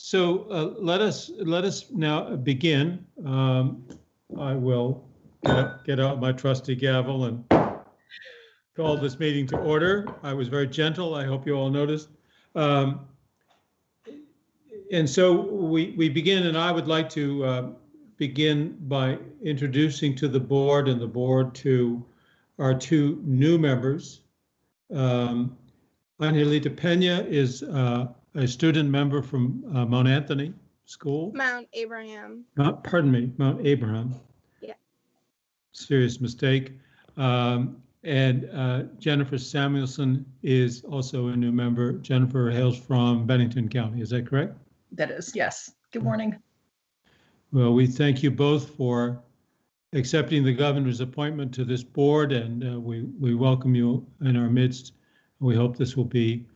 So let us now begin. I will get out my trusty gavel and call this meeting to order. I was very gentle. I hope you all noticed. And so we begin, and I would like to begin by introducing to the board and the board to our two new members. Angelita Pena is a student member from Mount Anthony School. Mount Abraham. Pardon me, Mount Abraham. Yeah. Serious mistake. And Jennifer Samuelson is also a new member. Jennifer hails from Bennington County. Is that correct? That is, yes. Good morning. Well, we thank you both for accepting the governor's appointment to this board, and we welcome you in our midst. We hope this will be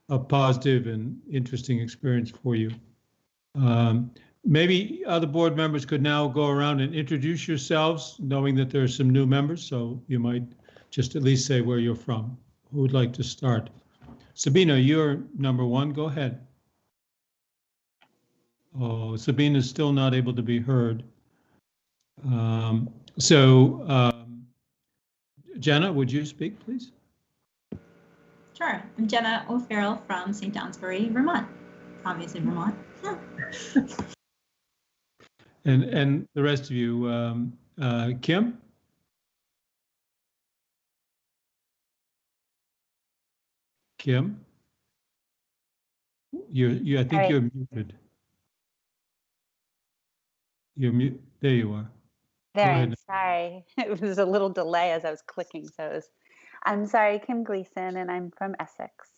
a positive and interesting experience for you. Maybe other board members could now go around and introduce yourselves, knowing that there are some new members, so you might just at least say where you're from. Who would like to start? Sabina, you're number one. Go ahead. Oh, Sabina's still not able to be heard. Jenna, would you speak, please? Sure. I'm Jenna O'Farrell from St. Johnsbury, Vermont. Obviously, Vermont. And the rest of you, Kim? Kim? I think you're muted. You're mute. There you are. There, I'm sorry. It was a little delay as I was clicking. So I'm sorry, Kim Gleason, and I'm from Essex.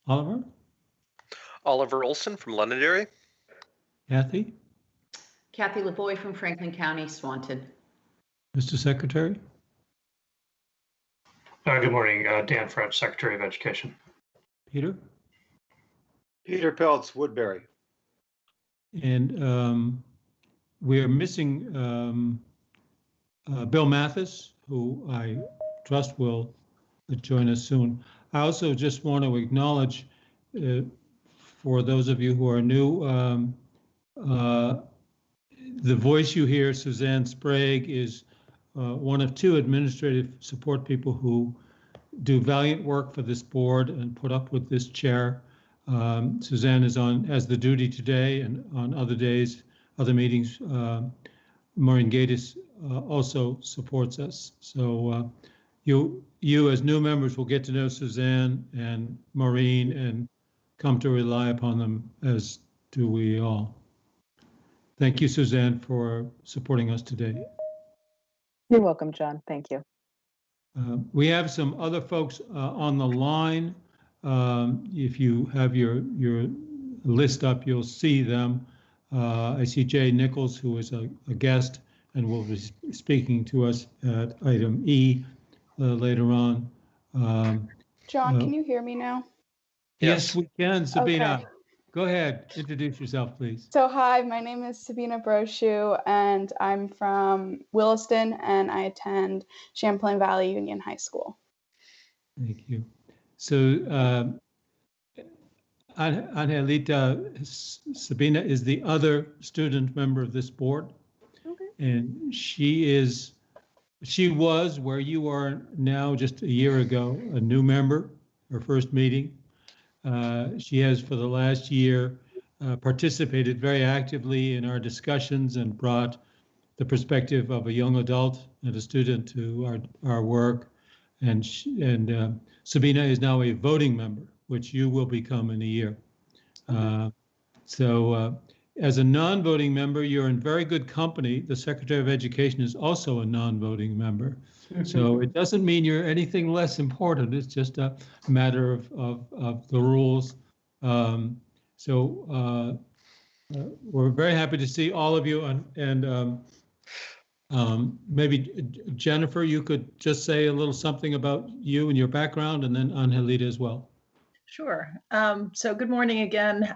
Oliver? Oliver Olson from Londonderry. Kathy? Kathy Lavoie from Franklin County, Swanton. Mr. Secretary? Good morning, Dan French, Secretary of Education. Peter? Peter Peltz, Woodbury. And we're missing Bill Mathis, who I trust will join us soon. I also just want to acknowledge, for those of you who are new, the voice you hear, Suzanne Sprague, is one of two administrative support people who do valiant work for this board and put up with this chair. Suzanne has the duty today, and on other days, other meetings, Maureen Gatiss also supports us. So you as new members will get to know Suzanne and Maureen and come to rely upon them, as do we all. Thank you, Suzanne, for supporting us today. You're welcome, John. Thank you. We have some other folks on the line. If you have your list up, you'll see them. I see Jay Nichols, who is a guest and will be speaking to us at item E later on. John, can you hear me now? Yes, we can, Sabina. Okay. Go ahead, introduce yourself, please. So hi, my name is Sabina Brochu, and I'm from Williston, and I attend Champlain Valley Union High School. Thank you. So Angelita, Sabina is the other student member of this board. Okay. And she was where you are now just a year ago, a new member, her first meeting. She has for the last year participated very actively in our discussions and brought the perspective of a young adult and a student to our work. And Sabina is now a voting member, which you will become in a year. So as a non-voting member, you're in very good company. The Secretary of Education is also a non-voting member. So it doesn't mean you're anything less important. It's just a matter of the rules. We're very happy to see all of you. And maybe Jennifer, you could just say a little something about you and your background, and then Angelita as well. Sure. So good morning again.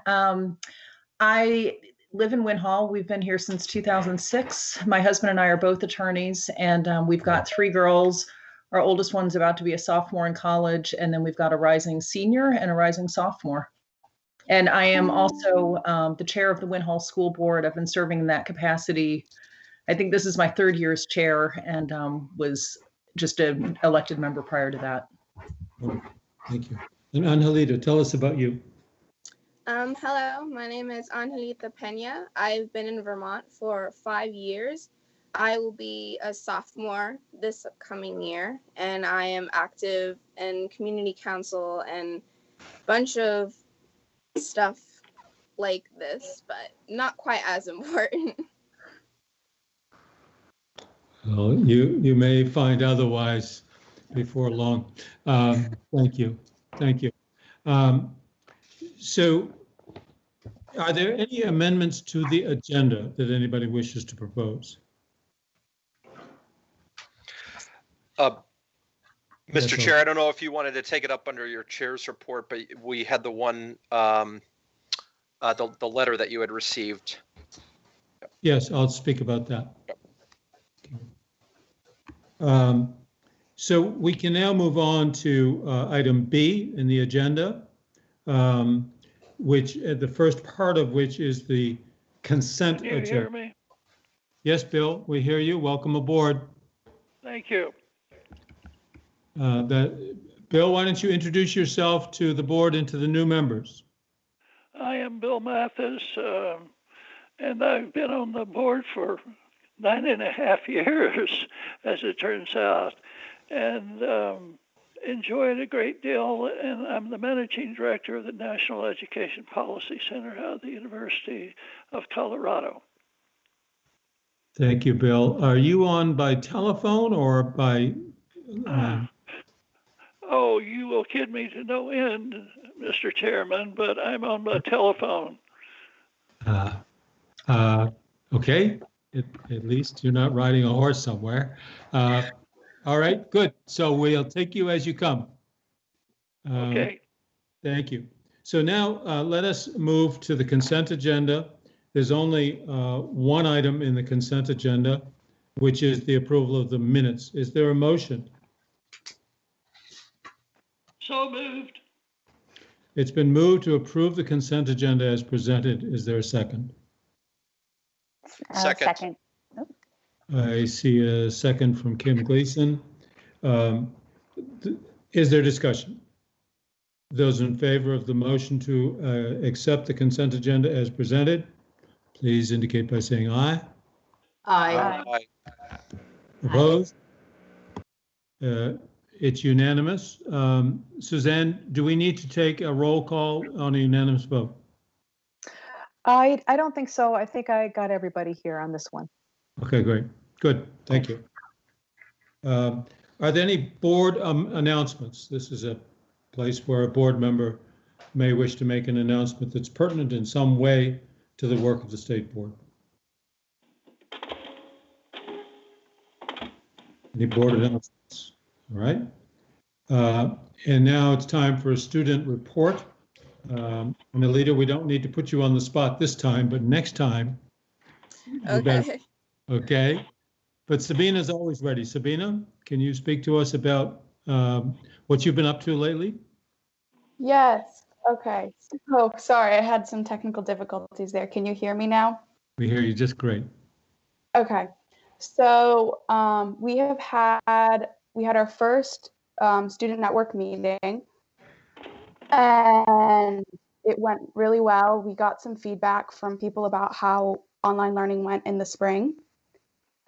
I live in Win Hall. We've been here since 2006. My husband and I are both attorneys, and we've got 3 girls. Our oldest one's about to be a sophomore in college, and then we've got a rising senior and a rising sophomore. And I am also the chair of the Win Hall School Board. I've been serving in that capacity. I think this is my 3rd year as chair, and was just an elected member prior to that. Thank you. And Angelita, tell us about you. Hello, my name is Angelita Pena. I've been in Vermont for 5 years. I will be a sophomore this upcoming year, and I am active in community council and a bunch of stuff like this, but not quite as important. Well, you may find otherwise before long. Thank you. Thank you. So are there any amendments to the agenda that anybody wishes to propose? Mr. Chair, I don't know if you wanted to take it up under your chair's report, but we had the one, the letter that you had received. Yes, I'll speak about that. So we can now move on to item B in the agenda, which the first part of which is the consent agenda. Can you hear me? Yes, Bill, we hear you. Welcome aboard. Thank you. Bill, why don't you introduce yourself to the board and to the new members? I am Bill Mathis, and I've been on the board for 9.5 years, as it turns out, and enjoy it a great deal. And I'm the managing director of the National Education Policy Center out of the University of Colorado. Thank you, Bill. Are you on by telephone or by? Oh, you will kid me to no end, Mr. Chairman, but I'm on my telephone. Okay. At least you're not riding a horse somewhere. All right, good. So we'll take you as you come. Okay. Thank you. So now let us move to the consent agenda. There's only one item in the consent agenda, which is the approval of the minutes. Is there a motion? So moved. It's been moved to approve the consent agenda as presented. Is there a second? Second. I see a second from Kim Gleason. Is there discussion? Those in favor of the motion to accept the consent agenda as presented, please indicate by saying aye. Aye. Aye. Opposed? It's unanimous. Suzanne, do we need to take a roll call on a unanimous vote? I don't think so. I think I got everybody here on this one. Okay, great. Good. Thank you. Are there any board announcements? This is a place where a board member may wish to make an announcement that's pertinent in some way to the work of the state board. Any board announcements? All right. And now it's time for a student report. And Alita, we don't need to put you on the spot this time, but next time. Okay. Okay. But Sabina's always ready. Sabina, can you speak to us about what you've been up to lately? Yes. Okay. Oh, sorry. I had some technical difficulties there. Can you hear me now? We hear you just great. Okay. So we had our first student network meeting, and it went really well. We got some feedback from people about how online learning went in the spring.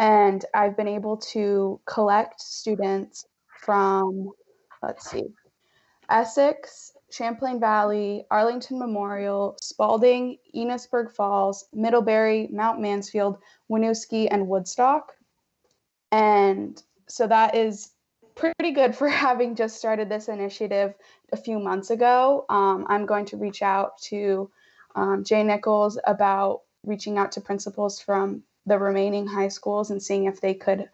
And I've been able to collect students from, let's see, Essex, Champlain Valley, Arlington Memorial, Spalding, Enosburg Falls, Middlebury, Mount Mansfield, Winooski, and Woodstock. And so that is pretty good for having just started this initiative a few months ago. I'm going to reach out to Jay Nichols about reaching out to principals from the remaining high schools and seeing if they could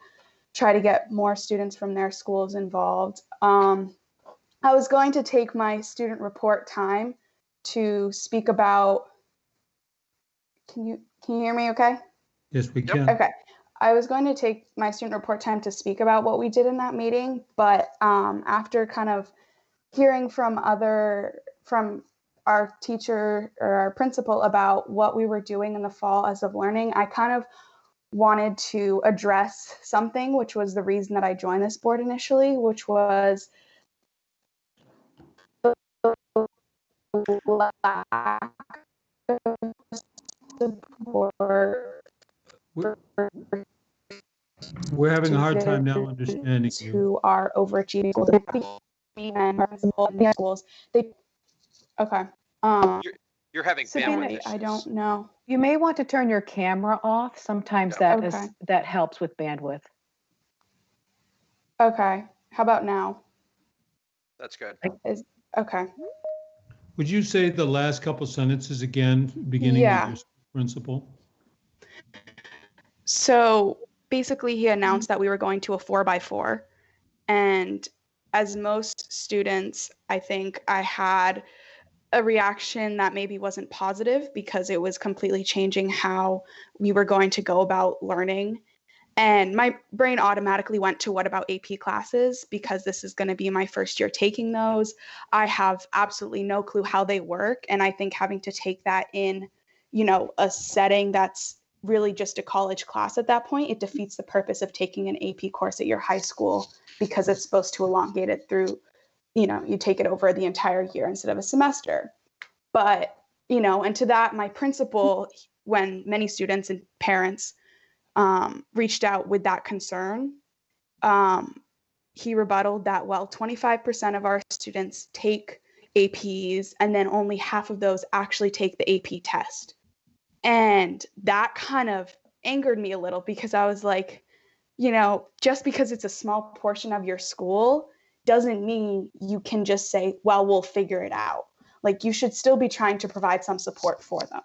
try to get more students from their schools involved. I was going to take my student report time to speak about, can you hear me okay? Yes, we can. Okay. I was going to take my student report time to speak about what we did in that meeting, but after kind of hearing from our teacher or our principal about what we were doing in the fall as of learning, I kind of wanted to address something, which was the reason that I joined this board initially, which was lack of support. We're having a hard time now understanding you. Who are overachieving schools. Okay. You're having Sabina, bandwidth issues. I don't know. You may want to turn your camera off. Sometimes that helps with bandwidth. Okay. How about now? That's good. Okay. Would you say the last couple sentences again, beginning with your principal? So basically, he announced that we were going to a 4x4. And as most students, I think I had a reaction that maybe wasn't positive because it was completely changing how we were going to go about learning. And my brain automatically went to what about AP classes, because this is going to be my first year taking those. I have absolutely no clue how they work. And I think having to take that in, a setting that's really just a college class at that point, it defeats the purpose of taking an AP course at your high school, because it's supposed to elongate it through, you take it over the entire year instead of a semester. But, and to that, my principal, when many students and parents reached out with that concern, he rebutted that, well, 25% of our students take APs, and then only half of those actually take the AP test. And that kind of angered me a little, because I was like, just because it's a small portion of your school doesn't mean you can just say, well, we'll figure it out. Like, you should still be trying to provide some support for them.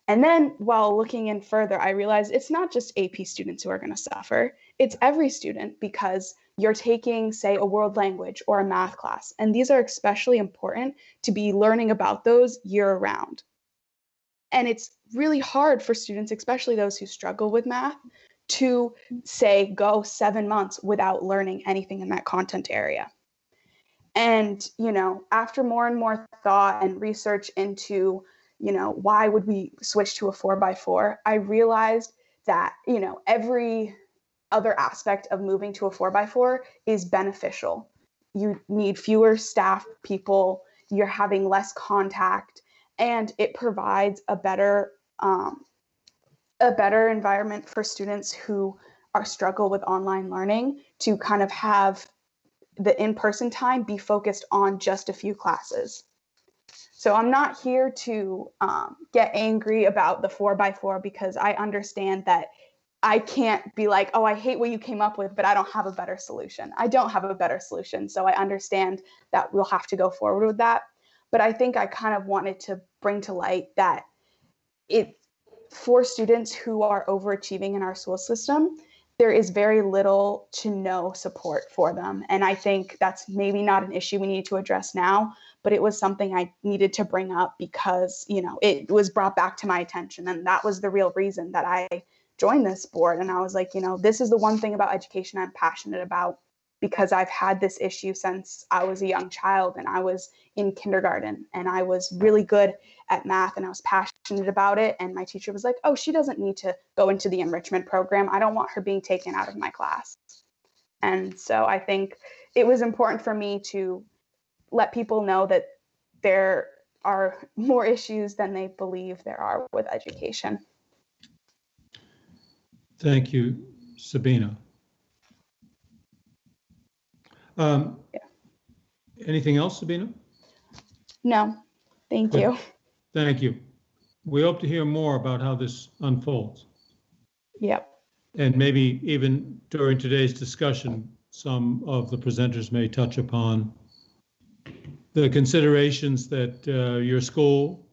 And then while looking in further, I realized it's not just AP students who are going to suffer. It's every student, because you're taking, say, a world language or a math class. And these are especially important to be learning about those year round. And it's really hard for students, especially those who struggle with math, to say go 7 months without learning anything in that content area. And, after more and more thought and research into, why would we switch to a 4x4, I realized that, every other aspect of moving to a 4x4 is beneficial. You need fewer staff people, you're having less contact, and it provides a better environment for students who struggle with online learning to kind of have the in-person time be focused on just a few classes. So I'm not here to get angry about the 4x4, because I understand that I can't be like, oh, I hate what you came up with, but I don't have a better solution. I don't have a better solution. So I understand that we'll have to go forward with that. But I think I kind of wanted to bring to light that for students who are overachieving in our school system, there is very little to no support for them. And I think that's maybe not an issue we need to address now, but it was something I needed to bring up because, it was brought back to my attention. And that was the real reason that I joined this board. And I was like, this is the one thing about education I'm passionate about, because I've had this issue since I was a young child and I was in kindergarten, and I was really good at math and I was passionate about it. And my teacher was like, oh, she doesn't need to go into the enrichment program. I don't want her being taken out of my class. And so I think it was important for me to let people know that there are more issues than they believe there are with education. Thank you, Sabina. Anything else, Sabina? No, thank you. Thank you. We hope to hear more about how this unfolds. Yep. And maybe even during today's discussion, some of the presenters may touch upon the considerations that your school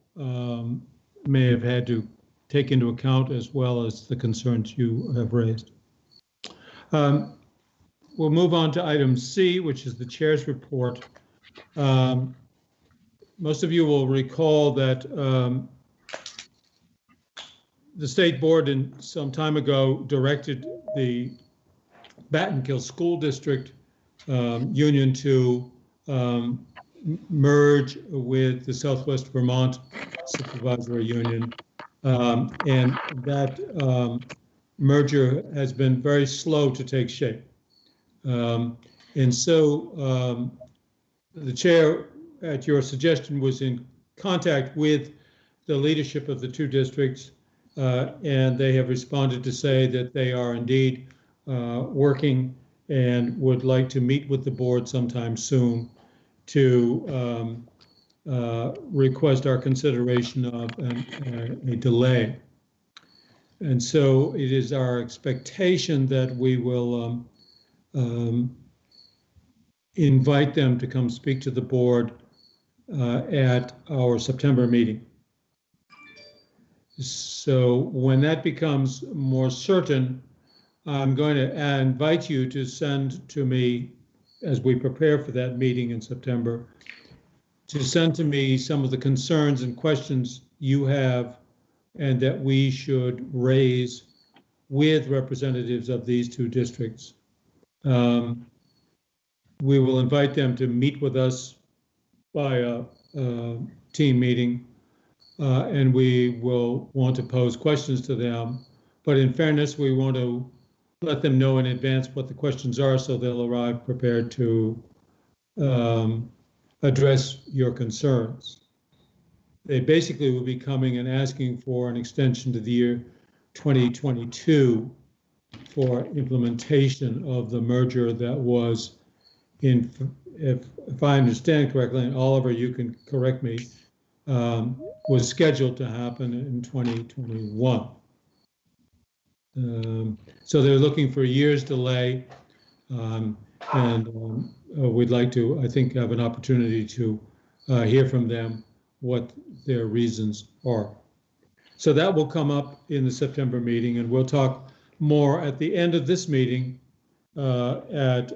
may have had to take into account, as well as the concerns you have raised. We'll move on to item C, which is the chair's report. Most of you will recall that the state board some time ago directed the Battenkill School District Union to merge with the Southwest Vermont Supervisory Union. And that merger has been very slow to take shape. And so the chair, at your suggestion, was in contact with the leadership of the two districts, and they have responded to say that they are indeed working and would like to meet with the board sometime soon to request our consideration of a delay. And so it is our expectation that we will invite them to come speak to the board at our September meeting. So when that becomes more certain, I'm going to invite you to send to me, as we prepare for that meeting in September, to send to me some of the concerns and questions you have and that we should raise with representatives of these two districts. We will invite them to meet with us by a team meeting, and we will want to pose questions to them. But in fairness, we want to let them know in advance what the questions are so they'll arrive prepared to address your concerns. They basically will be coming and asking for an extension to the year 2022 for implementation of the merger that was in, if I understand correctly, and Oliver, you can correct me, was scheduled to happen in 2021. So they're looking for a year's delay, and we'd like to, I think, have an opportunity to hear from them what their reasons are. So that will come up in the September meeting, and we'll talk more at the end of this meeting at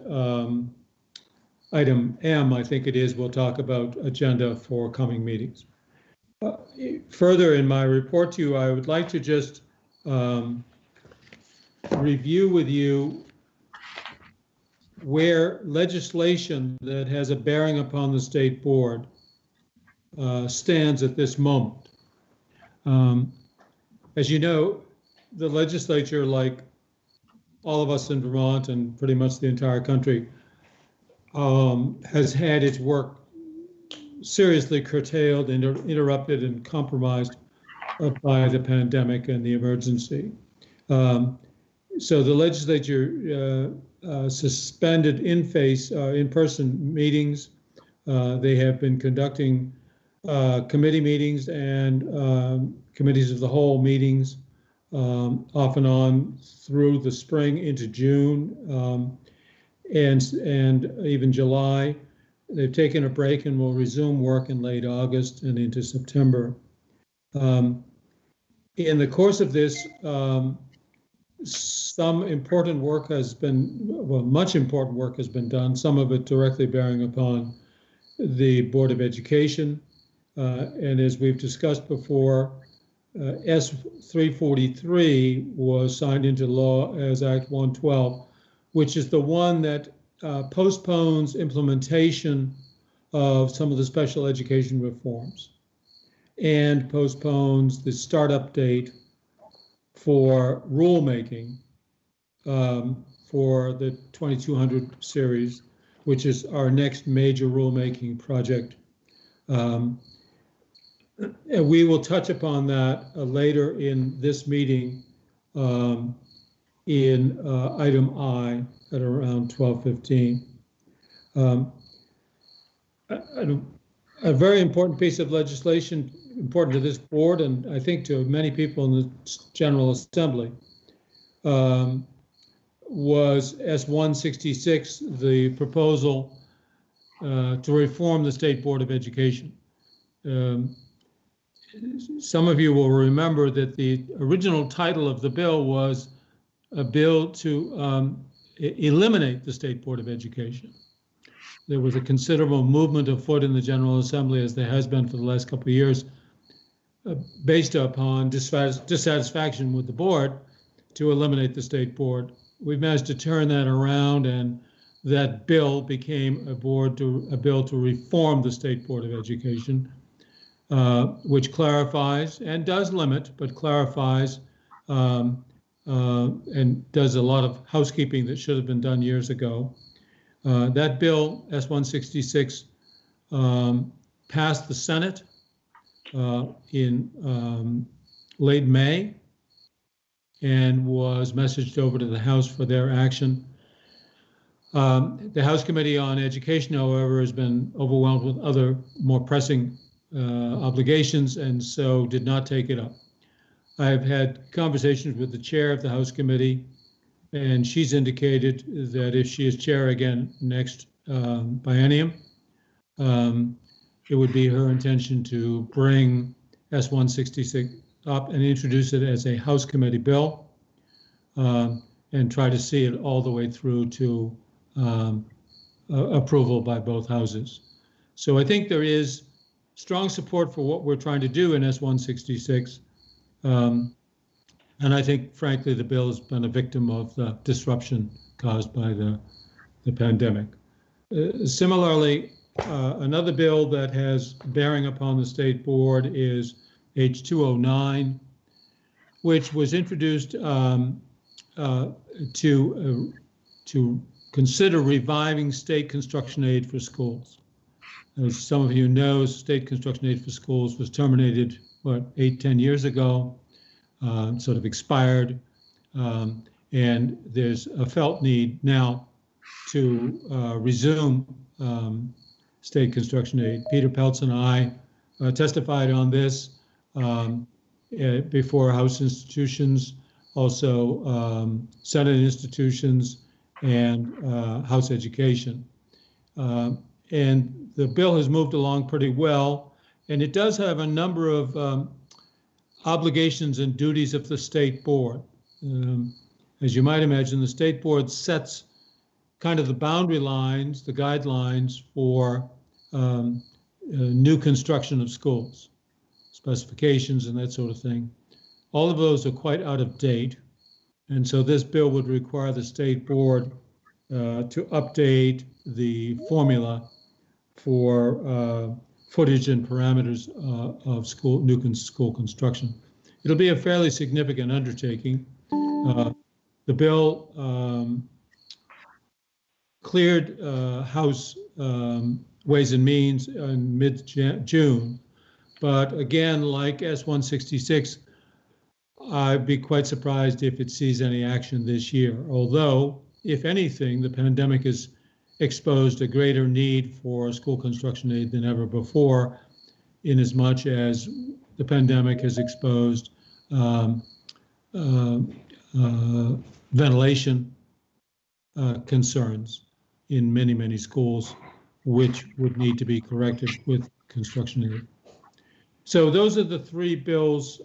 item M, I think it is. We'll talk about agenda for coming meetings. Further in my report to you, I would like to just review with you where legislation that has a bearing upon the state board stands at this moment. As you know, the legislature, like all of us in Vermont and pretty much the entire country, has had its work seriously curtailed, interrupted, and compromised by the pandemic and the emergency. So the legislature suspended in-person meetings. They have been conducting committee meetings and committees of the whole meetings off and on through the spring into June and even July. They've taken a break and will resume work in late August and into September. In the course of this, some important work has been, well, much important work has been done, some of it directly bearing upon the Board of Education. And as we've discussed before, S 343 was signed into law as Act 112, which is the one that postpones implementation of some of the special education reforms and postpones the startup date for rulemaking for the 2200 series, which is our next major rulemaking project. And we will touch upon that later in this meeting in item I at around 12:15. A very important piece of legislation, important to this board and I think to many people in the General Assembly, was S 166, the proposal to reform the State Board of Education. Some of you will remember that the original title of the bill was a bill to eliminate the State Board of Education. There was a considerable movement afoot in the General Assembly, as there has been for the last couple of years, based upon dissatisfaction with the board to eliminate the state board. We've managed to turn that around, and that bill became a bill to reform the State Board of Education, which clarifies and does limit, but clarifies and does a lot of housekeeping that should have been done years ago. That bill, S-166, passed the Senate in late May and was messaged over to the House for their action. The House Committee on Education, however, has been overwhelmed with other more pressing obligations and so did not take it up. I've had conversations with the chair of the House Committee, and she's indicated that if she is chair again next biennium, it would be her intention to bring S-166 up and introduce it as a House Committee bill and try to see it all the way through to approval by both houses. So I think there is strong support for what we're trying to do in S-166. And I think, frankly, the bill has been a victim of the disruption caused by the pandemic. Similarly, another bill that has bearing upon the State Board is H-209, which was introduced to consider reviving state construction aid for schools. As some of you know, state construction aid for schools was terminated, 8-10 years ago, sort of expired. And there's a felt need now to resume state construction aid. Peter Peltz and I testified on this before House institutions, also Senate institutions, and House Education. And the bill has moved along pretty well, and it does have a number of obligations and duties of the State Board. As you might imagine, the State Board sets kind of the boundary lines, the guidelines for new construction of schools, specifications and that sort of thing. All of those are quite out of date. And so this bill would require the State Board to update the formula for footage and parameters of new school construction. It'll be a fairly significant undertaking. The bill cleared House Ways and Means in mid-June, but again, like S-166, I'd be quite surprised if it sees any action this year. Although, if anything, the pandemic has exposed a greater need for school construction aid than ever before, in as much as the pandemic has exposed ventilation concerns in many, many schools, which would need to be corrected with construction aid. So those are the three bills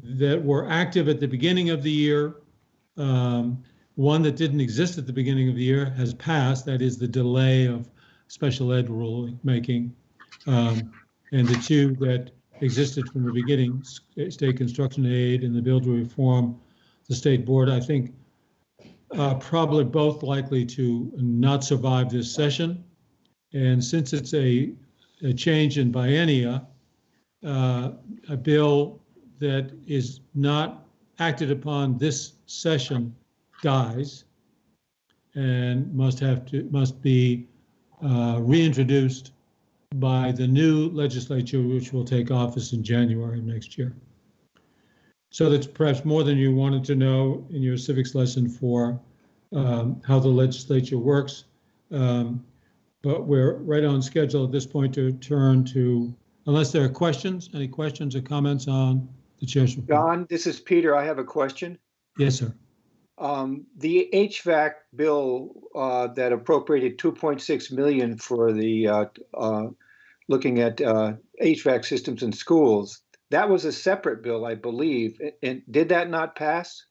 that were active at the beginning of the year. One that didn't exist at the beginning of the year has passed, that is the delay of special ed rule making. And the two that existed from the beginning, state construction aid and the bill to reform the State Board, I think probably both likely to not survive this session. And since it's a change in biennia, a bill that is not acted upon this session dies and must be reintroduced by the new legislature, which will take office in January of next year. So that's perhaps more than you wanted to know in your civics lesson for how the legislature works. But we're right on schedule at this point to turn to, unless there are questions, any questions or comments on the chair's report. Don, this is Peter. I have a question. Yes, sir. The HVAC bill that appropriated $2.6 million for the looking at HVAC systems in schools, that was a separate bill, I believe. And did that not pass?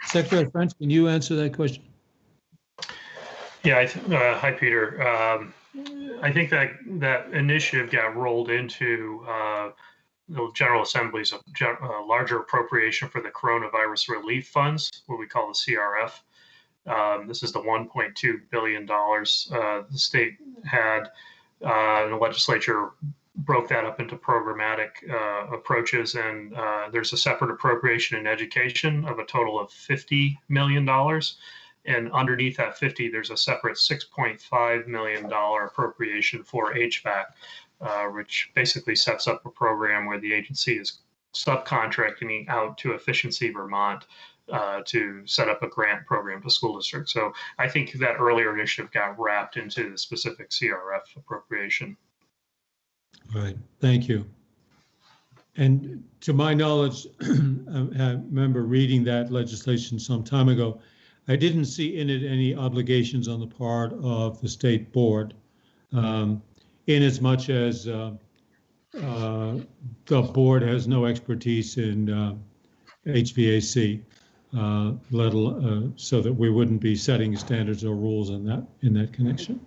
Secretary French, can you answer that question? Yeah, hi, Peter. I think that initiative got rolled into the General Assembly's a larger appropriation for the coronavirus relief funds, what we call the CRF. This is the $1.2 billion the state had. The legislature broke that up into programmatic approaches, and there's a separate appropriation in education of a total of $50 million. And underneath that 50, there's a separate $6.5 million appropriation for HVAC, which basically sets up a program where the agency is subcontracting out to Efficiency Vermont to set up a grant program to school districts. So I think that earlier initiative got wrapped into the specific CRF appropriation. Right, thank you. And to my knowledge, I remember reading that legislation some time ago. I didn't see in it any obligations on the part of the state board, in as much as the board has no expertise in HVAC, so that we wouldn't be setting standards or rules in that connection.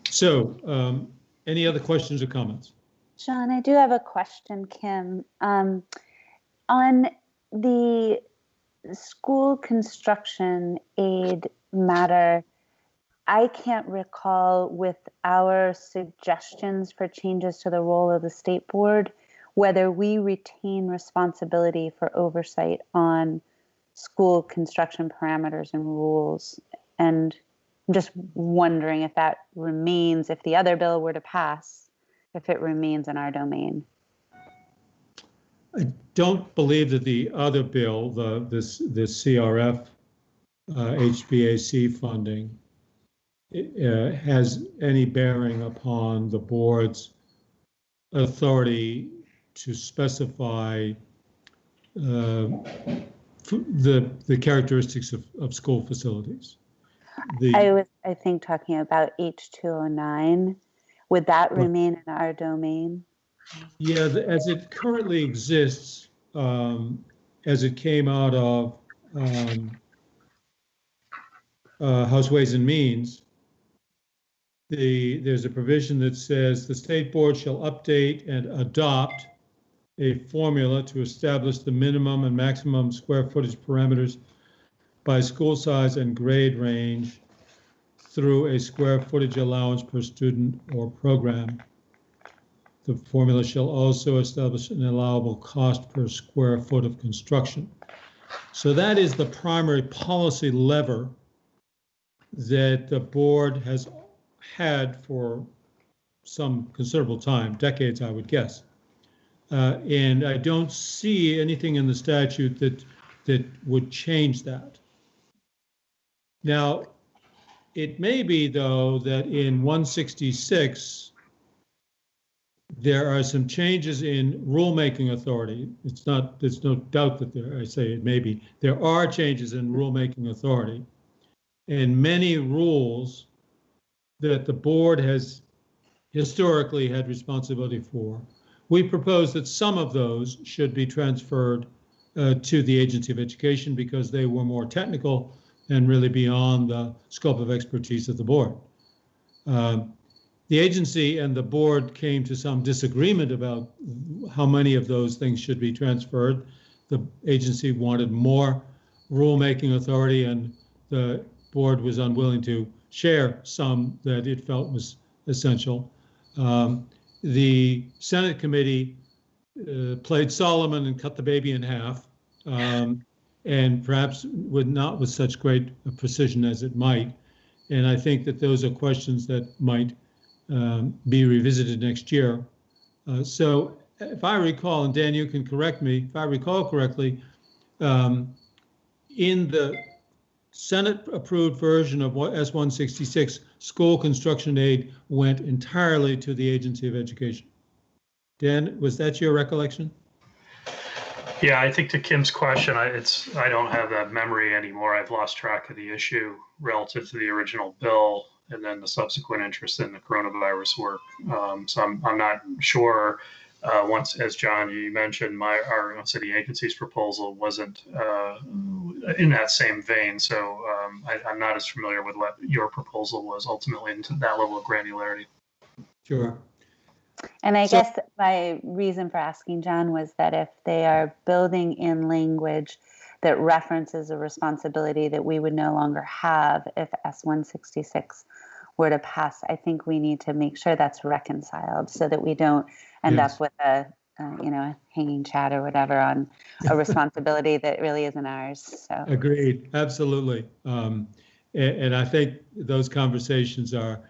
So, any other questions or comments? Sean, I do have a question, Kim. On the school construction aid matter, I can't recall with our suggestions for changes to the role of the state board whether we retain responsibility for oversight on school construction parameters and rules. And I'm just wondering if that remains, if the other bill were to pass, if it remains in our domain. I don't believe that the other bill, the CRF HVAC funding, has any bearing upon the board's authority to specify the characteristics of school facilities. I was, I think, talking about H209. Would that remain in our domain? Yeah, as it currently exists, as it came out of House Ways and Means, there's a provision that says the state board shall update and adopt a formula to establish the minimum and maximum square footage parameters by school size and grade range through a square footage allowance per student or program. The formula shall also establish an allowable cost per square foot of construction. So that is the primary policy lever that the board has had for some considerable time, decades, I would guess. And I don't see anything in the statute that would change that. Now, it may be, though, that in 166, there are some changes in rulemaking authority. There's no doubt that there are changes in rulemaking authority. And many rules that the board has historically had responsibility for, we propose that some of those should be transferred to the Agency of Education because they were more technical and really beyond the scope of expertise of the board. The agency and the board came to some disagreement about how many of those things should be transferred. The agency wanted more rulemaking authority, and the board was unwilling to share some that it felt was essential. The Senate committee played Solomon and cut the baby in half, and perhaps not with such great precision as it might. And I think that those are questions that might be revisited next year. So if I recall, and Dan, you can correct me, if I recall correctly, in the Senate-approved version of S-166, school construction aid went entirely to the Agency of Education. Dan, was that your recollection? Yeah, I think to Kim's question, I don't have that memory anymore. I've lost track of the issue relative to the original bill and then the subsequent interest in the coronavirus work. So I'm not sure. Once, as John, you mentioned, our city agency's proposal wasn't in that same vein. So I'm not as familiar with what your proposal was ultimately into that level of granularity. Sure. And I So- guess my reason for asking John was that if they are building in language that references a responsibility that we would no longer have if S-166 were to pass, I think we need to make sure that's reconciled so that we don't end Yes. up with a hanging chat or whatever on a responsibility that really isn't ours. So Agreed, absolutely. And I think those conversations are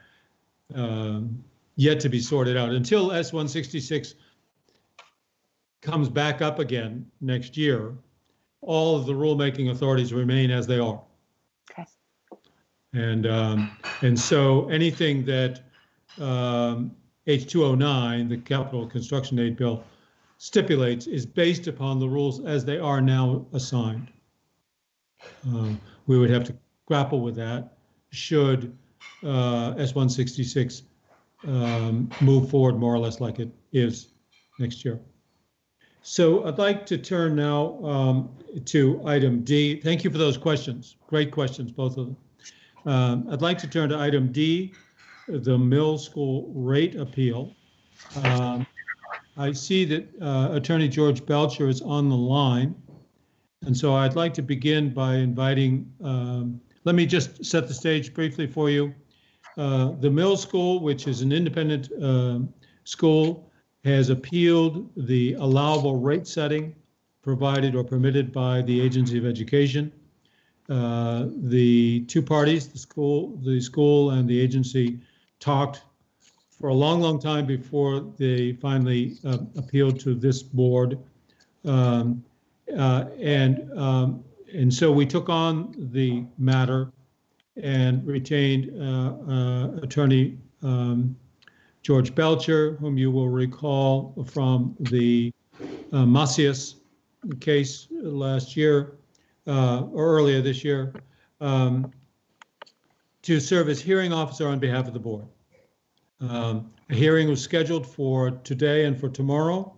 yet to be sorted out. Until S-166 comes back up again next year, all of the rulemaking authorities remain as they are. okay. And so anything that H209, the Capital Construction Aid Bill, stipulates is based upon the rules as they are now assigned. We would have to grapple with that should S-166 move forward more or less like it is next year. So I'd like to turn now to item D. Thank you for those questions. Great questions, both of them. I'd like to turn to item D, the middle school rate appeal. I see that Attorney George Belcher is on the line. And so I'd like to begin by inviting, let me just set the stage briefly for you. The middle school, which is an independent school, has appealed the allowable rate setting provided or permitted by the Agency of Education. The two parties, the school and the agency, talked for a long, long time before they finally appealed to this board. And so we took on the matter and retained Attorney George Belcher, whom you will recall from the Macias case last year, or earlier this year, to serve as hearing officer on behalf of the board. A hearing was scheduled for today and for tomorrow,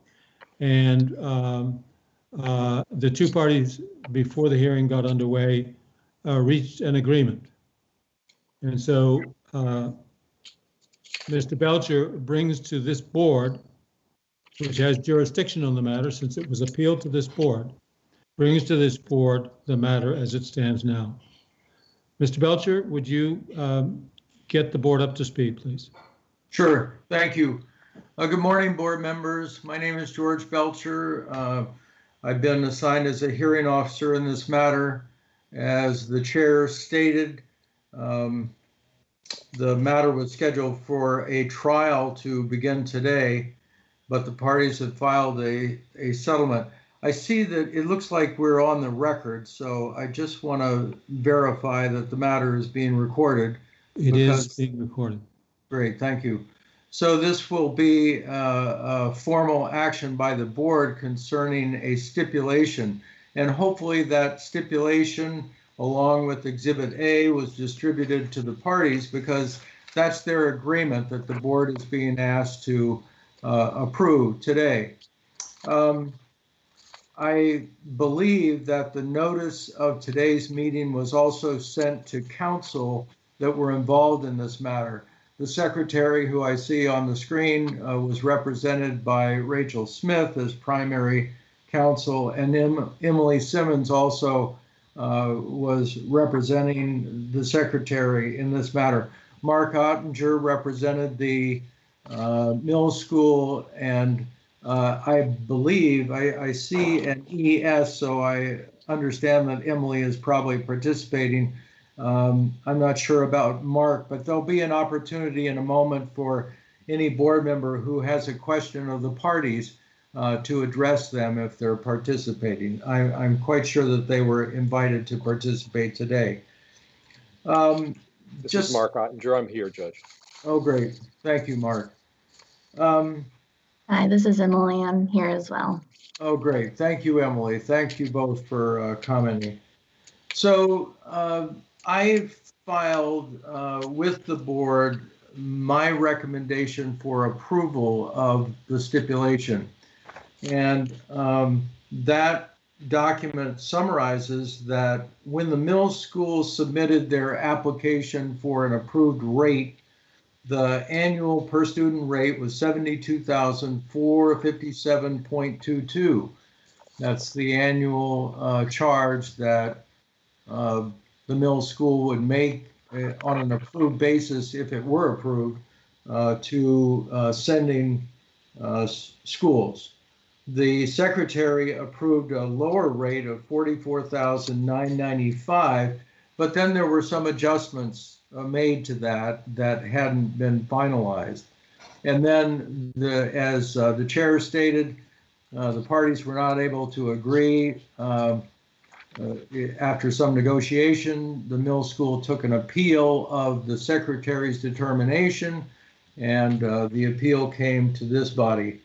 and the two parties before the hearing got underway reached an agreement. And so Mr. Belcher brings to this board, which has jurisdiction on the matter since it was appealed to this board, brings to this board the matter as it stands now. Mr. Belcher, would you get the board up to speed, please? Sure, thank you. Good morning, board members. My name is George Belcher. I've been assigned as a hearing officer in this matter. As the chair stated, the matter was scheduled for a trial to begin today, but the parties have filed a settlement. I see that it looks like we're on the record, so I just want to verify that the matter is being recorded. It is being recorded. Great, thank you. So this will be a formal action by the board concerning a stipulation, and hopefully that stipulation, along with Exhibit A, was distributed to the parties because that's their agreement that the board is being asked to approve today. I believe that the notice of today's meeting was also sent to council that were involved in this matter. The secretary, who I see on the screen, was represented by Rachel Smith as primary counsel, and Emily Simmons also was representing the secretary in this matter. Mark Ottinger represented the middle school, and I believe I see an ES, so I understand that Emily is probably participating. I'm not sure about Mark, but there'll be an opportunity in a moment for any board member who has a question of the parties to address them if they're participating. I'm quite sure that they were invited to participate today. This is Mark Ottinger. I'm here, Judge. Oh, great. Thank you, Mark. Hi, this is Emily. I'm here as well. Oh, great. Thank you, Emily. Thank you both for commenting. So I filed with the board my recommendation for approval of the stipulation. And that document summarizes that when the middle school submitted their application for an approved rate, the annual per student rate was $72,457.22. That's the annual charge that the middle school would make on an approved basis, if it were approved, to sending schools. The secretary approved a lower rate of $44,995, but then there were some adjustments made to that hadn't been finalized. And then, as the chair stated, the parties were not able to agree. After some negotiation, the middle school took an appeal of the secretary's determination, and the appeal came to this body.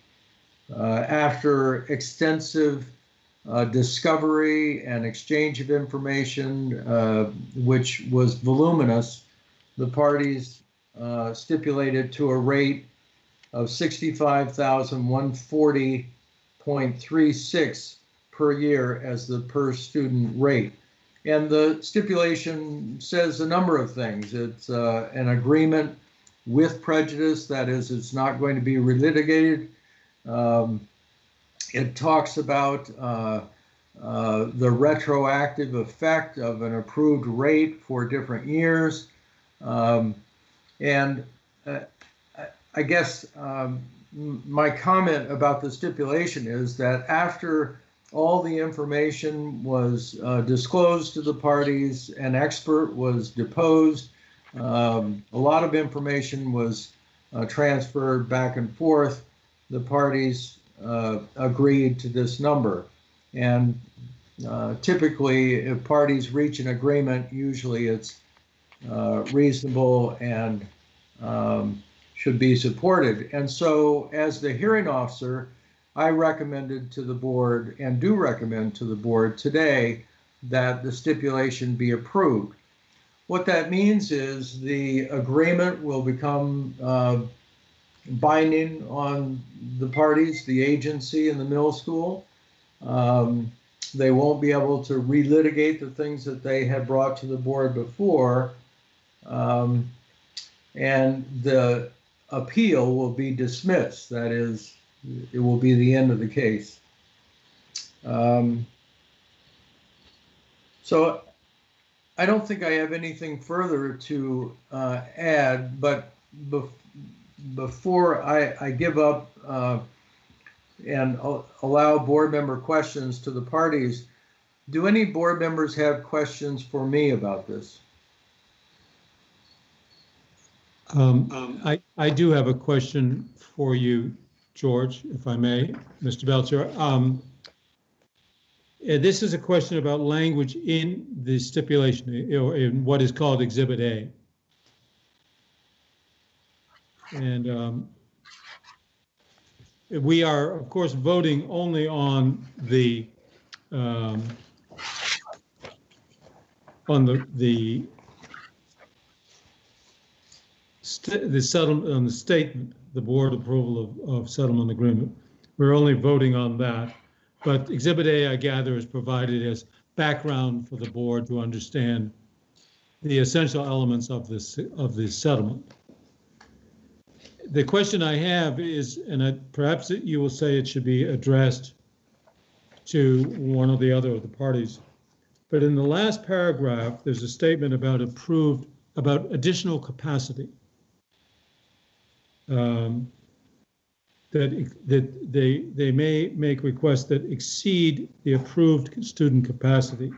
After extensive discovery and exchange of information, which was voluminous, the parties stipulated to a rate of $65,140.36 per year as the per student rate. And the stipulation says a number of things. It's an agreement with prejudice, that is, it's not going to be relitigated. It talks about the retroactive effect of an approved rate for different years. And I guess my comment about the stipulation is that after all the information was disclosed to the parties, an expert was deposed, a lot of information was transferred back and forth, the parties agreed to this number. And typically, if parties reach an agreement, usually it's reasonable and should be supported. And so, as the hearing officer, I recommended to the board, and do recommend to the board today, that the stipulation be approved. What that means is the agreement will become binding on the parties, the agency, and the middle school. They won't be able to relitigate the things that they had brought to the board before, and the appeal will be dismissed. That is, it will be the end of the case. So I don't think I have anything further to add, but before I give up and allow board member questions to the parties, do any board members have questions for me about this? I do have a question for you, George, if I may, Mr. Belcher. This is a question about language in the stipulation, in what is called Exhibit A. And we are, of course, voting only on the settlement, on the statement, the board approval of settlement agreement. We're only voting on that. But Exhibit A, I gather, is provided as background for the board to understand the essential elements of this settlement. The question I have is, and perhaps you will say it should be addressed to one or the other of the parties, but in the last paragraph, there's a statement about additional capacity. That they may make requests that exceed the approved student capacity.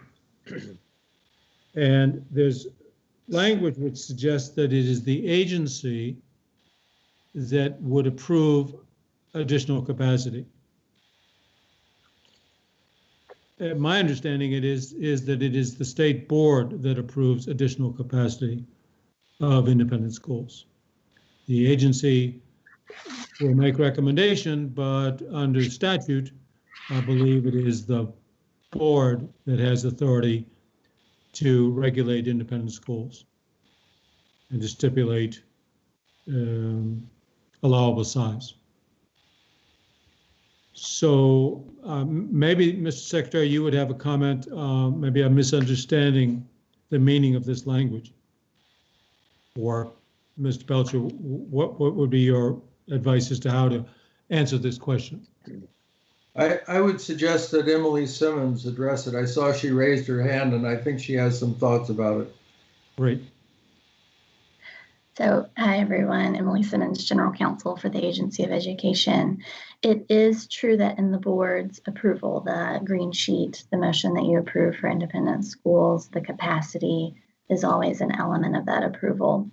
And there's language which suggests that it is the agency that would approve additional capacity. My understanding is that it is the state board that approves additional capacity of independent schools. The agency will make recommendation, but under statute, I believe it is the board that has authority to regulate independent schools and to stipulate allowable size. So maybe, Mr. Secretary, you would have a comment. Maybe I'm misunderstanding the meaning of this language. Or Mr. Belcher, what would be your advice as to how to answer this question? I would suggest that Emily Simmons address it. I saw she raised her hand, and I think she has some thoughts about it. Great. So, hi everyone, Emily Simmons, General Counsel for the Agency of Education. It is true that in the board's approval, the green sheet, the motion that you approve for independent schools, the capacity is always an element of that approval.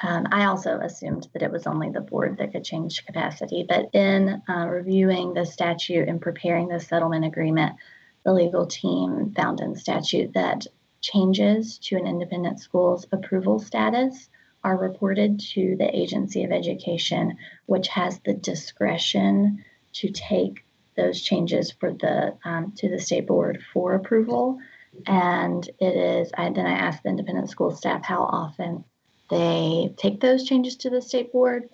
I also assumed that it was only the board that could change capacity, but in reviewing the statute and preparing the settlement agreement, the legal team found in statute that changes to an independent school's approval status are reported to the Agency of Education, which has the discretion to take those changes for to the state board for approval. And then I asked the independent school staff how often they take those changes to the state board,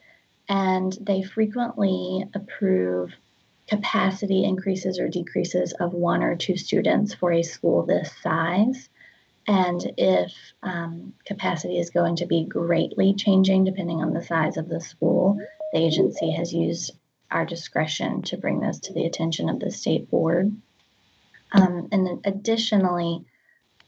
and they frequently approve capacity increases or decreases of 1 or 2 students for a school this size. And if capacity is going to be greatly changing depending on the size of the school, the agency has used our discretion to bring this to the attention of the state board. And then additionally,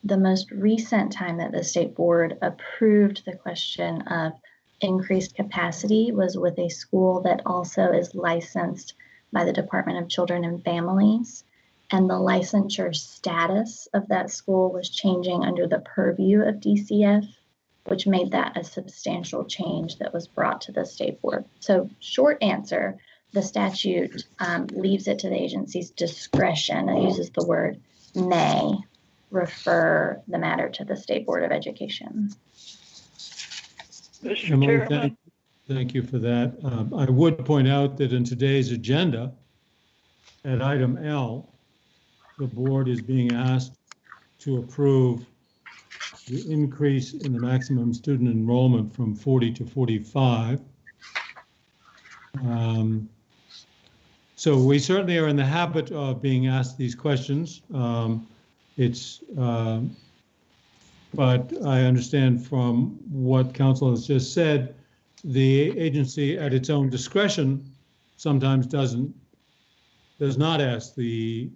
the most recent time that the state board approved the question of increased capacity was with a school that also is licensed by the Department of Children and Families. And the licensure status of that school was changing under the purview of DCF, which made that a substantial change that was brought to the state board. So short answer, the statute leaves it to the agency's discretion. It uses the word may refer the matter to the State Board of Education. Mr. Emily, Chairman. thank you for that. I would point out that in today's agenda, at item L, the board is being asked to approve the increase in the maximum student enrollment from 40 to 45. So we certainly are in the habit of being asked these questions. But I understand from what council has just said, the agency at its own discretion sometimes does not ask the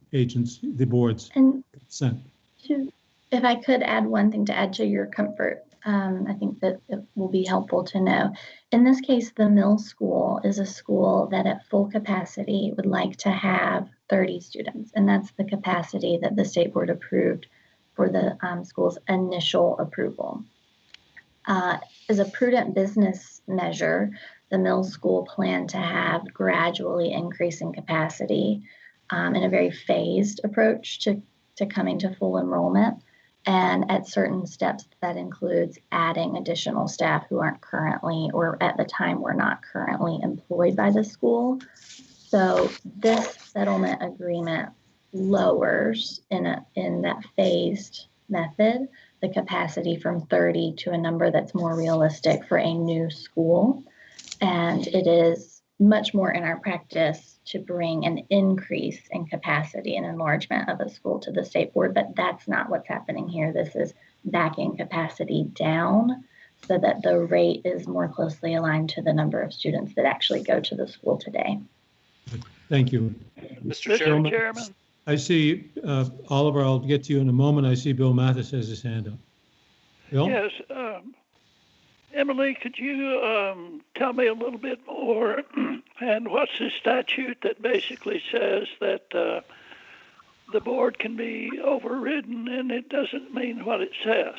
board's consent. If I could add one thing to add to your comfort, I think that it will be helpful to know. In this case, the middle school is a school that at full capacity would like to have 30 students, and that's the capacity that the state board approved for the school's initial approval. As a prudent business measure, the middle school planned to have gradually increasing capacity in a very phased approach to coming to full enrollment. And at certain steps, that includes adding additional staff who aren't currently, or at the time were not currently employed by the school. So this settlement agreement lowers in that phased method the capacity from 30 to a number that's more realistic for a new school. And it is much more in our practice to bring an increase in capacity and enlargement of a school to the state board, but that's not what's happening here. This is backing capacity down so that the rate is more closely aligned to the number of students that actually go to the school today. Thank you. Mr. Chairman. I see, Oliver, I'll get to you in a moment. I see Bill Mathis has his hand up. Bill? Yes. Emily, could you tell me a little bit more? And what's the statute that basically says that the board can be overridden and it doesn't mean what it says?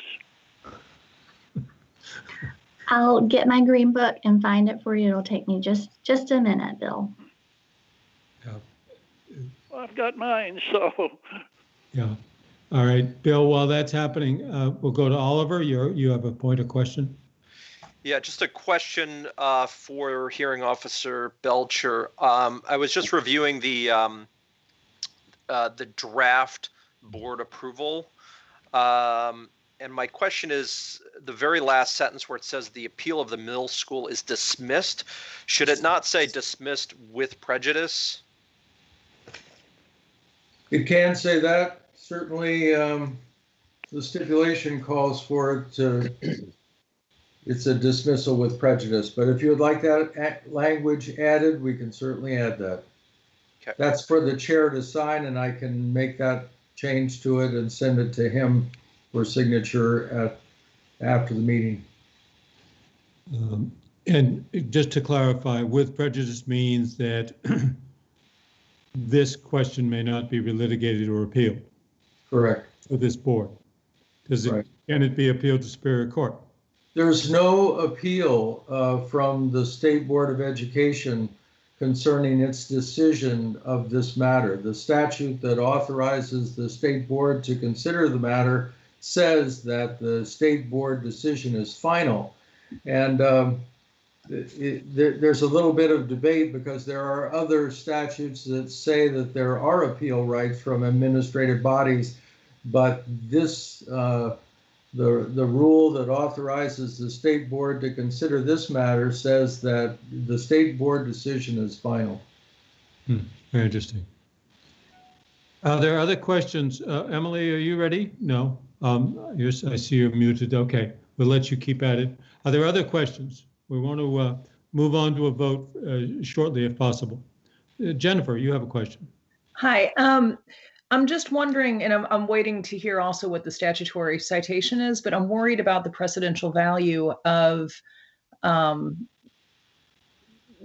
I'll get my green book and find it for you. It'll take me just a minute, Bill. Well, I've got mine, so. Yeah. All right, Bill, while that's happening, we'll go to Oliver. You have a point of question? Yeah, just a question for Hearing Officer Belcher. I was just reviewing the draft board approval, and my question is the very last sentence where it says the appeal of the middle school is dismissed. Should it not say dismissed with prejudice? It can say that. Certainly, the stipulation calls for it to. it's a dismissal with prejudice. But if you would like that language added, we can certainly add that. Okay. That's for the chair to sign, and I can make that change to it and send it to him for signature after the meeting. And just to clarify, with prejudice means that this question may not be relitigated or appealed. Correct. For this board. Can it be appealed to Superior Court? There's no appeal from the State Board of Education concerning its decision of this matter. The statute that authorizes the State Board to consider the matter says that the State Board decision is final. And there's a little bit of debate because there are other statutes that say that there are appeal rights from administrative bodies, but this the rule that authorizes the State Board to consider this matter says that the State Board decision is final. Very interesting. Are there other questions? Emily, are you ready? No. I see you're muted. Okay, we'll let you keep at it. Are there other questions? We want to move on to a vote shortly if possible. Jennifer, you have a question. Hi. I'm just wondering, and I'm waiting to hear also what the statutory citation is, but I'm worried about the precedential value of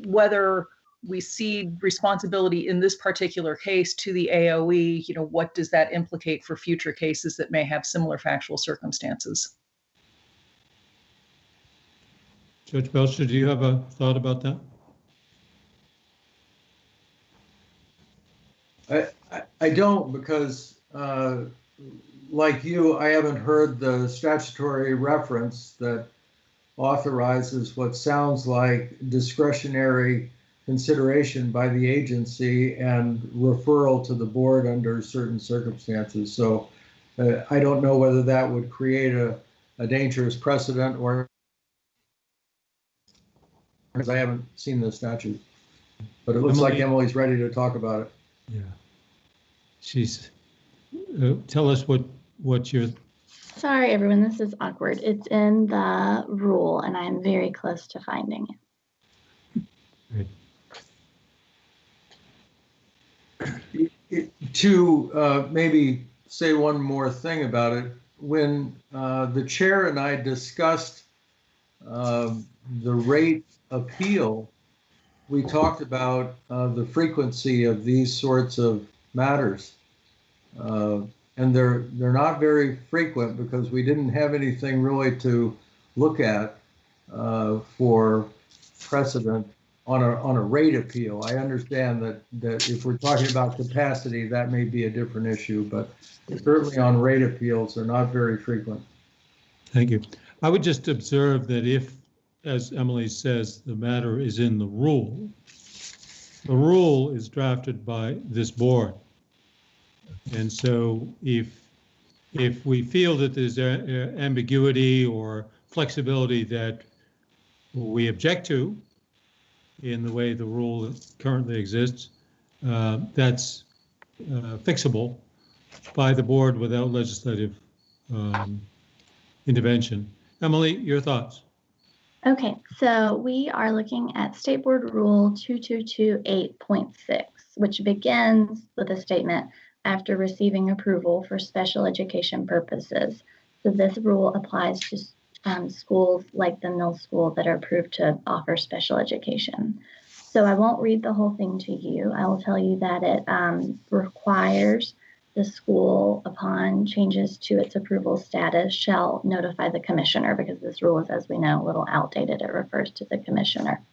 whether we cede responsibility in this particular case to the AOE. What does that implicate for future cases that may have similar factual circumstances? Judge Belcher, do you have a thought about that? I don't, because like you, I haven't heard the statutory reference that authorizes what sounds like discretionary consideration by the agency and referral to the board under certain circumstances. So I don't know whether that would create a dangerous precedent, or because I haven't seen the statute. But it looks like Emily's ready to talk about it. Yeah. She's, tell us what you're. Sorry, everyone, this is awkward. It's in the rule, and I'm very close to finding it. Great. To maybe say one more thing about it, when the chair and I discussed the rate appeal, we talked about the frequency of these sorts of matters. And they're not very frequent because we didn't have anything really to look at for precedent on a rate appeal. I understand that if we're talking about capacity, that may be a different issue, but certainly on rate appeals, they're not very frequent. Thank you. I would just observe that if, as Emily says, the matter is in the rule is drafted by this board. And so if we feel that there's ambiguity or flexibility that we object to in the way the rule currently exists, that's fixable by the board without legislative intervention. Emily, your thoughts? Okay, so we are looking at State Board Rule 2228.6, which begins with a statement, after receiving approval for special education purposes. So this rule applies to schools like the middle school that are approved to offer special education. So I won't read the whole thing to you. I will tell you that it requires the school, upon changes to its approval status, shall notify the commissioner, because this rule is, as we know, a little outdated. It refers to the commissioner.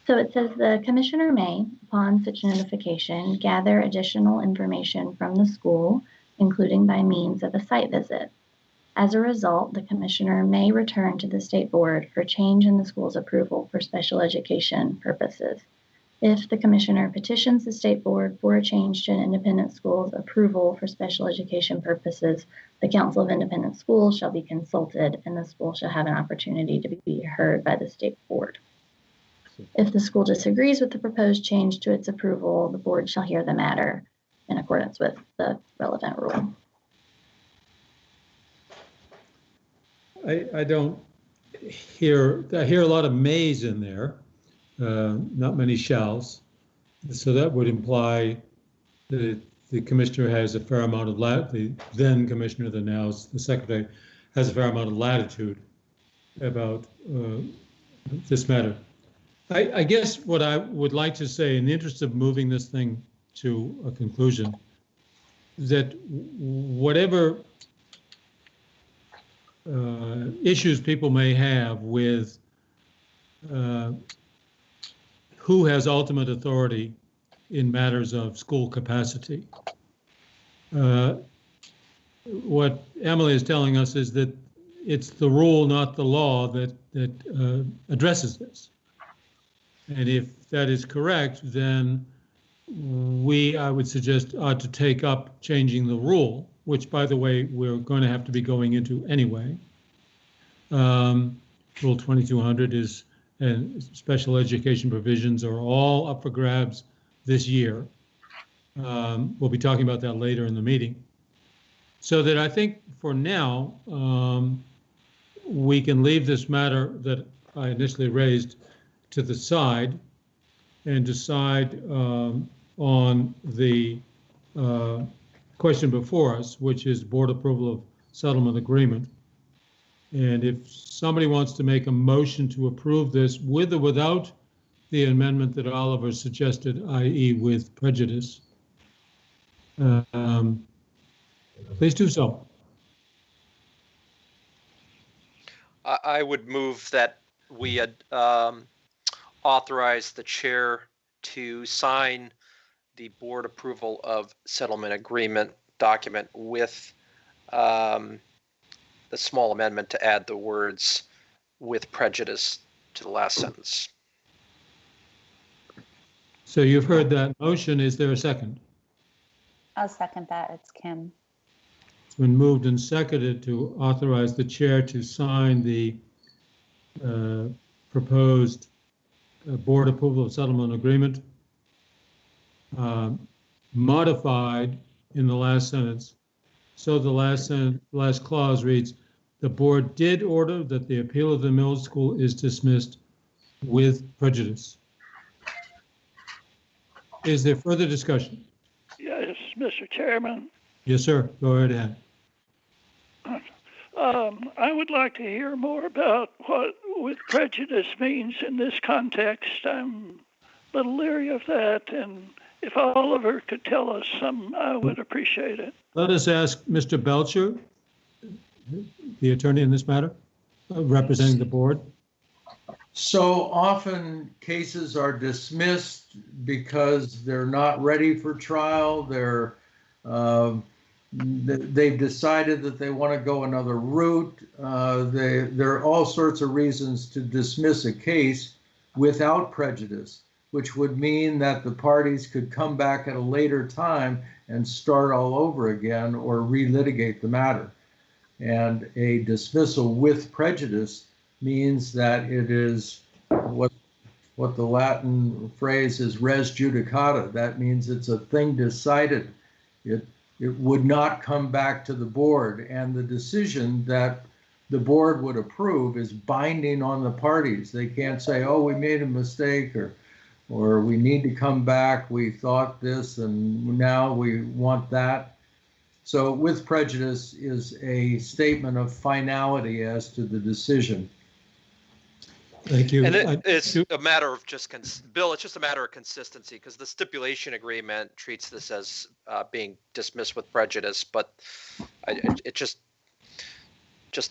So it says the commissioner may, upon such notification, gather additional information from the school, including by means of a site visit. As a result, the commissioner may return to the state board for change in the school's approval for special education purposes. If the commissioner petitions the state board for a change to an independent school's approval for special education purposes, the Council of Independent Schools shall be consulted, and the school shall have an opportunity to be heard by the state board. If the school disagrees with the proposed change to its approval, the board shall hear the matter in accordance with the relevant rule. I don't hear a lot of mays in there, not many shalls. So that would imply that the commissioner has a fair amount of the then commissioner, the now the secretary, has a fair amount of latitude about this matter. I guess what I would like to say, in the interest of moving this thing to a conclusion, that whatever issues people may have with who has ultimate authority in matters of school capacity, what Emily is telling us is that it's the rule, not the law, that addresses this. And if that is correct, then I would suggest, ought to take up changing the rule, which, by the way, we're going to have to be going into anyway. Rule 2200 is, and special education provisions are all up for grabs this year. We'll be talking about that later in the meeting. So that I think for now, we can leave this matter that I initially raised to the side and decide on the question before us, which is board approval of settlement agreement. And if somebody wants to make a motion to approve this with or without the amendment that Oliver suggested, i.e. with prejudice, please do so. I would move that we authorize the chair to sign the board approval of settlement agreement document with the small amendment to add the words "with prejudice" to the last sentence. So you've heard that motion. Is there a second? I'll second that. It's Kim. It's been moved and seconded to authorize the chair to sign the proposed board approval of settlement agreement, modified in the last sentence. So the last clause reads, the board did order that the appeal of the middle school is dismissed with prejudice. Is there further discussion? Yes, Mr. Chairman. Yes, sir. Go right ahead. I would like to hear more about what with prejudice means in this context. I'm a little leery of that, and if Oliver could tell us some, I would appreciate it. Let us ask Mr. Belcher, the attorney in this matter, representing the board. So often cases are dismissed because they're not ready for trial. They've decided that they want to go another route. There are all sorts of reasons to dismiss a case without prejudice, which would mean that the parties could come back at a later time and start all over again or relitigate the matter. And a dismissal with prejudice means that it is what the Latin phrase is res judicata. That means it's a thing decided. It would not come back to the board, and the decision that the board would approve is binding on the parties. They can't say, oh, we made a mistake, or we need to come back, we thought this and now we want that. So with prejudice is a statement of finality as to the decision. Thank you. And it's a matter of just, Bill, it's just a matter of consistency, because the stipulation agreement treats this as being dismissed with prejudice, but it just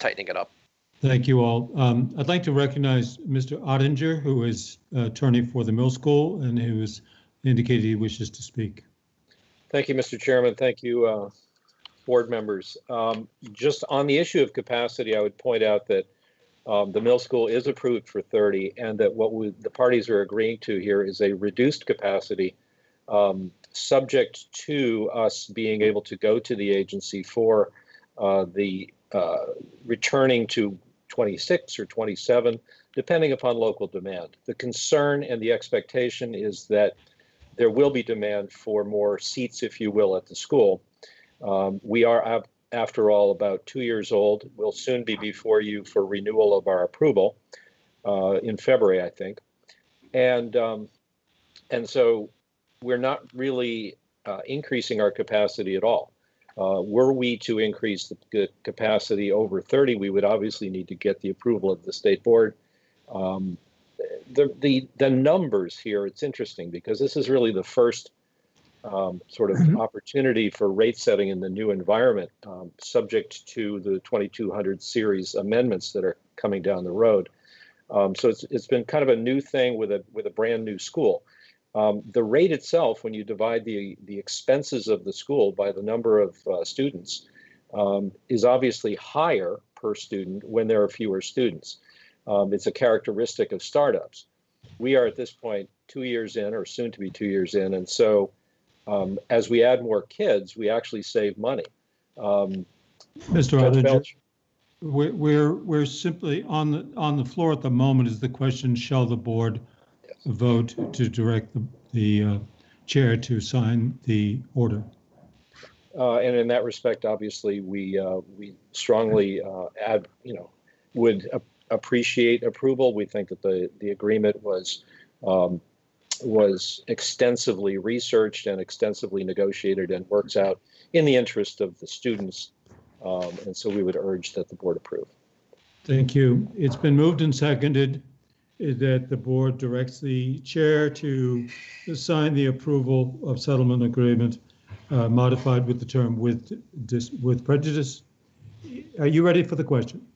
tightening it up. Thank you all. I'd like to recognize Mr. Ottinger, who is attorney for the middle school and who has indicated he wishes to speak. Thank you, Mr. Chairman. Thank you, board members. Just on the issue of capacity, I would point out that the middle school is approved for 30, and that what the parties are agreeing to here is a reduced capacity, subject to us being able to go to the agency for the returning to 26 or 27, depending upon local demand. The concern and the expectation is that there will be demand for more seats, if you will, at the school. We are after all, about 2 years old. Will soon be before you for renewal of our approval in February, I think. And so we're not really increasing our capacity at all. Were we to increase the capacity over 30, we would obviously need to get the approval of the state board. The numbers here, it's interesting because this is really the first sort of opportunity for rate setting in the new environment, subject to the 2200 series amendments that are coming down the road. So it's been kind of a new thing with a brand new school. The rate itself, when you divide the expenses of the school by the number of students, is obviously higher per student when there are fewer students. It's a characteristic of startups. We are at this point 2 years in, or soon to be 2 years in, and so as we add more kids, we actually save money. Mr. Ottinger, we're simply on the floor at the moment is the question: shall the board vote to direct the chair to sign the order? And in that respect, obviously, we strongly would appreciate approval. We think that the agreement was extensively researched and extensively negotiated and works out in the interest of the students. And so we would urge that the board approve. Thank you. It's been moved and seconded that the board directs the chair to sign the approval of settlement agreement modified with the term with prejudice. Are you ready for the question?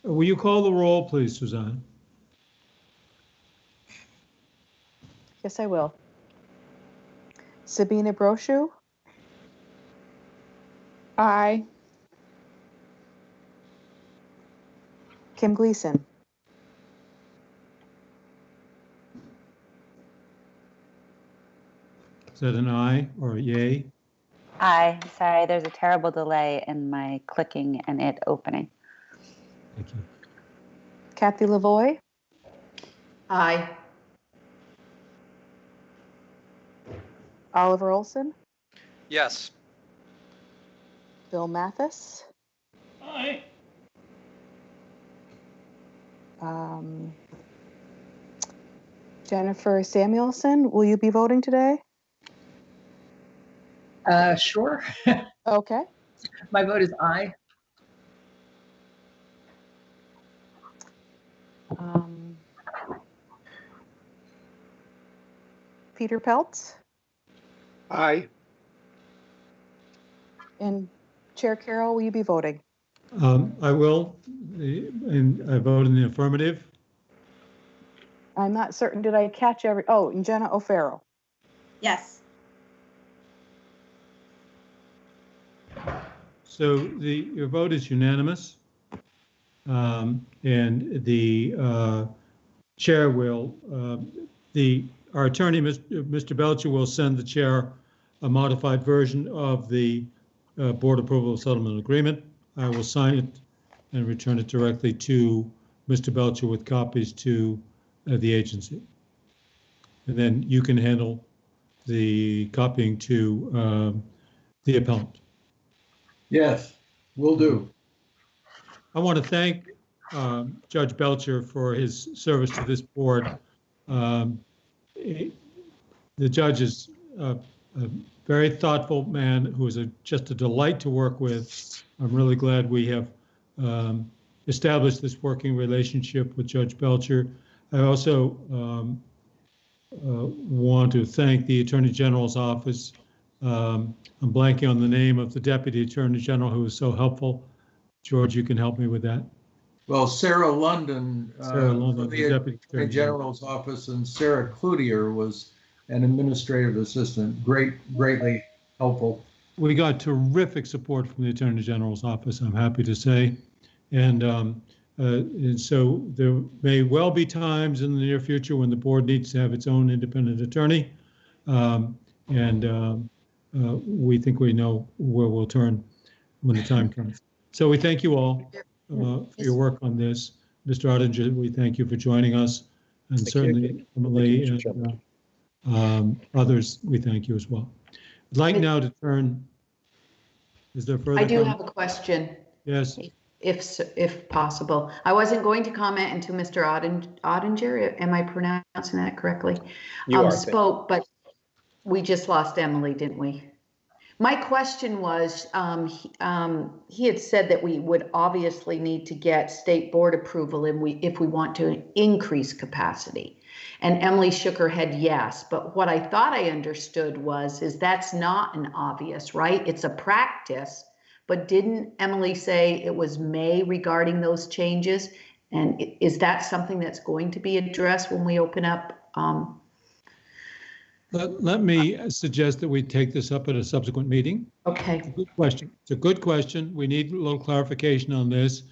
Will you call the roll, please, Suzanne? Yes, I will. Sabina Brochu? Aye. Kim Gleason? Is that an aye or a yay? Aye. Sorry, there's a terrible delay in my clicking and it opening. Thank you. Kathy Lavoie? Aye. Oliver Olson? Yes. Bill Mathis? Aye. Jennifer Samuelson, will you be voting today? Sure. Okay. My vote is aye. Peter Peltz? Aye. And Chair Carroll, will you be voting? I will, and I vote in the affirmative. I'm not certain, did I catch and Jenna O'Farrell? Yes. So your vote is unanimous, and the chair will, our attorney, Mr. Belcher, will send the chair a modified version of the board approval of settlement agreement. I will sign it and return it directly to Mr. Belcher with copies to the agency. And then you can handle the copying to the appellant. Yes, will do. I want to thank Judge Belcher for his service to this board. The judge is a very thoughtful man who is just a delight to work with. I'm really glad we have established this working relationship with Judge Belcher. I also want to thank the Attorney General's office. I'm blanking on the name of the Deputy Attorney General who was so helpful. George, you can help me with that. Well, Sarah London, the the Deputy Attorney General's office, and Sarah Cloutier was an administrative assistant, greatly helpful. We got terrific support from the Attorney General's office, I'm happy to say. And so there may well be times in the near future when the board needs to have its own independent attorney. We think we know where we'll turn when the time comes. So we thank you all for your work on this. Mr. Ottinger, we thank you for joining us. And certainly Emily and others, we thank you as well. I'd like now to turn Is there further? I do comment? have a question. Yes. If possible. I wasn't going to comment until Mr. Ottinger, am I pronouncing that correctly? You are. Spoke, but we just lost Emily, didn't we? My question was, he had said that we would obviously need to get state board approval if we want to increase capacity. And Emily shook her head yes, but what I thought I understood is that's not an obvious, right? It's a practice. But didn't Emily say it was May regarding those changes? And is that something that's going to be addressed when we open up? Let me suggest that we take this up at a subsequent meeting. Okay. It's a good question. It's a good question. We need a little clarification on this.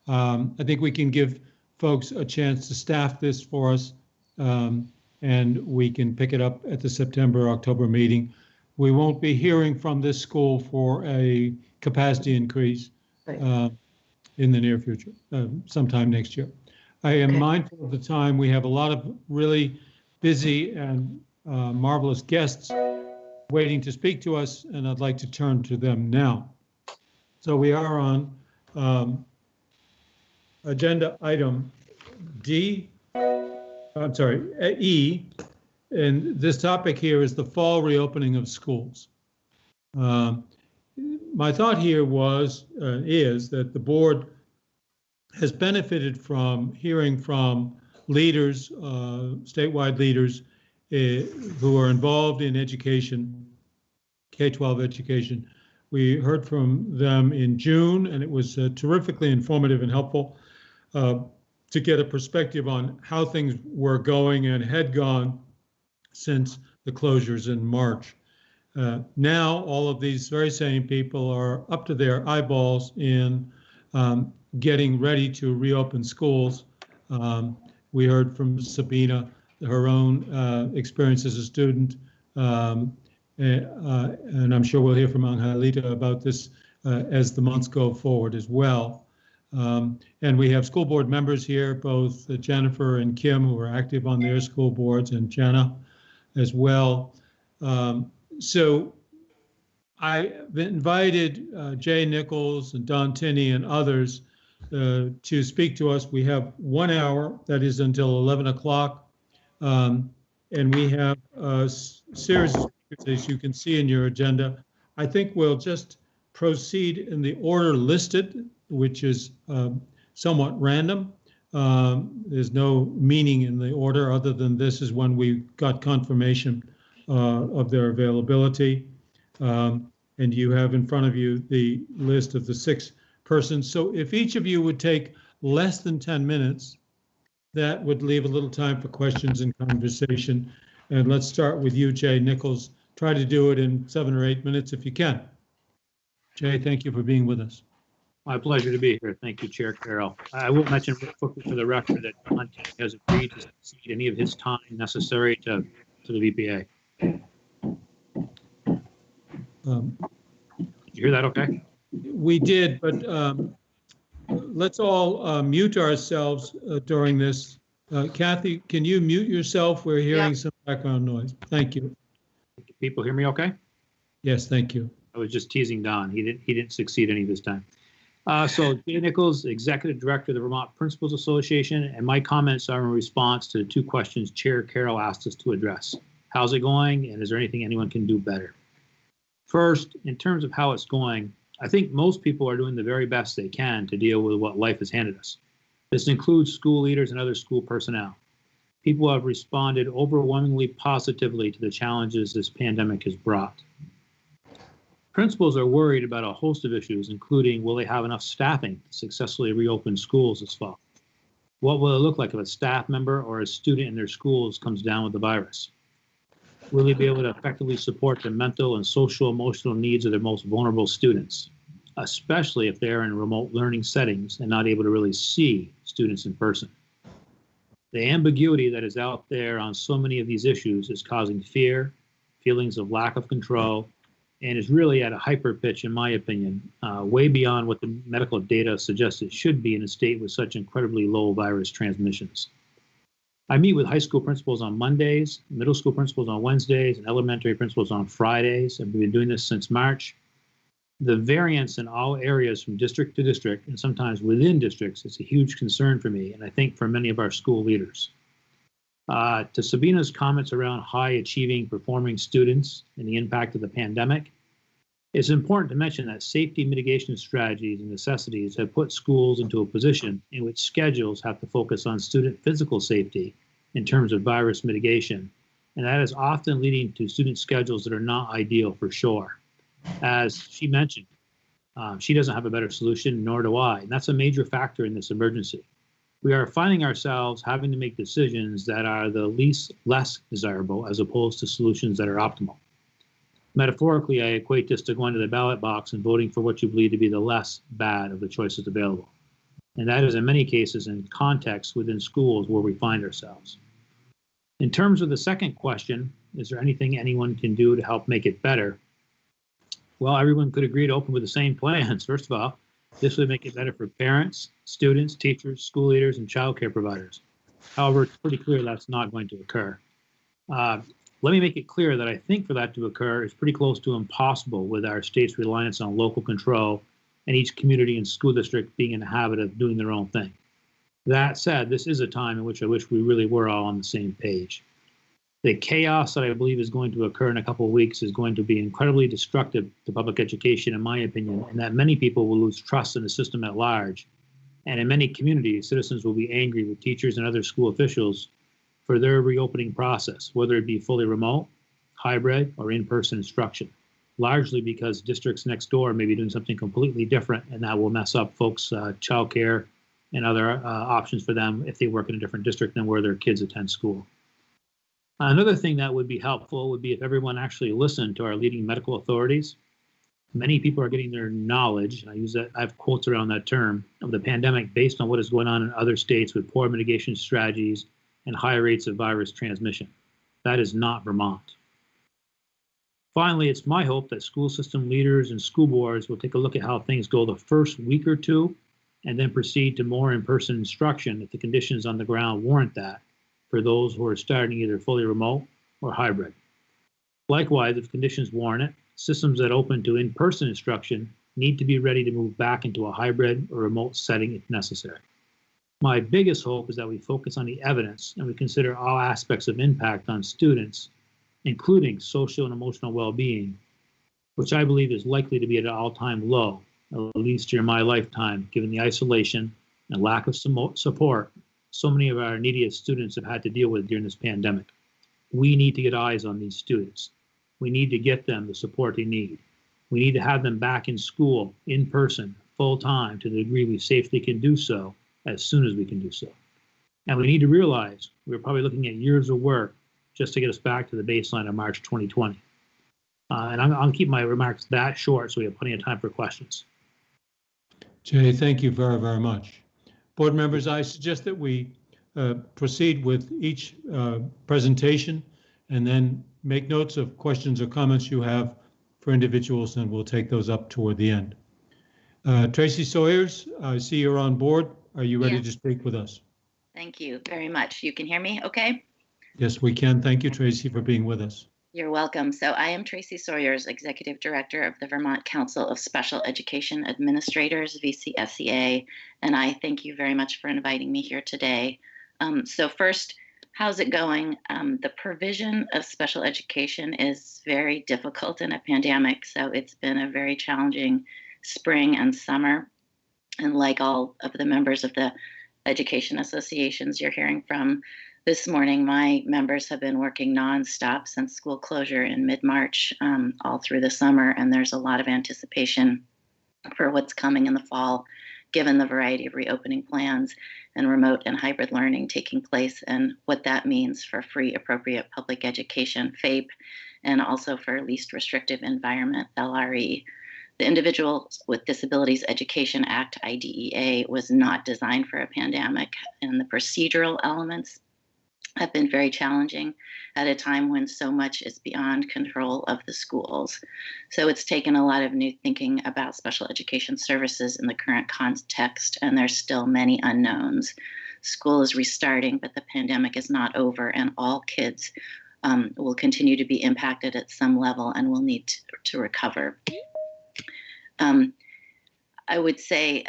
I think we can give folks a chance to staff this for us, and we can pick it up at the September, October meeting. We won't be hearing from this school for a capacity increase in the near future, sometime next year. I am mindful of the time. We have a lot of really busy and marvelous guests waiting to speak to us, and I'd like to turn to them now. So we are on agenda item E, and this topic here is the fall reopening of schools. My thought here is that the board has benefited from hearing from leaders, statewide leaders who are involved in education, K-12 education. We heard from them in June, and it was terrifically informative and helpful to get a perspective on how things were going and had gone since the closures in March. Now, all of these very same people are up to their eyeballs in getting ready to reopen schools. We heard from Sabina, her own experience as a student, and I'm sure we'll hear from Angelita about this as the months go forward as well. And we have school board members here, both Jennifer and Kim, who are active on their school boards, and Jenna as well. So I've invited Jay Nichols and Don Tinney and others to speak to us. We have 1 hour, that is until 11 o'clock. And we have a series of speakers, as you can see in your agenda. I think we'll just proceed in the order listed, which is somewhat random. There's no meaning in the order other than this is when we got confirmation of their availability. And you have in front of you the list of the 6 persons. So if each of you would take less than 10 minutes, that would leave a little time for questions and conversation. And let's start with you, Jay Nichols. Try to do it in 7 or 8 minutes if you can. Jay, thank you for being with us. My pleasure to be here. Thank you, Chair Carroll. I will mention real quickly for the record that Don has agreed to cede any of his time necessary to the VPA. Did you hear that okay? We did, but let's all mute ourselves during this. Kathy, can you mute yourself? We're hearing some background noise. Thank you. People hear me okay? Yes, thank you. I was just teasing Don. He didn't succeed any of his time. So Jay Nichols, Executive Director of the Vermont Principals Association, and my comments are in response to the 2 questions Chair Carroll asked us to address. How's it going, and is there anything anyone can do better? First, in terms of how it's going, I think most people are doing the very best they can to deal with what life has handed us. This includes school leaders and other school personnel. People have responded overwhelmingly positively to the challenges this pandemic has brought. Principals are worried about a host of issues, including will they have enough staffing to successfully reopen schools this fall? What will it look like if a staff member or a student in their schools comes down with the virus? Will they be able to effectively support the mental and social emotional needs of their most vulnerable students, especially if they're in remote learning settings and not able to really see students in person? The ambiguity that is out there on so many of these issues is causing fear, feelings of lack of control, and is really at a hyper pitch, in my opinion, way beyond what the medical data suggests it should be in a state with such incredibly low virus transmissions. I meet with high school principals on Mondays, middle school principals on Wednesdays, and elementary principals on Fridays. I've been doing this since March. The variance in all areas from district to district, and sometimes within districts, is a huge concern for me, and I think for many of our school leaders. To Sabina's comments around high achieving, performing students and the impact of the pandemic, it's important to mention that safety mitigation strategies and necessities have put schools into a position in which schedules have to focus on student physical safety in terms of virus mitigation, and that is often leading to student schedules that are not ideal for sure. As she mentioned, she doesn't have a better solution, nor do I, and that's a major factor in this emergency. We are finding ourselves having to make decisions that are the less desirable as opposed to solutions that are optimal. Metaphorically, I equate this to going to the ballot box and voting for what you believe to be the less bad of the choices available. And that is in many cases in contexts within schools where we find ourselves. In terms of the second question, is there anything anyone can do to help make it better? Well, everyone could agree to open with the same plans. First of all, this would make it better for parents, students, teachers, school leaders, and childcare providers. However, it's pretty clear that's not going to occur. Let me make it clear that I think for that to occur is pretty close to impossible with our state's reliance on local control and each community and school district being in the habit of doing their own thing. That said, this is a time in which I wish we really were all on the same page. The chaos that I believe is going to occur in a couple of weeks is going to be incredibly destructive to public education, in my opinion, and that many people will lose trust in the system at large. And in many communities, citizens will be angry with teachers and other school officials for their reopening process, whether it be fully remote, hybrid, or in-person instruction, largely because districts next door may be doing something completely different, and that will mess up folks' childcare and other options for them if they work in a different district than where their kids attend school. Another thing that would be helpful would be if everyone actually listened to our leading medical authorities. Many people are getting their knowledge, and I have quotes around that term, of the pandemic based on what is going on in other states with poor mitigation strategies and high rates of virus transmission. That is not Vermont. Finally, it's my hope that school system leaders and school boards will take a look at how things go the first week or two and then proceed to more in-person instruction if the conditions on the ground warrant that for those who are starting either fully remote or hybrid. Likewise, if conditions warrant it, systems that open to in-person instruction need to be ready to move back into a hybrid or remote setting if necessary. My biggest hope is that we focus on the evidence and we consider all aspects of impact on students, including social and emotional well-being, which I believe is likely to be at an all-time low, at least during my lifetime, given the isolation and lack of support so many of our neediest students have had to deal with during this pandemic. We need to get eyes on these students. We need to get them the support they need. We need to have them back in school, in person, full-time, to the degree we safely can do so, as soon as we can do so. And we need to realize we're probably looking at years of work just to get us back to the baseline of March 2020. And I'll keep my remarks that short so we have plenty of time for questions. Jay, thank you very, very much. Board members, I suggest that we proceed with each presentation and then make notes of questions or comments you have for individuals, and we'll take those up toward the end. Tracy Sawyers, I see you're on board. Are you ready to speak with us? Thank you very much. You can hear me okay? Yes, we can. Thank you, Tracy, for being with us. You're welcome. So I am Tracy Sawyers, Executive Director of the Vermont Council of Special Education Administrators, VCSEA, and I thank you very much for inviting me here today. So first, how's it going? The provision of special education is very difficult in a pandemic, so it's been a very challenging spring and summer. And like all of the members of the education associations you're hearing from this morning, my members have been working nonstop since school closure in mid-March, all through the summer, and there's a lot of anticipation for what's coming in the fall, given the variety of reopening plans and remote and hybrid learning taking place, and what that means for free, appropriate public education, FAPE, and also for least restrictive environment, LRE. The Individuals with Disabilities Education Act, IDEA, was not designed for a pandemic, and the procedural elements have been very challenging at a time when so much is beyond control of the schools. So it's taken a lot of new thinking about special education services in the current context, and there's still many unknowns. School is restarting, but the pandemic is not over, and all kids will continue to be impacted at some level and will need to recover. I would say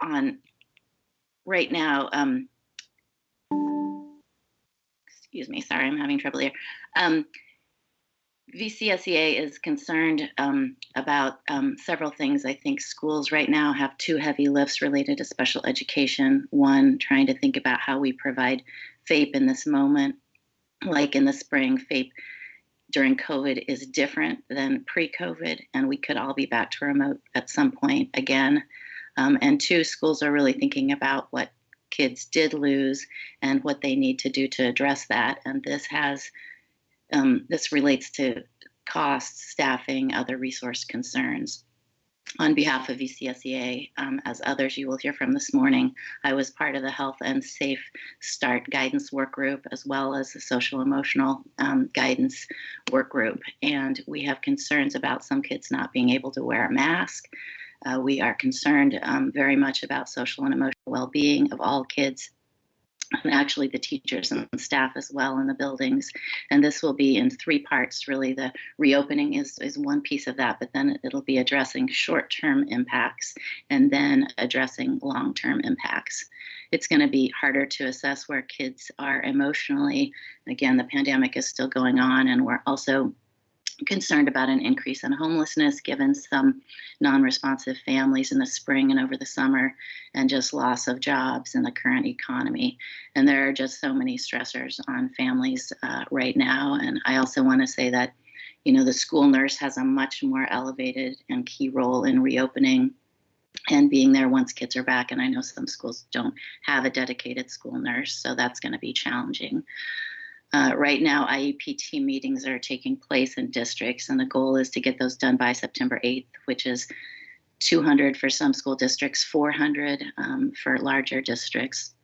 on right now, excuse me, sorry, I'm having trouble here. VCSEA is concerned about several things. I think schools right now have two heavy lifts related to special education. One, trying to think about how we provide FAPE in this moment. Like in the spring, FAPE during COVID is different than pre-COVID, and we could all be back to remote at some point again. And two, schools are really thinking about what kids did lose and what they need to do to address that. And this relates to costs, staffing, other resource concerns. On behalf of VCSEA, as others you will hear from this morning, I was part of the Health and Safe Start Guidance Work Group, as well as the Social Emotional Guidance Work Group. And we have concerns about some kids not being able to wear a mask. We are concerned very much about social and emotional well-being of all kids, and actually the teachers and staff as well in the buildings. And this will be in three parts, really. The reopening is one piece of that, but then it'll be addressing short-term impacts and then addressing long-term impacts. It's going to be harder to assess where kids are emotionally. Again, the pandemic is still going on, and we're also concerned about an increase in homelessness given some non-responsive families in the spring and over the summer, and just loss of jobs in the current economy. And there are just so many stressors on families right now. And I also want to say that, the school nurse has a much more elevated and key role in reopening and being there once kids are back. And I know some schools don't have a dedicated school nurse, so that's going to be challenging. Right now, IEP team meetings are taking place in districts, and the goal is to get those done by September 8th, which is 200 for some school districts, 400 for larger districts.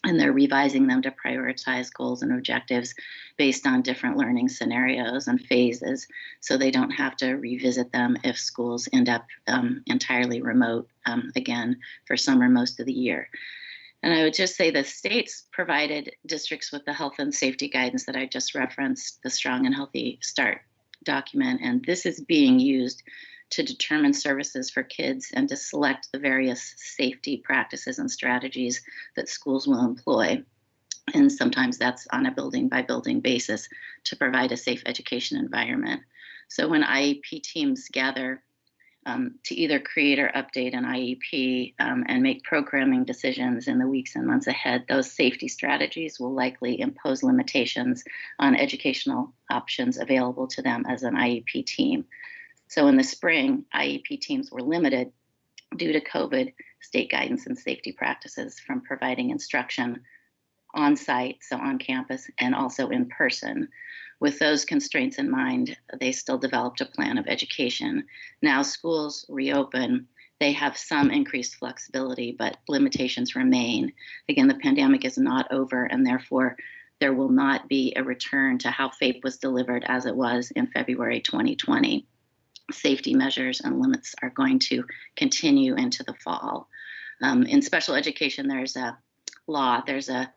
And they're revising them to prioritize goals and objectives based on different learning scenarios and phases, so they don't have to revisit them if schools end up entirely remote again for some or most of the year. And I would just say the states provided districts with the health and safety guidance that I just referenced, the Strong and Healthy Start document. And this is being used to determine services for kids and to select the various safety practices and strategies that schools will employ. And sometimes that's on a building by building basis to provide a safe education environment. So when IEP teams gather to either create or update an IEP and make programming decisions in the weeks and months ahead, those safety strategies will likely impose limitations on educational options available to them as an IEP team. So in the spring, IEP teams were limited due to COVID, state guidance and safety practices from providing instruction on site, so on campus, and also in person. With those constraints in mind, they still developed a plan of education. Now schools reopen, they have some increased flexibility, but limitations remain. Again, the pandemic is not over, and therefore there will not be a return to how FAPE was delivered as it was in February 2020. Safety measures and limits are going to continue into the fall. In special education, there's a law, there's a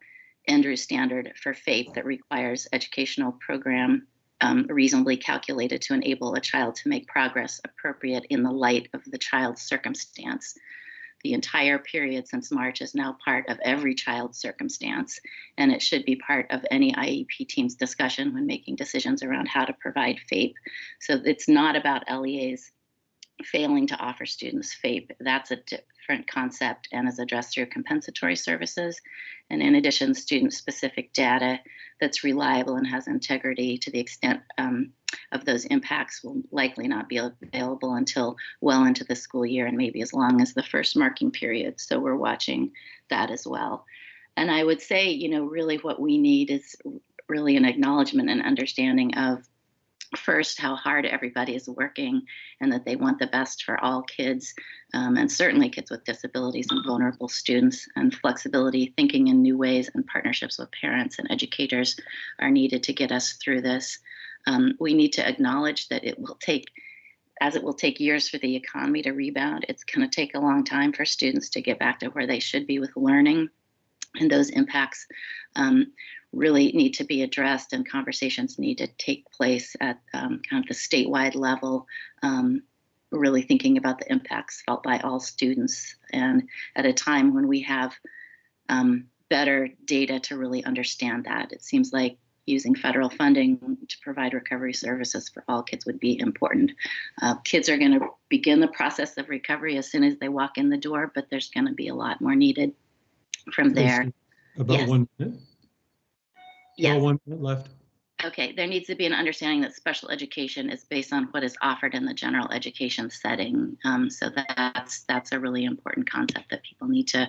Andrews standard for FAPE that requires educational program reasonably calculated to enable a child to make progress appropriate in the light of the child's circumstance. The entire period since March is now part of every child's circumstance, and it should be part of any IEP team's discussion when making decisions around how to provide FAPE. So it's not about LEAs failing to offer students FAPE. That's a different concept and is addressed through compensatory services. And in addition, student-specific data that's reliable and has integrity to the extent of those impacts will likely not be available until well into the school year and maybe as long as the first marking period. So we're watching that as well. And I would say, really what we need is really an acknowledgement and understanding of first, how hard everybody is working and that they want the best for all kids, and certainly kids with disabilities and vulnerable students, and flexibility, thinking in new ways, and partnerships with parents and educators are needed to get us through this. We need to acknowledge that it will take years for the economy to rebound. It's going to take a long time for students to get back to where they should be with learning, and those impacts really need to be addressed, and conversations need to take place at kind of the statewide level really thinking about the impacts felt by all students, and at a time when we have better data to really understand that. It seems like using federal funding to provide recovery services for all kids would be important. Kids are going to begin the process of recovery as soon as they walk in the door, but there's going to be a lot more needed from there. About Yes. 1 minute? Yes. About 1 minute left. Okay, there needs to be an understanding that special education is based on what is offered in the general education setting. So that's a really important concept that people need to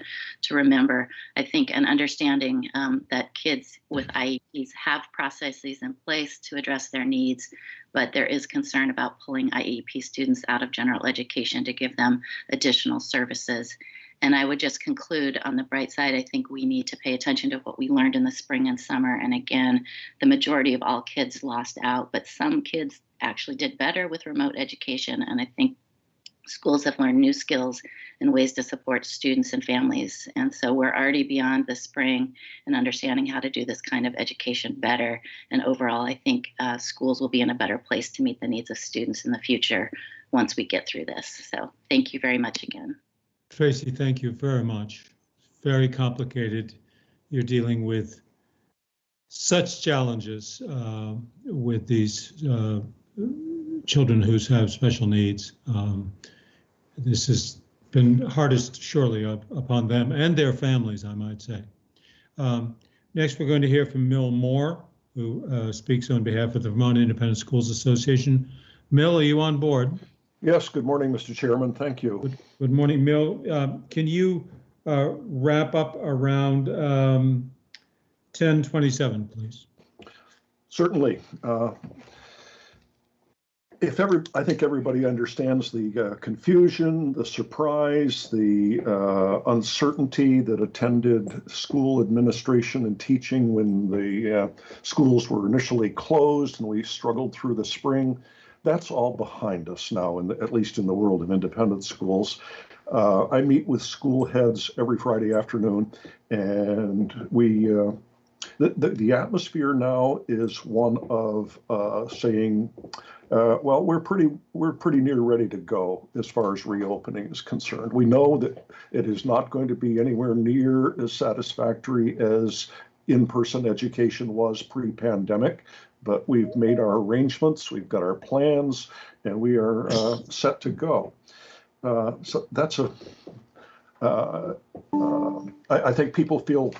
remember. I think an understanding that kids with IEPs have processes in place to address their needs, but there is concern about pulling IEP students out of general education to give them additional services. And I would just conclude on the bright side, I think we need to pay attention to what we learned in the spring and summer. And again, the majority of all kids lost out, but some kids actually did better with remote education. And I think schools have learned new skills and ways to support students and families. And so we're already beyond the spring and understanding how to do this kind of education better. And overall, I think schools will be in a better place to meet the needs of students in the future once we get through this. So thank you very much again. Tracy, thank you very much. Very complicated. You're dealing with such challenges with these children who have special needs. This has been hardest, surely, upon them and their families, I might say. Next, we're going to hear from Mill Moore, who speaks on behalf of the Vermont Independent Schools Association. Mill, are you on board? Yes, good morning, Mr. Chairman. Thank you. Good morning, Mill. Can you wrap up around 10:27, please? Certainly. I think everybody understands the confusion, the surprise, the uncertainty that attended school administration and teaching when the schools were initially closed and we struggled through the spring. That's all behind us now, at least in the world of independent schools. I meet with school heads every Friday afternoon, and the atmosphere now is one of saying, well, we're pretty near ready to go as far as reopening is concerned. We know that it is not going to be anywhere near as satisfactory as in-person education was pre-pandemic, but we've made our arrangements, we've got our plans, and we are set to go. So that's I think people feel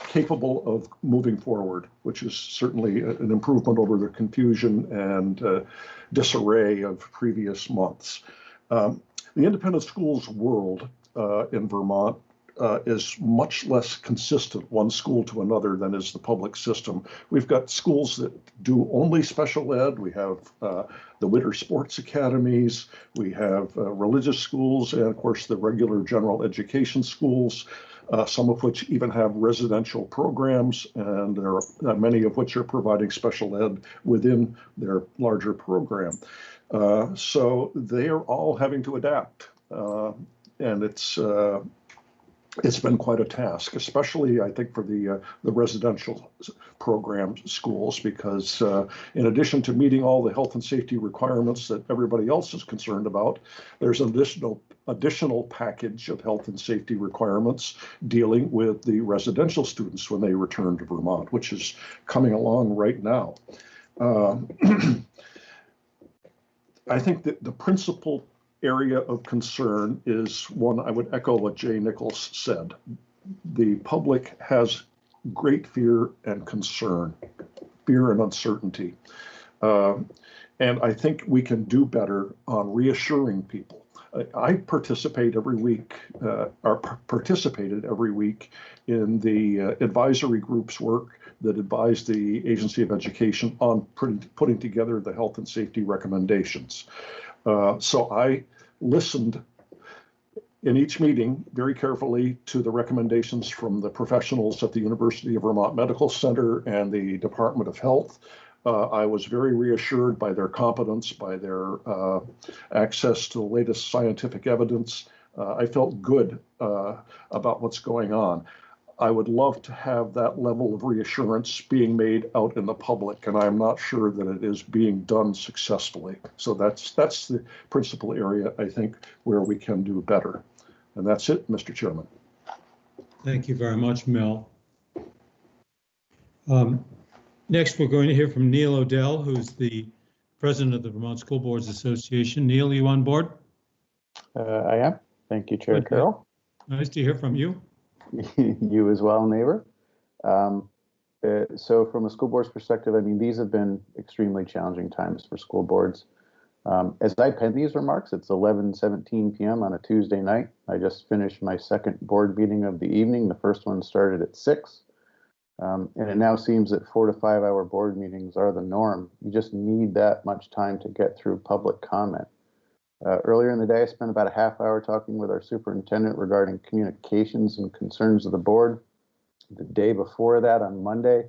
capable of moving forward, which is certainly an improvement over the confusion and disarray of previous months. The independent schools world in Vermont is much less consistent one school to another than is the public system. We've got schools that do only special ed. We have the winter sports academies. We have religious schools and, of course, the regular general education schools, some of which even have residential programs, and there are many of which are providing special ed within their larger program. So they are all having to adapt, and it's been quite a task, especially, I think, for the residential program schools, because in addition to meeting all the health and safety requirements that everybody else is concerned about, there's an additional package of health and safety requirements dealing with the residential students when they return to Vermont, which is coming along right now. I think that the principal area of concern is one, I would echo what Jay Nichols said. The public has great fear and concern, fear and uncertainty. And I think we can do better on reassuring people. I participate every week, or participated every week in the advisory group's work that advised the Agency of Education on putting together the health and safety recommendations. So I listened in each meeting very carefully to the recommendations from the professionals at the University of Vermont Medical Center and the Department of Health. I was very reassured by their competence, by their access to the latest scientific evidence. I felt good about what's going on. I would love to have that level of reassurance being made out in the public, and I'm not sure that it is being done successfully. So that's the principal area, I think, where we can do better. And that's it, Mr. Chairman. Thank you very much, Mel. Next, we're going to hear from Neil Odell, who's the president of the Vermont School Boards Association. Neil, you on board? I am. Thank you, Chair Carroll. Nice to hear from you. You as well, neighbor. So from a school board's perspective, I mean, these have been extremely challenging times for school boards. As I pen these remarks, it's 11:17 p.m. on a Tuesday night. I just finished my second board meeting of the evening. The first one started at 6. And it now seems that 4 to 5 hour board meetings are the norm. You just need that much time to get through public comment. Earlier in the day, I spent about a half hour talking with our superintendent regarding communications and concerns of the board. The day before that, on Monday,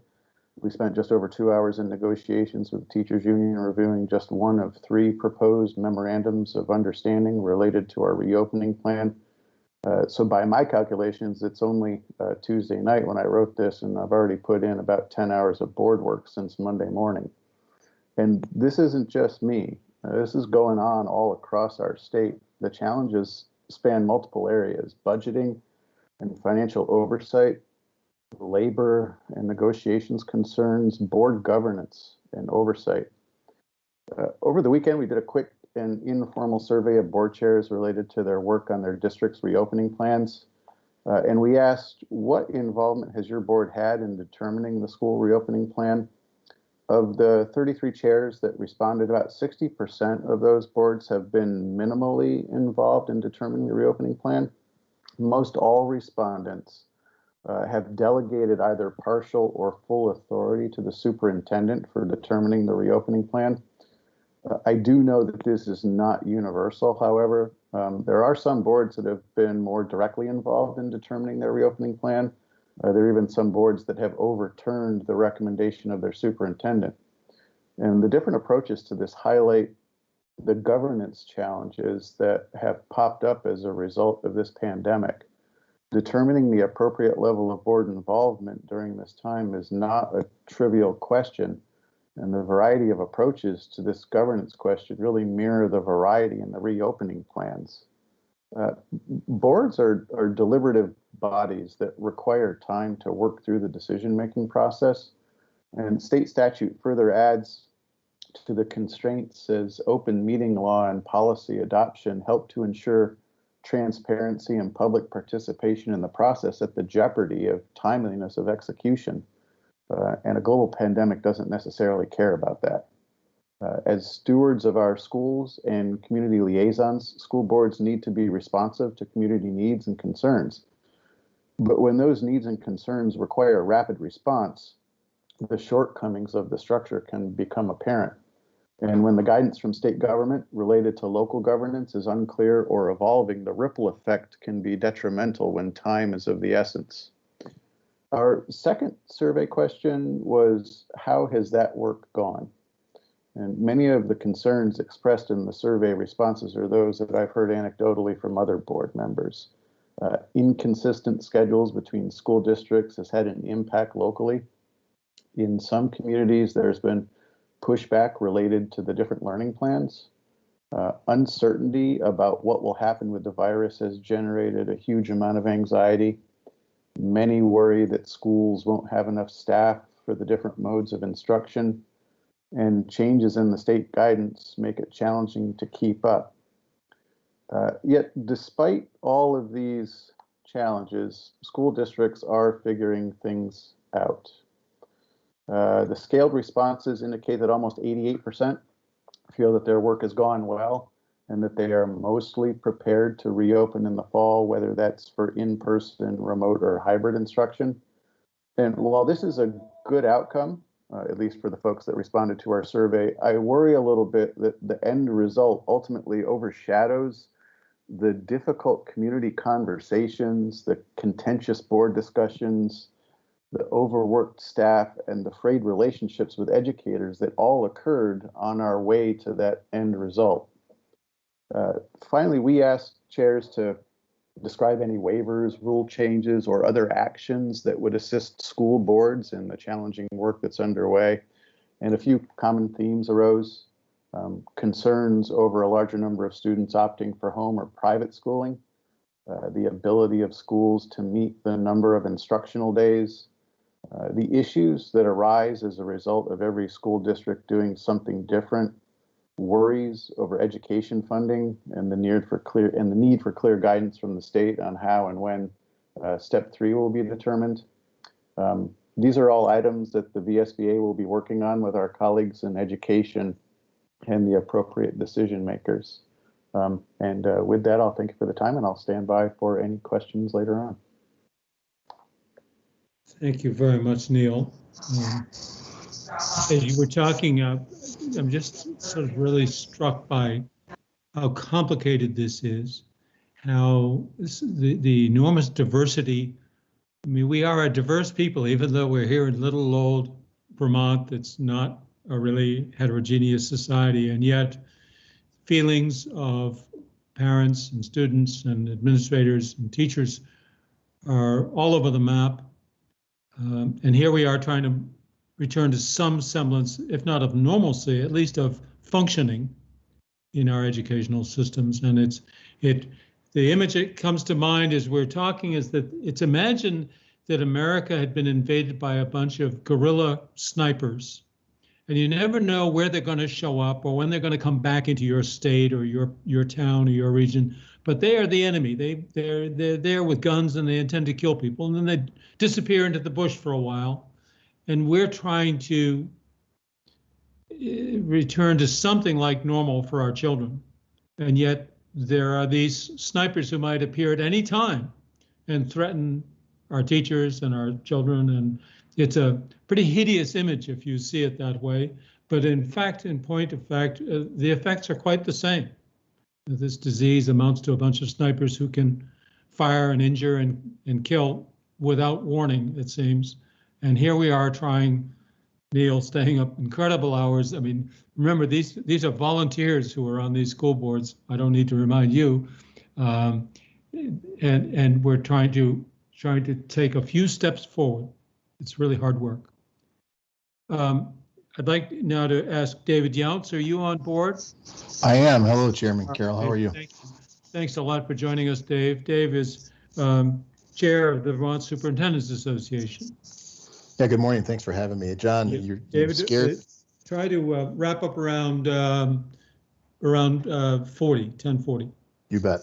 we spent just over 2 hours in negotiations with the teachers union, reviewing just one of 3 proposed memorandums of understanding related to our reopening plan. So by my calculations, it's only Tuesday night when I wrote this, and I've already put in about 10 hours of board work since Monday morning. And this isn't just me. This is going on all across our state. The challenges span multiple areas: budgeting and financial oversight, labor and negotiations concerns, board governance and oversight. Over the weekend, we did a quick and informal survey of board chairs related to their work on their district's reopening plans. And we asked, what involvement has your board had in determining the school reopening plan? Of the 33 chairs that responded, about 60% of those boards have been minimally involved in determining the reopening plan. Most all respondents have delegated either partial or full authority to the superintendent for determining the reopening plan. I do know that this is not universal, however. There are some boards that have been more directly involved in determining their reopening plan. There are even some boards that have overturned the recommendation of their superintendent. And the different approaches to this highlight the governance challenges that have popped up as a result of this pandemic. Determining the appropriate level of board involvement during this time is not a trivial question, and the variety of approaches to this governance question really mirror the variety in the reopening plans. Boards are deliberative bodies that require time to work through the decision-making process, and state statute further adds to the constraints as open meeting law and policy adoption help to ensure transparency and public participation in the process at the jeopardy of timeliness of execution. And a global pandemic doesn't necessarily care about that. As stewards of our schools and community liaisons, school boards need to be responsive to community needs and concerns. But when those needs and concerns require a rapid response, the shortcomings of the structure can become apparent. And when the guidance from state government related to local governance is unclear or evolving, the ripple effect can be detrimental when time is of the essence. Our second survey question was, how has that work gone? And many of the concerns expressed in the survey responses are those that I've heard anecdotally from other board members. Inconsistent schedules between school districts has had an impact locally. In some communities, there's been pushback related to the different learning plans. Uncertainty about what will happen with the virus has generated a huge amount of anxiety. Many worry that schools won't have enough staff for the different modes of instruction, and changes in the state guidance make it challenging to keep up. Yet, despite all of these challenges, school districts are figuring things out. The scaled responses indicate that almost 88% feel that their work has gone well and that they are mostly prepared to reopen in the fall, whether that's for in-person, remote, or hybrid instruction. And while this is a good outcome, at least for the folks that responded to our survey, I worry a little bit that the end result ultimately overshadows the difficult community conversations, the contentious board discussions, the overworked staff, and the frayed relationships with educators that all occurred on our way to that end result. Finally, we asked chairs to describe any waivers, rule changes, or other actions that would assist school boards in the challenging work that's underway. And a few common themes arose. Concerns over a larger number of students opting for home or private schooling, the ability of schools to meet the number of instructional days, the issues that arise as a result of every school district doing something different, worries over education funding, and the need for clear guidance from the state on how and when step 3 will be determined. These are all items that the VSBA will be working on with our colleagues in education and the appropriate decision makers. With that, I'll thank you for the time, and I'll stand by for any questions later on. Thank you very much, Neil. As you were talking, I'm just sort of really struck by how complicated this is, how the enormous diversity. I mean, we are a diverse people, even though we're here in little old Vermont that's not a really heterogeneous society, and yet feelings of parents and students and administrators and teachers are all over the map. And here we are trying to return to some semblance, if not of normalcy, at least of functioning in our educational systems. And the image that comes to mind as we're talking is that it's imagine that America had been invaded by a bunch of guerrilla snipers, and you never know where they're going to show up or when they're going to come back into your state or your town or your region. But they are the enemy. They're there with guns and they intend to kill people, and then they disappear into the bush for a while. And we're trying to return to something like normal for our children. And yet there are these snipers who might appear at any time and threaten our teachers and our children. And it's a pretty hideous image if you see it that way. But in fact, in point of fact, the effects are quite the same. This disease amounts to a bunch of snipers who can fire and injure and kill without warning, it seems. And here we are trying, Neil, staying up incredible hours. I mean, remember, these are volunteers who are on these school boards. I don't need to remind you. And we're trying to take a few steps forward. It's really hard work. I'd like now to ask David Younts, are you on board? I am. Hello, Chairman Carroll. How are you? Thanks a lot for joining us, Dave. Dave is chair of the Vermont Superintendents Association. Yeah, good morning. Thanks for having me. John, you're scared? Try to wrap up around 10:40. You bet.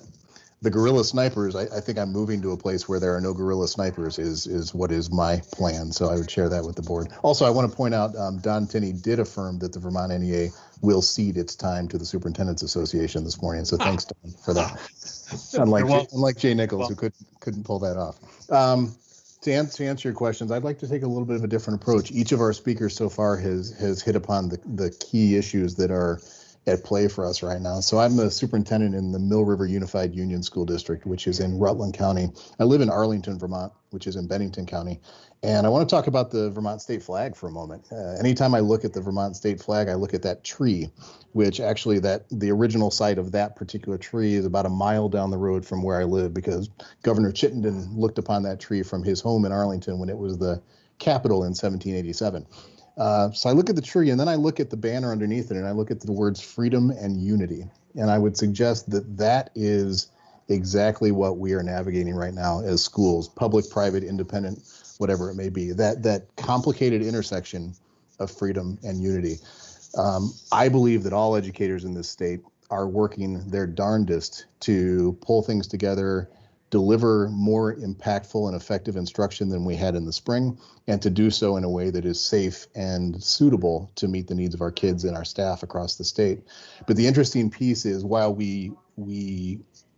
The guerrilla snipers, I think I'm moving to a place where there are no guerrilla snipers is what is my plan. So I would share that with the board. Also, I want to point out Don Finney did affirm that the Vermont NEA will cede its time to the Superintendents Association this morning. So thanks, Don, for that. Unlike Jay Nichols, who couldn't pull that off. To answer your questions, I'd like to take a little bit of a different approach. Each of our speakers so far has hit upon the key issues that are at play for us right now. So I'm the superintendent in the Mill River Unified Union School District, which is in Rutland County. I live in Arlington, Vermont, which is in Bennington County. And I want to talk about the Vermont state flag for a moment. Anytime I look at the Vermont state flag, I look at that tree, which actually the original site of that particular tree is about a mile down the road from where I live, because Governor Chittenden looked upon that tree from his home in Arlington when it was the capital in 1787. So I look at the tree, and then I look at the banner underneath it, and I look at the words freedom and unity. And I would suggest that that is exactly what we are navigating right now as schools, public, private, independent, whatever it may be, that complicated intersection of freedom and unity. I believe that all educators in this state are working their darndest to pull things together, deliver more impactful and effective instruction than we had in the spring, and to do so in a way that is safe and suitable to meet the needs of our kids and our staff across the state. But the interesting piece is, while we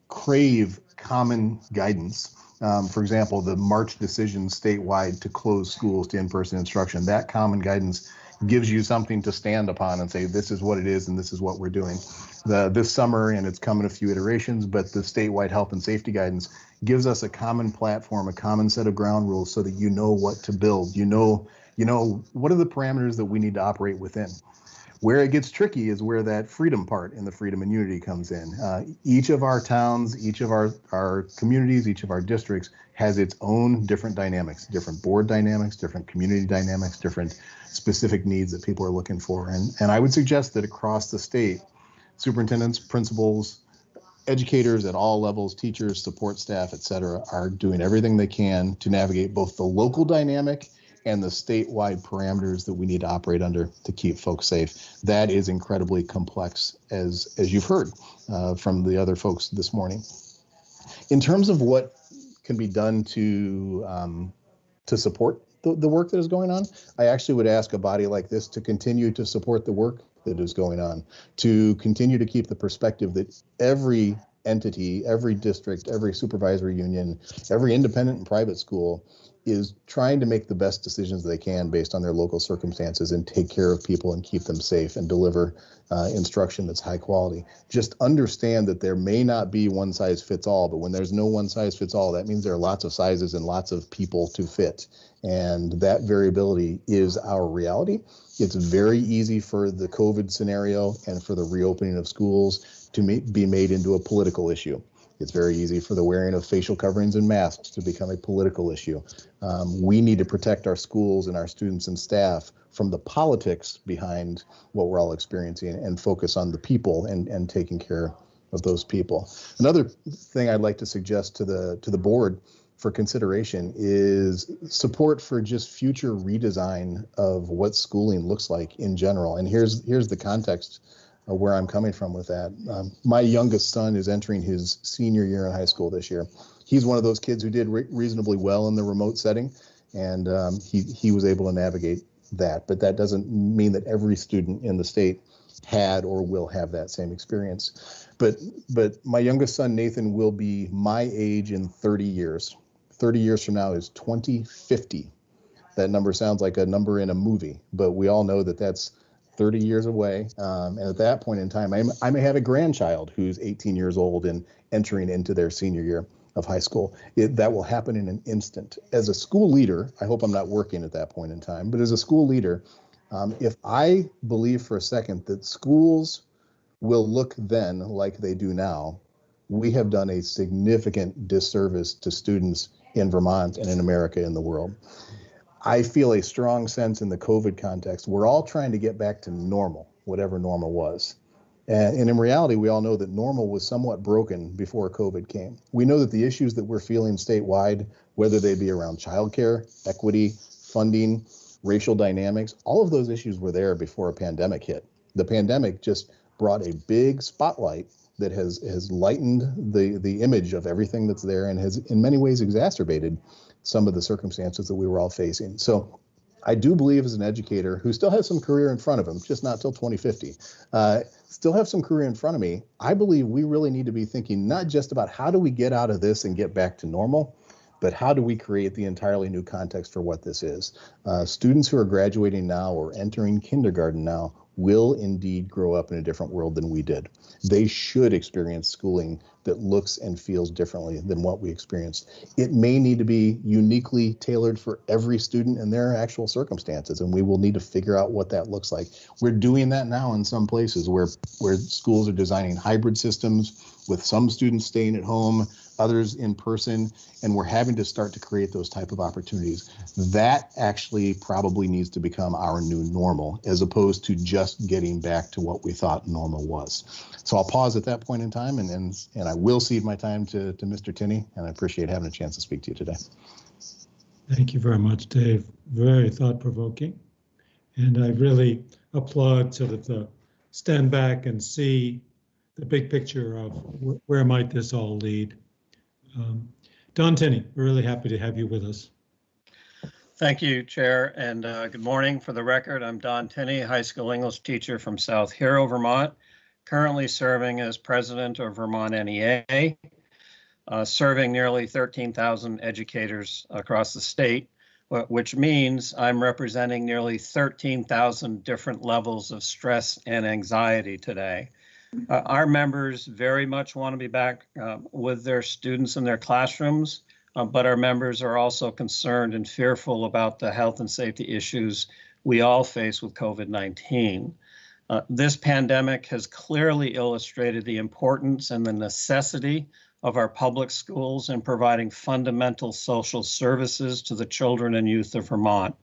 crave common guidance, for example, the March decision statewide to close schools to in-person instruction, that common guidance gives you something to stand upon and say, this is what it is and this is what we're doing. This summer, and it's come in a few iterations, but the statewide health and safety guidance gives us a common platform, a common set of ground rules, so that you know what to build. You know what are the parameters that we need to operate within. Where it gets tricky is where that freedom part in the freedom and unity comes in. Each of our towns, each of our communities, each of our districts has its own different dynamics, different board dynamics, different community dynamics, different specific needs that people are looking for. And I would suggest that across the state, superintendents, principals, educators at all levels, teachers, support staff, et cetera, are doing everything they can to navigate both the local dynamic and the statewide parameters that we need to operate under to keep folks safe. That is incredibly complex, as you've heard from the other folks this morning. In terms of what can be done to support the work that is going on, I actually would ask a body like this to continue to support the work that is going on, to continue to keep the perspective that every entity, every district, every supervisory union, every independent and private school is trying to make the best decisions they can based on their local circumstances and take care of people and keep them safe and deliver instruction that's high quality. Just understand that there may not be one size fits all, but when there's no one size fits all, that means there are lots of sizes and lots of people to fit. And that variability is our reality. It's very easy for the COVID scenario and for the reopening of schools to be made into a political issue. It's very easy for the wearing of facial coverings and masks to become a political issue. We need to protect our schools and our students and staff from the politics behind what we're all experiencing and focus on the people and taking care of those people. Another thing I'd like to suggest to the board for consideration is support for just future redesign of what schooling looks like in general. And here's the context where I'm coming from with that. My youngest son is entering his senior year in high school this year. He's one of those kids who did reasonably well in the remote setting, and he was able to navigate that. But that doesn't mean that every student in the state had or will have that same experience. But my youngest son, Nathan, will be my age in 30 years. 30 years from now is 2050. That number sounds like a number in a movie, but we all know that that's 30 years away. And at that point in time, I may have a grandchild who's 18 years old and entering into their senior year of high school. That will happen in an instant. As a school leader, I hope I'm not working at that point in time, but as a school leader, if I believe for a second that schools will look then like they do now, we have done a significant disservice to students in Vermont and in America and the world. I feel a strong sense in the COVID context, we're all trying to get back to normal, whatever normal was. And in reality, we all know that normal was somewhat broken before COVID came. We know that the issues that we're feeling statewide, whether they be around childcare, equity, funding, racial dynamics, all of those issues were there before a pandemic hit. The pandemic just brought a big spotlight that has lightened the image of everything that's there and has in many ways exacerbated some of the circumstances that we were all facing. So I do believe as an educator who still has some career in front of him, just not till 2050, still have some career in front of me, I believe we really need to be thinking not just about how do we get out of this and get back to normal, but how do we create the entirely new context for what this is? Students who are graduating now or entering kindergarten now will indeed grow up in a different world than we did. They should experience schooling that looks and feels differently than what we experienced. It may need to be uniquely tailored for every student and their actual circumstances, and we will need to figure out what that looks like. We're doing that now in some places where schools are designing hybrid systems with some students staying at home, others in person, and we're having to start to create those type of opportunities. That actually probably needs to become our new normal, as opposed to just getting back to what we thought normal was. So I'll pause at that point in time, and I will cede my time to Mr. Tinney, and I appreciate having a chance to speak to you today. Thank you very much, Dave. Very thought-provoking. And I really applaud sort of the stand back and see the big picture of where might this all lead. Don Tinney, we're really happy to have you with us. Thank you, Chair, and good morning. For the record, I'm Don Tinney, high school English teacher from South Carroll, Vermont, currently serving as president of Vermont NEA, serving nearly 13,000 educators across the state, which means I'm representing nearly 13,000 different levels of stress and anxiety today. Our members very much want to be back with their students in their classrooms, but our members are also concerned and fearful about the health and safety issues we all face with COVID-19. This pandemic has clearly illustrated the importance and the necessity of our public schools in providing fundamental social services to the children and youth of Vermont,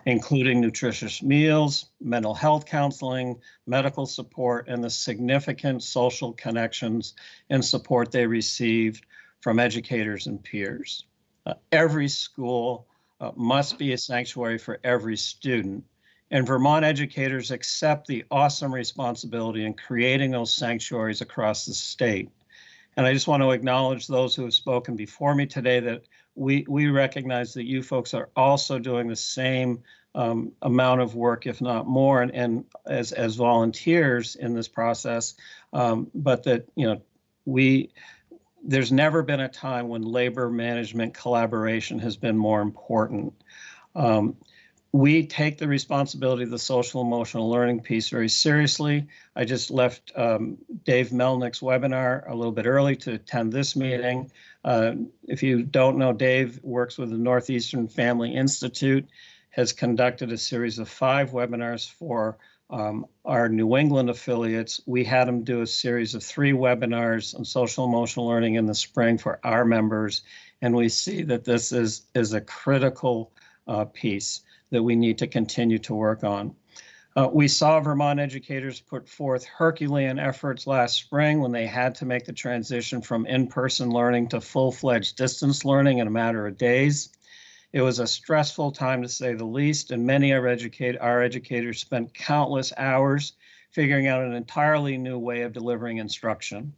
including nutritious meals, mental health counseling, medical support, and the significant social connections and support they received from educators and peers. Every school must be a sanctuary for every student, and Vermont educators accept the awesome responsibility in creating those sanctuaries across the state. And I just want to acknowledge those who have spoken before me today, that we recognize that you folks are also doing the same amount of work, if not more, and as volunteers in this process, but that, you know, there's never been a time when labor management collaboration has been more important. We take the responsibility of the social emotional learning piece very seriously. I just left Dave Melnick's webinar a little bit early to attend this meeting. If you don't know, Dave works with the Northeastern Family Institute, has conducted a series of 5 webinars for our New England affiliates. We had him do a series of 3 webinars on social emotional learning in the spring for our members, and we see that this is a critical piece that we need to continue to work on. We saw Vermont educators put forth Herculean efforts last spring when they had to make the transition from in-person learning to full-fledged distance learning in a matter of days. It was a stressful time, to say the least, and many of our educators spent countless hours figuring out an entirely new way of delivering instruction.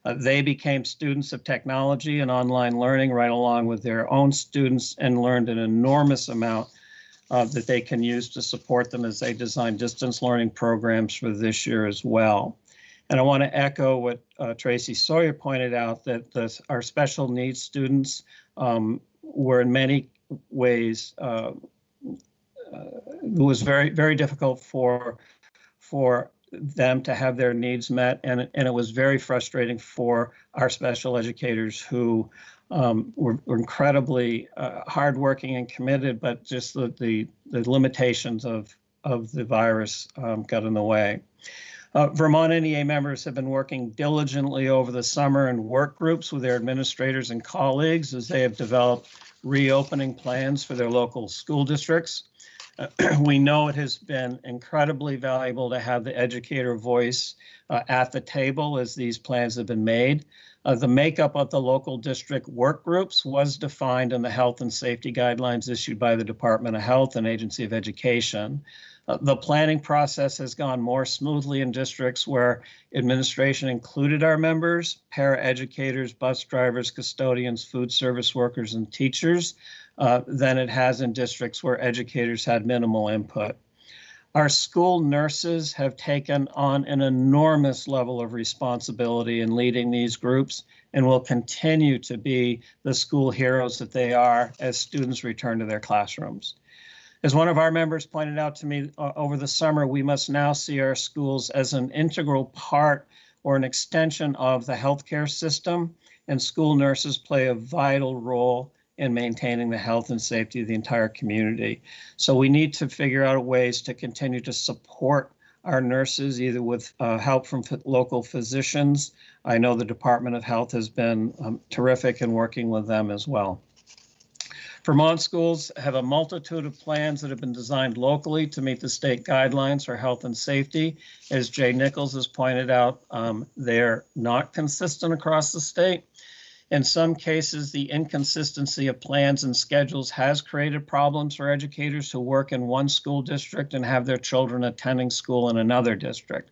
They became students of technology and online learning right along with their own students, and learned an enormous amount that they can use to support them as they design distance learning programs for this year as well. And I want to echo what Tracy Sawyer pointed out, that our special needs students were in many ways, it was very, very difficult for them to have their needs met, and it was very frustrating for our special educators who were incredibly hardworking and committed, but just the limitations of the virus got in the way. Vermont NEA members have been working diligently over the summer in work groups with their administrators and colleagues as they have developed reopening plans for their local school districts. We know it has been incredibly valuable to have the educator voice at the table as these plans have been made. The makeup of the local district work groups was defined in the health and safety guidelines issued by the Department of Health and Agency of Education. The planning process has gone more smoothly in districts where administration included our members, paraeducators, bus drivers, custodians, food service workers, and teachers than it has in districts where educators had minimal input. Our school nurses have taken on an enormous level of responsibility in leading these groups and will continue to be the school heroes that they are as students return to their classrooms. As one of our members pointed out to me over the summer, we must now see our schools as an integral part or an extension of the healthcare system, and school nurses play a vital role in maintaining the health and safety of the entire community. So we need to figure out ways to continue to support our nurses, either with help from local physicians. I know the Department of Health has been terrific in working with them as well. Vermont schools have a multitude of plans that have been designed locally to meet the state guidelines for health and safety. As Jay Nichols has pointed out, they're not consistent across the state. In some cases, the inconsistency of plans and schedules has created problems for educators who work in one school district and have their children attending school in another district.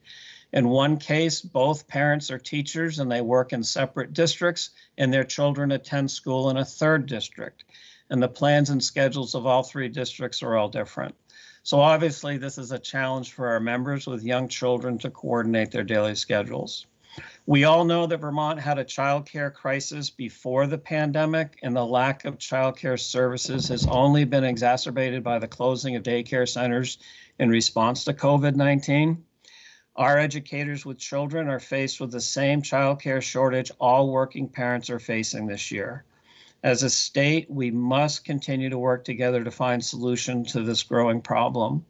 In one case, both parents are teachers and they work in separate districts, and their children attend school in a third district. And the plans and schedules of all 3 districts are all different. So obviously, this is a challenge for our members with young children to coordinate their daily schedules. We all know that Vermont had a child care crisis before the pandemic, and the lack of child care services has only been exacerbated by the closing of daycare centers in response to COVID-19. Our educators with children are faced with the same child care shortage all working parents are facing this year. As a state, we must continue to work together to find solutions to this growing problem.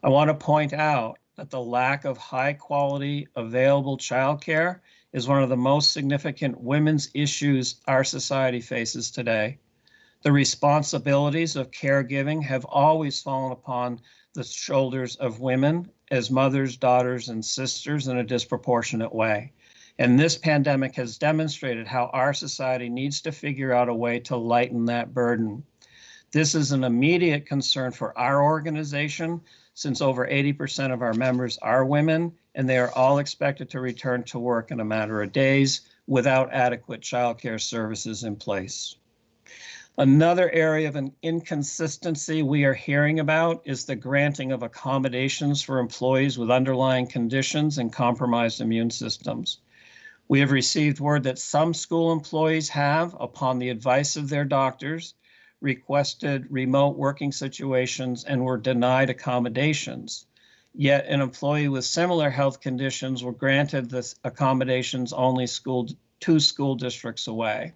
I want to point out that the lack of high quality available childcare is one of the most significant women's issues our society faces today. The responsibilities of caregiving have always fallen upon the shoulders of women as mothers, daughters, and sisters in a disproportionate way. And this pandemic has demonstrated how our society needs to figure out a way to lighten that burden. This is an immediate concern for our organization, since over 80% of our members are women, and they are all expected to return to work in a matter of days without adequate childcare services in place. Another area of an inconsistency we are hearing about is the granting of accommodations for employees with underlying conditions and compromised immune systems. We have received word that some school employees have, upon the advice of their doctors, requested remote working situations and were denied accommodations. Yet an employee with similar health conditions were granted the accommodations only 2 school districts away.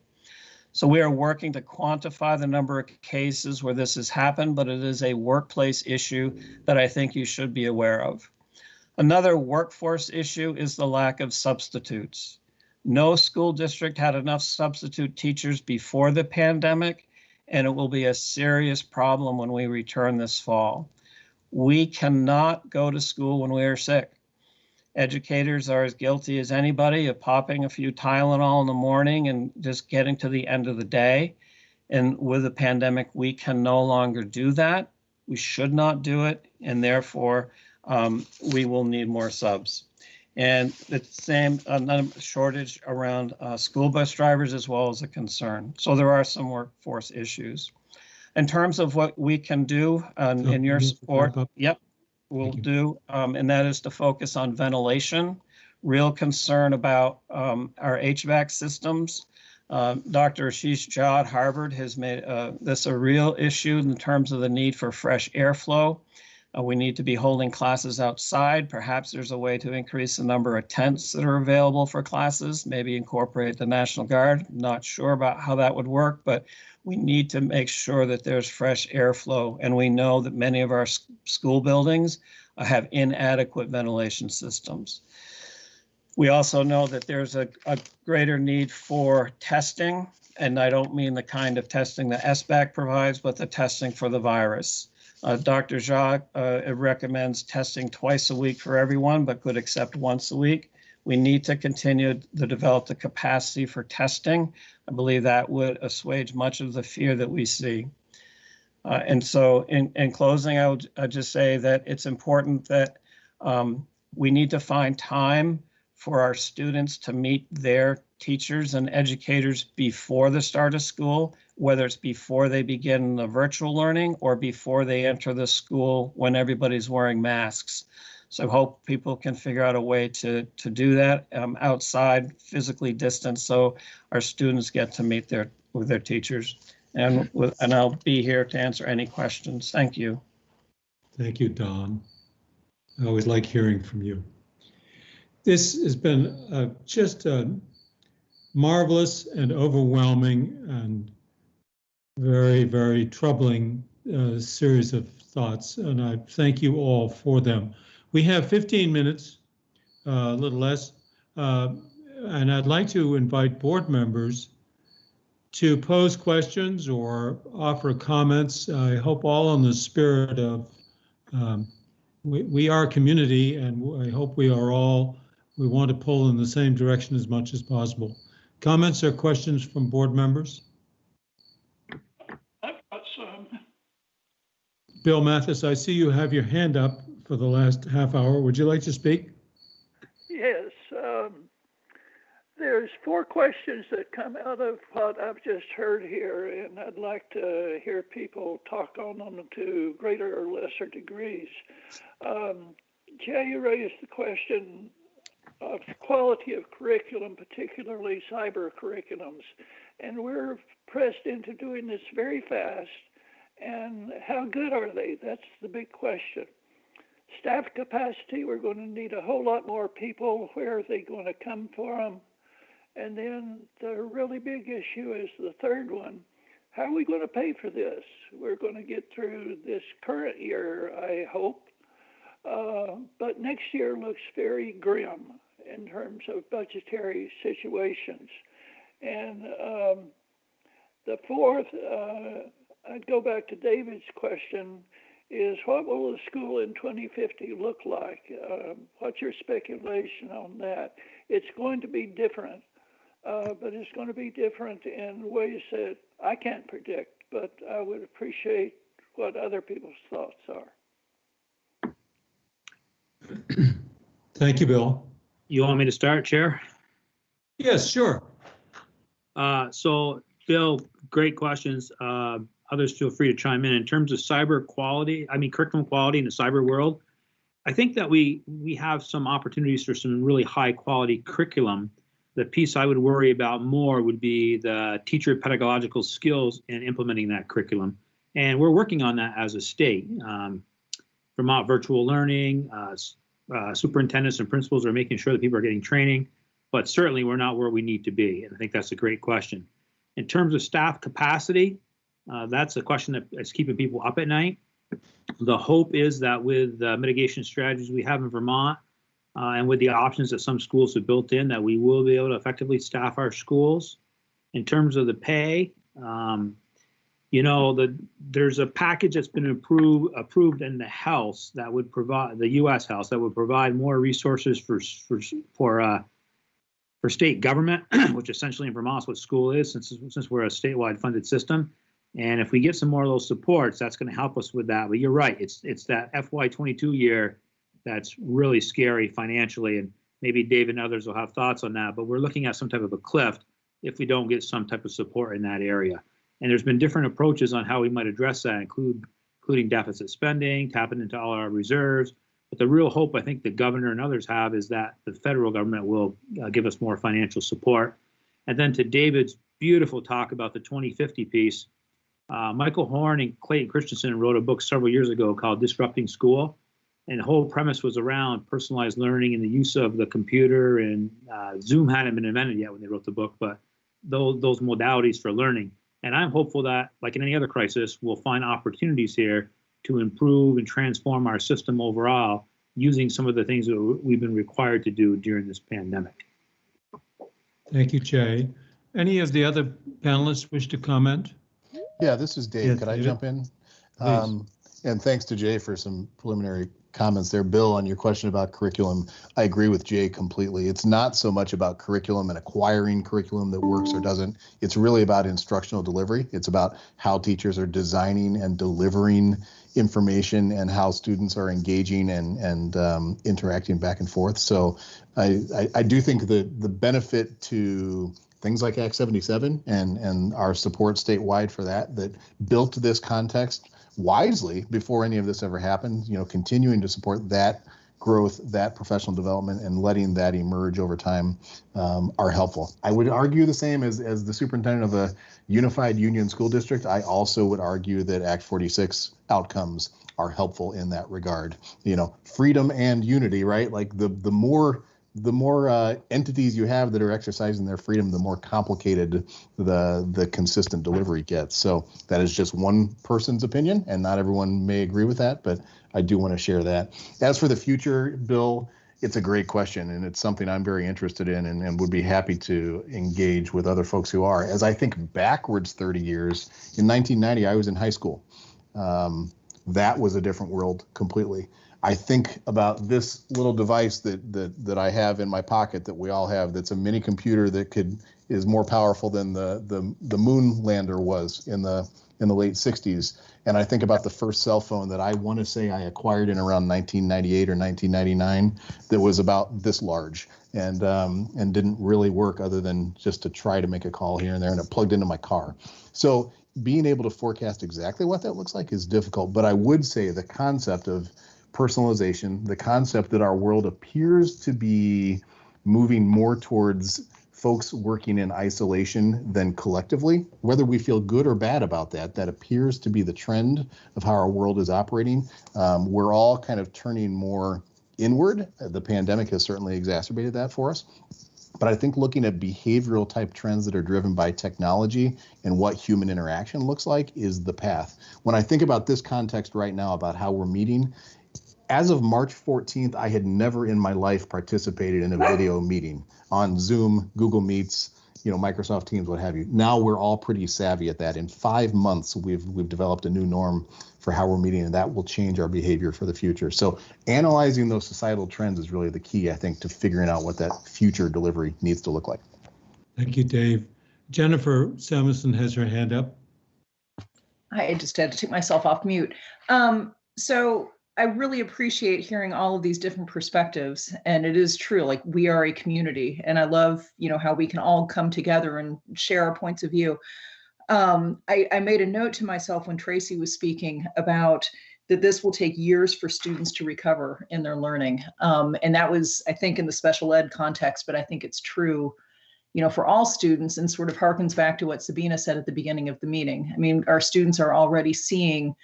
So we are working to quantify the number of cases where this has happened, but it is a workplace issue that I think you should be aware of. Another workforce issue is the lack of substitutes. No school district had enough substitute teachers before the pandemic, and it will be a serious problem when we return this fall. We cannot go to school when we are sick. Educators are as guilty as anybody of popping a few Tylenol in the morning and just getting to the end of the day. And with the pandemic, we can no longer do that. We should not do it, and therefore we will need more subs. And the same shortage around school bus drivers as well as a concern. So there are some workforce issues. In terms of what we can do in your support, yep, we'll do, and that is to focus on ventilation, real concern about our HVAC systems. Dr. Ashish Jha at Harvard has made this a real issue in terms of the need for fresh airflow. We need to be holding classes outside. Perhaps there's a way to increase the number of tents that are available for classes, maybe incorporate the National Guard. Not sure about how that would work, but we need to make sure that there's fresh airflow. And we know that many of our school buildings have inadequate ventilation systems. We also know that there's a greater need for testing, and I don't mean the kind of testing that SBAC provides, but the testing for the virus. Dr. Jha recommends testing twice a week for everyone, but could accept once a week. We need to continue to develop the capacity for testing. I believe that would assuage much of the fear that we see. And so in closing, I would just say that it's important that we need to find time for our students to meet their teachers and educators before the start of school, whether it's before they begin the virtual learning or before they enter the school when everybody's wearing masks. So I hope people can figure out a way to do that outside, physically distanced, so our students get to meet with their teachers. And I'll be here to answer any questions. Thank you. Thank you, Don. I always like hearing from you. This has been just a marvelous and overwhelming and very, very troubling series of thoughts, and I thank you all for them. We have 15 minutes, a little less, and I'd like to invite board members to pose questions or offer comments. I hope all in the spirit of we are a community, and I hope we want to pull in the same direction as much as possible. Comments or questions from board members? I've got some. Bill Mathis, I see you have your hand up for the last half hour. Would you like to speak? Yes. There's 4 questions that come out of what I've just heard here, and I'd like to hear people talk on them to greater or lesser degrees. Jay, you raised the question of quality of curriculum, particularly cyber curriculums, and we're pressed into doing this very fast. And how good are they? That's the big question. Staff capacity, we're going to need a whole lot more people. Where are they going to come from? And then the really big issue is the third one. How are we going to pay for this? We're going to get through this current year, I hope. But next year looks very grim in terms of budgetary situations. And the fourth, I'd go back to David's question, is what will the school in 2050 look like? What's your speculation on that? It's going to be different, but it's going to be different in ways that I can't predict, but I would appreciate what other people's thoughts are. Thank you, Bill. You want me to start, Chair? Yes, sure. So, Bill, great questions. Others feel free to chime in. In terms of cyber quality, curriculum quality in the cyber world, I think that we have some opportunities for some really high quality curriculum. The piece I would worry about more would be the teacher pedagogical skills in implementing that curriculum. And we're working on that as a state. Vermont virtual learning, superintendents and principals are making sure that people are getting training, but certainly we're not where we need to be. And I think that's a great question. In terms of staff capacity, that's a question that is keeping people up at night. The hope is that with the mitigation strategies we have in Vermont and with the options that some schools have built in, that we will be able to effectively staff our schools. In terms of the pay, there's a package that's been approved in the House that would provide, the U.S. House, that would provide more resources for state government, which essentially in Vermont is what school is, since we're a statewide funded system. And if we get some more of those supports, that's going to help us with that. But you're right, it's that FY22 year that's really scary financially, and maybe Dave and others will have thoughts on that. But we're looking at some type of a cliff if we don't get some type of support in that area. And there's been different approaches on how we might address that, including deficit spending, tapping into all our reserves. But the real hope I think the governor and others have is that the federal government will give us more financial support. And then to David's beautiful talk about the 2050 piece, Michael Horn and Clayton Christensen wrote a book several years ago called Disrupting School. And the whole premise was around personalized learning and the use of the computer, and Zoom hadn't been invented yet when they wrote the book, but those modalities for learning. And I'm hopeful that, like in any other crisis, we'll find opportunities here to improve and transform our system overall using some of the things that we've been required to do during this pandemic. Thank you, Jay. Any of the other panelists wish to comment? Yeah, this is Dave. Yes, Could I David? jump in? Please. And thanks to Jay for some preliminary comments there. Bill, on your question about curriculum, I agree with Jay completely. It's not so much about curriculum and acquiring curriculum that works or doesn't. It's really about instructional delivery. It's about how teachers are designing and delivering information and how students are engaging and interacting back and forth. So I do think that the benefit to things like Act 77 and our support statewide for that built this context wisely before any of this ever happened, continuing to support that growth, that professional development, and letting that emerge over time are helpful. I would argue the same as the superintendent of a unified union school district. I also would argue that Act 46 outcomes are helpful in that regard. Freedom and unity, right? Like the more entities you have that are exercising their freedom, the more complicated the consistent delivery gets. So that is just one person's opinion, and not everyone may agree with that, but I do want to share that. As for the future, Bill, it's a great question, and it's something I'm very interested in and would be happy to engage with other folks who are. As I think backwards 30 years, in 1990, I was in high school. That was a different world completely. I think about this little device that I have in my pocket that we all have. That's a mini computer that is more powerful than the moon lander was in the late 60s. And I think about the first cell phone that I want to say I acquired in around 1998 or 1999 that was about this large and didn't really work other than just to try to make a call here and there, and it plugged into my car. So being able to forecast exactly what that looks like is difficult. But I would say the concept of personalization, the concept that our world appears to be moving more towards folks working in isolation than collectively, whether we feel good or bad about that appears to be the trend of how our world is operating. We're all kind of turning more inward. The pandemic has certainly exacerbated that for us. But I think looking at behavioral type trends that are driven by technology and what human interaction looks like is the path. When I think about this context right now about how we're meeting, As of March 14th, I had never in my life participated in a video meeting on Zoom, Google Meets, Microsoft Teams, what have you. Now we're all pretty savvy at that. In 5 months, we've developed a new norm for how we're meeting, and that will change our behavior for the future. So analyzing those societal trends is really the key, I think, to figuring out what that future delivery needs to look like. Thank you, Dave. Jennifer Samuelson has her hand up. I just had to take myself off mute. So I really appreciate hearing all of these different perspectives, and it is true, like we are a community, and I love, how we can all come together and share our points of view. I made a note to myself when Tracy was speaking about that this will take years for students to recover in their learning. And that was, I think, in the special ed context, but I think it's true, for all students, and sort of harkens back to what Sabina said at the beginning of the meeting. I mean, our students are already seeing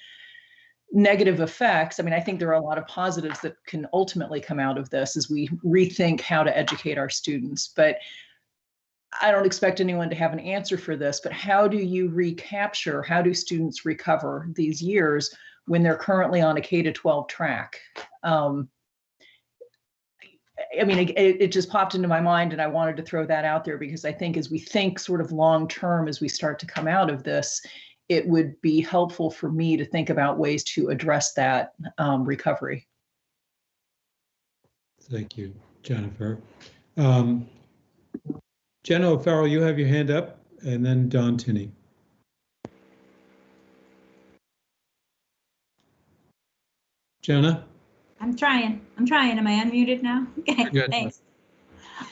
negative effects. I mean, I think there are a lot of positives that can ultimately come out of this as we rethink how to educate our students. But I don't expect anyone to have an answer for this, but how do you recapture, how do students recover these years when they're currently on a K-12 track? I mean, it just popped into my mind, and I wanted to throw that out there because I think as we think sort of long-term, as we start to come out of this, it would be helpful for me to think about ways to address that recovery. Thank you, Jennifer. Jenna O'Farrell, you have your hand up, and then Don Tinney. Jenna? I'm trying. Am I unmuted now? Okay, thanks.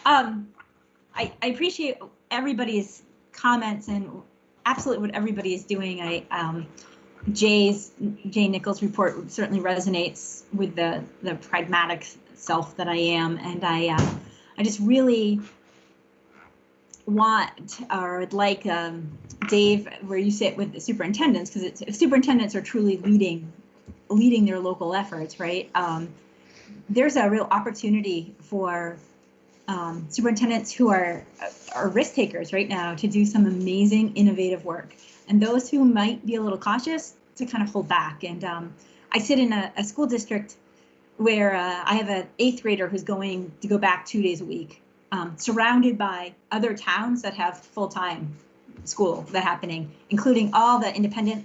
I appreciate everybody's comments and absolutely what everybody is doing. Jay Nichols' report certainly resonates with the pragmatic self that I am, and I just really want, or would like, Dave, where you sit with the superintendents, because if superintendents are truly leading their local efforts, right? There's a real opportunity for superintendents who are risk takers right now to do some amazing, innovative work, and those who might be a little cautious to kind of hold back. And I sit in a school district where I have an 8th grader who's going to go back 2 days a week, surrounded by other towns that have full-time school that happening, including all the independent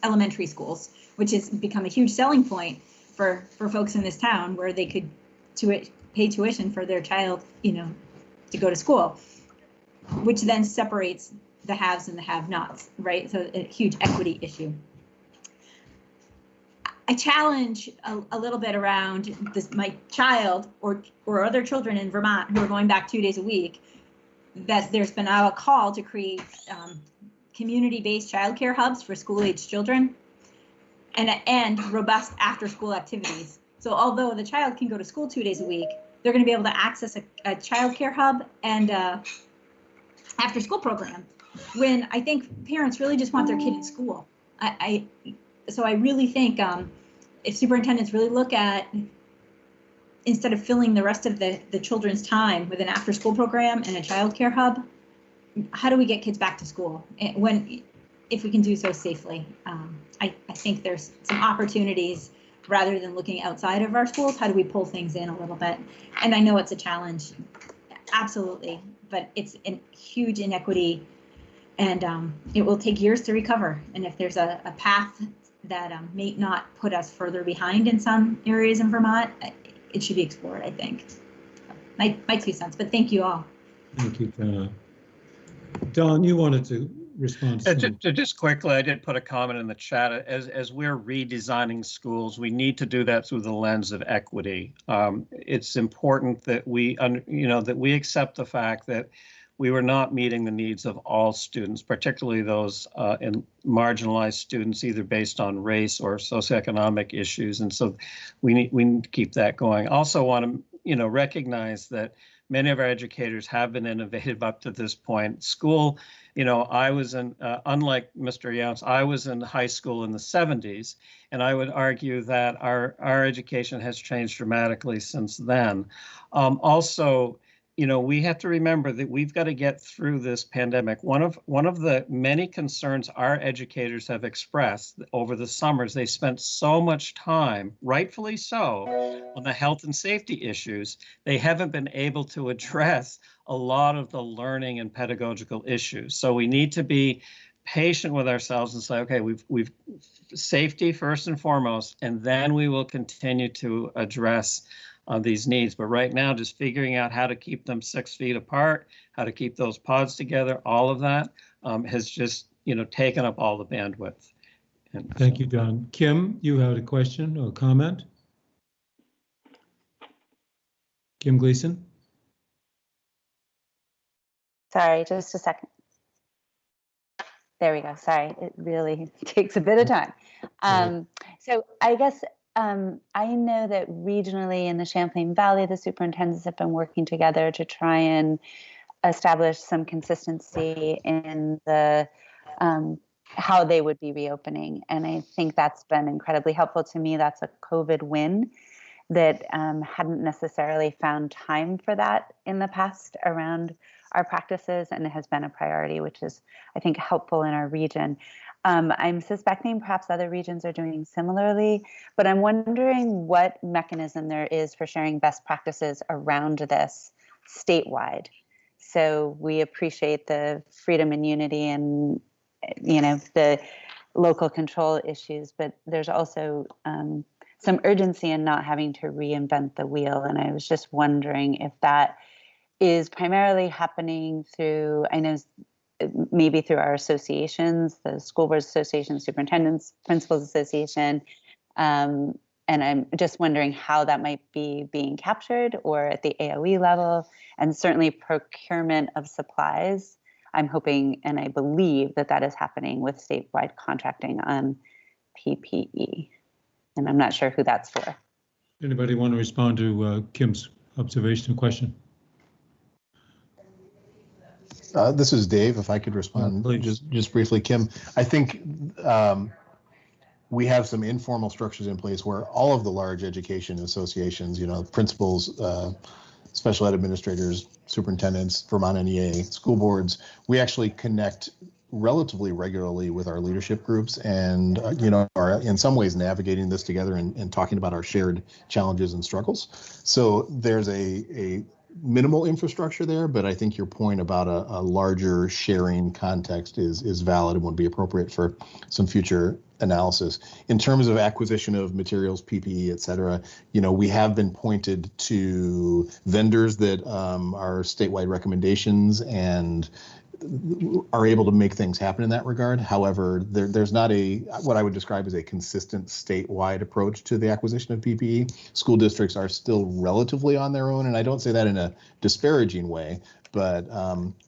elementary schools, which has become a huge selling point for folks in this town, where they could pay tuition for their child, to go to school, which then separates the haves and the have-nots, right? So a huge equity issue. I challenge a little bit around this, my child or other children in Vermont who are going back 2 days a week, that there's been now a call to create community-based childcare hubs for school-age children and robust after-school activities. So although the child can go to school 2 days a week, they're going to be able to access a childcare hub and after-school program, when I think parents really just want their kid in school. So I really think if superintendents really look at, instead of filling the rest of the children's time with an after-school program and a childcare hub, how do we get kids back to school if we can do so safely? I think there's some opportunities, rather than looking outside of our schools. How do we pull things in a little bit? And I know it's a challenge, absolutely, but it's a huge inequity, and it will take years to recover. And if there's a path that may not put us further behind in some areas in Vermont, it should be explored, I think. My 2 cents, but thank you all. Thank you, Jenna. Don, you wanted to respond to just quickly, I did put a comment in the chat. As we're redesigning schools, we need to do that through the lens of equity. It's important that we accept the fact that we were not meeting the needs of all students, particularly those in marginalized students, either based on race or socioeconomic issues. And so we need to keep that going. Also want to, recognize that many of our educators have been innovative up to this point. School, I was in, unlike Mr. Younts, I was in high school in the 70s, and I would argue that our education has changed dramatically since then. Also, we have to remember that we've got to get through this pandemic. One of the many concerns our educators have expressed over the summers, they spent so much time, rightfully so, on the health and safety issues. They haven't been able to address a lot of the learning and pedagogical issues. So we need to be patient with ourselves and say, okay, we've safety first and foremost, and then we will continue to address these needs. But right now, just figuring out how to keep them 6 feet apart, how to keep those pods together, all of that has just, taken up all the bandwidth. Thank you, Don. Kim, you had a question or comment? Kim Gleason? Sorry, just a second. There we go. Sorry, it really takes a bit of time. So I guess I know that regionally in the Champlain Valley, the superintendents have been working together to try and establish some consistency in the how they would be reopening. And I think that's been incredibly helpful to me. That's a COVID win that hadn't necessarily found time for that in the past around our practices, and it has been a priority, which is, I think, helpful in our region. I'm suspecting perhaps other regions are doing similarly, but I'm wondering what mechanism there is for sharing best practices around this statewide. So we appreciate the freedom and unity and, the local control issues, but there's also some urgency in not having to reinvent the wheel. And I was just wondering if that is primarily happening through, I know maybe through our associations, the School Boards Association, Superintendents, Principals Association, and I'm just wondering how that might be being captured or at the AOE level, and certainly procurement of supplies. I'm hoping and I believe that that is happening with statewide contracting on PPE, and I'm not sure who that's for. Anybody want to respond to Kim's observation or question? This is Dave, if I could respond just briefly. Kim, I think we have some informal structures in place where all of the large education associations, principals, special ed administrators, superintendents, Vermont NEA, school boards, we actually connect relatively regularly with our leadership groups and, are in some ways navigating this together and talking about our shared challenges and struggles. So there's a minimal infrastructure there, but I think your point about a larger sharing context is valid and would be appropriate for some future analysis. In terms of acquisition of materials, PPE, et cetera, we have been pointed to vendors that are statewide recommendations and are able to make things happen in that regard. However, there's not what I would describe as a consistent statewide approach to the acquisition of PPE. School districts are still relatively on their own, and I don't say that in a disparaging way, but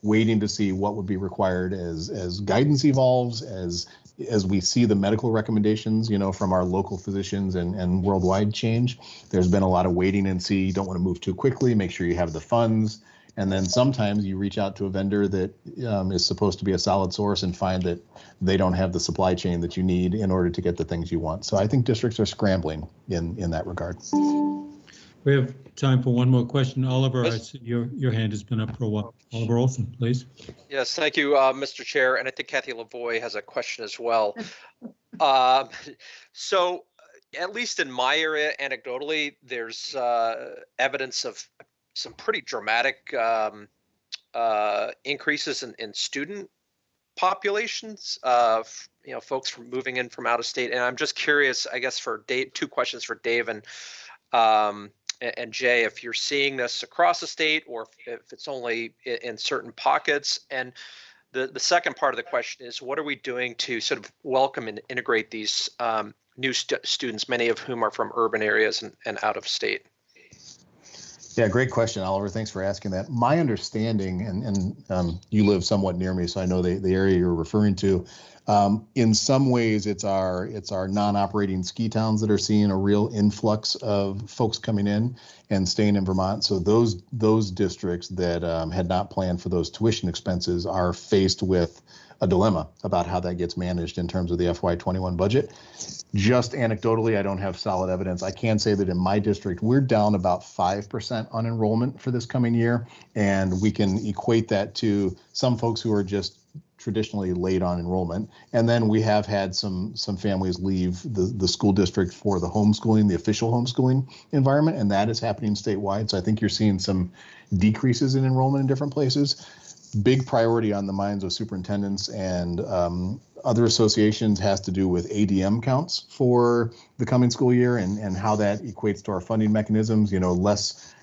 waiting to see what would be required as guidance evolves, as we see the medical recommendations, from our local physicians and worldwide change. There's been a lot of waiting and see. You don't want to move too quickly. Make sure you have the funds. And then sometimes you reach out to a vendor that is supposed to be a solid source and find that they don't have the supply chain that you need in order to get the things you want. So I think districts are scrambling in that regard. We have time for one more question. Oliver, I see your hand has been up for a while. Oliver Olson, please. Yes, thank you, Mr. Chair. And I think Kathy Lavoie has a question as well. So at least in my area, anecdotally, there's evidence of some pretty dramatic increases in student populations, folks from moving in from out of state. And I'm just curious, I guess, for Dave, two questions for Dave and Jay, if you're seeing this across the state or if it's only in certain pockets. And the second part of the question is, what are we doing to sort of welcome and integrate these new students, many of whom are from urban areas and out of state? Yeah, great question, Oliver. Thanks for asking that. My understanding, and you live somewhat near me, so I know the area you're referring to. In some ways, it's our non-operating ski towns that are seeing a real influx of folks coming in and staying in Vermont. So those districts that had not planned for those tuition expenses are faced with a dilemma about how that gets managed in terms of the FY21 budget. Just anecdotally, I don't have solid evidence. I can say that in my district, we're down about 5% on enrollment for this coming year, and we can equate that to some folks who are just traditionally late on enrollment. And then we have had some families leave the school district for the homeschooling, the official homeschooling environment, and that is happening statewide. So I think you're seeing some decreases in enrollment in different places. Big priority on the minds of superintendents and other associations has to do with ADM counts for the coming school year and how that equates to our funding mechanisms. You know, less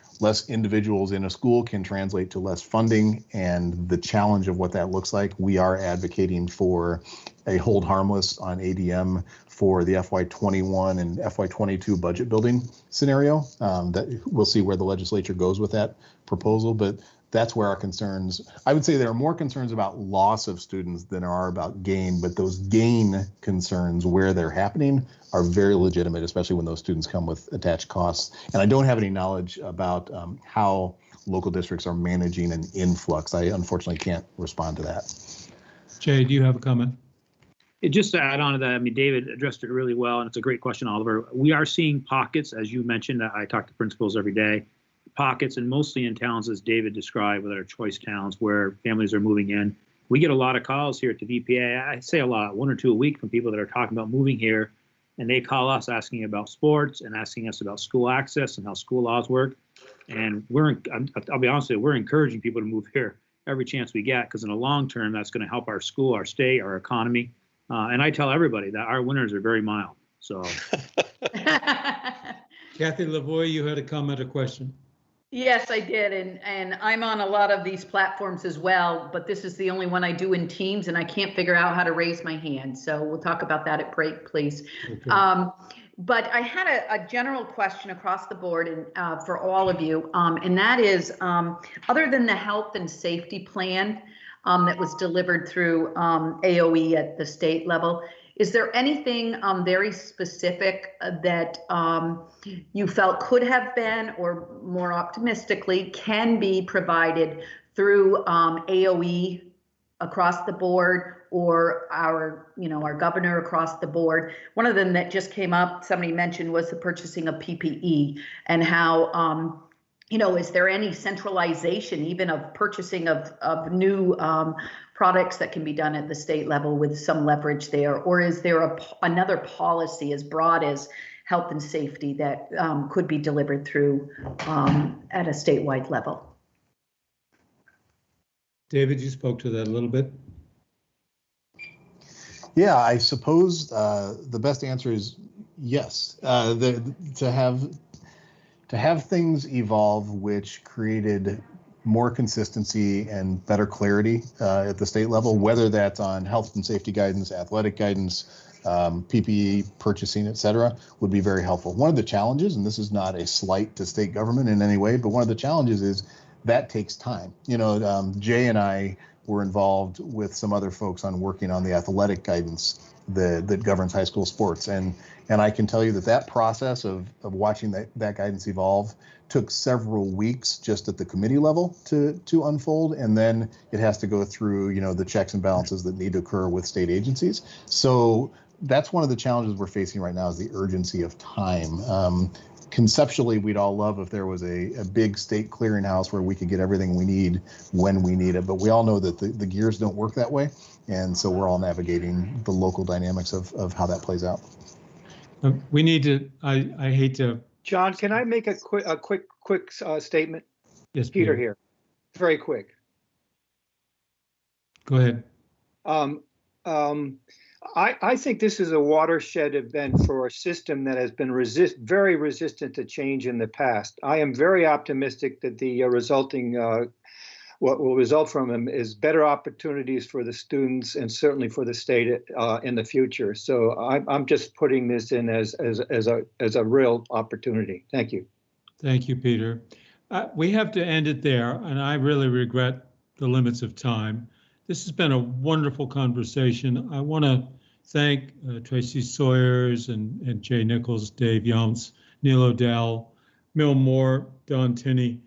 individuals in a school can translate to less funding, and the challenge of what that looks like. We are advocating for a hold harmless on ADM for the FY21 and FY22 budget building scenario. That we'll see where the legislature goes with that proposal, but that's where our concerns, I would say there are more concerns about loss of students than there are about gain, but those gain concerns where they're happening are very legitimate, especially when those students come with attached costs. And I don't have any knowledge about how local districts are managing an influx. I unfortunately can't respond to that. Jay, do you have a comment? Just to add on to that, I mean, David addressed it really well, and it's a great question, Oliver. We are seeing pockets, as you mentioned. I talk to principals every day. Pockets, and mostly in towns, as David described, with our choice towns where families are moving in. We get a lot of calls here at the VPA. I say a lot, 1 or 2 a week, from people that are talking about moving here, and they call us asking about sports and asking us about school access and how school laws work. And I'll be honest with you, we're encouraging people to move here every chance we get, because in the long term, that's going to help our school, our state, our economy. And I tell everybody that our winters are very mild. So, Kathy Lavoie, you had a comment or question? Yes, I did, and I'm on a lot of these platforms as well, but this is the only one I do in Teams, and I can't figure out how to raise my hand. So we'll talk about that at break, please. Okay. But I had a general question across the board and for all of you, and that is, other than the health and safety plan that was delivered through AOE at the state level, is there anything very specific that you felt could have been, or more optimistically, can be provided through AOE across the board, or our governor across the board? One of them that just came up, somebody mentioned, was the purchasing of PPE, and how is there any centralization even of purchasing of new products that can be done at the state level with some leverage there? Or is there another policy as broad as health and safety that could be delivered through at a statewide level? David, you spoke to that a little bit. Yeah, I suppose the best answer is yes. To have things evolve which created more consistency and better clarity at the state level, whether that's on health and safety guidance, athletic guidance, PPE purchasing, et cetera, would be very helpful. One of the challenges, and this is not a slight to state government in any way, but one of the challenges is that takes time. Jay and I were involved with some other folks on working on the athletic guidance that governs high school sports. And I can tell you that process of watching that guidance evolve took several weeks just at the committee level to unfold. And then it has to go through, the checks and balances that need to occur with state agencies. So that's one of the challenges we're facing right now, is the urgency of time. Conceptually, we'd all love if there was a big state clearinghouse where we could get everything we need when we need it. But we all know that the gears don't work that way. And so we're all navigating the local dynamics of how that plays out. We need to, I hate to. John, can I make a quick statement? Yes, Peter here. Very quick. Go ahead. I think this is a watershed event for a system that has been very resistant to change in the past. I am very optimistic that the what will result from him is better opportunities for the students and certainly for the state in the future. So I'm just putting this in as a real opportunity. Thank you. Thank you, Peter. We have to end it there, and I really regret the limits of time. This has been a wonderful conversation. I want to thank Tracy Sawyers and Jay Nichols, Dave Yumps, Neil O'Dell, Mill Moore, Don Tinney.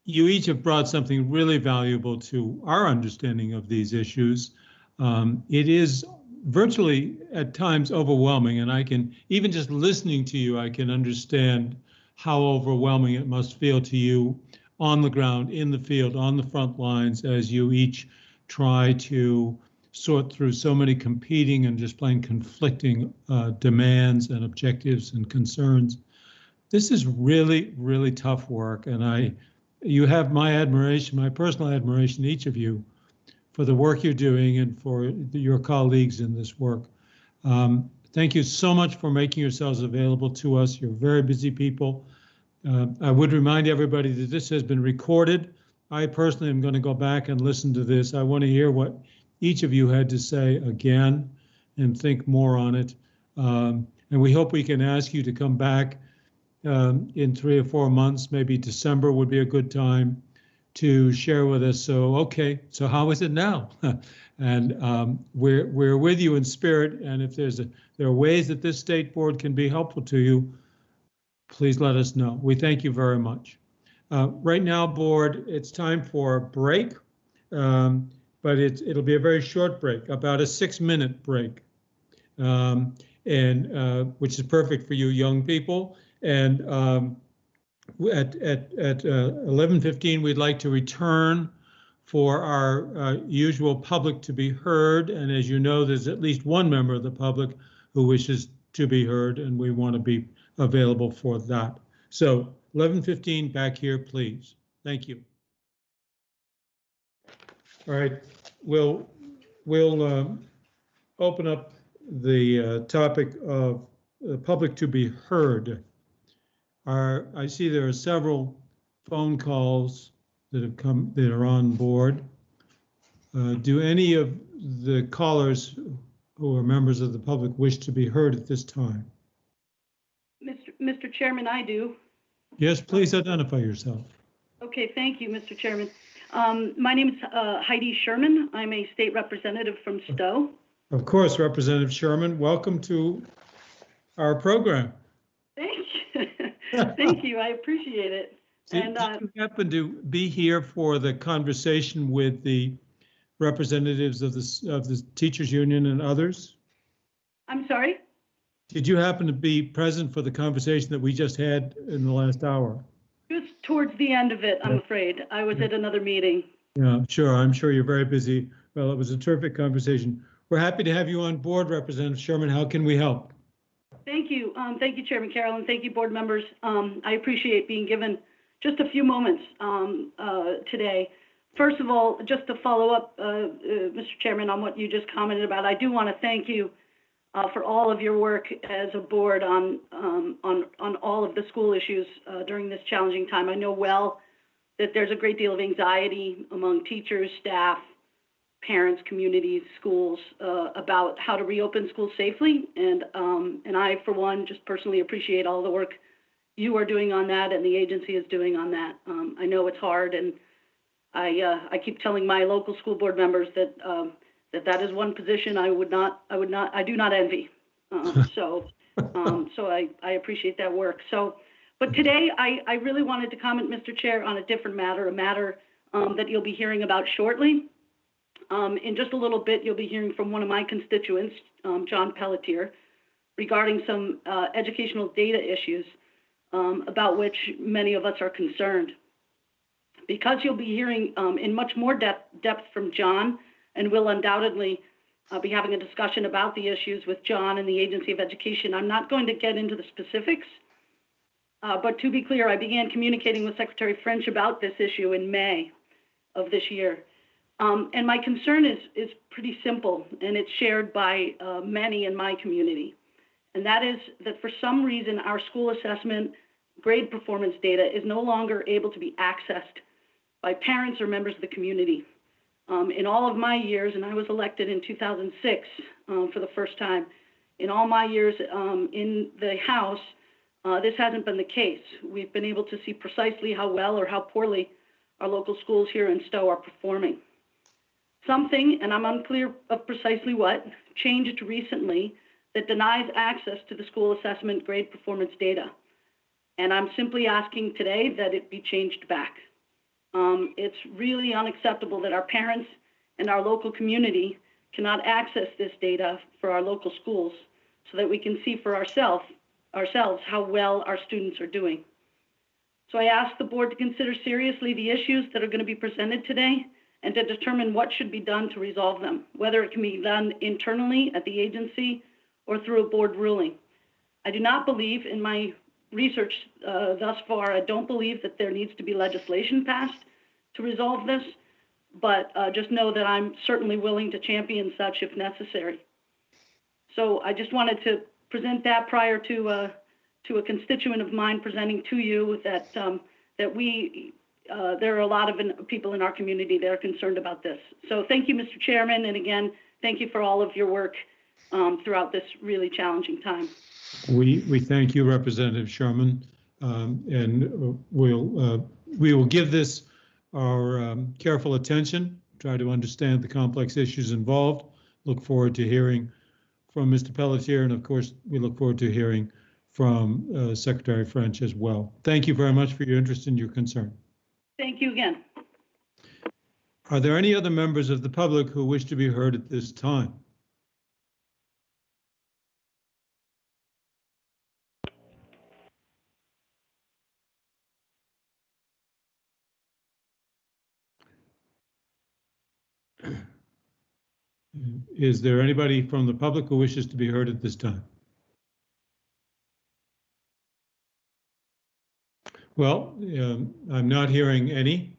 you each have brought something really valuable to our understanding of these issues. It is virtually at times overwhelming, and I can, even just listening to you, I can understand how overwhelming it must feel to you on the ground, in the field, on the front lines, as you each try to sort through so many competing and just plain conflicting demands and objectives and concerns. This is really, really tough work, and you have my admiration, my personal admiration, each of you, for the work you're doing and for your colleagues in this work. Thank you so much for making yourselves available to us. You're very busy people. I would remind everybody that this has been recorded. I personally am going to go back and listen to this. I want to hear what each of you had to say again and think more on it. And we hope we can ask you to come back in 3 or 4 months, maybe December would be a good time to share with us. So, okay, so how is it now? And we're with you in spirit. And if there are ways that this state board can be helpful to you, please let us know. We thank you very much. Right now, board, it's time for a break, but it'll be a very short break, about a 6-minute break, which is perfect for you young people. And at 11:15, we'd like to return for our usual public to be heard. And as you know, there's at least one member of the public who wishes to be heard, and we want to be available for that. So 11:15 back here, please. Thank you. All right, we'll open up the topic of the public to be heard. I see there are several phone calls that have come that are on board. Do any of the callers who are members of the public wish to be heard at this time? Mr. Chairman, I do. Yes, please identify yourself. Okay, thank you, Mr. Chairman. My name is Heidi Sherman. I'm a state representative from Stowe. Of course, Representative Sherman, welcome to our program. Thank you. Thank you. I appreciate it. Did you happen to be here for the conversation with the representatives of the teachers union and others? I'm sorry? Did you happen to be present for the conversation that we just had in the last hour? Just towards the end of it, I'm afraid. I was at another meeting. Yeah, sure. I'm sure you're very busy. Well, it was a terrific conversation. We're happy to have you on board, Representative Sherman. How can we help? Thank you. Thank you, Chairman Carroll, and thank you, board members. I appreciate being given just a few moments today. First of all, just to follow up, Mr. Chairman, on what you just commented about, I do want to thank you for all of your work as a board on all of the school issues during this challenging time. I know well that there's a great deal of anxiety among teachers, staff, parents, communities, schools about how to reopen schools safely. And I, for one, just personally appreciate all the work you are doing on that and the agency is doing on that. I know it's hard, and I keep telling my local school board members that that is one position I do not envy. So I appreciate that work. So, but today I really wanted to comment, Mr. Chair, on a different matter, a matter that you'll be hearing about shortly. In just a little bit, you'll be hearing from one of my constituents, John Pelletier, regarding some educational data issues about which many of us are concerned. Because you'll be hearing in much more depth from John, and we'll undoubtedly be having a discussion about the issues with John and the Agency of Education. I'm not going to get into the specifics, but to be clear, I began communicating with Secretary French about this issue in May of this year. And my concern is pretty simple, and it's shared by many in my community. And that is that for some reason, our school assessment grade performance data is no longer able to be accessed by parents or members of the community. In all of my years, and I was elected in 2006 for the first time, in all my years in the House, this hasn't been the case. We've been able to see precisely how well or how poorly our local schools here in Stowe are performing. Something, and I'm unclear of precisely what, changed recently that denies access to the school assessment grade performance data. And I'm simply asking today that it be changed back. It's really unacceptable that our parents and our local community cannot access this data for our local schools so that we can see for ourselves how well our students are doing. So I ask the board to consider seriously the issues that are going to be presented today and to determine what should be done to resolve them, whether it can be done internally at the agency or through a board ruling. I do not believe, in my research thus far, I don't believe that there needs to be legislation passed to resolve this, but just know that I'm certainly willing to champion such if necessary. So I just wanted to present that prior to a constituent of mine presenting to you that there are a lot of people in our community that are concerned about this. So thank you, Mr. Chairman, and again, thank you for all of your work throughout this really challenging time. We thank you, Representative Sherman, and we will give this our careful attention, try to understand the complex issues involved. Look forward to hearing from Mr. Pelletier, and of course, we look forward to hearing from Secretary French as well. Thank you very much for your interest and your concern. Thank you again. Are there any other members of the public who wish to be heard at this time? Is there anybody from the public who wishes to be heard at this time? Well, I'm not hearing any.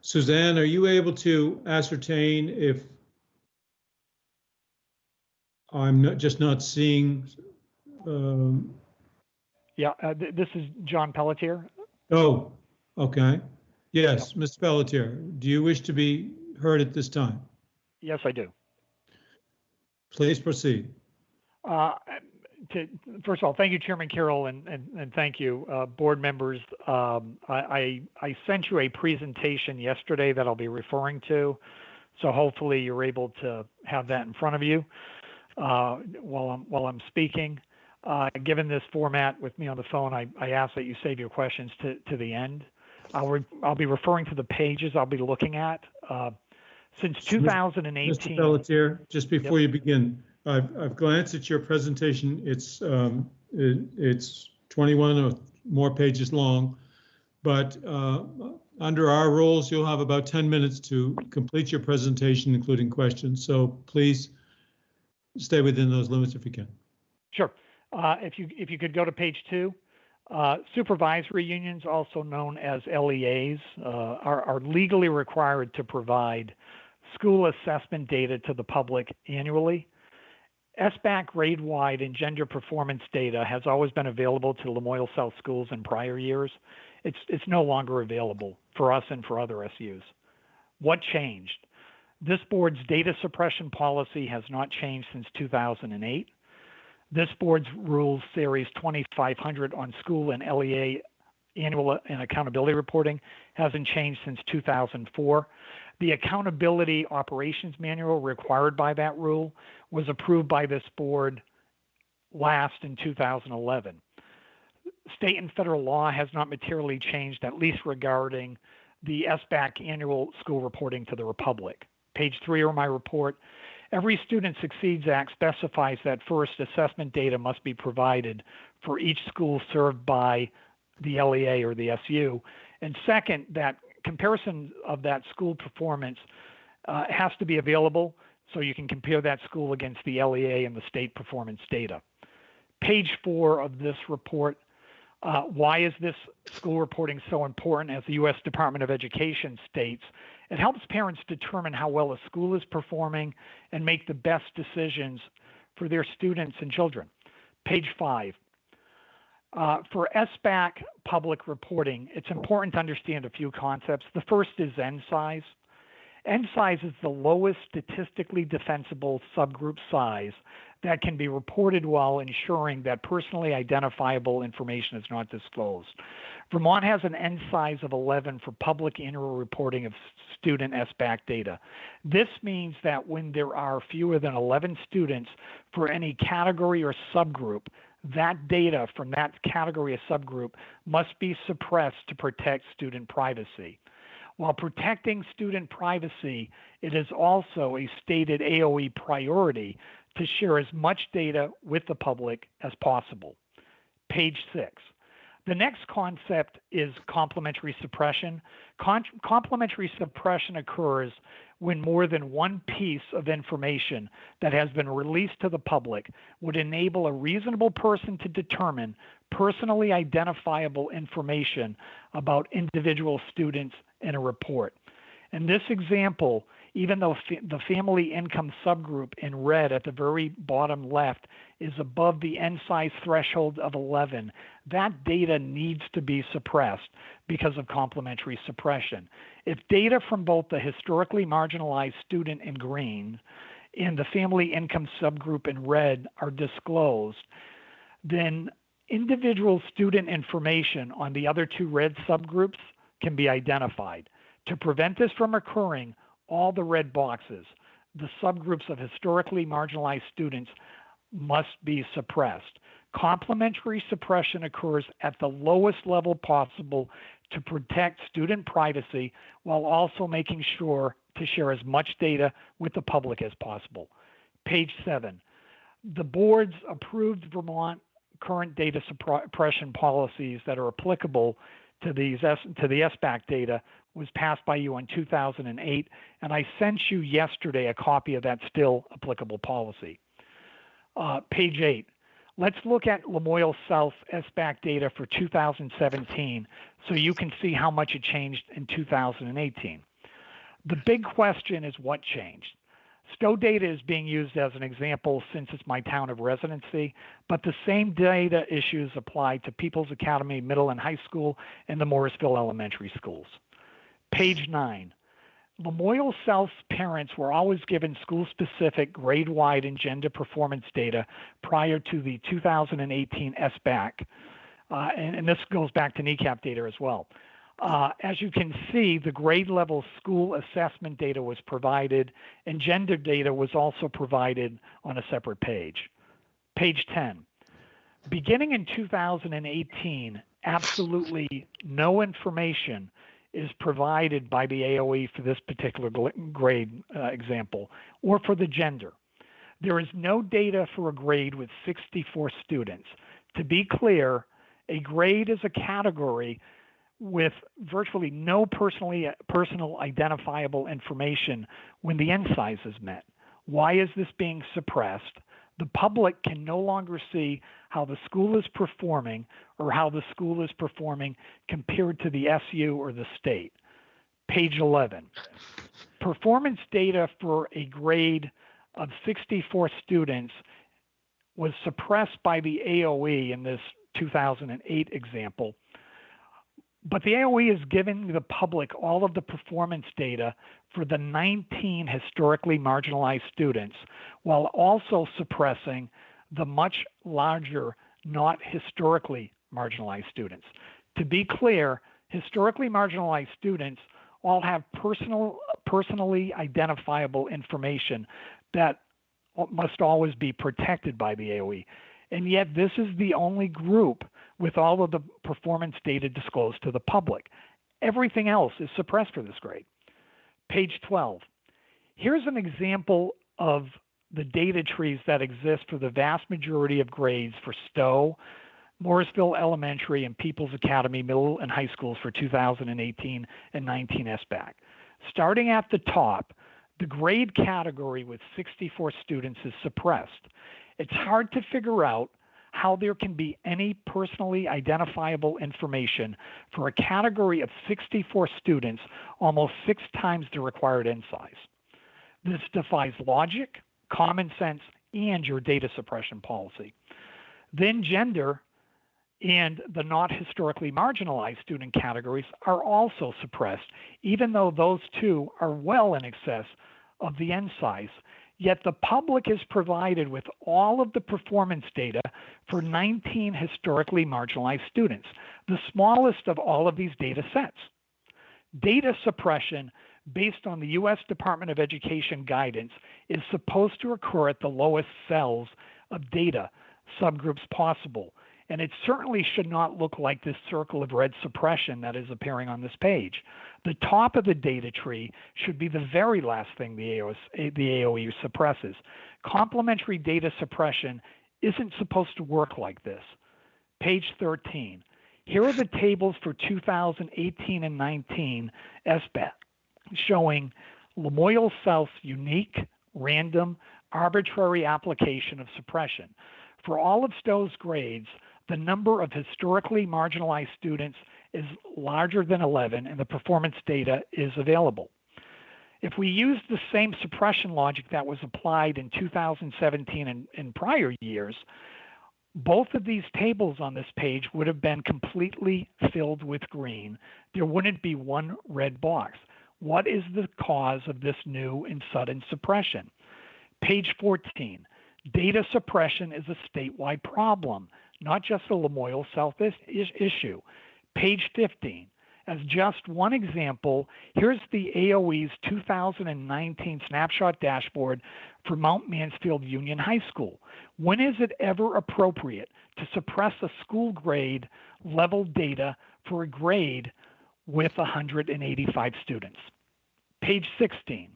Suzanne, are you able to ascertain if I'm just not seeing? Yeah, this is John Pelletier. Oh, okay. Yes, Mr. Pelletier, do you wish to be heard at this time? Yes, I do. Please proceed. First of all, thank you, Chairman Carroll, and thank you, board members. I sent you a presentation yesterday that I'll be referring to, so hopefully you're able to have that in front of you while I'm speaking. Given this format with me on the phone, I ask that you save your questions to the end. I'll be referring to the pages I'll be looking at. Since 2018. Mr. Pelletier, just before you begin, I've glanced at your presentation. It's 21 or more pages long, but under our rules, you'll have about 10 minutes to complete your presentation, including questions. So please stay within those limits if you can. Sure. If you could go to page 2. Supervisory unions, also known as LEAs, are legally required to provide school assessment data to the public annually. SBAC grade-wide and gender performance data has always been available to Lamoille South schools in prior years. It's no longer available for us and for other SUs. What changed? This board's data suppression policy has not changed since 2008. This board's rules series 2500 on school and LEA annual and accountability reporting hasn't changed since 2004. The accountability operations manual required by that rule was approved by this board last in 2011. State and federal law has not materially changed, at least regarding the SBAC annual school reporting to the Republic. Page 3 of my report. Every Student Succeeds Act specifies that first, assessment data must be provided for each school served by the LEA or the SU. And second, that comparison of that school performance has to be available so you can compare that school against the LEA and the state performance data. Page 4 of this report, why is this school reporting so important? As the U.S. Department of Education states, it helps parents determine how well a school is performing and make the best decisions for their students and children. Page 5. For SBAC public reporting, it's important to understand a few concepts. The first is N size. N size is the lowest statistically defensible subgroup size that can be reported while ensuring that personally identifiable information is not disclosed. Vermont has an N size of 11 for public annual reporting of student SBAC data. This means that when there are fewer than 11 students for any category or subgroup, that data from that category or subgroup must be suppressed to protect student privacy. While protecting student privacy, it is also a stated AOE priority to share as much data with the public as possible. Page 6. The next concept is complementary suppression. Complementary suppression occurs when more than one piece of information that has been released to the public would enable a reasonable person to determine personally identifiable information about individual students in a report. In this example, even though the family income subgroup in red at the very bottom left is above the N-size threshold of 11, that data needs to be suppressed because of complementary suppression. If data from both the historically marginalized student in green and the family income subgroup in red are disclosed, then individual student information on the other two red subgroups can be identified. To prevent this from occurring, all the red boxes, the subgroups of historically marginalized students, must be suppressed. Complementary suppression occurs at the lowest level possible to protect student privacy while also making sure to share as much data with the public as possible. Page 7. The board's approved Vermont current data suppression policies that are applicable to the SBAC data was passed by you in 2008, and I sent you yesterday a copy of that still applicable policy. Page 8. Let's look at Lamoille South SBAC data for 2017 so you can see how much it changed in 2018. The big question is what changed. Stowe data is being used as an example since it's my town of residency, but the same data issues apply to Pupils Academy Middle and High School and the Morrisville Elementary Schools. Page 9. Lamoille South's parents were always given school-specific, grade-wide, and gender performance data prior to the 2018 SBAC, and this goes back to NECAP data as well. As you can see, the grade-level school assessment data was provided, and gender data was also provided on a separate page. Page 10. Beginning in 2018, absolutely no information is provided by the AOE for this particular grade example, or for the gender. There is no data for a grade with 64 students. To be clear, a grade is a category with virtually no personal identifiable information when the N size is met. Why is this being suppressed? The public can no longer see how the school is performing or how the school is performing compared to the SU or the state. Page 11. Performance data for a grade of 64 students was suppressed by the AOE in this 2008 example. But the AOE is giving the public all of the performance data for the 19 historically marginalized students, while also suppressing the much larger, not historically marginalized students. To be clear, historically marginalized students all have personally identifiable information that must always be protected by the AOE. And yet this is the only group with all of the performance data disclosed to the public. Everything else is suppressed for this grade. Page 12. Here's an example of the data trees that exist for the vast majority of grades for Stowe, Morrisville Elementary, and Pupils Academy Middle and High Schools for 2018 and 19 SBAC. Starting at the top, the grade category with 64 students is suppressed. It's hard to figure out how there can be any personally identifiable information for a category of 64 students, almost 6 times the required N size. This defies logic, common sense, and your data suppression policy. Then gender and the not historically marginalized student categories are also suppressed, even though those two are well in excess of the N size. Yet the public is provided with all of the performance data for 19 historically marginalized students, the smallest of all of these data sets. Data suppression based on the U.S. Department of Education guidance is supposed to occur at the lowest cells of data, subgroups possible. And it certainly should not look like this circle of red suppression that is appearing on this page. The top of the data tree should be the very last thing the AOE suppresses. Complementary data suppression isn't supposed to work like this. Page 13. Here are the tables for 2018 and 19 SBAT showing Lamoille South's unique, random, arbitrary application of suppression. For all of Stowe's grades, the number of historically marginalized students is larger than 11 and the performance data is available. If we use the same suppression logic that was applied in 2017 and in prior years, both of these tables on this page would have been completely filled with green. There wouldn't be one red box. What is the cause of this new and sudden suppression? Page 14. Data suppression is a statewide problem, not just a Lamoille South issue. Page 15. As just one example, here's the AOE's 2019 snapshot dashboard for Mount Mansfield Union High School. When is it ever appropriate to suppress a school grade level data for a grade with 185 students? Page 16.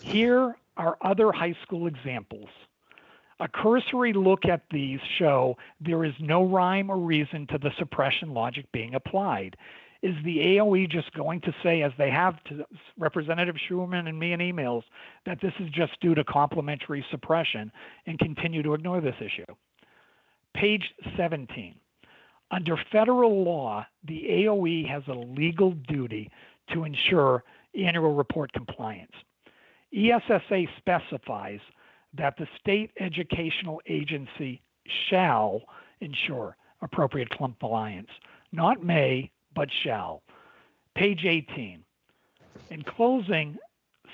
Here are other high school examples. A cursory look at these show there is no rhyme or reason to the suppression logic being applied. Is the AOE just going to say, as they have to Representative Schumerman and me in emails, that this is just due to complementary suppression and continue to ignore this issue? Page 17. Under federal law, the AOE has a legal duty to ensure annual report compliance. ESSA specifies that the state educational agency shall ensure appropriate compliance, not may, but shall. Page 18. In closing,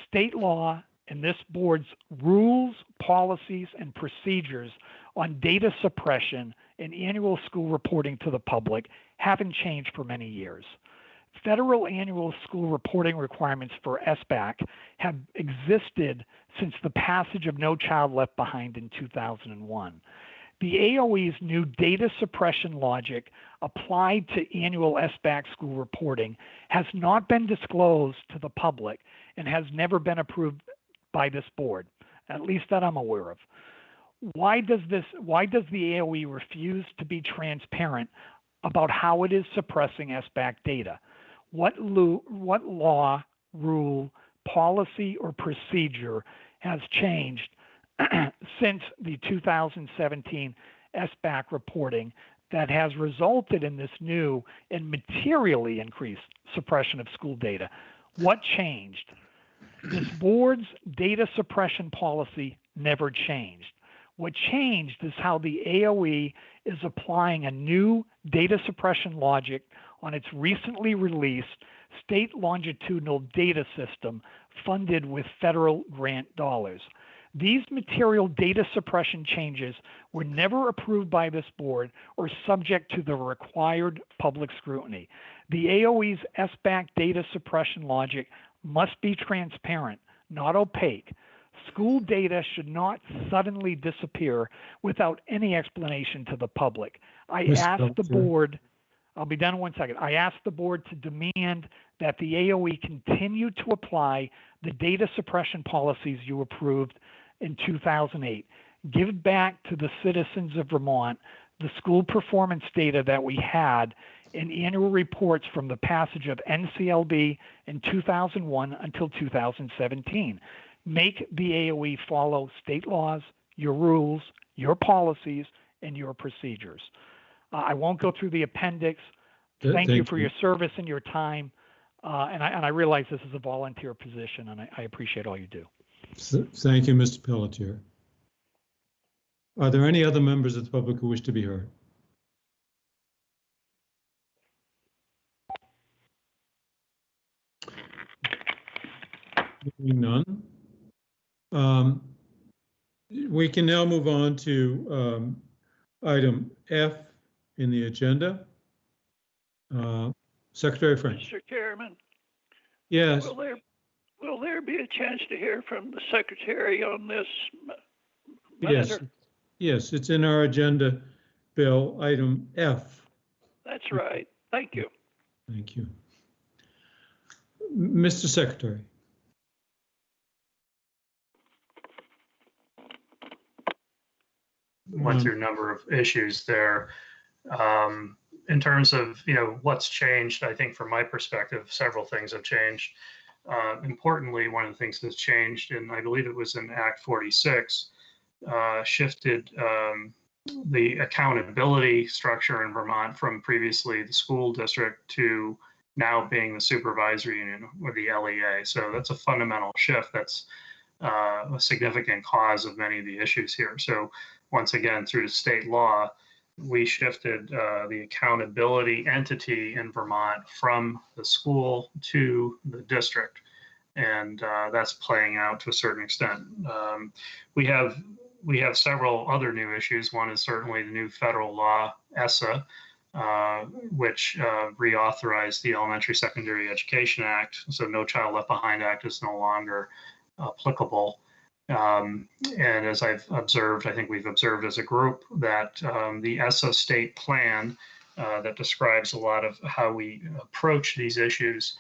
state law and this board's rules, policies, and procedures on data suppression and annual school reporting to the public haven't changed for many years. Federal annual school reporting requirements for SBAC have existed since the passage of No Child Left Behind in 2001. The AOE's new data suppression logic applied to annual SBAC school reporting has not been disclosed to the public and has never been approved by this board, at least that I'm aware of. Why does the AOE refuse to be transparent about how it is suppressing SBAC data? What law, rule, policy, or procedure has changed since the 2017 SBAC reporting that has resulted in this new and materially increased suppression of school data? What changed? This board's data suppression policy never changed. What changed is how the AOE is applying a new data suppression logic on its recently released state longitudinal data system funded with federal grant dollars. These material data suppression changes were never approved by this board or subject to the required public scrutiny. The AOE's SBAC data suppression logic must be transparent, not opaque. School data should not suddenly disappear without any explanation to the public. I asked the board, I'll be done in 1 second. I asked the board to demand that the AOE continue to apply the data suppression policies you approved in 2008. Give back to the citizens of Vermont the school performance data that we had in annual reports from the passage of NCLB in 2001 until 2017. Make the AOE follow state laws, your rules, your policies, and your procedures. I won't go through the appendix. Thank you for your service and your time. And I realize this is a volunteer position, and I appreciate all you do. Thank you, Mr. Pelletier. Are there any other members of the public who wish to be heard? Hearing none. We can now move on to item F in the agenda. Secretary French. Mr. Chairman. Yes. Will there be a chance to hear from the secretary on this matter? Yes. Yes, it's in our agenda, Bill, item F. That's right. Thank you. Thank you. Mr. Secretary. Went through a number of issues there. In terms of, what's changed, I think from my perspective, several things have changed. Importantly, one of the things that's changed, and I believe it was in Act 46, shifted the accountability structure in Vermont from previously the school district to now being the supervisory union or the LEA. So that's a fundamental shift. That's a significant cause of many of the issues here. So once again, through the state law, we shifted the accountability entity in Vermont from the school to the district. And that's playing out to a certain extent. We have several other new issues. One is certainly the new federal law, ESSA, which reauthorized the Elementary Secondary Education Act. So No Child Left Behind Act is no longer applicable. And as I've observed, I think we've observed as a group that the ESSA state plan that describes a lot of how we approach these issues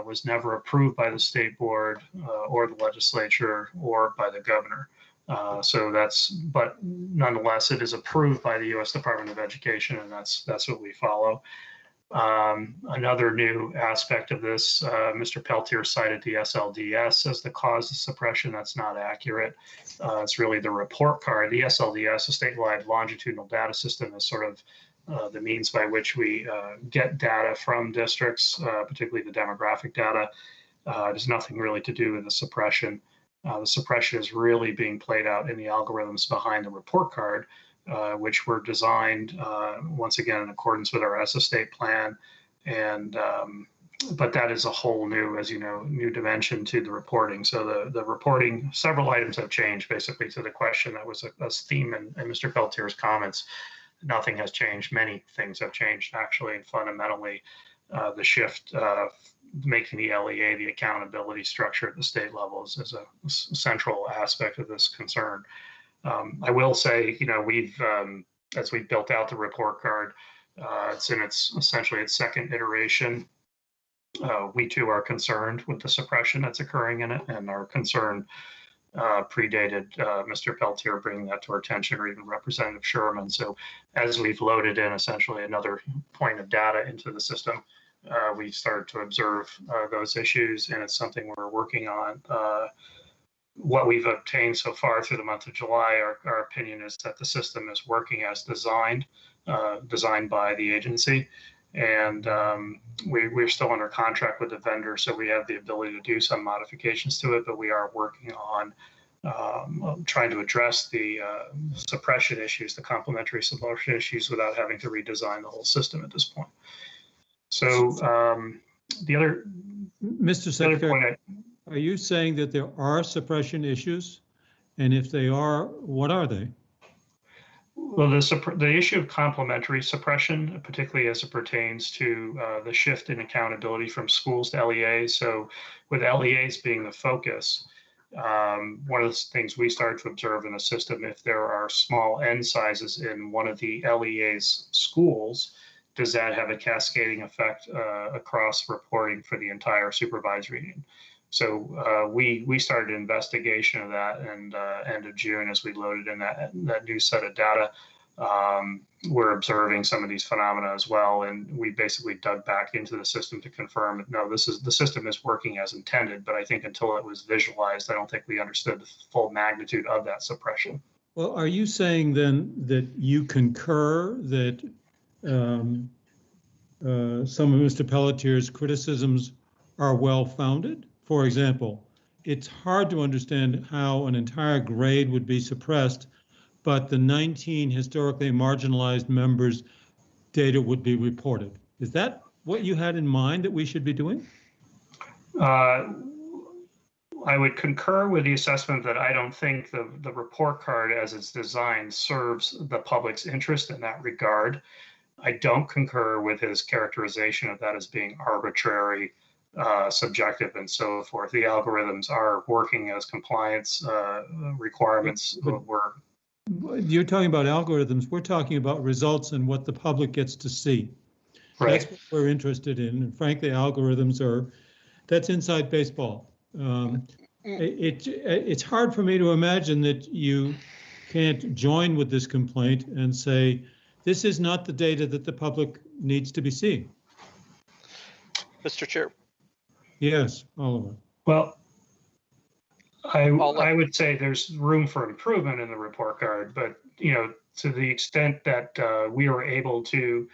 was never approved by the state board or the legislature or by the governor. But nonetheless, it is approved by the U.S. Department of Education, and that's what we follow. Another new aspect of this, Mr. Peltier cited the SLDS as the cause of suppression. That's not accurate. It's really the report card. The SLDS, the statewide longitudinal data system, is sort of the means by which we get data from districts, particularly the demographic data. It has nothing really to do with the suppression. The suppression is really being played out in the algorithms behind the report card, which were designed, once again, in accordance with our ESSA state plan. But that is a whole new, as you know, new dimension to the reporting. So the reporting, several items have changed, basically, to the question that was a theme in Mr. Peltier's comments. Nothing has changed. Many things have changed, actually, and fundamentally, the shift making the LEA the accountability structure at the state level is a central aspect of this concern. I will say, we've, as we built out the report card, it's in essentially its second iteration. We too are concerned with the suppression that's occurring in it, and our concern predated Mr. Peltier bringing that to our attention, or even Representative Sherman. So as we've loaded in essentially another point of data into the system, we started to observe those issues, and it's something we're working on. What we've obtained so far through the month of July, our opinion is that the system is working as designed by the agency. And we're still under contract with the vendor, so we have the ability to do some modifications to it, but we are working on trying to address the suppression issues, the complementary suppression issues, without having to redesign the whole system at this point. So the other, Mr. Secretary, are you saying that there are suppression issues? And if they are, what are they? Well, the issue of complementary suppression, particularly as it pertains to the shift in accountability from schools to LEAs. So with LEAs being the focus, one of the things we started to observe in the system, if there are small N sizes in one of the LEA's schools, does that have a cascading effect across reporting for the entire supervisory union? So we started an investigation of that, and end of June, as we loaded in that new set of data, we're observing some of these phenomena as well, and we basically dug back into the system to confirm, no, the system is working as intended. But I think until it was visualized, I don't think we understood the full magnitude of that suppression. Well, are you saying then that you concur that some of Mr. Pelletier's criticisms are well-founded? For example, it's hard to understand how an entire grade would be suppressed, but the 19 historically marginalized members' data would be reported. Is that what you had in mind that we should be doing? I would concur with the assessment that I don't think the report card as it's designed serves the public's interest in that regard. I don't concur with his characterization of that as being arbitrary, subjective, and so forth. The algorithms are working as compliance requirements were you're talking about algorithms. We're talking about results and what the public gets to see. Right. That's what we're interested in. And frankly, algorithms that's inside baseball. It's hard for me to imagine that you can't join with this complaint and say, this is not the data that the public needs to be seeing. Mr. Chair. Yes, Oliver. Well, I would say there's room for improvement in the report card, but to the extent that we were able to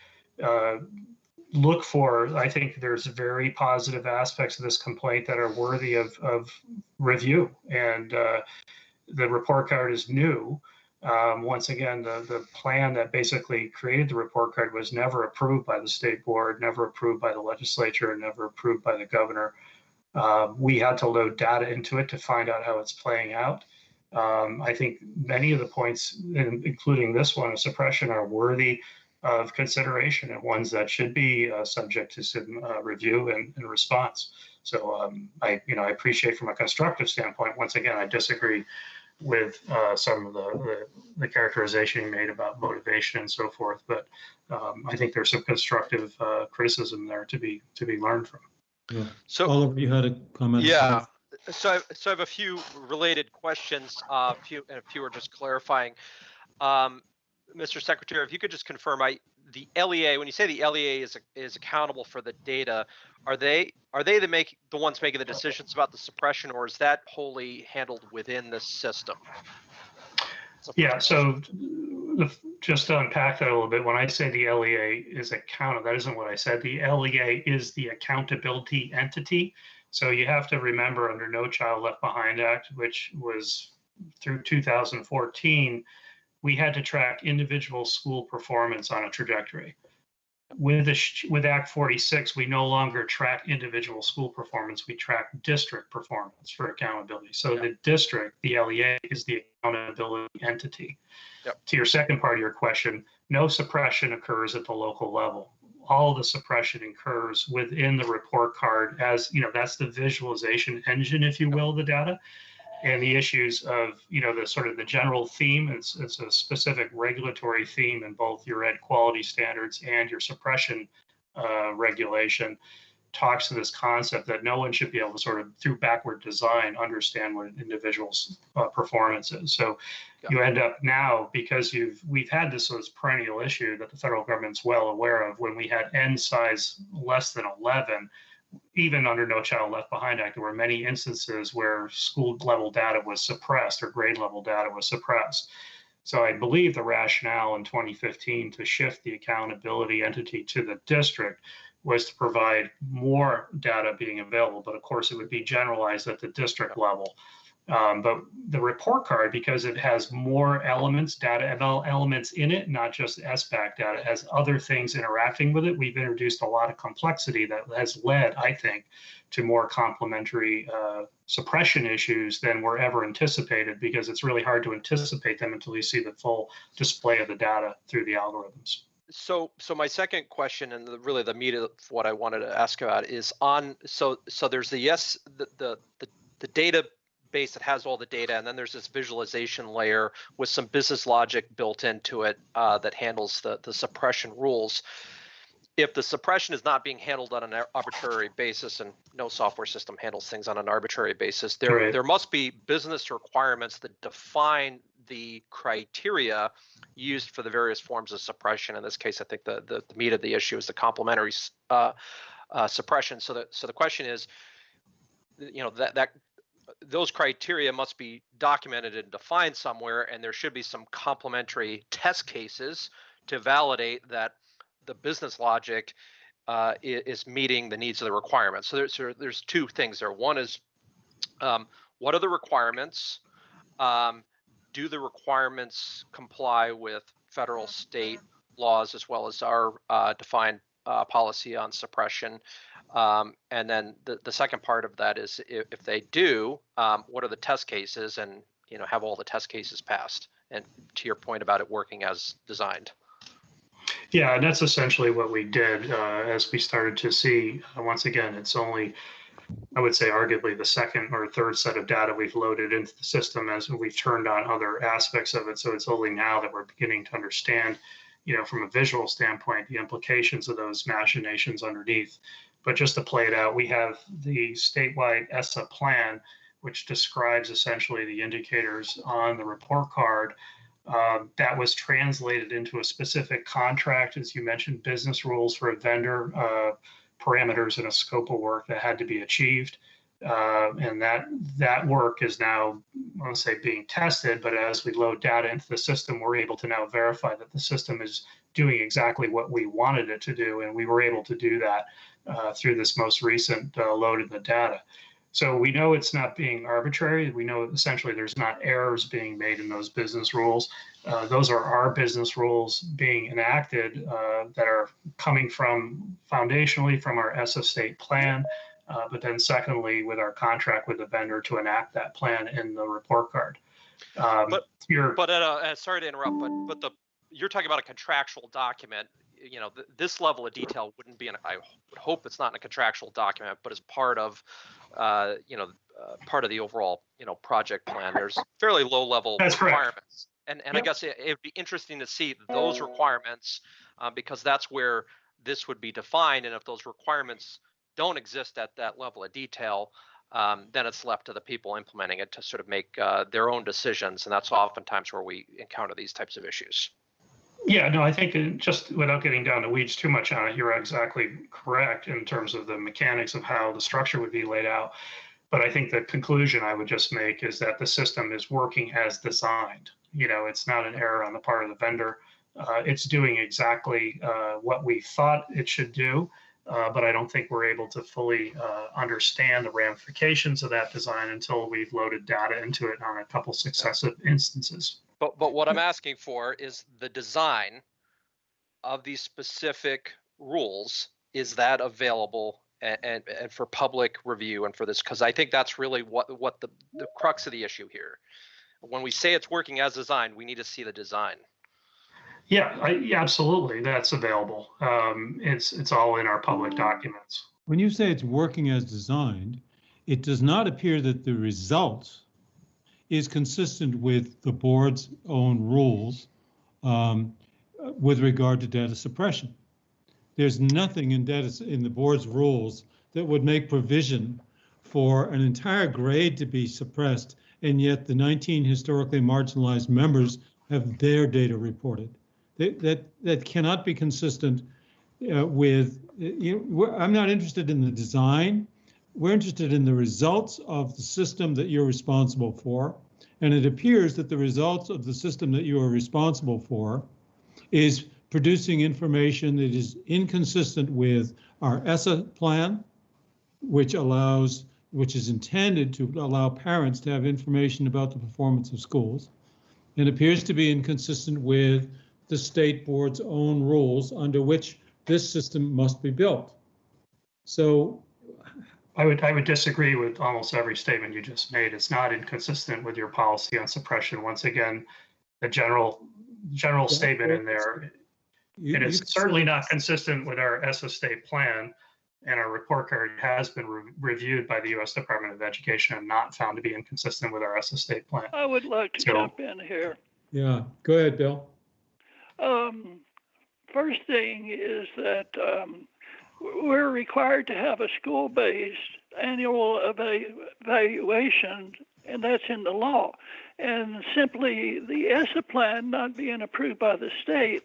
look for, I think there's very positive aspects of this complaint that are worthy of review. And the report card is new. Once again, the plan that basically created the report card was never approved by the state board, never approved by the legislature, and never approved by the governor. We had to load data into it to find out how it's playing out. I think many of the points, including this one of suppression, are worthy of consideration and ones that should be subject to some review and response. So I appreciate from a constructive standpoint. Once again, I disagree with some of the characterization you made about motivation and so forth, but I think there's some constructive criticism there to be learned from. Yeah. So Oliver, you had a comment. Yeah. So I have a few related questions. A few are just clarifying. Mr. Secretary, if you could just confirm, the LEA. When you say the LEA is accountable for the data, are they the ones making the decisions about the suppression, or is that wholly handled within the system? Yeah. So just to unpack that a little bit, when I say the LEA is accountable, that isn't what I said. The LEA is the accountability entity. So you have to remember, under No Child Left Behind Act, which was through 2014, we had to track individual school performance on a trajectory. With Act 46, we no longer track individual school performance, we track district performance for accountability. So the district, the LEA, is the accountability entity. Yep. To your second part of your question, no suppression occurs at the local level. All the suppression occurs within the report card, as that's the visualization engine, if you will, the data. And the issues of, the sort of the general theme, it's a specific regulatory theme in both your ed quality standards and your suppression regulation, talks to this concept that no one should be able to sort of, through backward design, understand what an individual's performance is. So you end up now, because we've had this sort of perennial issue that the federal government's well aware of, when we had N size less than 11, even under No Child Left Behind Act, there were many instances where school level data was suppressed or grade level data was suppressed. So I believe the rationale in 2015 to shift the accountability entity to the district was to provide more data being available, but of course it would be generalized at the district level. But the report card, because it has more elements, data elements in it, not just SBAC data, has other things interacting with it. We've introduced a lot of complexity that has led, I think, to more complementary suppression issues than were ever anticipated, because it's really hard to anticipate them until you see the full display of the data through the algorithms. So my second question, and really the meat of what I wanted to ask about, is on. So there's the data base that has all the data, and then there's this visualization layer with some business logic built into it that handles the suppression rules. If the suppression is not being handled on an arbitrary basis, and no software system handles things on an arbitrary basis, there must be business requirements that define the criteria used for the various forms of suppression. In this case, I think the meat of the issue is the complementary suppression. So the question is, that those criteria must be documented and defined somewhere, and there should be some complementary test cases to validate that the business logic is meeting the needs of the requirements. So there's two things there. One is, what are the requirements? Do the requirements comply with federal, state laws, as well as our defined policy on suppression? And then the second part of that is, if they do, what are the test cases, and have all the test cases passed? And to your point about it working as designed. Yeah, and that's essentially what we did as we started to see. Once again, it's only I would say arguably the second or third set of data we've loaded into the system as we've turned on other aspects of it. So it's only now that we're beginning to understand, from a visual standpoint, the implications of those machinations underneath. But just to play it out, we have the statewide ESSA plan, which describes essentially the indicators on the report card. That was translated into a specific contract, as you mentioned, business rules for a vendor, parameters and a scope of work that had to be achieved. And that work is now, I want to say, being tested, but as we load data into the system, we're able to now verify that the system is doing exactly what we wanted it to do. And we were able to do that through this most recent load in the data. So we know it's not being arbitrary. We know essentially there's not errors being made in those business rules. Those are our business rules being enacted that are coming from foundationally from our ESSA state plan, but then secondly with our contract with the vendor to enact that plan in the report card. Sorry to interrupt, but you're talking about a contractual document. This level of detail wouldn't be I would hope it's not in a contractual document, but as part of, part of the overall, project plan. There's fairly low level requirements. And I guess it'd be interesting to see those requirements because that's where this would be defined. And if those requirements don't exist at that level of detail, then it's left to the people implementing it to sort of make their own decisions. And that's oftentimes where we encounter these types of issues. Yeah, no, I think just without getting down the weeds too much on it, you're exactly correct in terms of the mechanics of how the structure would be laid out. But I think the conclusion I would just make is that the system is working as designed. It's not an error on the part of the vendor. It's doing exactly what we thought it should do. But I don't think we're able to fully understand the ramifications of that design until we've loaded data into it on a couple successive instances. But what I'm asking for is the design of these specific rules. Is that available and for public review and for this? Because I think that's really what the crux of the issue here. When we say it's working as designed, we need to see the design. Yeah, absolutely. That's available. It's all in our public documents. When you say it's working as designed, it does not appear that the result is consistent with the board's own rules with regard to data suppression. There's nothing in the board's rules that would make provision for an entire grade to be suppressed, and yet the 19 historically marginalized members have their data reported. That cannot be consistent with. I'm not interested in the design. We're interested in the results of the system that you're responsible for. And it appears that the results of the system that you are responsible for is producing information that is inconsistent with our ESSA plan, which is intended to allow parents to have information about the performance of schools, and appears to be inconsistent with the state board's own rules under which this system must be built. So I would disagree with almost every statement you just made. It's not inconsistent with your policy on suppression. Once again, the general statement in there, it is certainly not consistent with our ESSA state plan, and our report card has been reviewed by the U.S. Department of Education and not found to be inconsistent with our ESSA state plan. I would like to jump in here. Yeah, go ahead, Bill. First thing is that we're required to have a school-based annual evaluation, and that's in the law. And simply the ESSA plan not being approved by the state,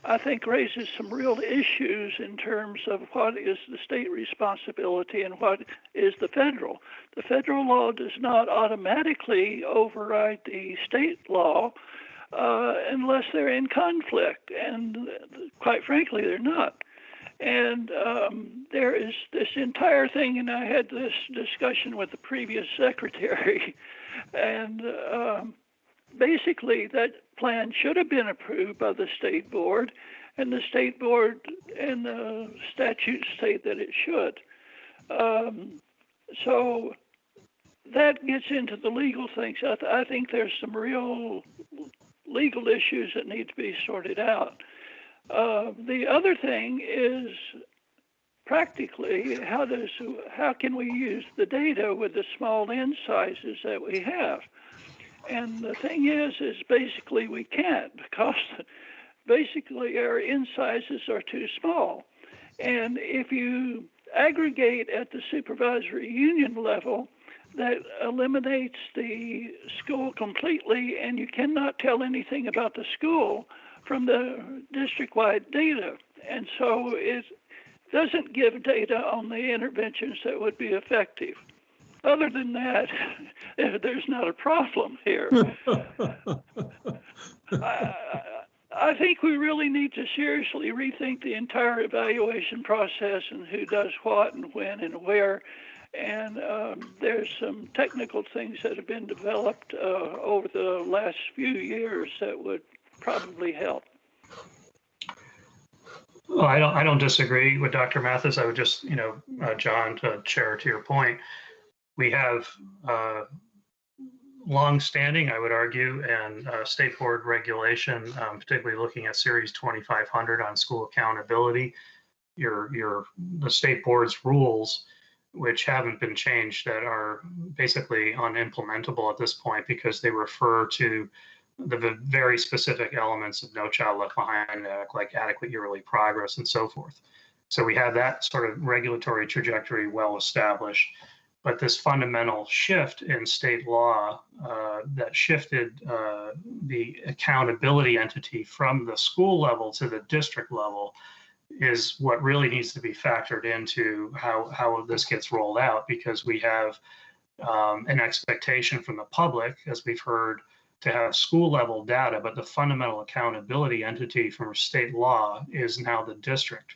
I think raises some real issues in terms of what is the state responsibility and what is the federal. The federal law does not automatically override the state law unless they're in conflict, and quite frankly, they're not. And there is this entire thing, and I had this discussion with the previous secretary, and basically that plan should have been approved by the state board, and the state board and the statutes say that it should. So that gets into the legal things. I think there's some real legal issues that need to be sorted out. The other thing is practically, how can we use the data with the small n sizes that we have? And the thing is basically we can't, because basically our n sizes are too small. And if you aggregate at the supervisory union level, that eliminates the school completely, and you cannot tell anything about the school from the district-wide data. And so it doesn't give data on the interventions that would be effective. Other than that, there's not a problem here. I think we really need to seriously rethink the entire evaluation process and who does what and when and where. And there's some technical things that have been developed over the last few years that would probably help. Well, I don't disagree with Dr. Mathis. I would just, John, Chair, to your point, we have long-standing, I would argue, and state board regulation, particularly looking at Series 2500 on school accountability, the state board's rules, which haven't been changed, that are basically unimplementable at this point because they refer to the very specific elements of No Child Left Behind, like adequate yearly progress and so forth. So we have that sort of regulatory trajectory well established. But this fundamental shift in state law that shifted the accountability entity from the school level to the district level is what really needs to be factored into how this gets rolled out, because we have an expectation from the public, as we've heard, to have school level data, but the fundamental accountability entity from state law is now the district.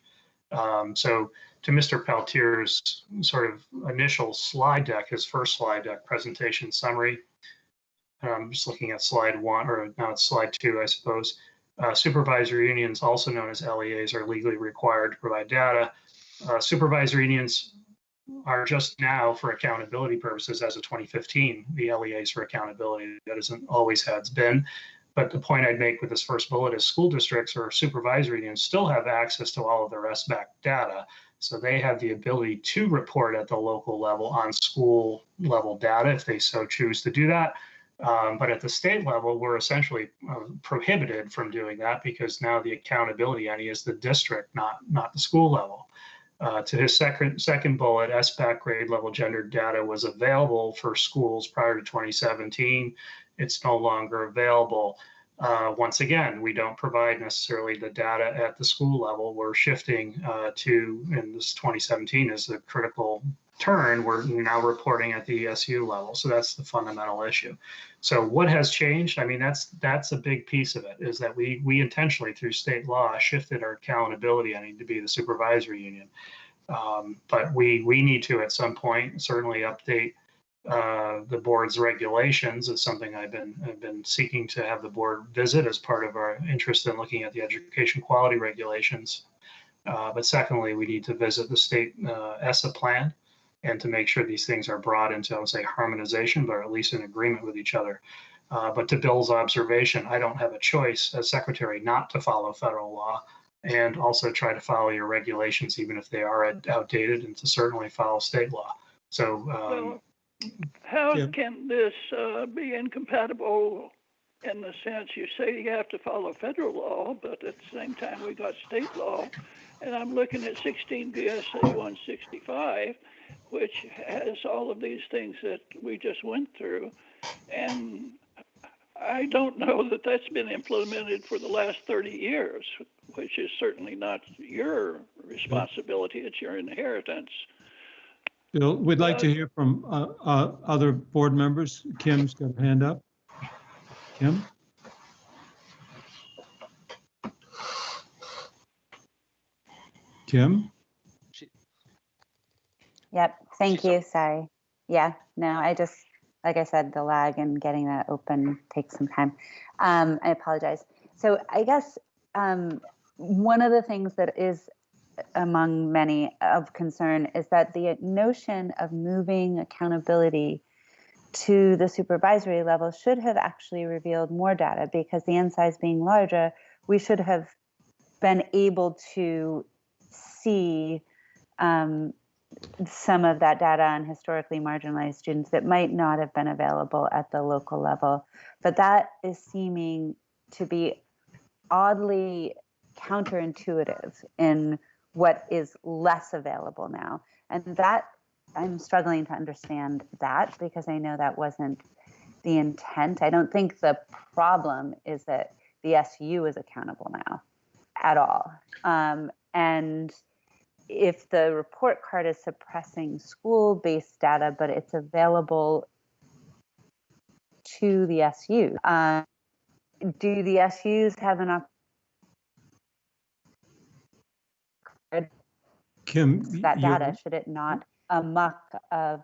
So to Mr. Peltier's sort of initial slide deck, his first slide deck presentation summary, I'm just looking at slide 1, or now it's slide 2, I suppose. Supervisory unions, also known as LEAs, are legally required to provide data. Supervisory unions are just now, for accountability purposes, as of 2015, the LEAs for accountability. That isn't always has been. But the point I'd make with this first bullet is school districts or supervisory unions still have access to all of their SBAC data. So they have the ability to report at the local level on school level data if they so choose to do that. But at the state level, we're essentially prohibited from doing that, because now the accountability entity is the district, not the school level. To his second bullet, SBAC grade level gendered data was available for schools prior to 2017. It's no longer available. Once again, we don't provide necessarily the data at the school level. We're shifting to, and this 2017 is the critical turn, we're now reporting at the ESU level. So that's the fundamental issue. So what has changed? I mean, that's a big piece of it, is that we intentionally, through state law, shifted our accountability entity to be the supervisory union. But we need to, at some point, certainly update the board's regulations. Is something I've been seeking to have the board visit as part of our interest in looking at the education quality regulations. But secondly, we need to visit the state ESSA plan, and to make sure these things are brought into, I would say, harmonization, but at least in agreement with each other. But to Bill's observation, I don't have a choice as secretary not to follow federal law, and also try to follow your regulations, even if they are outdated, and to certainly follow state law. So well, how can this be incompatible in the sense you say you have to follow federal law, but at the same time we got state law? And I'm looking at 16 VSA 165, which has all of these things that we just went through. And I don't know that that's been implemented for the last 30 years, which is certainly not your responsibility. It's your inheritance. Bill, we'd like to hear from other board members. Kim's got a hand up. Kim? Kim? Yep. Thank you. Sorry. Yeah. No, I just, like I said, the lag and getting that open takes some time. I apologize. So I guess one of the things that is among many of concern is that the notion of moving accountability to the supervisory level should have actually revealed more data, because the N size being larger, we should have been able to see some of that data on historically marginalized students that might not have been available at the local level. But that is seeming to be oddly counterintuitive in what is less available now. And that I'm struggling to understand that, because I know that wasn't the intent. I don't think the problem is that the SU is accountable now at all. And if the report card is suppressing school-based data, but it's available to the SU, do the SUs have an Kim, that data? Should it not muck of?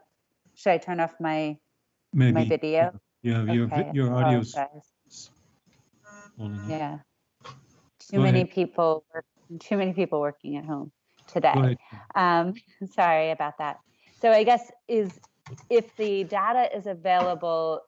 Should I turn off my video? Yeah, Okay, your audio's apologize. on and off. Yeah. Go ahead. Too many people working at home today. Go ahead. Sorry about that. So I guess if the data is available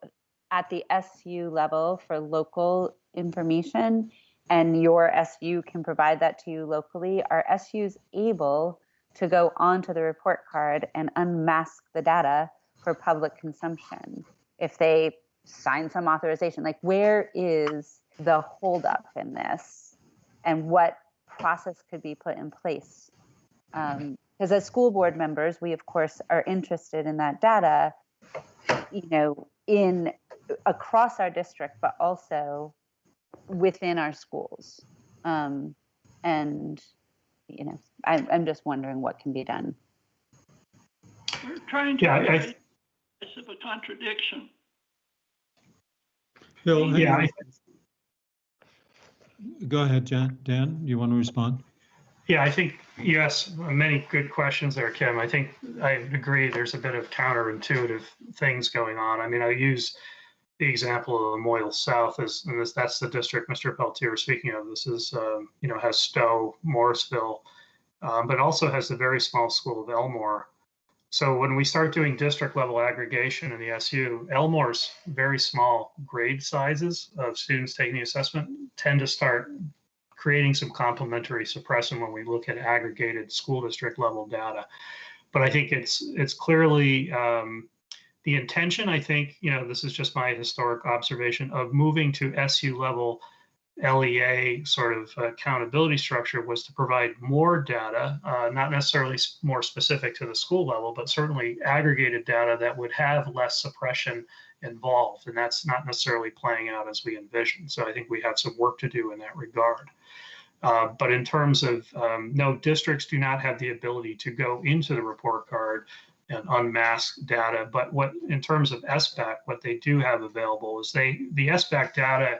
at the SU level for local information, and your SU can provide that to you locally, are SUs able to go onto the report card and unmask the data for public consumption if they sign some authorization? Like, where is the holdup in this, and what process could be put in place? Because as school board members, we of course are interested in that data, in across our district, but also within our schools. And I'm just wondering what can be done. We're trying to avoid this of a contradiction. Bill, Yeah. Go ahead, Dan, you want to respond? Yeah, I think you asked many good questions there, Kim. I think I agree there's a bit of counterintuitive things going on. I mean, I use the example of Moyle South that's the district Mr. Peltier was speaking of. This is, has Stowe, Morrisville, but also has the very small school of Elmore. So when we start doing district level aggregation in the SU, Elmore's very small grade sizes of students taking the assessment tend to start creating some complementary suppression when we look at aggregated school district level data. But I think it's clearly the intention. I think, this is just my historic observation of moving to SU level LEA sort of accountability structure was to provide more data, not necessarily more specific to the school level, but certainly aggregated data that would have less suppression involved. And that's not necessarily playing out as we envisioned. So I think we have some work to do in that regard. But in terms of, no, districts do not have the ability to go into the report card and unmask data. But in terms of SBAC, what they do have available is the SBAC data,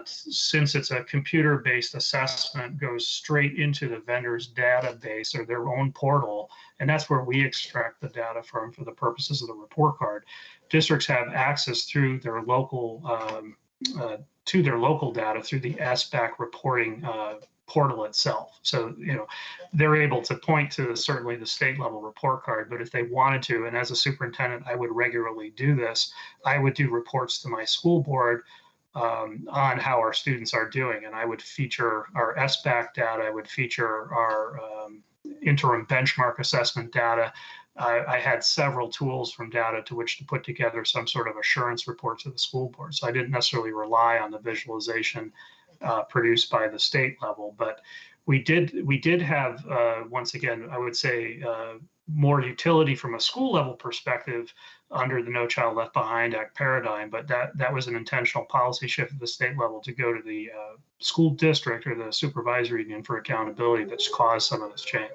since it's a computer-based assessment, goes straight into the vendor's database or their own portal, and that's where we extract the data from for the purposes of the report card. Districts have access through their local to their local data through the SBAC reporting portal itself. So, they're able to point to certainly the state level report card, but if they wanted to, and as a superintendent, I would regularly do this, I would do reports to my school board on how our students are doing. And I would feature our SBAC data, I would feature our interim benchmark assessment data. I had several tools from data to which to put together some sort of assurance report to the school board. So I didn't necessarily rely on the visualization produced by the state level, but we did have, once again, I would say, more utility from a school level perspective under the No Child Left Behind Act paradigm, but that was an intentional policy shift at the state level to go to the school district or the supervisory union for accountability that's caused some of this change.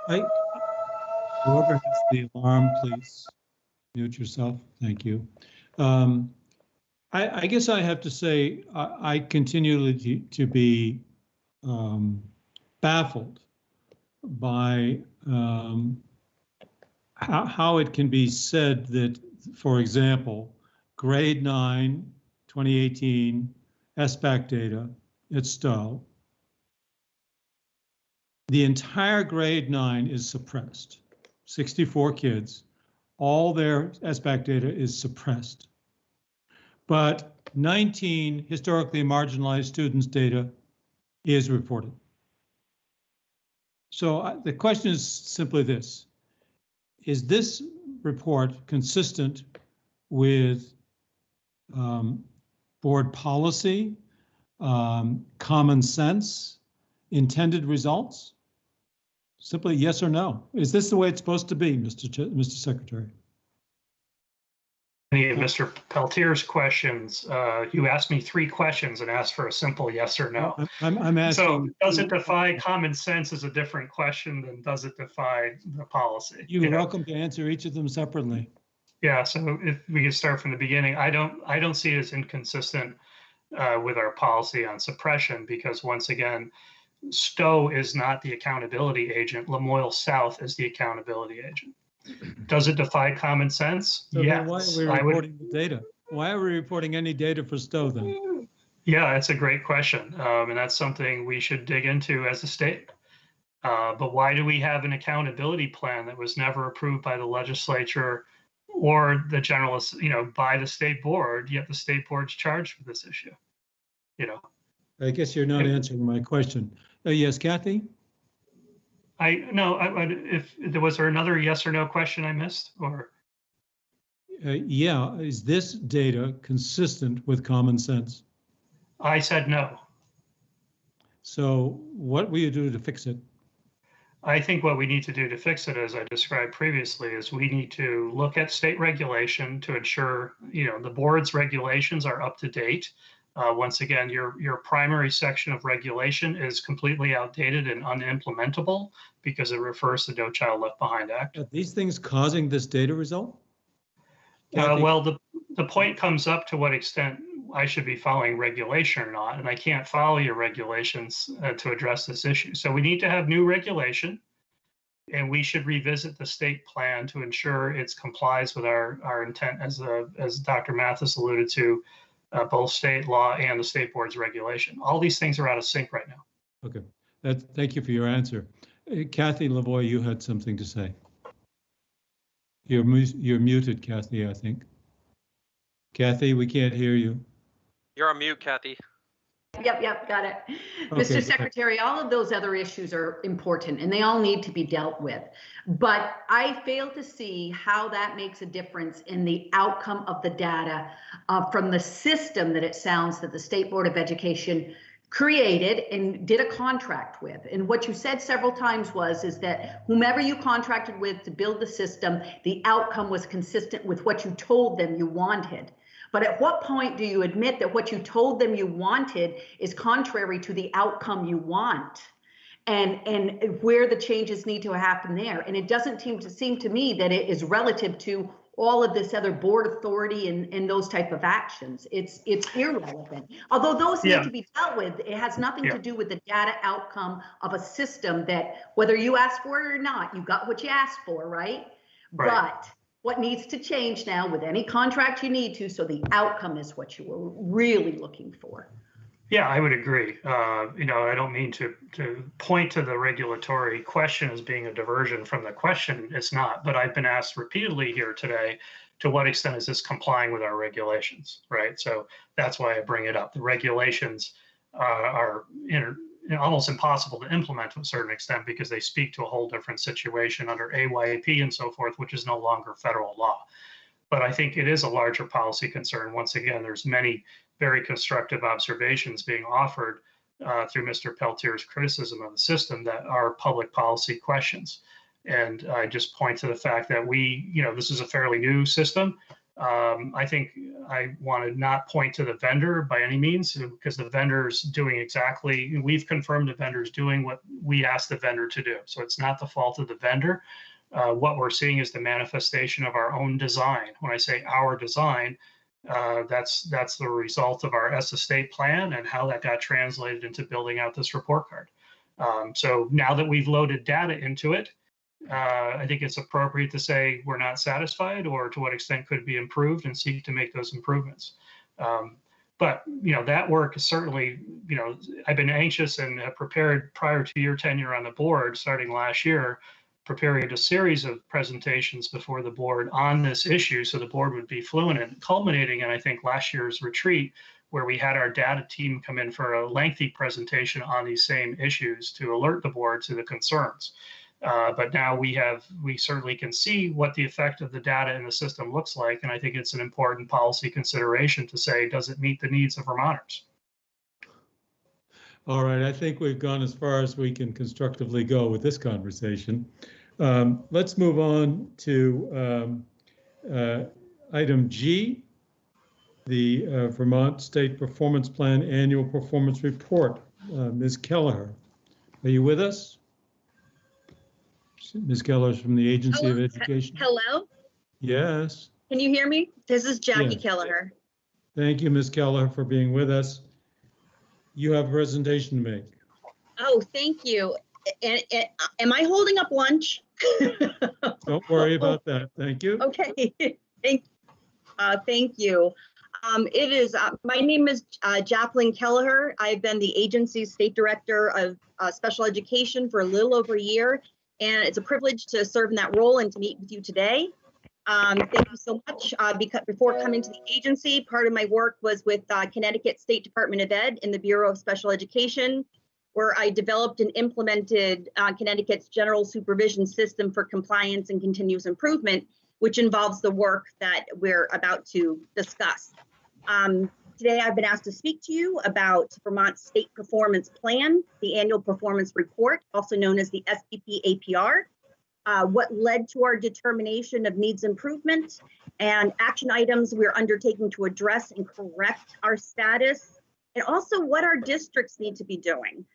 Whoever has the alarm, please mute yourself. Thank you. I guess I have to say I continue to be baffled by how it can be said that, for example, grade 9, 2018 SBAC data at Stowe, the entire grade 9 is suppressed. 64 kids, all their SBAC data is suppressed. But 19 historically marginalized students' data is reported. So the question is simply this. Is this report consistent with board policy, common sense, intended results? Simply yes or no. Is this the way it's supposed to be, Mr. Secretary? Mr. Peltier's questions, you asked me 3 questions and asked for a simple yes or no. I'm asking. So does it defy common sense is a different question than does it defy the policy? You're welcome to answer each of them separately. Yeah, so if we could start from the beginning, I don't see it as inconsistent with our policy on suppression, because once again, Stowe is not the accountability agent. Lamoille South is the accountability agent. Does it defy common sense? So yes. Why are we reporting the data? Why are we reporting any data for Stowe then? Yeah, it's a great question. And that's something we should dig into as a state. But why do we have an accountability plan that was never approved by the legislature or the general, by the state board, yet the state board's charged with this issue? I guess you're not answering my question. Yes, Kathy? If there was there another yes or no question I missed, or? Yeah, is this data consistent with common sense? I said no. So what will you do to fix it? I think what we need to do to fix it, as I described previously, is we need to look at state regulation to ensure, the board's regulations are up to date. Once again, your primary section of regulation is completely outdated and unimplementable because it refers to No Child Left Behind Act. Are these things causing this data result? Well, the point comes up to what extent I should be following regulation or not, and I can't follow your regulations to address this issue. So we need to have new regulation, and we should revisit the state plan to ensure it complies with our intent, as Dr. Mathis alluded to, both state law and the state board's regulation. All these things are out of sync right now. Okay, thank you for your answer. Kathy Lavoie, you had something to say. You're muted, Kathy, I think. Kathy, we can't hear you. You're on mute, Kathy. Yep, got it. Okay. Mr. Secretary, all of those other issues are important and they all need to be dealt with. But I fail to see how that makes a difference in the outcome of the data from the system that it sounds that the State Board of Education created and did a contract with. And what you said several times is that whomever you contracted with to build the system, the outcome was consistent with what you told them you wanted. But at what point do you admit that what you told them you wanted is contrary to the outcome you want? And where the changes need to happen there. And it doesn't seem to me that it is relative to all of this other board authority and those type of actions. It's irrelevant. Although those need to be dealt with, it has nothing to do with the data outcome of a system that whether you asked for it or not, you got what you asked for, right? But what needs to change now with any contract you need to, so the outcome is what you were really looking for. Yeah, I would agree. I don't mean to point to the regulatory question as being a diversion from the question. It's not, but I've been asked repeatedly here today, to what extent is this complying with our regulations, right? So that's why I bring it up. The regulations are almost impossible to implement to a certain extent because they speak to a whole different situation under AYAP and so forth, which is no longer federal law. But I think it is a larger policy concern. Once again, there's many very constructive observations being offered through Mr. Peltier's criticism of the system that are public policy questions. And I just point to the fact that this is a fairly new system. I think I want to not point to the vendor by any means, because the vendor's doing we've confirmed the vendor's doing what we asked the vendor to do. So it's not the fault of the vendor. What we're seeing is the manifestation of our own design. When I say our design, that's the result of our estate plan and how that got translated into building out this report card. So now that we've loaded data into it, I think it's appropriate to say we're not satisfied, or to what extent could it be improved, and seek to make those improvements. But that work is certainly, I've been anxious and have prepared prior to your tenure on the board, starting last year, preparing a series of presentations before the board on this issue, so the board would be fluent, and culminating in, I think, last year's retreat where we had our data team come in for a lengthy presentation on these same issues to alert the board to the concerns. But now we certainly can see what the effect of the data in the system looks like. And I think it's an important policy consideration to say, does it meet the needs of Vermonters? All right, I think we've gone as far as we can constructively go with this conversation. Let's move on to item G, the Vermont State Performance Plan Annual Performance Report. Ms. Kelleher, are you with us? Ms. Keller is from the Agency of Education. Hello? Yes. Can you hear me? This is Jackie Yes. Kelleher. Thank you, Ms. Keller, for being with us. You have a presentation to make. Oh, thank you. And am I holding up lunch? Don't worry about that. Thank you. Okay. Thank you. My name is Jacqueline Kelleher. I've been the agency's state director of special education for a little over a year, and it's a privilege to serve in that role and to meet with you today. Thank you so much. Because before coming to the agency, part of my work was with Connecticut State Department of Ed in the Bureau of Special Education, where I developed and implemented Connecticut's general supervision system for compliance and continuous improvement, which involves the work that we're about to discuss. Today, I've been asked to speak to you about Vermont's State Performance Plan, the Annual Performance Report, also known as the SPP APR, what led to our determination of needs improvement, and action items we're undertaking to address and correct our status, and also what our districts need to be doing.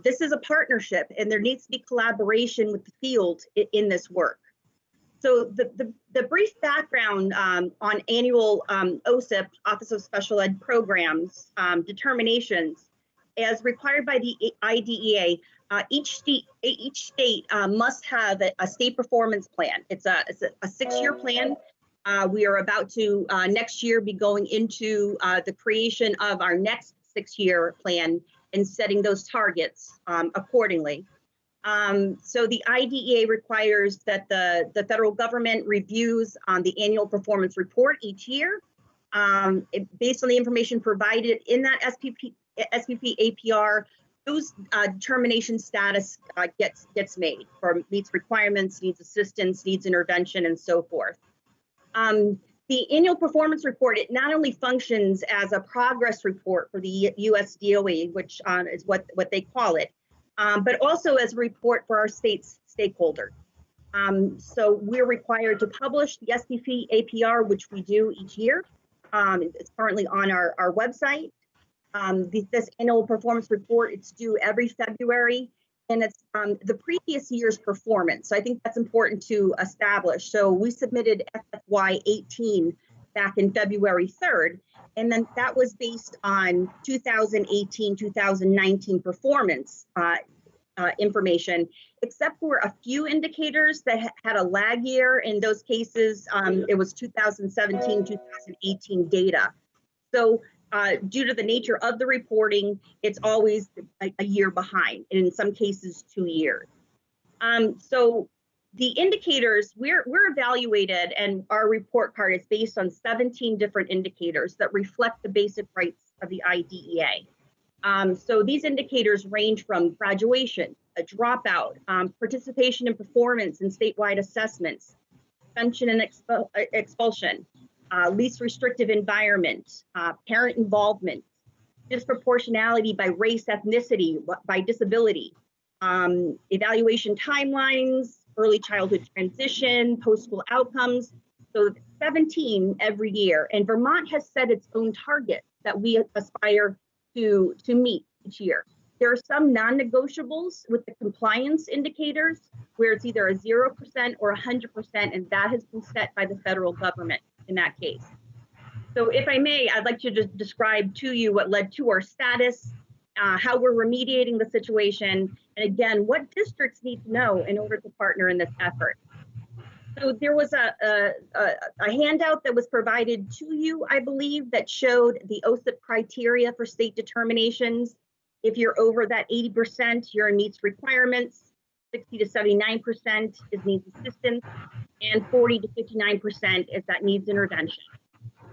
This is a partnership, and there needs to be collaboration with the field in this work. So the brief background on annual OSIP, Office of Special Ed Programs, determinations, as required by the IDEA, each state must have a state performance plan. It's a 6-year plan. We are about to next year be going into the creation of our next 6-year plan and setting those targets accordingly. So the IDEA requires that the federal government reviews the annual performance report each year. Based on the information provided in that SPP APR, those determination status gets made for meets requirements, needs assistance, needs intervention, and so forth. The annual performance report, it not only functions as a progress report for the US DOE, which is what they call it, but also as a report for our state's stakeholders. So we're required to publish the SPP APR, which we do each year. It's currently on our website. This annual performance report, it's due every February, and it's the previous year's performance. So I think that's important to establish. So we submitted FFY 18 back in February 3rd, and then that was based on 2018-2019 performance information, except for a few indicators that had a lag year. In those cases, it was 2017-2018 data. So due to the nature of the reporting, it's always a year behind, and in some cases 2 years. So the indicators, we're evaluated, and our report card is based on 17 different indicators that reflect the basic rights of the IDEA. So these indicators range from graduation, a dropout, participation and performance in statewide assessments, suspension and expulsion, least restrictive environment, parent involvement, disproportionality by race, ethnicity, by disability, evaluation timelines, early childhood transition, post-school outcomes. So 17 every year. And Vermont has set its own target that we aspire to meet each year. There are some non-negotiables with the compliance indicators where it's either a 0% or 100%, and that has been set by the federal government in that case. So if I may, I'd like to just describe to you what led to our status, how we're remediating the situation, and again, what districts need to know in order to partner in this effort. So there was a handout that was provided to you, I believe, that showed the OSIP criteria for state determinations. If you're over that 80%, you're in meets requirements, 60 to 79% is needs assistance, and 40 to 59% is that needs intervention.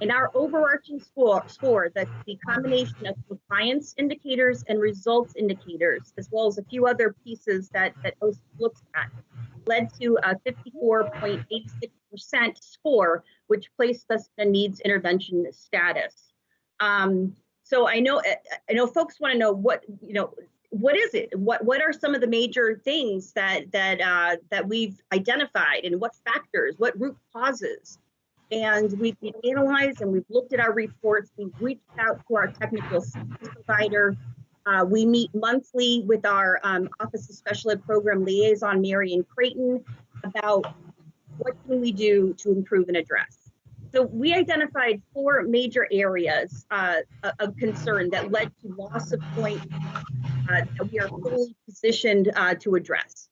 And our overarching score, that's the combination of compliance indicators and results indicators, as well as a few other pieces that OSIP looks at, led to a 54.86% score, which placed us in a needs intervention status. So I know folks want to know what is it? What are some of the major things that we've identified, and what factors, what root causes? And we've analyzed and we've looked at our reports. We've reached out to our technical assistance provider. We meet monthly with our Office of Special Ed Program Liaison, Marion Creighton, about what can we do to improve and address. So we identified 4 major areas of concern that led to loss of points that we are fully positioned to address.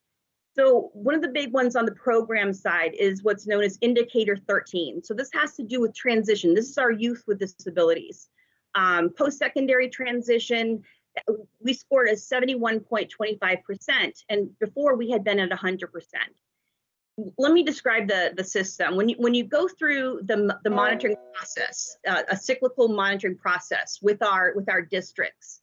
So one of the big ones on the program side is what's known as Indicator 13. So this has to do with transition. This is our youth with disabilities. Post-secondary transition, we scored a 71.25%, and before we had been at 100%. Let me describe the system. When you go through the monitoring process, a cyclical monitoring process with our districts,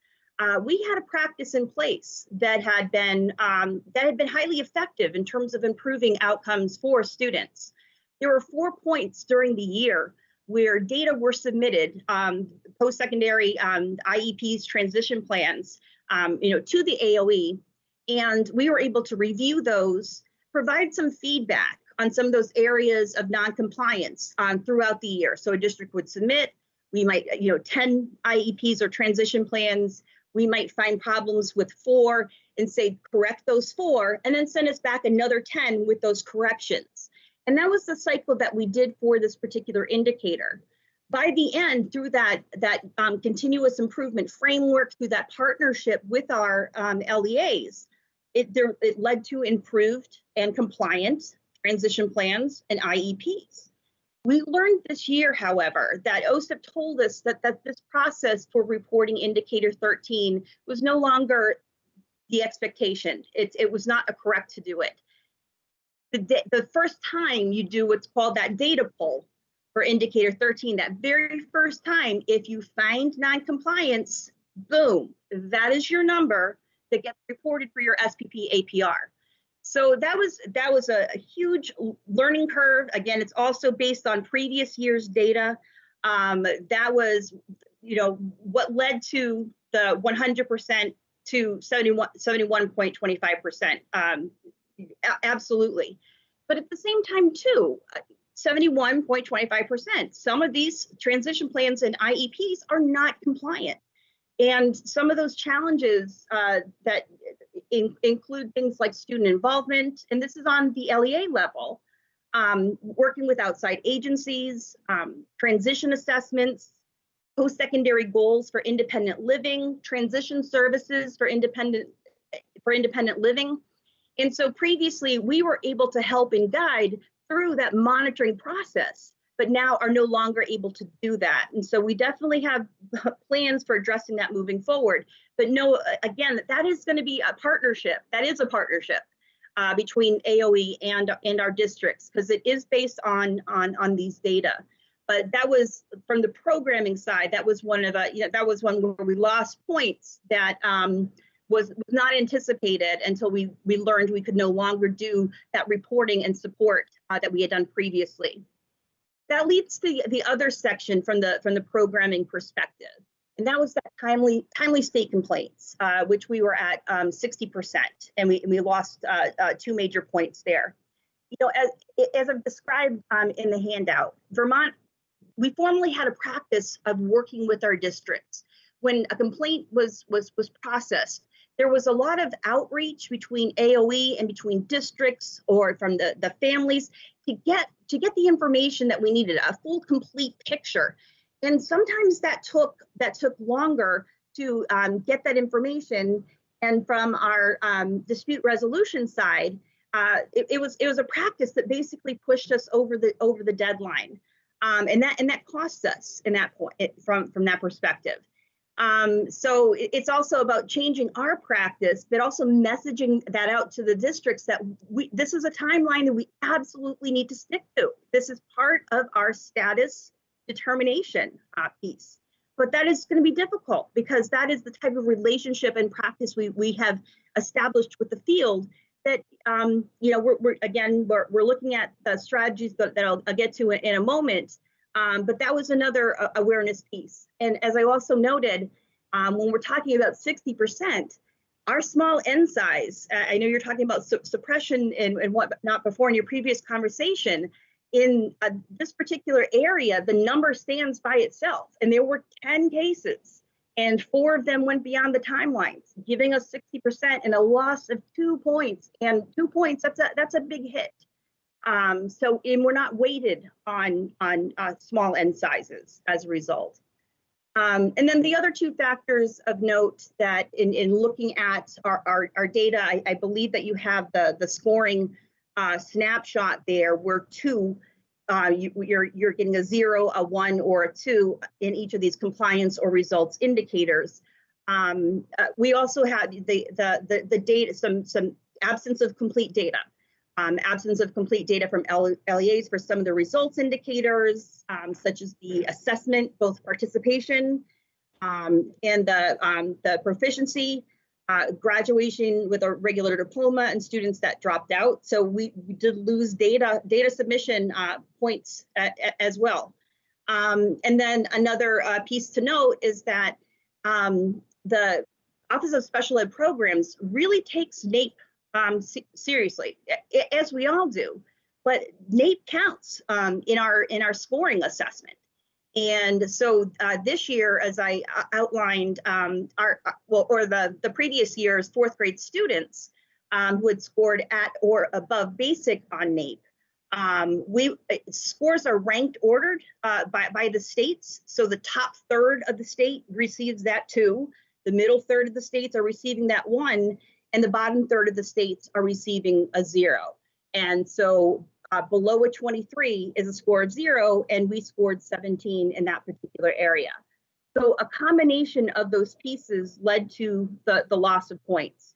we had a practice in place that had been highly effective in terms of improving outcomes for students. There were 4 points during the year where data were submitted, post-secondary IEPs, transition plans, to the AOE, and we were able to review those, provide some feedback on some of those areas of non-compliance throughout the year. So a district would submit, we might, 10 IEPs or transition plans. We might find problems with 4 and say, correct those 4, and then send us back another 10 with those corrections. And that was the cycle that we did for this particular indicator. By the end, through that continuous improvement framework, through that partnership with our LEAs, it led to improved and compliant transition plans and IEPs. We learned this year, however, that OSIP told us that this process for reporting Indicator 13 was no longer the expectation. It was not correct to do it. The first time you do what's called that data pull for Indicator 13, that very first time, if you find non-compliance, boom, that is your number that gets reported for your SPP APR. So that was a huge learning curve. Again, it's also based on previous year's data. That was, what led to the 100% to 71.25%. Absolutely. But at the same time, too, 71.25%. Some of these transition plans and IEPs are not compliant. And some of those challenges that include things like student involvement, and this is on the LEA level, working with outside agencies, transition assessments, post-secondary goals for independent living, transition services for independent living. And so previously we were able to help and guide through that monitoring process, but now are no longer able to do that. And so we definitely have plans for addressing that moving forward. But no, again, that is going to be a partnership. That is a partnership between AOE and our districts, because it is based on these data. But that was from the programming side. That was one where we lost points that was not anticipated until we learned we could no longer do that reporting and support that we had done previously. That leads to the other section from the programming perspective, and that was that timely state complaints, which we were at 60%, and we lost 2 major points there. As I've described in the handout, Vermont, we formerly had a practice of working with our districts. When a complaint was processed, there was a lot of outreach between AOE and between districts or from the families to get the information that we needed, a full, complete picture. And sometimes that took longer to get that information. And from our dispute resolution side, it was a practice that basically pushed us over the deadline, and that cost us in that point from that perspective. So it's also about changing our practice, but also messaging that out to the districts that this is a timeline that we absolutely need to stick to. This is part of our status determination piece. But that is going to be difficult because that is the type of relationship and practice we have established with the field that, you know, we're looking at the strategies that I'll get to in a moment. But that was another awareness piece. And as I also noted, when we're talking about 60%, our small N size, I know you're talking about suppression and whatnot before in your previous conversation. In this particular area, the number stands by itself. And there were 10 cases, and 4 of them went beyond the timelines, giving us 60% and a loss of 2 points. And 2 points, that's a big hit. And we're not weighted on small N sizes as a result. And then the other 2 factors of note that in looking at our data, I believe that you have the scoring snapshot there where 2, you're getting a 0, a 1, or a 2 in each of these compliance or results indicators. We also had the data, some absence of complete data. Absence of complete data from LEAs for some of the results indicators, such as the assessment, both participation and the proficiency, graduation with a regular diploma, and students that dropped out. So we did lose data submission points as well. And then another piece to note is that the Office of Special Ed Programs really takes NAEP seriously, as we all do, but NAEP counts in our scoring assessment. And so this year, as I outlined, the previous year's 4th grade students who had scored at or above basic on NAEP, scores are ranked ordered by the states. So the top third of the state receives that 2, the middle third of the states are receiving that 1, and the bottom third of the states are receiving a 0. And so below a 23 is a score of 0, and we scored 17 in that particular area. So a combination of those pieces led to the loss of points.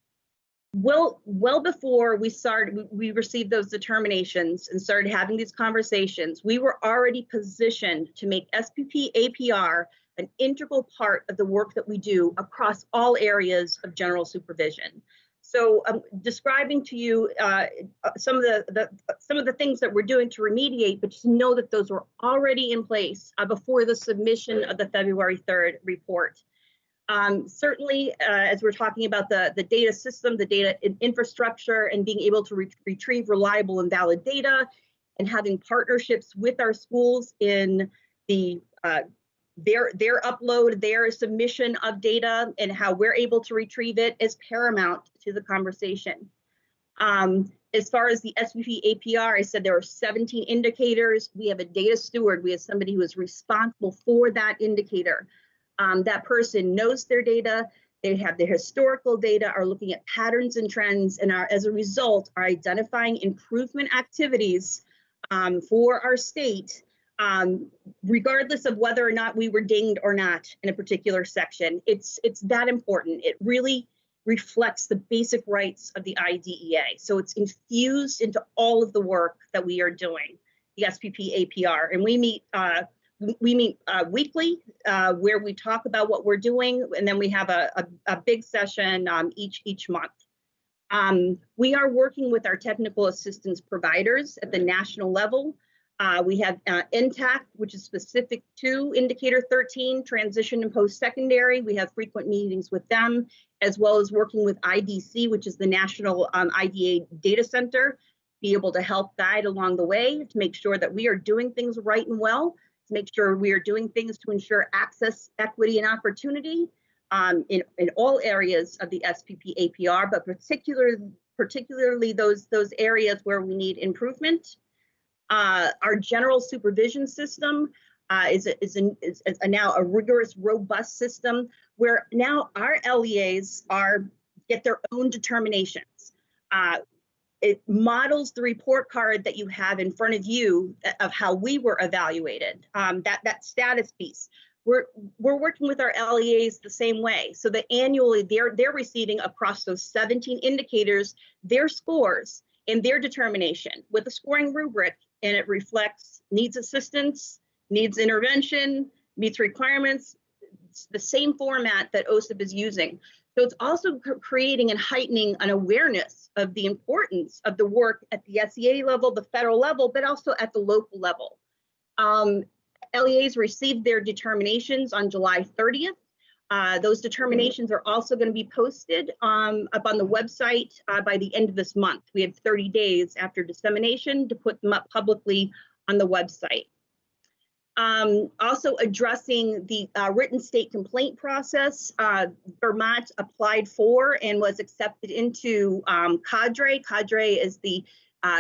Well before we received those determinations and started having these conversations, we were already positioned to make SPP APR an integral part of the work that we do across all areas of general supervision. So I'm describing to you some of the things that we're doing to remediate, but just know that those were already in place before the submission of the February 3rd report. Certainly, as we're talking about the data system, the data infrastructure, and being able to retrieve reliable and valid data, and having partnerships with our schools in the their upload, their submission of data, and how we're able to retrieve it is paramount to the conversation. As far as the SPP APR, I said there are 17 indicators. We have a data steward. We have somebody who is responsible for that indicator. That person knows their data. They have their historical data, are looking at patterns and trends, and are, as a result, are identifying improvement activities for our state, regardless of whether or not we were dinged or not in a particular section. It's that important. It really reflects the basic rights of the IDEA. So it's infused into all of the work that we are doing, the SPP APR. And we meet weekly where we talk about what we're doing, and then we have a big session each month. We are working with our technical assistance providers at the national level. We have NTAC, which is specific to Indicator 13, transition and post-secondary. We have frequent meetings with them, as well as working with IDC, which is the National IDA Data Center, be able to help guide along the way to make sure that we are doing things right and well, to make sure we are doing things to ensure access, equity, and opportunity in all areas of the SPP APR, but particularly those areas where we need improvement. Our general supervision system is now a rigorous, robust system where now our LEAs get their own determinations. It models the report card that you have in front of you of how we were evaluated, that status piece. We're working with our LEAs the same way, so that annually they're receiving across those 17 indicators their scores and their determination with a scoring rubric, and it reflects needs assistance, needs intervention, meets requirements. It's the same format that OSIP is using. So it's also creating and heightening an awareness of the importance of the work at the SEA level, the federal level, but also at the local level. LEAs received their determinations on July 30th. Those determinations are also going to be posted up on the website by the end of this month. We have 30 days after dissemination to put them up publicly on the website. Also addressing the written state complaint process, Vermont applied for and was accepted into CADRE. CADRE is the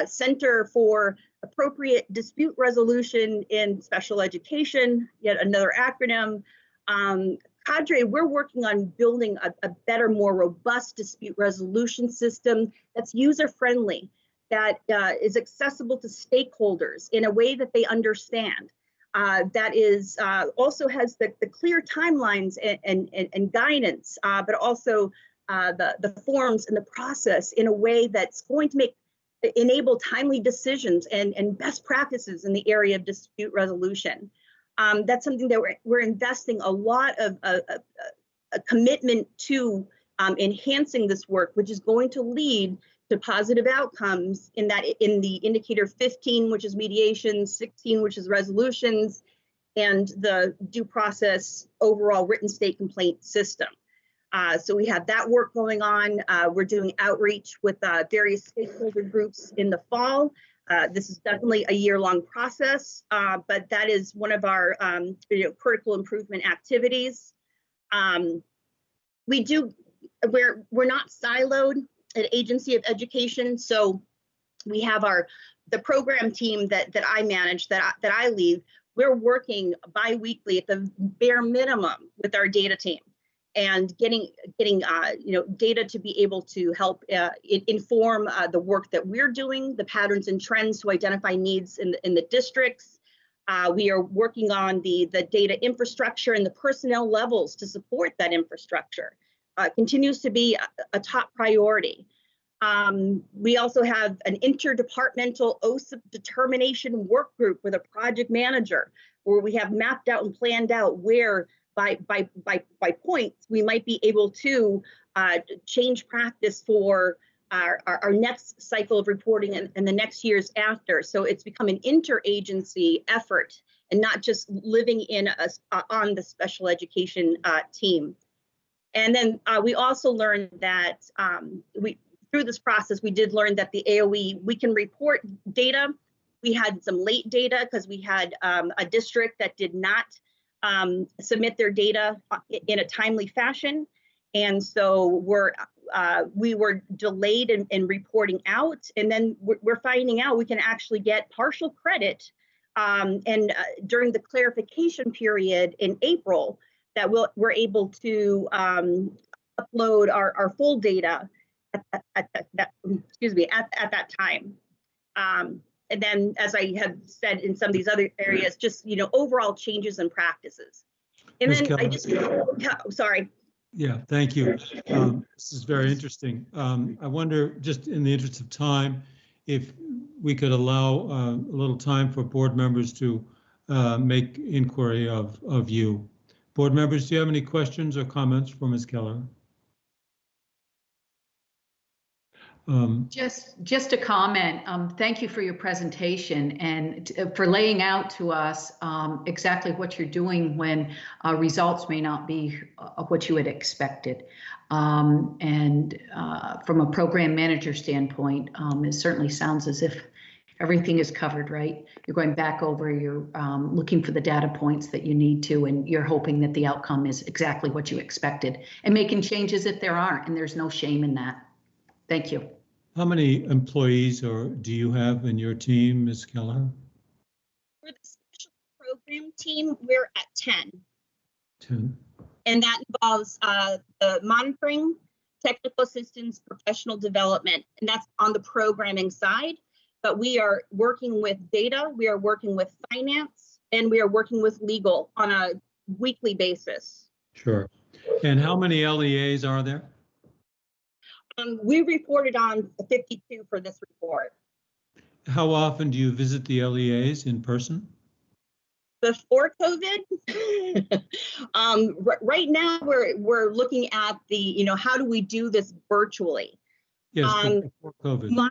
Center for Appropriate Dispute Resolution in Special Education, yet another acronym. CADRE, we're working on building a better, more robust dispute resolution system that's user-friendly, that is accessible to stakeholders in a way that they understand. That is also has the clear timelines and guidance, but also the forms and the process in a way that's going to enable timely decisions and best practices in the area of dispute resolution. That's something that we're investing a lot of a commitment to enhancing this work, which is going to lead to positive outcomes in the indicator 15, which is mediation, 16, which is resolutions, and the due process overall written state complaint system. So we have that work going on. We're doing outreach with various stakeholder groups in the fall. This is definitely a year-long process, but that is one of our critical improvement activities. We're not siloed at Agency of Education, so we have the program team that I manage, that I lead. We're working bi-weekly at the bare minimum with our data team and getting data to be able to help inform the work that we're doing, the patterns and trends to identify needs in the districts. We are working on the data infrastructure and the personnel levels to support that infrastructure. Continues to be a top priority. We also have an interdepartmental OSIP determination work group with a project manager, where we have mapped out and planned out where by points we might be able to change practice for our next cycle of reporting and the next years after. So it's become an interagency effort and not just living on the special education team. And then we also learned that through this process, we did learn that the AOE, we can report data. We had some late data because we had a district that did not submit their data in a timely fashion. And so we were delayed in reporting out. And then we're finding out we can actually get partial credit. And during the clarification period in April, that we're able to upload our full data at that time. And then, as I have said in some of these other areas, just overall changes in practices. And Ms. then Keller. Sorry. Yeah, thank you. This is very interesting. I wonder, just in the interest of time, if we could allow a little time for board members to make inquiry of you. Board members, do you have any questions or comments for Ms. Keller? Just a comment. Thank you for your presentation and for laying out to us exactly what you're doing when results may not be what you had expected. And from a program manager standpoint, it certainly sounds as if everything is covered, right? You're going back over, you're looking for the data points that you need to, and you're hoping that the outcome is exactly what you expected and making changes if there aren't, and there's no shame in that. Thank you. How many employees do you have in your team, Ms. Keller? For the special program team, we're at 10. 10. And that involves the monitoring, technical assistance, professional development, and that's on the programming side. But we are working with data, we are working with finance, and we are working with legal on a weekly basis. Sure. And how many LEAs are there? We reported on 52 for this report. How often do you visit the LEAs in person? before COVID. Right now, we're looking at the, how do we do this virtually? Yes, but before COVID.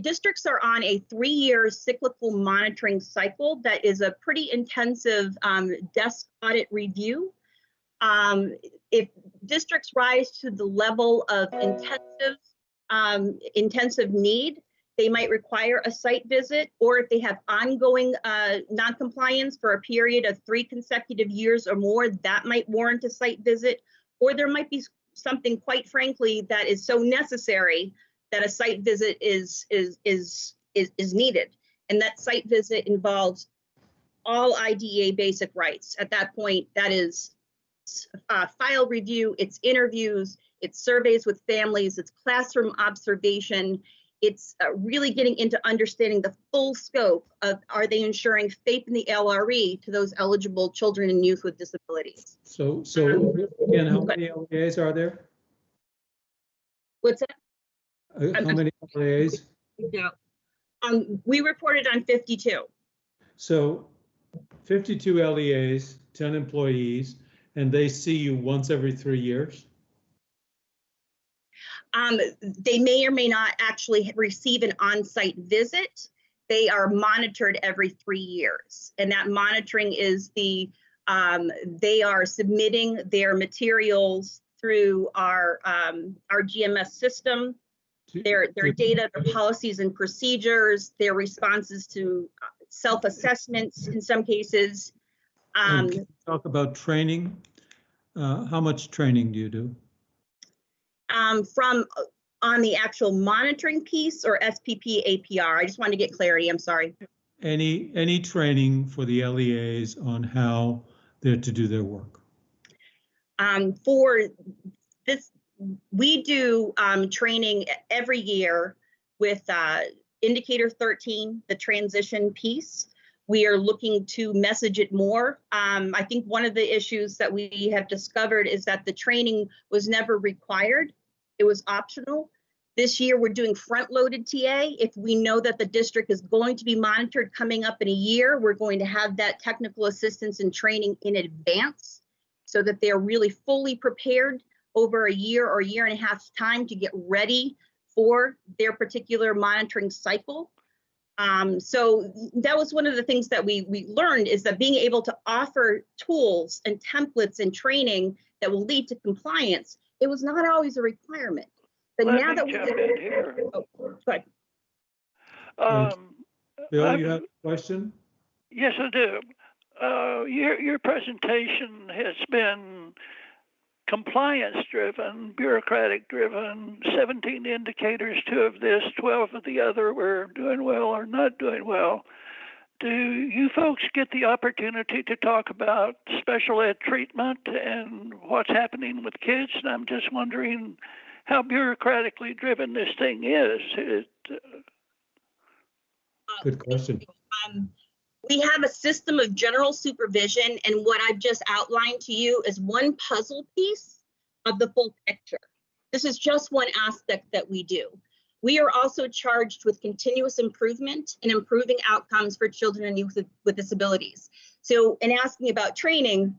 Districts are on a 3-year cyclical monitoring cycle that is a pretty intensive desk audit review. If districts rise to the level of intensive need, they might require a site visit, or if they have ongoing noncompliance for a period of 3 consecutive years or more, that might warrant a site visit, or there might be something, quite frankly, that is so necessary that a site visit is needed. And that site visit involves all IDEA basic rights. At that point, that is file review, it's interviews, it's surveys with families, it's classroom observation. It's really getting into understanding the full scope of, are they ensuring FAPE in the LRE to those eligible children and youth with disabilities? So again, how many LEAs are there? What's that? How many LEAs? We reported on 52. So 52 LEAs, 10 employees, and they see you once every 3 years? They may or may not actually receive an on-site visit. They are monitored every 3 years. And that monitoring is they are submitting their materials through our GMS system, their data, their policies and procedures, their responses to self-assessments in some cases. Can you talk about training? How much training do you do? From on the actual monitoring piece or SPP APR? I just wanted to get clarity. I'm sorry. Any training for the LEAs on how they're to do their work? For this, we do training every year with Indicator 13, the transition piece. We are looking to message it more. I think one of the issues that we have discovered is that the training was never required. It was optional. This year, we're doing front-loaded TA. If we know that the district is going to be monitored coming up in a year, we're going to have that technical assistance and training in advance so that they're really fully prepared over a year or year and a half's time to get ready for their particular monitoring cycle. So that was one of the things that we learned, is that being able to offer tools and templates and training that will lead to compliance, it was not always a requirement. But now that we jump in here. Oh, go ahead. Bill, you have a question? Yes, I do. Your presentation has been compliance-driven, bureaucratic-driven, 17 indicators, 2 of this, 12 of the other, we're doing well or not doing well. Do you folks get the opportunity to talk about special ed treatment and what's happening with kids? And I'm just wondering how bureaucratically driven this thing is. Good question. We have a system of general supervision, and what I've just outlined to you is one puzzle piece of the full picture. This is just one aspect that we do. We are also charged with continuous improvement and improving outcomes for children and youth with disabilities. So in asking about training,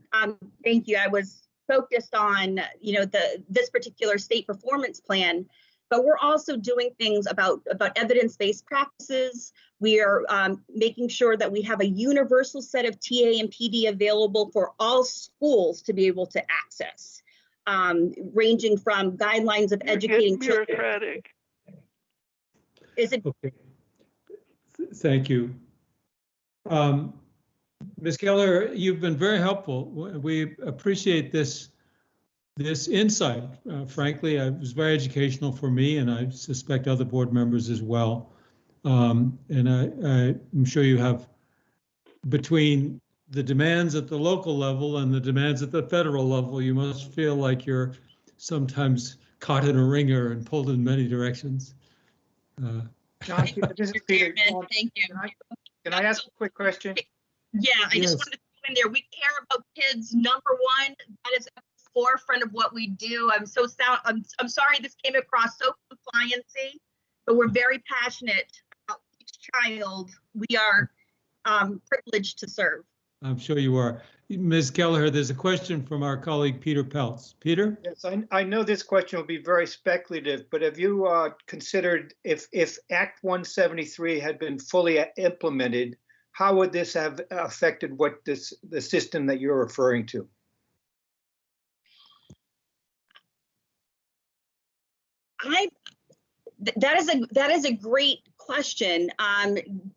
thank you. I was focused on this particular state performance plan, but we're also doing things about evidence-based practices. We are making sure that we have a universal set of TA and PD available for all schools to be able to access, ranging from guidelines of educating children. Bureaucratic. Is it? Okay. Thank you. Ms. Keller, you've been very helpful. We appreciate this insight. Frankly, it was very educational for me, and I suspect other board members as well. And I'm sure you have, between the demands at the local level and the demands at the federal level, you must feel like you're sometimes caught in a ringer and pulled in many directions. John, this is Peter. Thank you. Can I ask a quick question? Yeah, I just wanted to throw in there. We care about kids. Number one, that is at the forefront of what we do. I'm sorry this came across so compliancy, but we're very passionate about each child we are privileged to serve. I'm sure you are. Ms. Kelleher, there's a question from our colleague Peter Peltz. Peter? Yes, I know this question will be very speculative, but have you considered if Act 173 had been fully implemented, how would this have affected the system that you're referring to? That is a great question.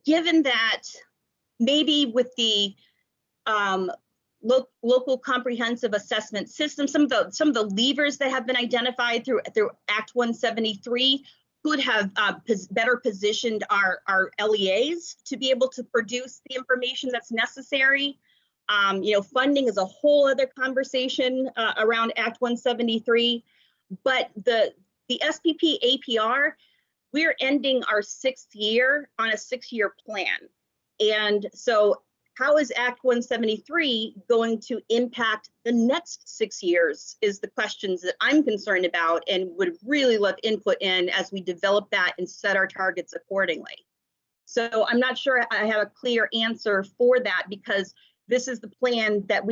Given that maybe with the local comprehensive assessment system, some of the levers that have been identified through Act 173 could have better positioned our LEAs to be able to produce the information that's necessary. Funding is a whole other conversation around Act 173, but the SPP APR, we're ending our 6th year on a 6-year plan. And so how is Act 173 going to impact the next 6 years is the questions that I'm concerned about and would really love input in as we develop that and set our targets accordingly. So I'm not sure I have a clear answer for that, because this is the plan that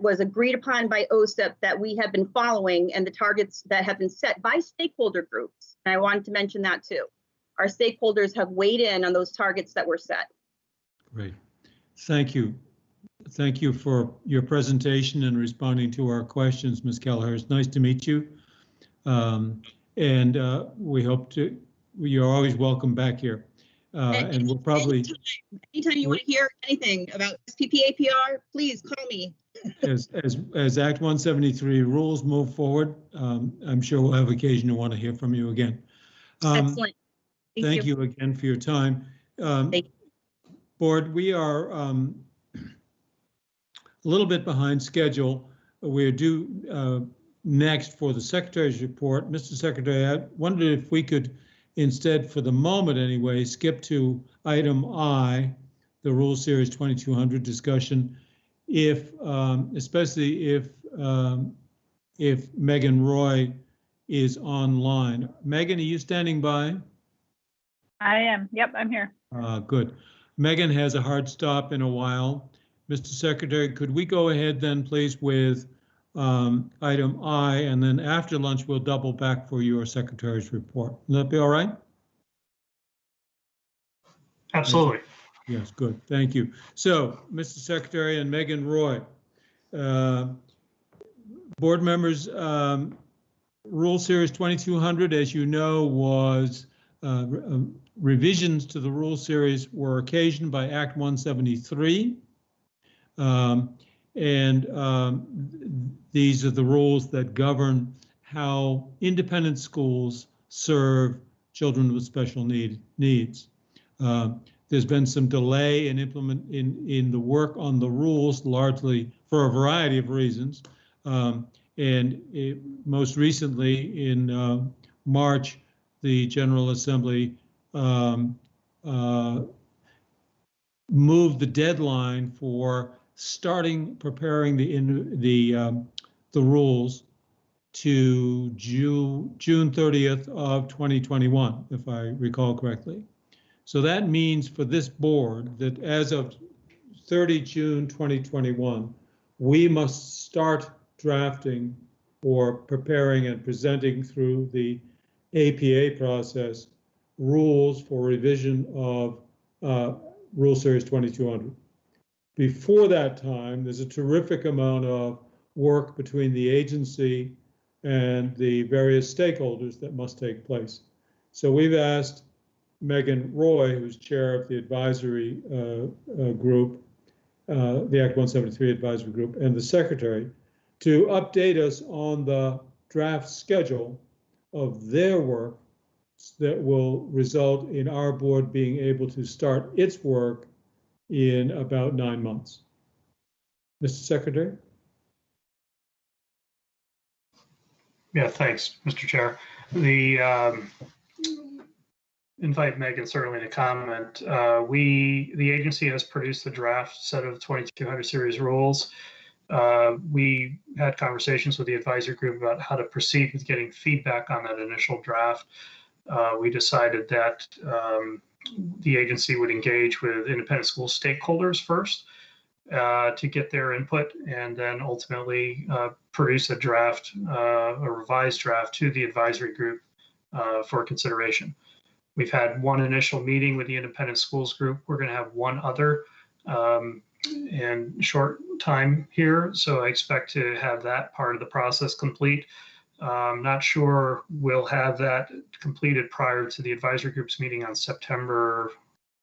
was agreed upon by OSIP that we have been following, and the targets that have been set by stakeholder groups. And I wanted to mention that too. Our stakeholders have weighed in on those targets that were set. Great. Thank you. Thank you for your presentation and responding to our questions, Ms. Kelleher. It's nice to meet you. We hope you're always welcome back here. And we'll probably anytime you want to hear anything about SPP APR, please call me. as Act 173 rules move forward, I'm sure we'll have occasion to want to hear from you again. Excellent. Thank you again for your time. Board, we are a little bit behind schedule. We're due next for the Secretary's report. Mr. Secretary, I wondered if we could instead, for the moment anyway, skip to item I, the Rule Series 2200 discussion, especially if Megan Roy is online. Megan, are you standing by? I am. Yep, I'm here. Good. Megan has a hard stop in a while. Mr. Secretary, could we go ahead then, please, with item I, and then after lunch, we'll double back for your Secretary's report. Will that be all right? Absolutely. Yes, good. Thank you. So, Mr. Secretary and Megan Roy, board members, Rule Series 2200, as you know, was revisions to the Rule Series were occasioned by Act 173. These are the rules that govern how independent schools serve children with special needs. There's been some delay in the work on the rules, largely for a variety of reasons. Most recently in March, the General Assembly moved the deadline for starting preparing the rules to June 30th of 2021, if I recall correctly. So that means for this board that as of 30 June 2021, we must start drafting or preparing and presenting through the APA process rules for revision of Rule Series 2200. Before that time, there's a terrific amount of work between the agency and the various stakeholders that must take place. So we've asked Megan Roy, who's chair of the advisory group, the Act 173 advisory group, and the secretary to update us on the draft schedule of their work that will result in our board being able to start its work in about 9 months. Mr. Secretary? Yeah, thanks, Mr. Chair. Invite Megan certainly to comment. The agency has produced the draft set of 2200 series rules. We had conversations with the advisory group about how to proceed with getting feedback on that initial draft. We decided that the agency would engage with independent school stakeholders first to get their input and then ultimately produce a draft, a revised draft to the advisory group for consideration. We've had one initial meeting with the independent schools group. We're going to have one other in short time here. So I expect to have that part of the process complete. I'm not sure we'll have that completed prior to the advisory group's meeting on September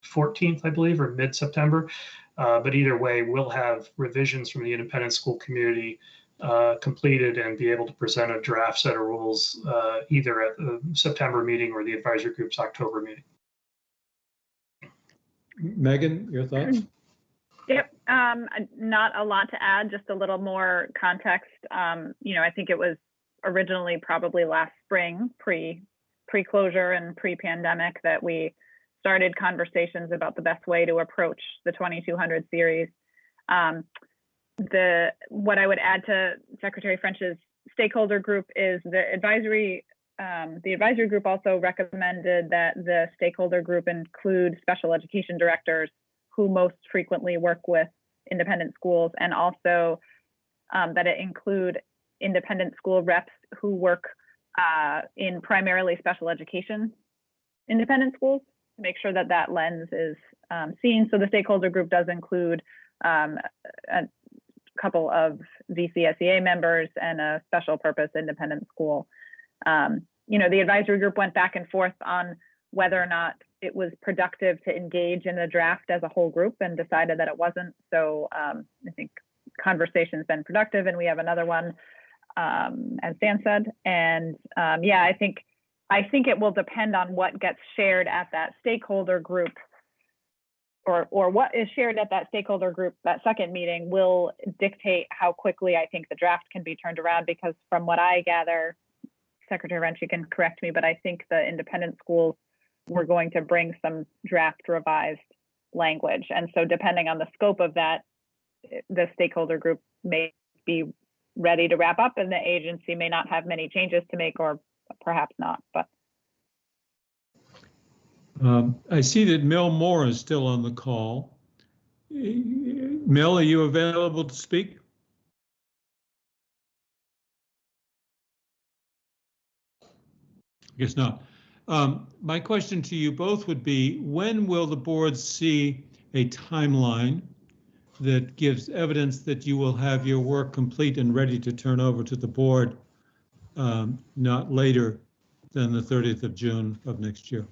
14th, I believe, or mid-September. But either way, we'll have revisions from the independent school community completed and be able to present a draft set of rules either at the September meeting or the advisory group's October meeting. Megan, your thoughts? Yep, not a lot to add, just a little more context. I think it was originally probably last spring, pre-closure and pre-pandemic, that we started conversations about the best way to approach the 2200 series. What I would add to Secretary French's stakeholder group is the advisory group also recommended that the stakeholder group include special education directors who most frequently work with independent schools, and also that it include independent school reps who work in primarily special education independent schools, to make sure that that lens is seen. So the stakeholder group does include a couple of VCSEA members and a special purpose independent school. The advisory group went back and forth on whether or not it was productive to engage in the draft as a whole group, and decided that it wasn't. So I think conversation's been productive, and we have another one, as Dan said. And I think it will depend on what gets shared at that stakeholder group, or what is shared at that stakeholder group, that second meeting, will dictate how quickly I think the draft can be turned around. Because from what I gather, Secretary Wrench, you can correct me, but I think the independent schools were going to bring some draft revised language. And so depending on the scope of that, the stakeholder group may be ready to wrap up and the agency may not have many changes to make, or perhaps not. But I see that Mel Moore is still on the call. Mel, are you available to speak? I guess not. My question to you both would be, when will the board see a timeline that gives evidence that you will have your work complete and ready to turn over to the board not later than the 30th of June of next year?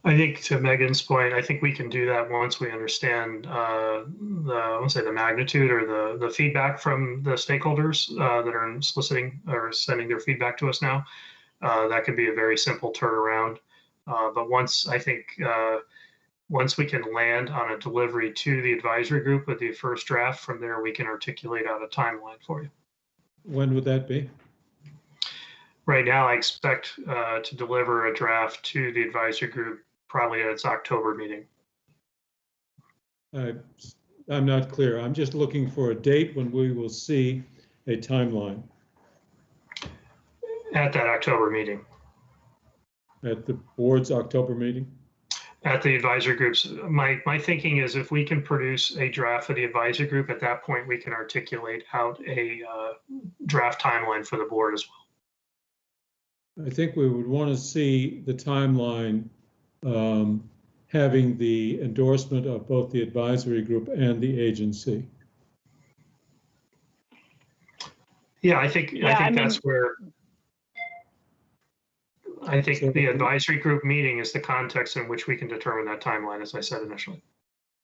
I think, to Megan's point, I think we can do that once we understand the magnitude or the feedback from the stakeholders that are soliciting or sending their feedback to us now. That can be a very simple turnaround. But once we can land on a delivery to the advisory group with the first draft, from there we can articulate out a timeline for you. When would that be? Right now, I expect to deliver a draft to the advisory group probably at its October meeting. I'm not clear. I'm just looking for a date when we will see a timeline. At that October meeting. At the board's October meeting? At the advisory groups. My thinking is, if we can produce a draft for the advisory group, at that point we can articulate out a draft timeline for the board as well. I think we would want to see the timeline having the endorsement of both the advisory group and the agency. Yeah, I think that's where I think the advisory group meeting is the context in which we can determine that timeline, as I said initially.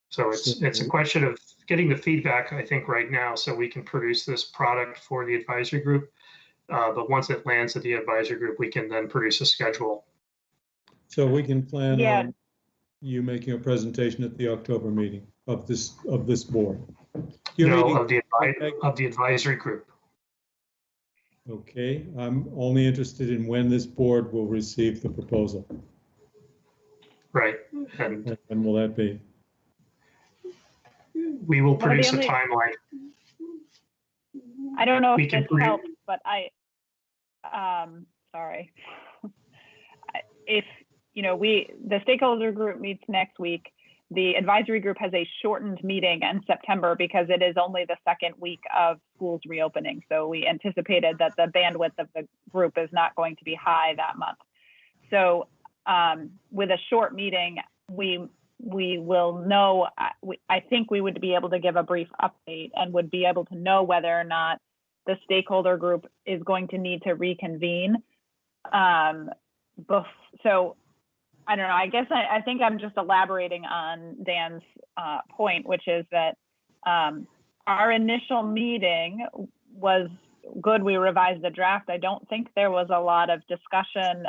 So it's a question of getting the feedback, I think, right now, so we can produce this product for the advisory group. But once it lands at the advisory group, we can then produce a schedule. So we can plan on you making a presentation at the October meeting of this board. Of the advisory group. Okay, I'm only interested in when this board will receive the proposal. Right. And when will that be? We will produce a timeline. I don't know if this helps, but sorry. If the stakeholder group meets next week, the advisory group has a shortened meeting in September because it is only the second week of schools reopening. So we anticipated that the bandwidth of the group is not going to be high that month. So with a short meeting, we will know, I think we would be able to give a brief update and would be able to know whether or not the stakeholder group is going to need to reconvene. So I don't know, I guess I think I'm just elaborating on Dan's point, which is that our initial meeting was good. We revised the draft. I don't think there was a lot of discussion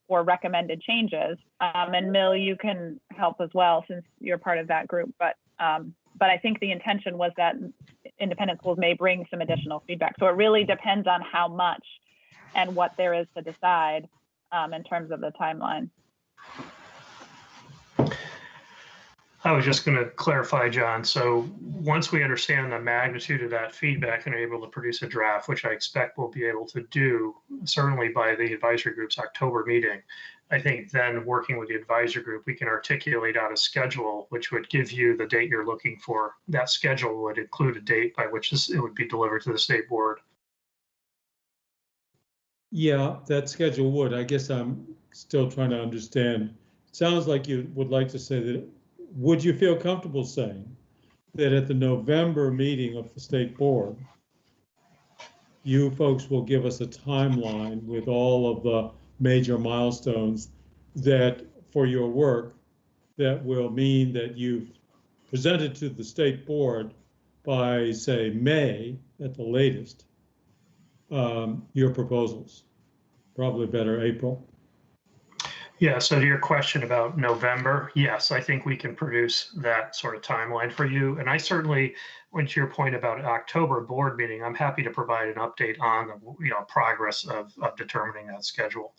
or recommended changes. And Mill, you can help as well since you're part of that group. But I think the intention was that independent schools may bring some additional feedback. So it really depends on how much and what there is to decide in terms of the timeline. I was just going to clarify, John. So once we understand the magnitude of that feedback and are able to produce a draft, which I expect we'll be able to do certainly by the advisory group's October meeting, I think then working with the advisory group, we can articulate out a schedule which would give you the date you're looking for. That schedule would include a date by which it would be delivered to the state board. Yeah, that schedule would. I guess I'm still trying to understand. It sounds like you would like to say that. Would you feel comfortable saying that at the November meeting of the state board, you folks will give us a timeline with all of the major milestones that for your work that will mean that you've presented to the state board by, say, May at the latest, your proposals, probably better April? Yeah, so to your question about November, yes, I think we can produce that sort of timeline for you. And I certainly, when to your point about October board meeting, I'm happy to provide an update on the progress of determining that schedule.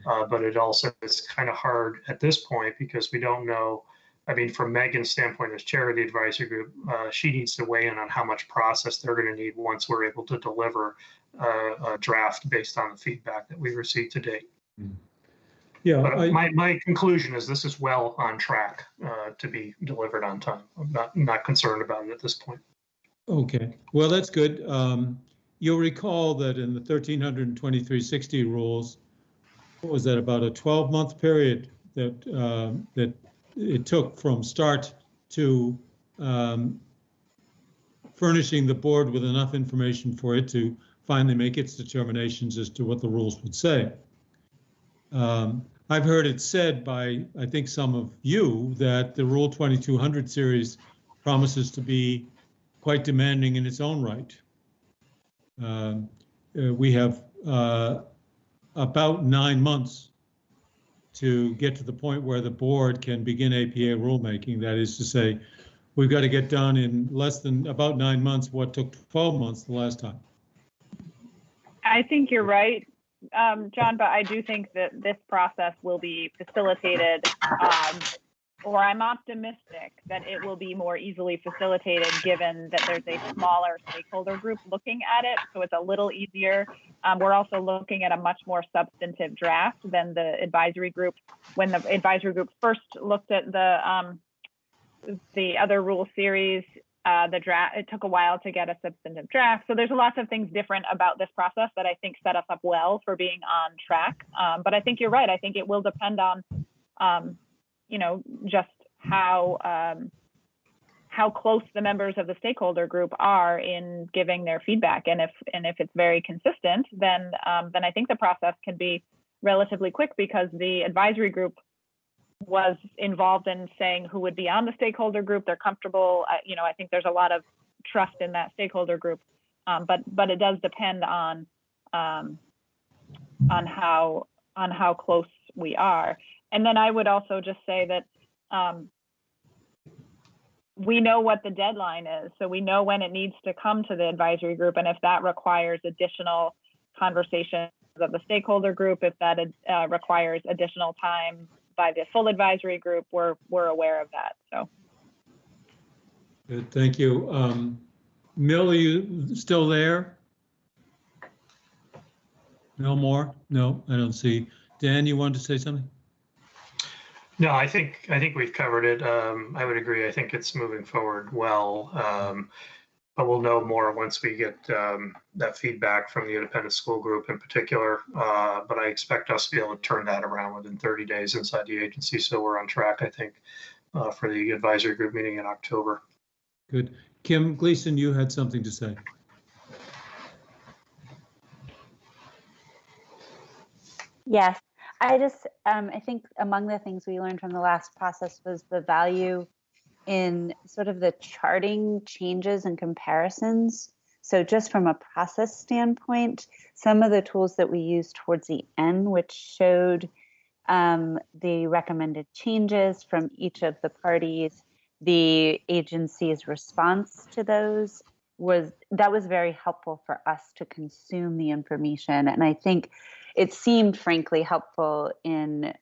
But it also is kind of hard at this point because we don't know. I mean, from Megan's standpoint as chair of the advisory group, she needs to weigh in on how much process they're going to need once we're able to deliver a draft based on the feedback that we've received to date. Yeah, but my conclusion is this is well on track to be delivered on time. I'm not concerned about it at this point. Okay, well, that's good. You'll recall that in the 132360 rules, what was that, about a 12-month period that that it took from start to furnishing the board with enough information for it to finally make its determinations as to what the rules would say. I've heard it said by, I think, some of you that the Rule 2200 series promises to be quite demanding in its own right. We have about 9 months to get to the point where the board can begin APA rulemaking. That is to say, we've got to get done in less than about 9 months what took 12 months the last time. I think you're right, John, but I do think that this process will be facilitated, or I'm optimistic that it will be more easily facilitated given that there's a smaller stakeholder group looking at it, so it's a little easier. We're also looking at a much more substantive draft than the advisory group. When the advisory group first looked at the other rule series, the draft, it took a while to get a substantive draft. So there's lots of things different about this process that I think set us up well for being on track. But I think you're right. I think it will depend on, you know, just how close the members of the stakeholder group are in giving their feedback. And if it's very consistent, then I think the process can be relatively quick because the advisory group was involved in saying who would be on the stakeholder group. They're comfortable. You know, I think there's a lot of trust in that stakeholder group, but it does depend on how close we are. And then I would also just say that we know what the deadline is, so we know when it needs to come to the advisory group, and if that requires additional conversations of the stakeholder group, if that requires additional time by the full advisory group, we're aware of that. So, good, thank you. Mill, are you still there? No more? No, I don't see. Dan, you wanted to say something? No, I think we've covered it. I would agree. I think it's moving forward well, but we'll know more once we get that feedback from the independent school group in particular. But I expect us to be able to turn that around within 30 days inside the agency. So we're on track, I think, for the advisory group meeting in October. Good. Kim Gleason, you had something to say. Yes, I think among the things we learned from the last process was the value in sort of the charting changes and comparisons. So just from a process standpoint, some of the tools that we used towards the end, which showed the recommended changes from each of the parties, the agency's response to those, was very helpful for us to consume the information. And I think it seemed frankly helpful in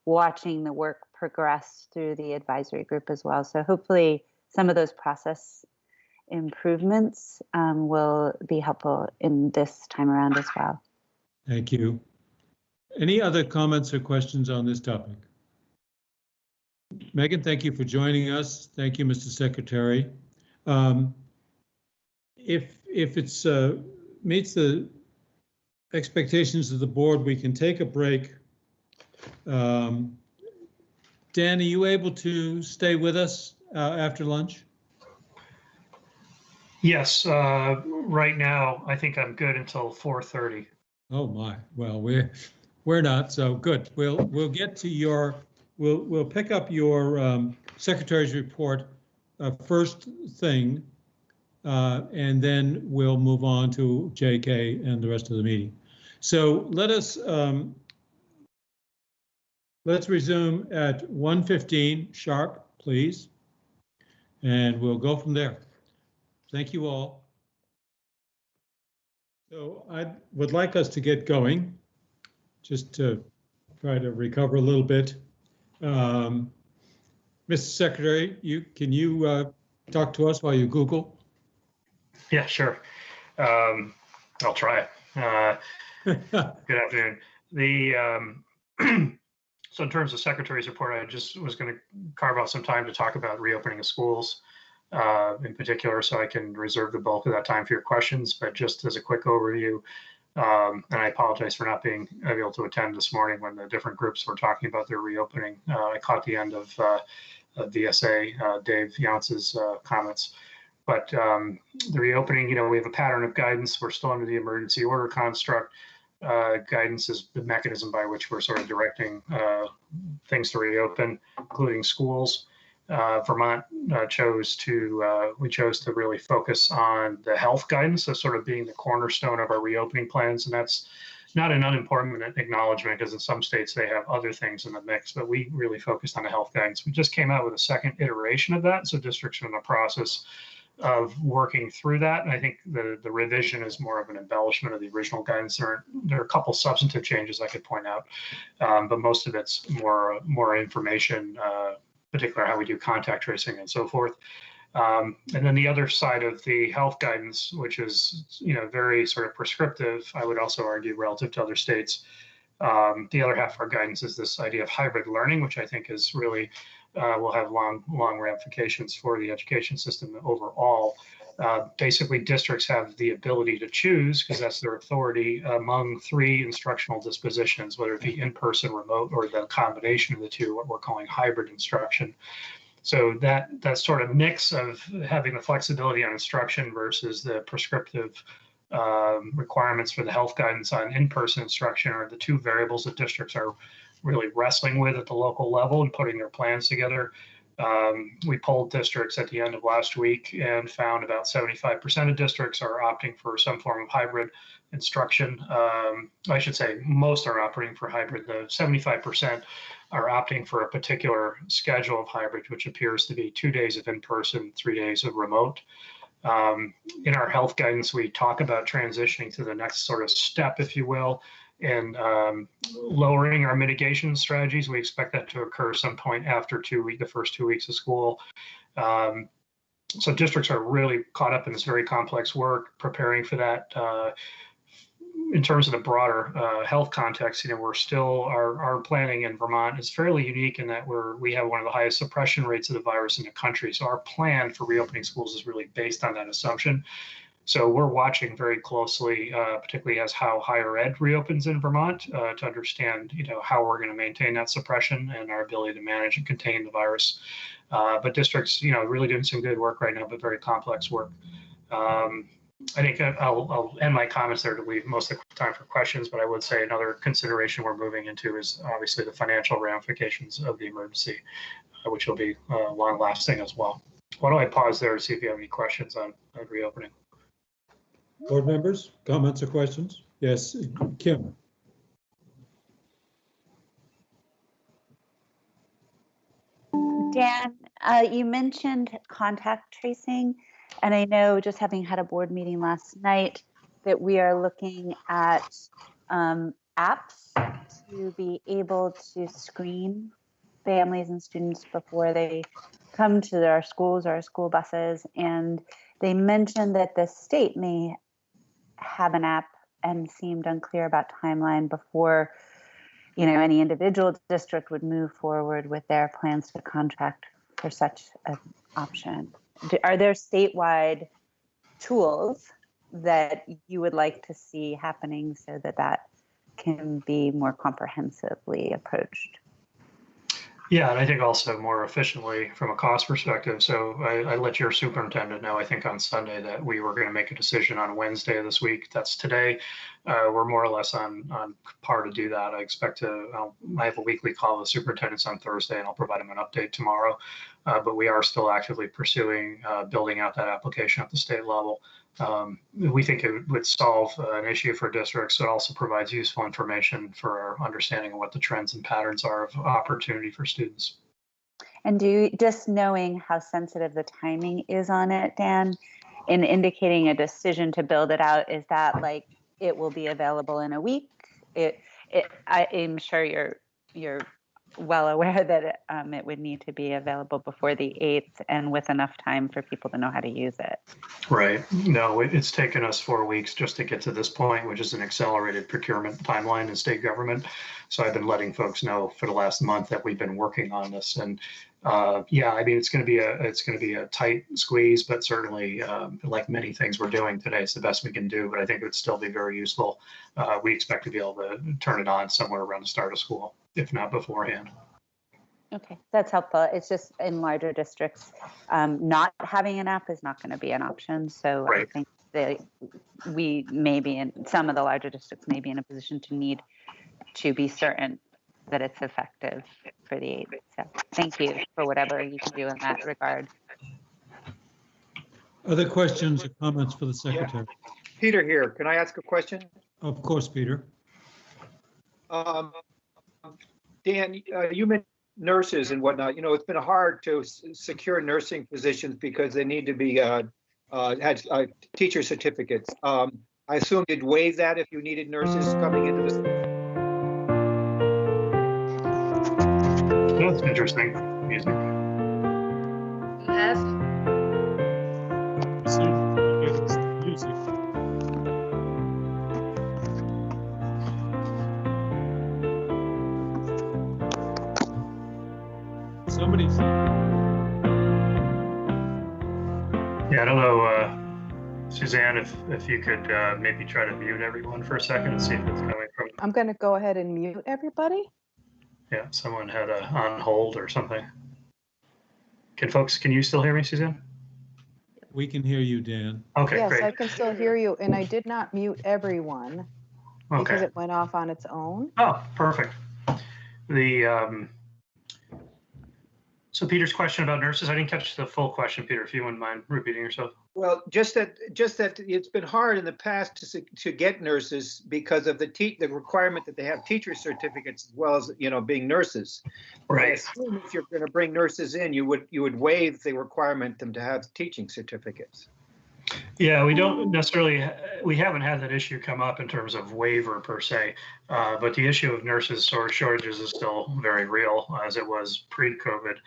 watching the work progress through the advisory group as well. So hopefully some of those process improvements will be helpful in this time around as well. Thank you. Any other comments or questions on this topic? Megan, thank you for joining us. Thank you, Mr. Secretary. If it's meets the expectations of the board, we can take a break. Dan, are you able to stay with us after lunch? Yes, right now I think I'm good until 4:30. Oh my, well, we're not, so good. We'll get to your, we'll pick up your secretary's report first thing, and then we'll move on to JK and the rest of the meeting. So let's resume at 1:15 sharp, please, and we'll go from there. Thank you all. So I would like us to get going, just to try to recover a little bit. Mr. Secretary, can you talk to us while you Google? Yeah, sure. I'll try it. Good afternoon. So in terms of Secretary's report, I just was going to carve out some time to talk about reopening of schools in particular, so I can reserve the bulk of that time for your questions. But just as a quick overview, and I apologize for not being able to attend this morning when the different groups were talking about their reopening. I caught the end of VSA, Dave Younce's comments. But the reopening, we have a pattern of guidance. We're still under the emergency order construct. Guidance is the mechanism by which we're sort of directing things to reopen, including schools. Vermont chose to really focus on the health guidance as sort of being the cornerstone of our reopening plans, and that's not an unimportant acknowledgement, because in some states they have other things in the mix, but we really focused on the health guidance. We just came out with a second iteration of that, so districts are in the process of working through that. And I think the revision is more of an embellishment of the original guidance. There are a couple substantive changes I could point out, but most of it's more information, particularly how we do contact tracing and so forth. And then the other side of the health guidance, which is very sort of prescriptive, I would also argue relative to other states. The other half of our guidance is this idea of hybrid learning, which I think is really will have long ramifications for the education system overall. Basically, districts have the ability to choose, because that's their authority, among 3 instructional dispositions, whether it be in-person, remote, or the combination of the two, what we're calling hybrid instruction. So that sort of mix of having the flexibility on instruction versus the prescriptive requirements for the health guidance on in-person instruction are the 2 variables that districts are really wrestling with at the local level and putting their plans together. We polled districts at the end of last week and found about 75% of districts are opting for some form of hybrid instruction. I should say most are opting for hybrid. The 75% are opting for a particular schedule of hybrid, which appears to be 2 days of in-person, 3 days of remote. In our health guidance, we talk about transitioning to the next sort of step, if you will, and lowering our mitigation strategies. We expect that to occur some point after the first 2 weeks of school. So districts are really caught up in this very complex work, preparing for that. in terms of the broader health context, you know, we're still our planning in Vermont is fairly unique in that we have one of the highest suppression rates of the virus in the country. So our plan for reopening schools is really based on that assumption. So we're watching very closely, particularly as how higher ed reopens in Vermont, to understand, you know, how we're going to maintain that suppression and our ability to manage and contain the virus. But districts, you know, really doing some good work right now, but very complex work. I think I'll end my comments there to leave most of the time for questions, but I would say another consideration we're moving into is obviously the financial ramifications of the emergency, which will be long lasting as well. Why don't I pause there to see if you have any questions on reopening? Board members, comments or questions? Yes, Kim. Dan, you mentioned contact tracing, and I know just having had a board meeting last night that we are looking at apps to be able to screen families and students before they come to our schools or our school buses. And they mentioned that the state may have an app and seemed unclear about timeline before, you know, any individual district would move forward with their plans to contract for such an option. Are there statewide tools that you would like to see happening so that that can be more comprehensively approached? Yeah, and I think also more efficiently from a cost perspective. So I let your superintendent know, I think on Sunday, that we were going to make a decision on Wednesday of this week. That's today. We're more or less on par to do that. I expect I have a weekly call with superintendents on Thursday, and I'll provide them an update tomorrow. But we are still actively pursuing building out that application at the state level. We think it would solve an issue for districts. It also provides useful information for our understanding of what the trends and patterns are of opportunity for students. And do you, just knowing how sensitive the timing is on it, Dan, in indicating a decision to build it out, is that like it will be available in a week? I'm sure you're well aware that it would need to be available before the 8th and with enough time for people to know how to use it. Right. No, it's taken us 4 weeks just to get to this point, which is an accelerated procurement timeline in state government. So I've been letting folks know for the last month that we've been working on this. And yeah, I mean, it's going to be a tight squeeze, but certainly like many things we're doing today, it's the best we can do, but I think it would still be very useful. We expect to be able to turn it on somewhere around the start of school, if not beforehand. Okay, that's helpful. It's just in larger districts, not having an app is not going to be an option. So right. I think that we may be in some of the larger districts may be in a position to need to be certain that it's effective for the 8th. So thank you for whatever you can do in that regard. Other questions or comments for the secretary? Yeah. Peter here. Can I ask a question? Of course, Peter. Dan, you mentioned nurses and whatnot. You know, it's been hard to secure nursing positions because they need to be had teacher certificates. I assume you'd waive that if you needed nurses coming into this. That's interesting. Music. Yes. Music. Somebody's. Yeah, I don't know, Suzanne, if you could maybe try to mute everyone for a second and see if it's coming from. I'm going to go ahead and mute everybody. Yeah, someone had a on hold or something. Can you still hear me, Suzanne? We can hear you, Dan. Okay, yes, great. I can still hear you, and I did not mute everyone because it went off on its own. Oh, perfect. So Peter's question about nurses, I didn't catch the full question, Peter, if you wouldn't mind repeating yourself. Well, just that it's been hard in the past to get nurses because of the requirement that they have teacher certificates as well as, you know, being nurses. Right. I assume if you're going to bring nurses in, you would waive the requirement them to have teaching certificates. Yeah, we don't necessarily, we haven't had that issue come up in terms of waiver per se, but the issue of nurses shortages is still very real as it was pre-COVID.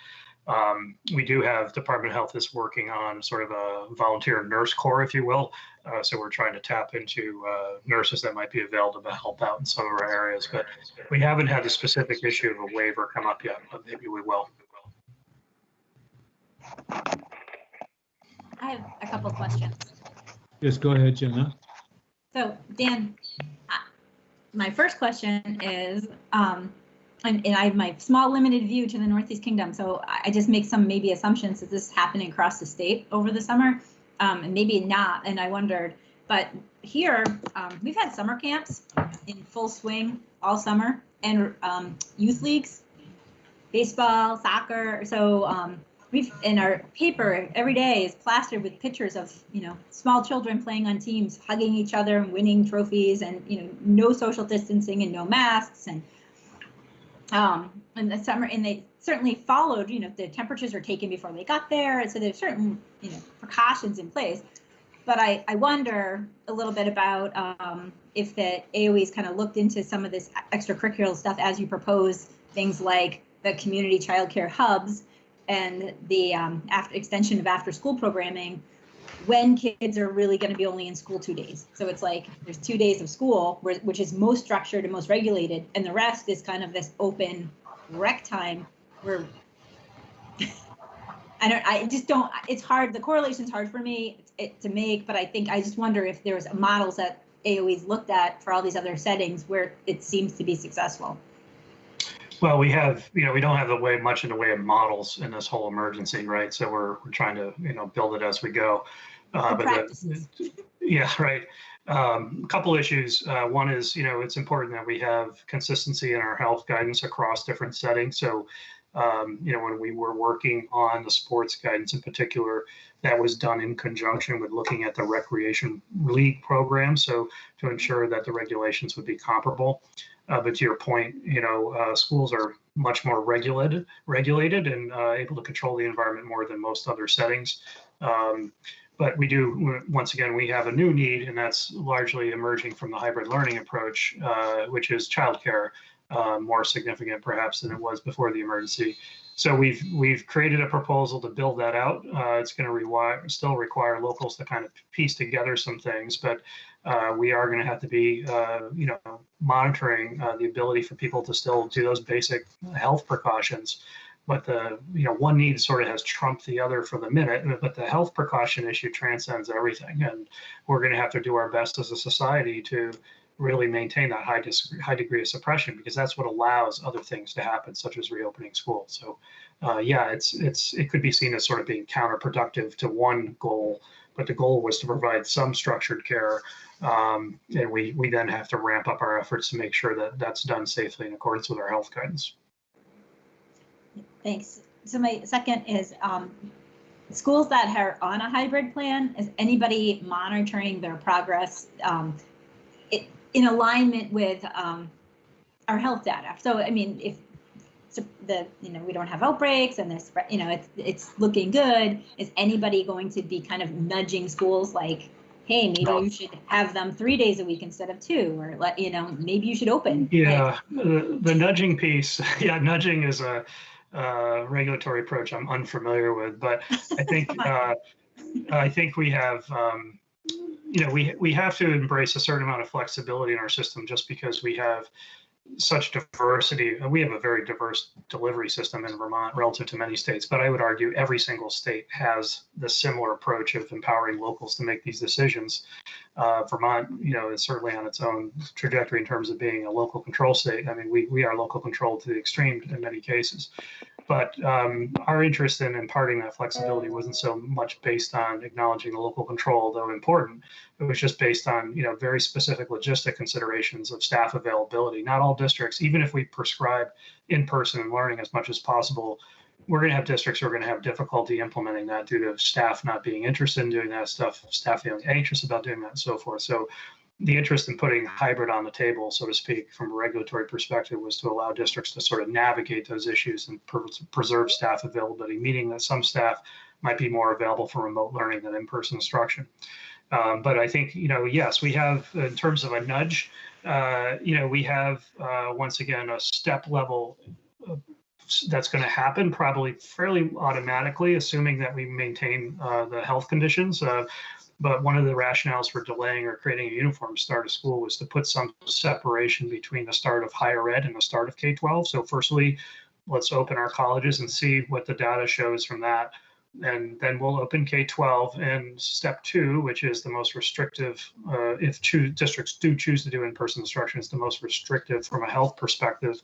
We do have Department of Health is working on sort of a volunteer nurse corps, if you will, So we're trying to tap into nurses that might be available to help out in some of our areas. But we haven't had the specific issue of a waiver come up yet, but maybe we will. I have a couple of questions. Yes, go ahead, Jenna. So Dan, my first question is, and I have my small limited view to the Northeast Kingdom, so I just make some maybe assumptions that this is happening across the state over the summer, and maybe not, and I wondered, but here we've had summer camps in full swing all summer, and youth leagues, baseball, soccer, so we've, in our paper every day is plastered with pictures of, small children playing on teams, hugging each other and winning trophies, and, no social distancing and no masks. And in the summer, and they certainly followed, the temperatures are taken before they got there. And so there's certain, precautions in place. But I wonder a little bit about if the AOE's kind of looked into some of this extracurricular stuff as you propose things like the community childcare hubs and the extension of after-school programming, when kids are really going to be only in school 2 days. So it's like there's 2 days of school, which is most structured and most regulated, and the rest is kind of this open rec time where it's hard, the correlation's hard for me to make, but I just wonder if there's models that AOE's looked at for all these other settings where it seems to be successful. Well, we have, we don't have much in the way of models in this whole emergency, right? So we're trying to, build it as we go. Yeah, right. A couple issues. One is, it's important that we have consistency in our health guidance across different settings. So, when we were working on the sports guidance in particular, that was done in conjunction with looking at the recreation league program. So to ensure that the regulations would be comparable. But to your point, schools are much more regulated and able to control the environment more than most other settings. But we do, once again, we have a new need, and that's largely emerging from the hybrid learning approach, which is childcare, more significant perhaps than it was before the emergency. So we've created a proposal to build that out. It's going to still require locals to kind of piece together some things, but we are going to have to be, monitoring the ability for people to still do those basic health precautions. But one need sort of has trumped the other for the minute, but the health precaution issue transcends everything. And we're going to have to do our best as a society to really maintain that high degree of suppression, because that's what allows other things to happen, such as reopening schools. So it could be seen as sort of being counterproductive to one goal, but the goal was to provide some structured care. And we then have to ramp up our efforts to make sure that that's done safely in accordance with our health guidance. Thanks. So my second is schools that are on a hybrid plan, is anybody monitoring their progress in alignment with our health data? So, I mean, if we don't have outbreaks and this, it's looking good, is anybody going to be kind of nudging schools like, hey, maybe you should have them 3 days a week instead of 2, or maybe you should open? Yeah, the nudging piece. Yeah, nudging is a regulatory approach I'm unfamiliar with, but I think I think we have we have to embrace a certain amount of flexibility in our system, just because we have such diversity. We have a very diverse delivery system in Vermont relative to many states, but I would argue every single state has the similar approach of empowering locals to make these decisions. Vermont, is certainly on its own trajectory in terms of being a local control state. I mean, we are local controlled to the extreme in many cases. But our interest in imparting that flexibility wasn't so much based on acknowledging the local control, though important. It was just based on very specific logistic considerations of staff availability. Not all districts, even if we prescribe in-person learning as much as possible, we're going to have districts who are going to have difficulty implementing that due to staff not being interested in doing that stuff, staff feeling anxious about doing that, and so forth. So the interest in putting hybrid on the table, so to speak, from a regulatory perspective, was to allow districts to sort of navigate those issues and preserve staff availability, meaning that some staff might be more available for remote learning than in-person instruction. But I think, yes, we have, in terms of a nudge, we have, once again, a step level that's going to happen probably fairly automatically, assuming that we maintain the health conditions. But one of the rationales for delaying or creating a uniform start of school was to put some separation between the start of higher ed and the start of K-12. So firstly, let's open our colleges and see what the data shows from that. And then we'll open K-12, and step 2, which is the most restrictive, if districts do choose to do in-person instruction, it's the most restrictive from a health perspective.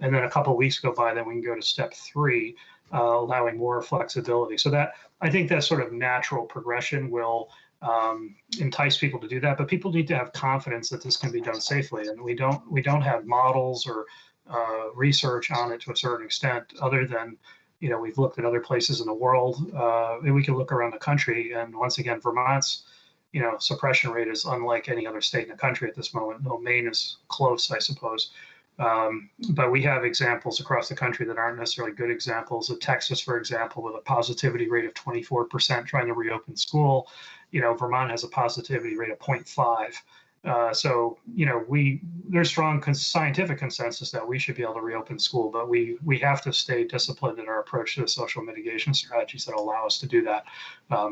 And then a couple of weeks go by, then we can go to step 3, allowing more flexibility. So that, I think that sort of natural progression will entice people to do that, but people need to have confidence that this can be done safely. And we don't have models or research on it to a certain extent, other than, you know, we've looked at other places in the world, and we can look around the country. And once again, Vermont's, you know, suppression rate is unlike any other state in the country at this moment. No, Maine is close, I suppose. But we have examples across the country that aren't necessarily good examples. Of Texas, for example, with a positivity rate of 24% trying to reopen school. You know, Vermont has a positivity rate of 0.5. So, you know, there's strong scientific consensus that we should be able to reopen school, but we have to stay disciplined in our approach to the social mitigation strategies that allow us to do that.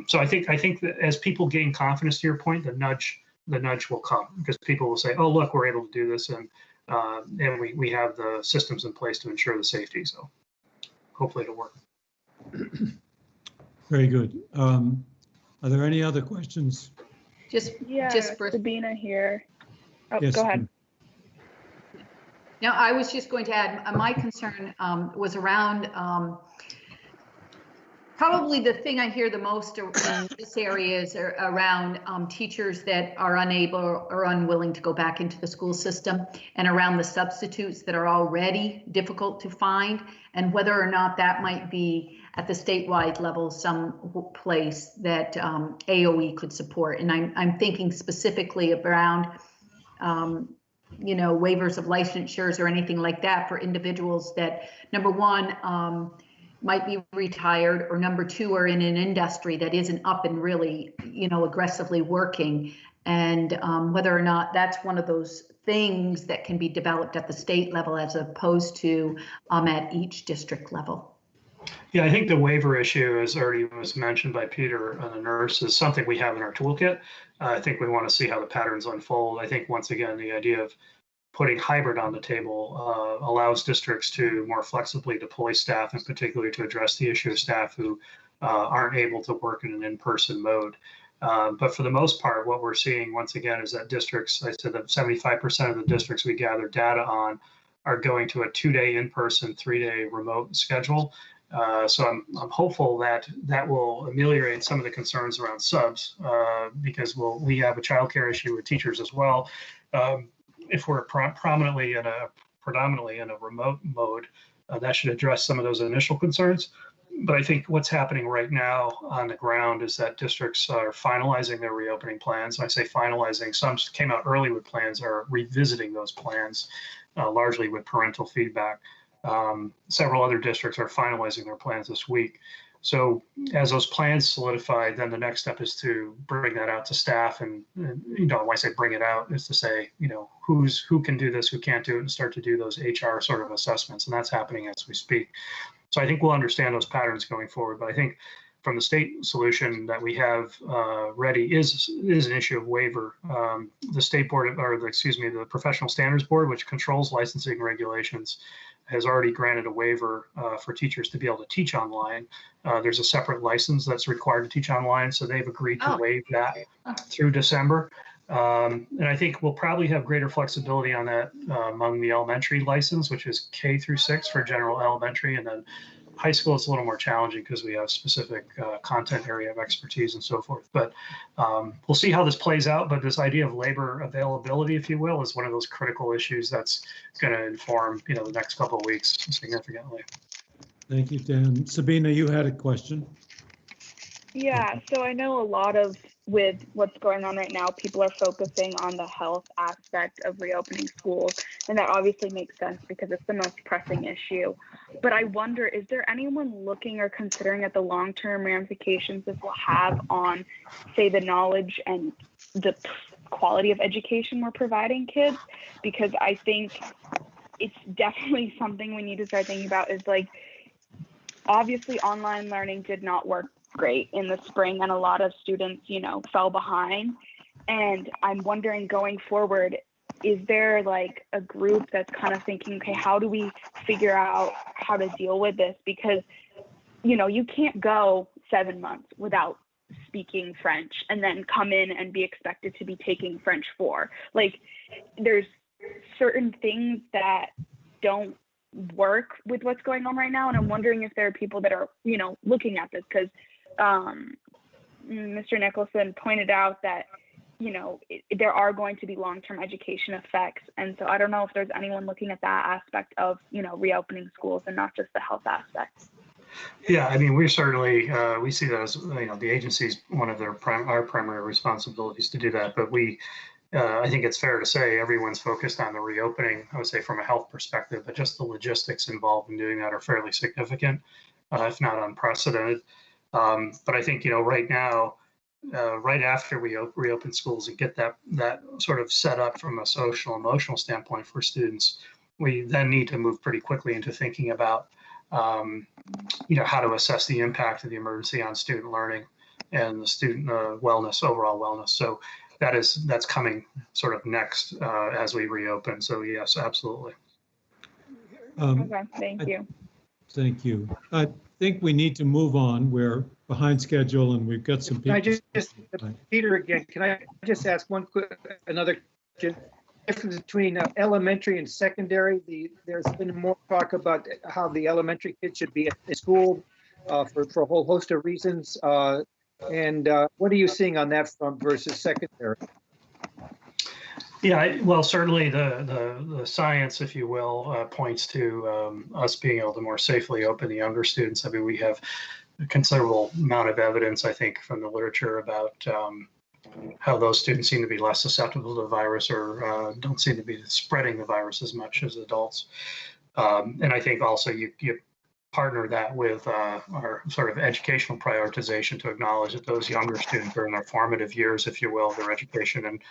So I think that as people gain confidence, to your point, the nudge will come, because people will say, oh, look, we're able to do this, and we have the systems in place to ensure the safety. So hopefully it'll work. Very good. Are there any other questions? Just Sabina here. Oh, yes, go ahead. Now, I was just going to add, my concern was around probably the thing I hear the most in this area is around teachers that are unable or unwilling to go back into the school system, and around the substitutes that are already difficult to find, and whether or not that might be at the statewide level some place that AOE could support. And I'm thinking specifically around you know, waivers of licensures or anything like that for individuals that, number one, might be retired, or number 2, are in an industry that isn't up and really, you know, aggressively working, and whether or not that's one of those things that can be developed at the state level as opposed to at each district level. Yeah, I think the waiver issue, as already was mentioned by Peter and the nurse, is something we have in our toolkit. I think we want to see how the patterns unfold. I think, once again, the idea of putting hybrid on the table allows districts to more flexibly deploy staff, in particular to address the issue of staff who aren't able to work in an in-person mode. But for the most part, what we're seeing, once again, is that districts, I said that 75% of the districts we gather data on are going to a 2-day in-person, 3-day remote schedule. So I'm hopeful that will ameliorate some of the concerns around subs, because we have a childcare issue with teachers as well. If we're predominantly in a remote mode, that should address some of those initial concerns. But I think what's happening right now on the ground is that districts are finalizing their reopening plans. I say finalizing, some came out early with plans, are revisiting those plans, largely with parental feedback. Several other districts are finalizing their plans this week. So as those plans solidify, then the next step is to bring that out to staff. And you know, when I say bring it out, is to say, you know, who can do this, who can't do it, and start to do those HR sort of assessments. And that's happening as we speak. So I think we'll understand those patterns going forward. But I think from the state solution that we have ready is an issue of waiver. The state board, the Professional Standards Board, which controls licensing regulations, has already granted a waiver for teachers to be able to teach online. There's a separate license that's required to teach online, so they've agreed to waive that through December. And I think we'll probably have greater flexibility on that among the elementary license, which is K through 6 for general elementary, and then high school it's a little more challenging because we have specific content area of expertise and so forth. But we'll see how this plays out. But this idea of labor availability, if you will, is one of those critical issues that's going to inform, you know, the next couple of weeks significantly. Thank you, Dan. Sabina, you had a question. Yeah, so I know a lot of, with what's going on right now, people are focusing on the health aspect of reopening schools, and that obviously makes sense because it's the most pressing issue. But I wonder, is there anyone looking or considering at the long-term ramifications this will have on, say, the knowledge and the quality of education we're providing kids? Because I think it's definitely something we need to start thinking about, is like, obviously online learning did not work great in the spring, and a lot of students, you know, fell behind. And I'm wondering, going forward, is there like a group that's kind of thinking, okay, how do we figure out how to deal with this? Because, you know, you can't go 7 months without speaking French and then come in and be expected to be taking French 4. Like, there's certain things that don't work with what's going on right now. And I'm wondering if there are people that are, you know, looking at this, because Mr. Nicholson pointed out that, you know, there are going to be long-term education effects. And so I don't know if there's anyone looking at that aspect of, you know, reopening schools and not just the health aspects. Yeah, I mean, we certainly, we see that as, you know, the agency's one of our primary responsibilities to do that. But I think it's fair to say everyone's focused on the reopening, I would say from a health perspective, but just the logistics involved in doing that are fairly significant, if not unprecedented. But I think, you know, right now, right after we reopen schools and get that sort of set up from a social emotional standpoint for students, we then need to move pretty quickly into thinking about you know, how to assess the impact of the emergency on student learning and the student wellness, overall wellness. So that's coming sort of next as we reopen. So yes, absolutely. Okay, thank you. Thank you. I think we need to move on. We're behind schedule and we've got some people. Can I just Peter again, can I just ask another question? Difference between elementary and secondary. There's been more talk about how the elementary kids should be at school for a whole host of reasons. And what are you seeing on that front versus secondary? Yeah, well, certainly the science, if you will, points to us being able to more safely open the younger students. I mean, we have a considerable amount of evidence, I think, from the literature about how those students seem to be less susceptible to the virus or don't seem to be spreading the virus as much as adults. And I think also you partner that with our sort of educational prioritization to acknowledge that those younger students are in their formative years, if you will, their education, and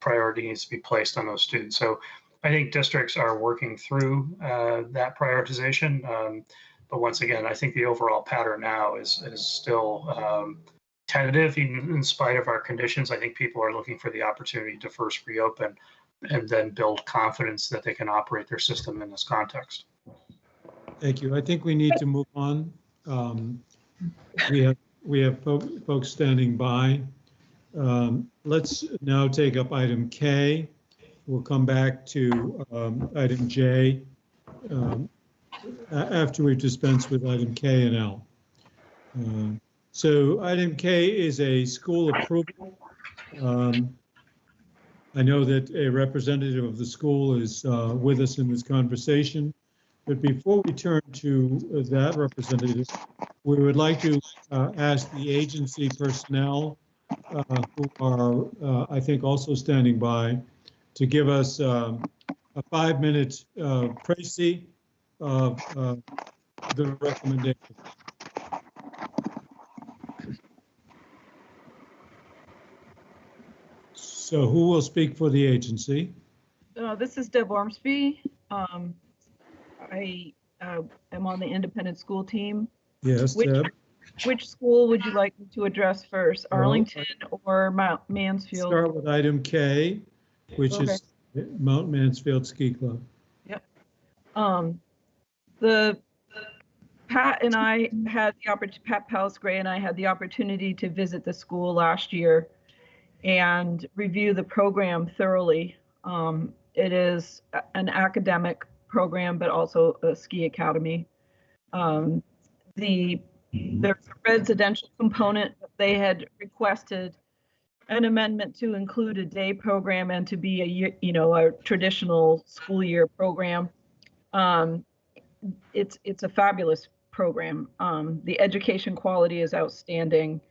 priority needs to be placed on those students. So I think districts are working through that prioritization. But once again, I think the overall pattern now is still tentative in spite of our conditions. I think people are looking for the opportunity to first reopen and then build confidence that they can operate their system in this context. Thank you. I think we need to move on. We have folks standing by. Let's now take up item K. We'll come back to item J after we dispense with item K and L. So item K is a school approval. I know that a representative of the school is with us in this conversation, but before we turn to that representative, we would like to ask the agency personnel who are, I think, also standing by to give us a 5-minute précis of the recommendation. So who will speak for the agency? This is Deb Ormsby. I am on the independent school team. Yes, Deb. Which school would you like me to address first, Arlington or Mount Mansfield? Start with item K, which is Mount Mansfield Ski Club. Yep. Pat and I had the opportunity, Pat Palisgray and I had the opportunity to visit the school last year and review the program thoroughly. It is an academic program, but also a ski academy. There's a residential component. They had requested an amendment to include a day program and to be a traditional school year program. It's a fabulous program. The education quality is outstanding,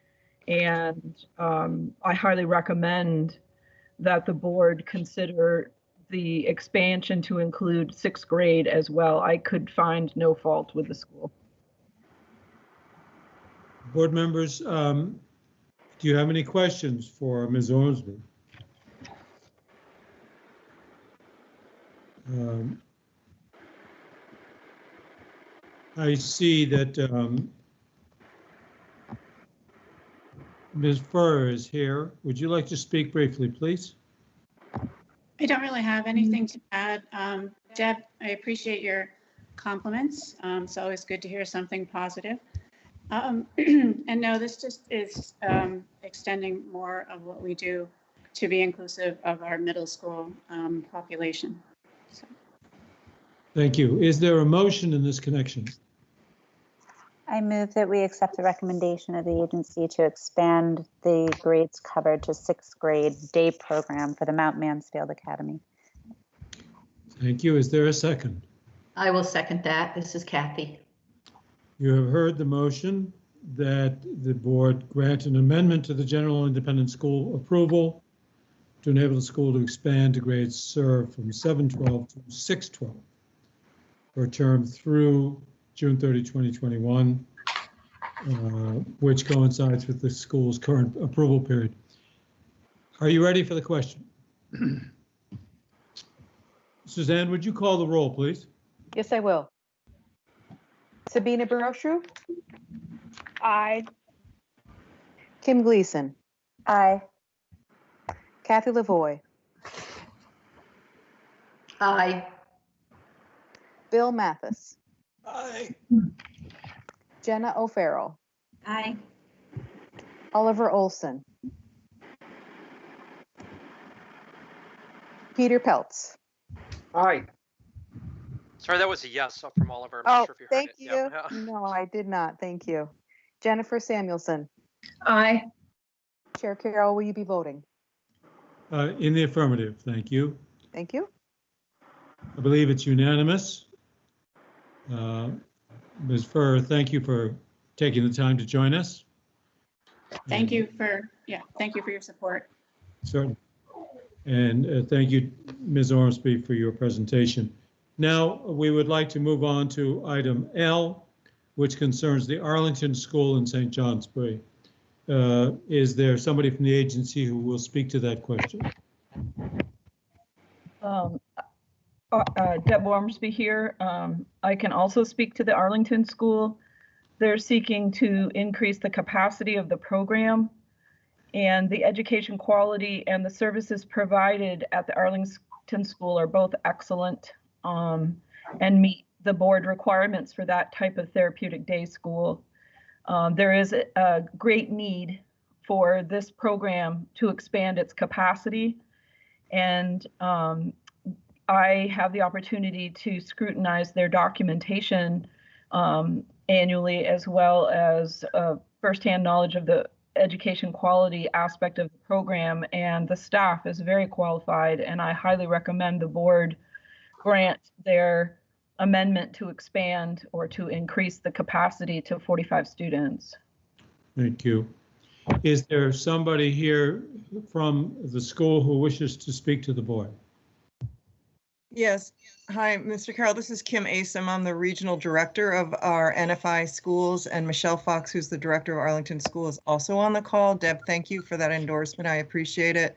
and I highly recommend that the board consider the expansion to include 6th grade as well. I could find no fault with the school. Board members, do you have any questions for Ms. Ormsby? I see that Ms. Furr is here. Would you like to speak briefly, please? I don't really have anything to add. Deb, I appreciate your compliments. It's always good to hear something positive. And no, this just is extending more of what we do to be inclusive of our middle school population. So. Thank you. Is there a motion in this connection? I move that we accept the recommendation of the agency to expand the grades covered to 6th grade day program for the Mount Mansfield Academy. Thank you. Is there a second? I will second that. This is Kathy. You have heard the motion that the board grant an amendment to the general independent school approval to enable the school to expand to grades served from 7-12 to 6-12 for a term through June 30, 2021, which coincides with the school's current approval period. Are you ready for the question? Suzanne, would you call the roll, please? Yes, I will. Sabina Baroshru? Aye. Kim Gleason? Aye. Kathy Lavoie? Aye. Bill Mathis? Aye. Jenna O'Farrell? Aye. Oliver Olson? Peter Peltz? Aye. Sorry, that was a yes from Oliver. I'm not sure if you heard thank it. you. Yeah. No, I did not. Thank you. Jennifer Samuelson? Aye. Chair Carroll, will you be voting? In the affirmative, thank you. Thank you. I believe it's unanimous. Ms. Furr, thank you for taking the time to join us. Thank you for your support. Certainly. And thank you, Ms. Ormsby, for your presentation. Now, we would like to move on to item L, which concerns the Arlington School in St. Johnsbury. Is there somebody from the agency who will speak to that question? Deb Ormsby here. I can also speak to the Arlington School. They're seeking to increase the capacity of the program, and the education quality and the services provided at the Arlington School are both excellent and meet the board requirements for that type of therapeutic day school. There is a great need for this program to expand its capacity, and I have the opportunity to scrutinize their documentation annually, as well as firsthand knowledge of the education quality aspect of the program, and the staff is very qualified, and I highly recommend the board grant their amendment to expand or to increase the capacity to 45 students. Thank you. Is there somebody here from the school who wishes to speak to the board? Yes. Hi, Mr. Carroll. This is Kim Asim. I'm the regional director of our NFI schools, and Michelle Fox, who's the director of Arlington School, is also on the call. Deb, thank you for that endorsement. I appreciate it.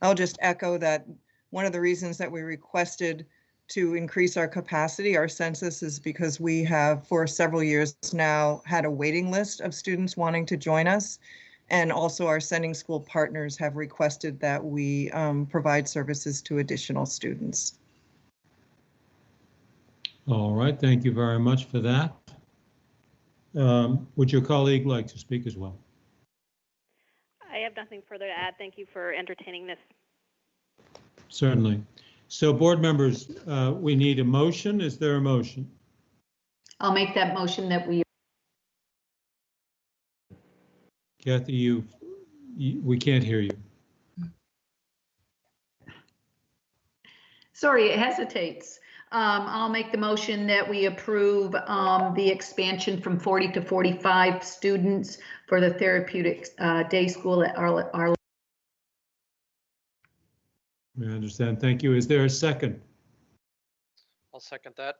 I'll just echo that one of the reasons that we requested to increase our capacity, our census, is because we have for several years now had a waiting list of students wanting to join us. And also our sending school partners have requested that we provide services to additional students. All right, thank you very much for that. Would your colleague like to speak as well? I have nothing further to add. Thank you for entertaining this. Certainly. So board members, we need a motion. Is there a motion? I'll make that motion that we. Kathy, we can't hear you. Sorry, it hesitates. I'll make the motion that we approve the expansion from 40 to 45 students for the therapeutic day school at Arlington. I understand. Thank you. Is there a second? I'll second that.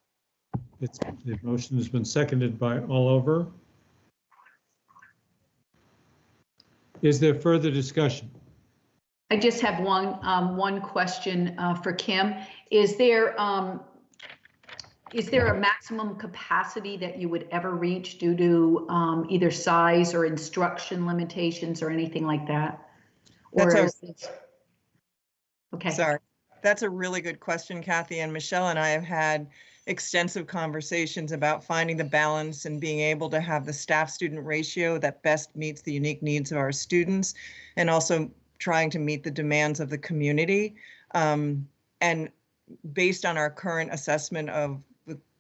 The motion has been seconded by Oliver. Is there further discussion? I just have one question for Kim. Is there Is there a maximum capacity that you would ever reach due to either size or instruction limitations or anything like that? Okay. Sorry. That's a really good question, Kathy. And Michelle and I have had extensive conversations about finding the balance and being able to have the staff-student ratio that best meets the unique needs of our students, and also trying to meet the demands of the community. And based on our current assessment of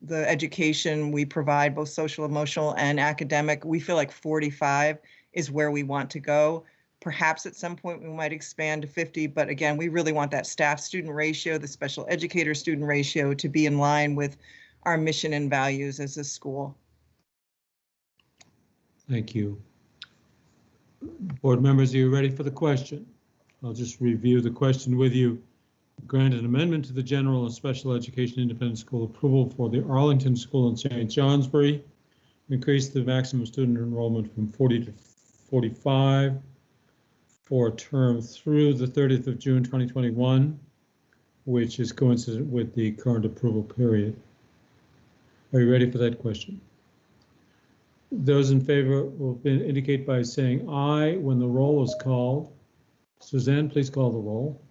the education we provide, both social, emotional, and academic, we feel like 45 is where we want to go. Perhaps at some point we might expand to 50, but again, we really want that staff-student ratio, the special educator-student ratio, to be in line with our mission and values as a school. Thank you. Board members, are you ready for the question? I'll just review the question with you. Grant an amendment to the general and special education independent school approval for the Arlington School in St. Johnsbury. Increase the maximum student enrollment from 40 to 45 for a term through the 30th of June 2021, which is coincident with the current approval period. Are you ready for that question? Those in favor will indicate by saying aye when the roll is called. Suzanne, please call the roll.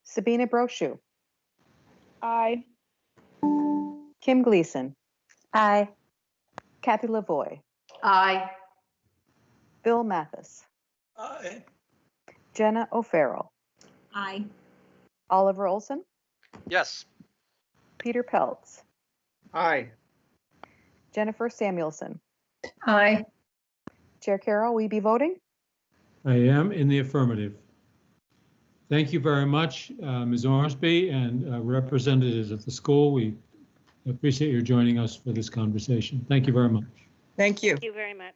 Sabina Brochu. Aye. Kim Gleason. Aye. Kathy Lavoie. Aye. Bill Mathis. Aye. Jenna O'Farrell. Aye. Oliver Olson. Yes. Peter Peltz. Aye. Jennifer Samuelson. Aye. Chair Carroll, will you be voting? I am in the affirmative. Thank you very much, Ms. Ormsby and representatives of the school. We appreciate your joining us for this conversation. Thank you very much. Thank you. Thank you very much.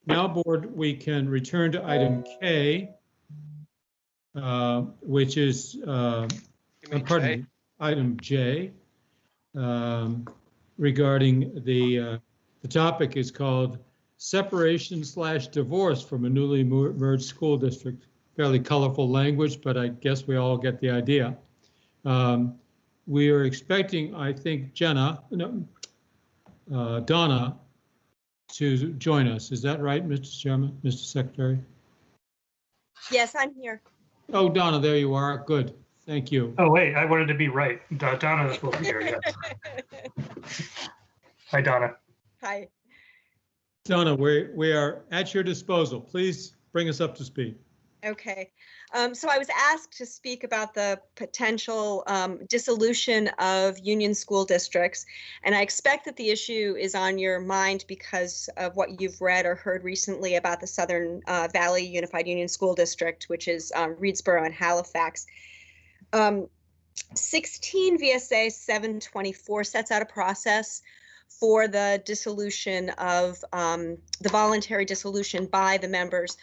Now, board, we can return to item K, which is, pardon me, item J, regarding the topic is called separation/divorce from a newly merged school district. Fairly colorful language, but I guess we all get the idea. We are expecting, I think, Donna to join us. Is that right, Mr. Chairman, Mr. Secretary? Yes, I'm here. Oh, Donna, there you are. Good. Thank you. Oh, wait, I wanted to be right. Donna will be here, yes. Hi, Donna. Hi. Donna, we are at your disposal. Please bring us up to speed. Okay, so I was asked to speak about the potential dissolution of union school districts, and I expect that the issue is on your mind because of what you've read or heard recently about the Southern Valley Unified Union School District, which is Reedsboro and Halifax. 16 VSA 724 sets out a process for the dissolution of the voluntary dissolution by the members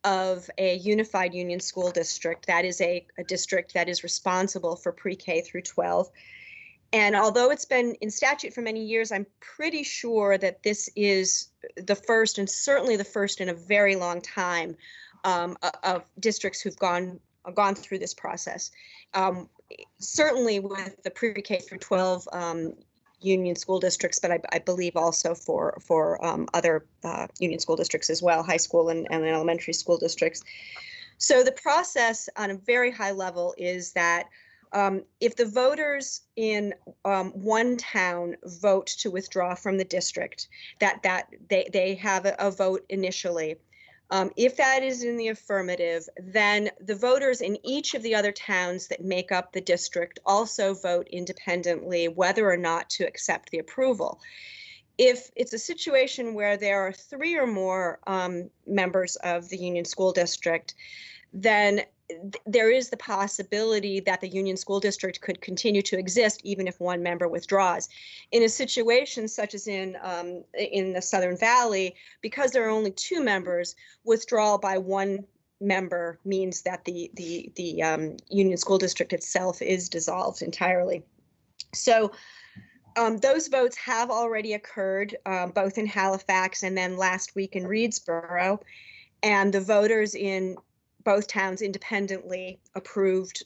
of a unified union school district. That is a district that is responsible for pre-K through 12. And although it's been in statute for many years, I'm pretty sure that this is the first, and certainly the first in a very long time, of districts who've gone through this process. Certainly with the pre-K through 12 union school districts, but I believe also for other union school districts as well, high school and elementary school districts. So the process on a very high level is that if the voters in one town vote to withdraw from the district, that they have a vote initially. If that is in the affirmative, then the voters in each of the other towns that make up the district also vote independently whether or not to accept the approval. If it's a situation where there are 3 or more members of the union school district, then there is the possibility that the union school district could continue to exist even if one member withdraws. In a situation such as in the Southern Valley, because there are only 2 members, withdrawal by 1 member means that the union school district itself is dissolved entirely. So those votes have already occurred, both in Halifax and then last week in Reedsboro, and the voters in both towns independently approved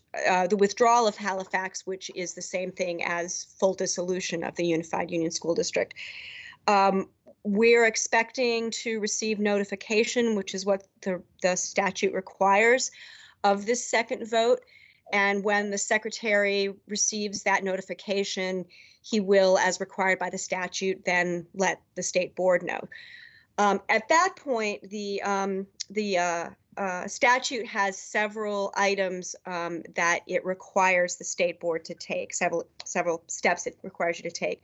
the withdrawal of Halifax, which is the same thing as full dissolution of the Unified Union School District. We're expecting to receive notification, which is what the statute requires, of this second vote. And when the secretary receives that notification, he will, as required by the statute, then let the state board know. At that point, the statute has several items that it requires the state board to take, several steps it requires you to take.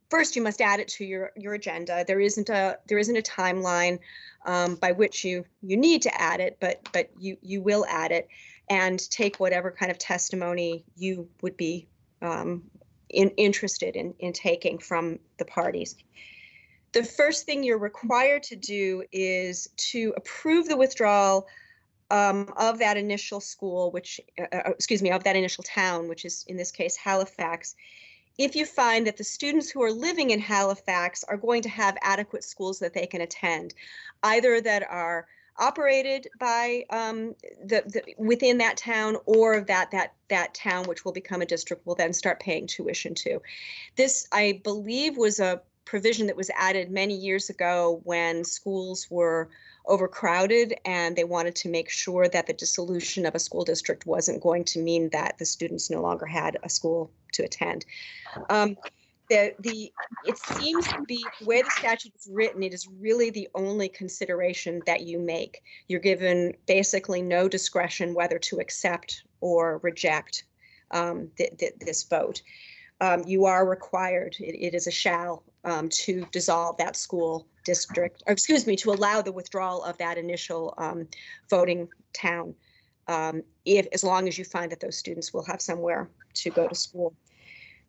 First, you must add it to your agenda. There isn't a timeline by which you need to add it, but you will add it and take whatever kind of testimony you would be interested in taking from the parties. The first thing you're required to do is to approve the withdrawal of that initial school, of that initial town, which is in this case Halifax, if you find that the students who are living in Halifax are going to have adequate schools that they can attend, either that are operated by within that town, or that town, which will become a district, will then start paying tuition to. This, I believe, was a provision that was added many years ago when schools were overcrowded and they wanted to make sure that the dissolution of a school district wasn't going to mean that the students no longer had a school to attend. It seems to be the way the statute is written, it is really the only consideration that you make. You're given basically no discretion whether to accept or reject this vote. You are required, it is a shall, to dissolve that school district, or excuse me, to allow the withdrawal of that initial voting town, as long as you find that those students will have somewhere to go to school.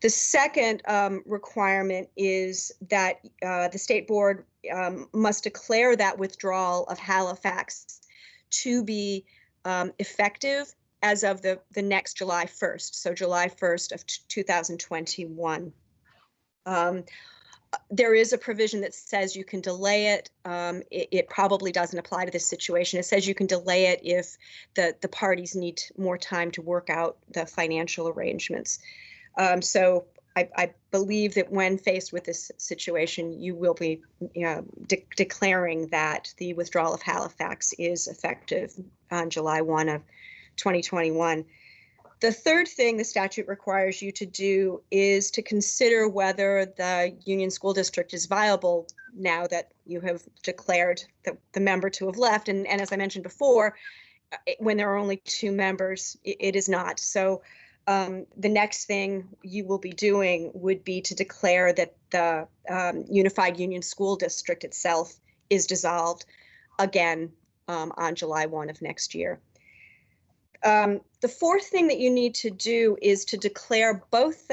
The second requirement is that the state board must declare that withdrawal of Halifax to be effective as of the next July 1st, so July 1st of 2021. There is a provision that says you can delay it. It probably doesn't apply to this situation. It says you can delay it if the parties need more time to work out the financial arrangements. So I believe that when faced with this situation, you will be declaring that the withdrawal of Halifax is effective on July 1 of 2021. The third thing the statute requires you to do is to consider whether the Union School District is viable now that you have declared the member to have left. And as I mentioned before, when there are only 2 members, it is not. So the next thing you will be doing would be to declare that the Unified Union School District itself is dissolved again on July 1 of next year. The fourth thing that you need to do is to declare both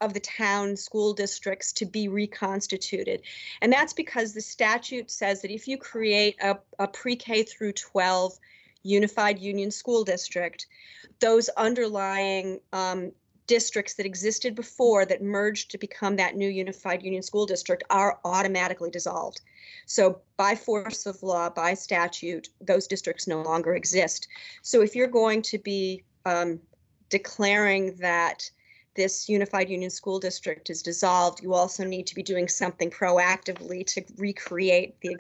of the town school districts to be reconstituted. And that's because the statute says that if you create a pre-K through 12 Unified Union School District, those underlying districts that existed before that merged to become that new Unified Union School District are automatically dissolved. So by force of law, by statute, those districts no longer exist. So if you're going to be declaring that this Unified Union School District is dissolved, you also need to be doing something proactively to recreate the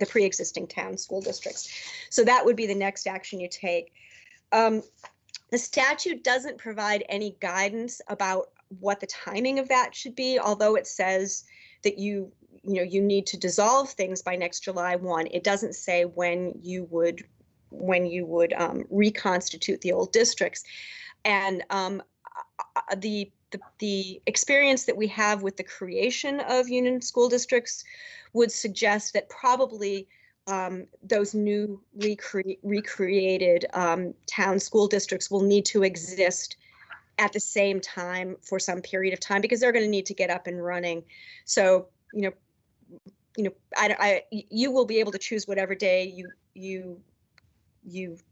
pre-existing town school districts. So that would be the next action you take. The statute doesn't provide any guidance about what the timing of that should be, although it says that you need to dissolve things by next July 1. It doesn't say when you would reconstitute the old districts. And the experience that we have with the creation of union school districts would suggest that probably those new recreated town school districts will need to exist at the same time for some period of time, because they're going to need to get up and running. So, you will be able to choose whatever day you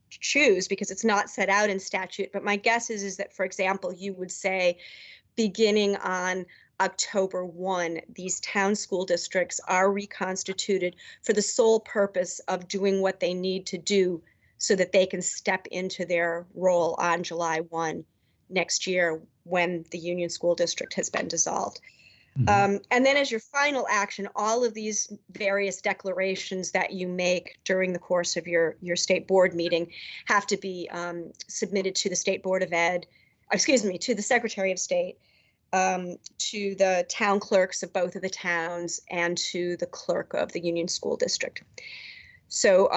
choose, because it's not set out in statute. But my guess is that, for example, you would say beginning on October 1, these town school districts are reconstituted for the sole purpose of doing what they need to do so that they can step into their role on July 1 next year when the Union School District has been dissolved. And then as your final action, all of these various declarations that you make during the course of your state board meeting have to be submitted to the State Board of Ed, to the Secretary of State, to the town clerks of both of the towns, and to the clerk of the Union School District. So,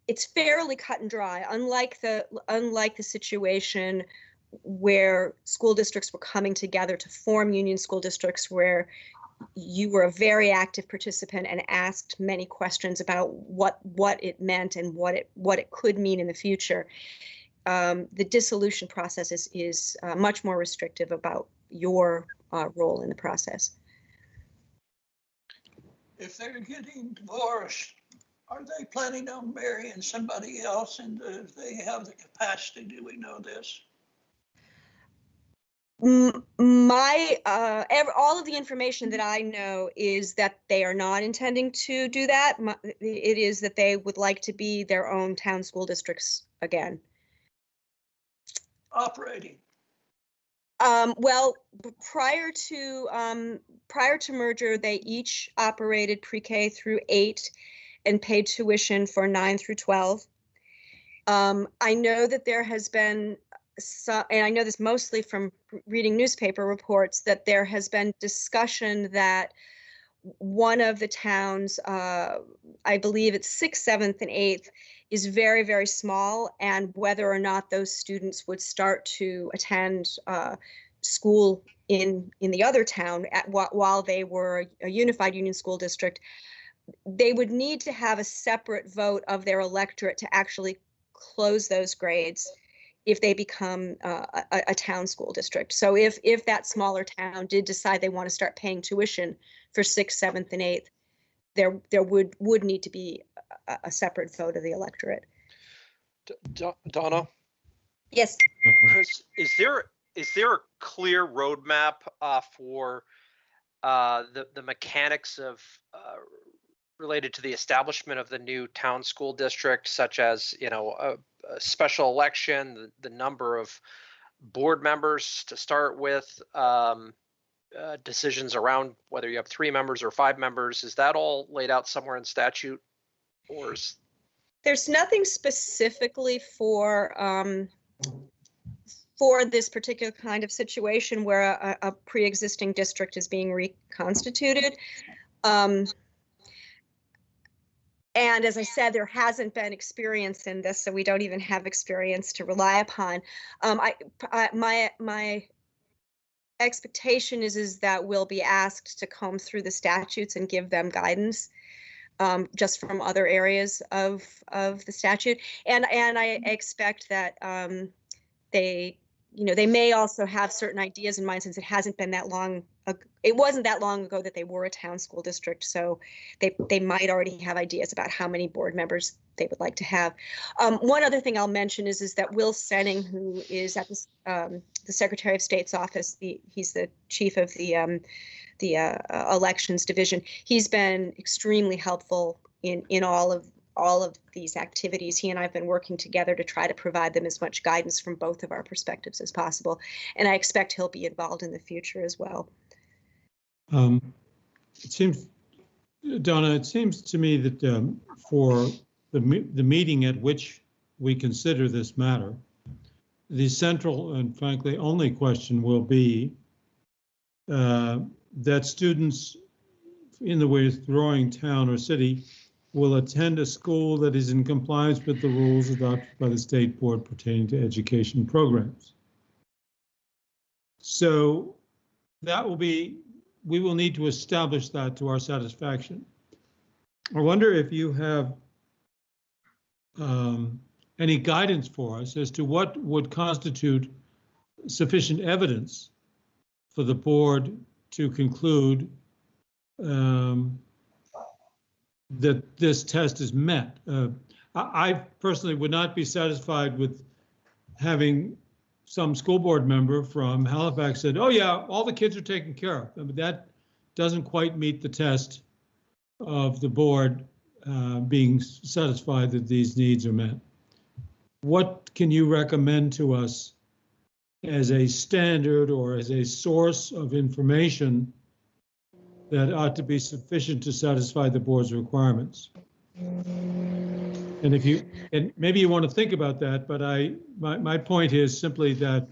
it's fairly cut and dry, unlike the situation where school districts were coming together to form union school districts, where you were a very active participant and asked many questions about what it meant and what it could mean in the future. The dissolution process is much more restrictive about your role in the process. If they're getting divorced, are they planning on marrying somebody else? And if they have the capacity, do we know this? All of the information that I know is that they are not intending to do that. It is that they would like to be their own town school districts again. Operating. Well, prior to merger, they each operated pre-K through 8 and paid tuition for 9 through 12. I know that there has been and I know this mostly from reading newspaper reports, that there has been discussion that one of the towns, I believe it's 6th, 7th, and 8th, is very, very small, and whether or not those students would start to attend school in the other town while they were a unified union school district, they would need to have a separate vote of their electorate to actually close those grades if they become a town school district. So if that smaller town did decide they want to start paying tuition for 6th, 7th, and 8th, there would need to be a separate vote of the electorate. Donna? Yes. Chris, is there a clear roadmap for the mechanics of related to the establishment of the new town school district, such as, a special election, the number of board members to start with, decisions around whether you have 3 members or 5 members? Is that all laid out somewhere in statute, or is... There's nothing specifically for this particular kind of situation where a pre-existing district is being reconstituted. And as I said, there hasn't been experience in this, so we don't even have experience to rely upon. My expectation is that we'll be asked to comb through the statutes and give them guidance, just from other areas of the statute, and I expect that they may also have certain ideas in mind, since it hasn't been that long. It wasn't that long ago that they were a town school district, so they might already have ideas about how many board members they would like to have. One other thing I'll mention is that Will Senning, who is at the Secretary of State's office, he's the chief of the elections division. He's been extremely helpful in all of these activities. He and I have been working together to try to provide them as much guidance from both of our perspectives as possible, and I expect he'll be involved in the future as well. It seems, Donna, it seems to me that for the meeting at which we consider this matter, the central and frankly only question will be that students in the withdrawing town or city will attend a school that is in compliance with the rules adopted by the state board pertaining to education programs. So that will be, we will need to establish that to our satisfaction. I wonder if you have any guidance for us as to what would constitute sufficient evidence for the board to conclude that this test is met. I personally would not be satisfied with having some school board member from Halifax said, oh yeah, all the kids are taken care of. I mean, that doesn't quite meet the test of the board being satisfied that these needs are met. What can you recommend to us as a standard or as a source of information that ought to be sufficient to satisfy the board's requirements? And maybe you want to think about that, but my point is simply that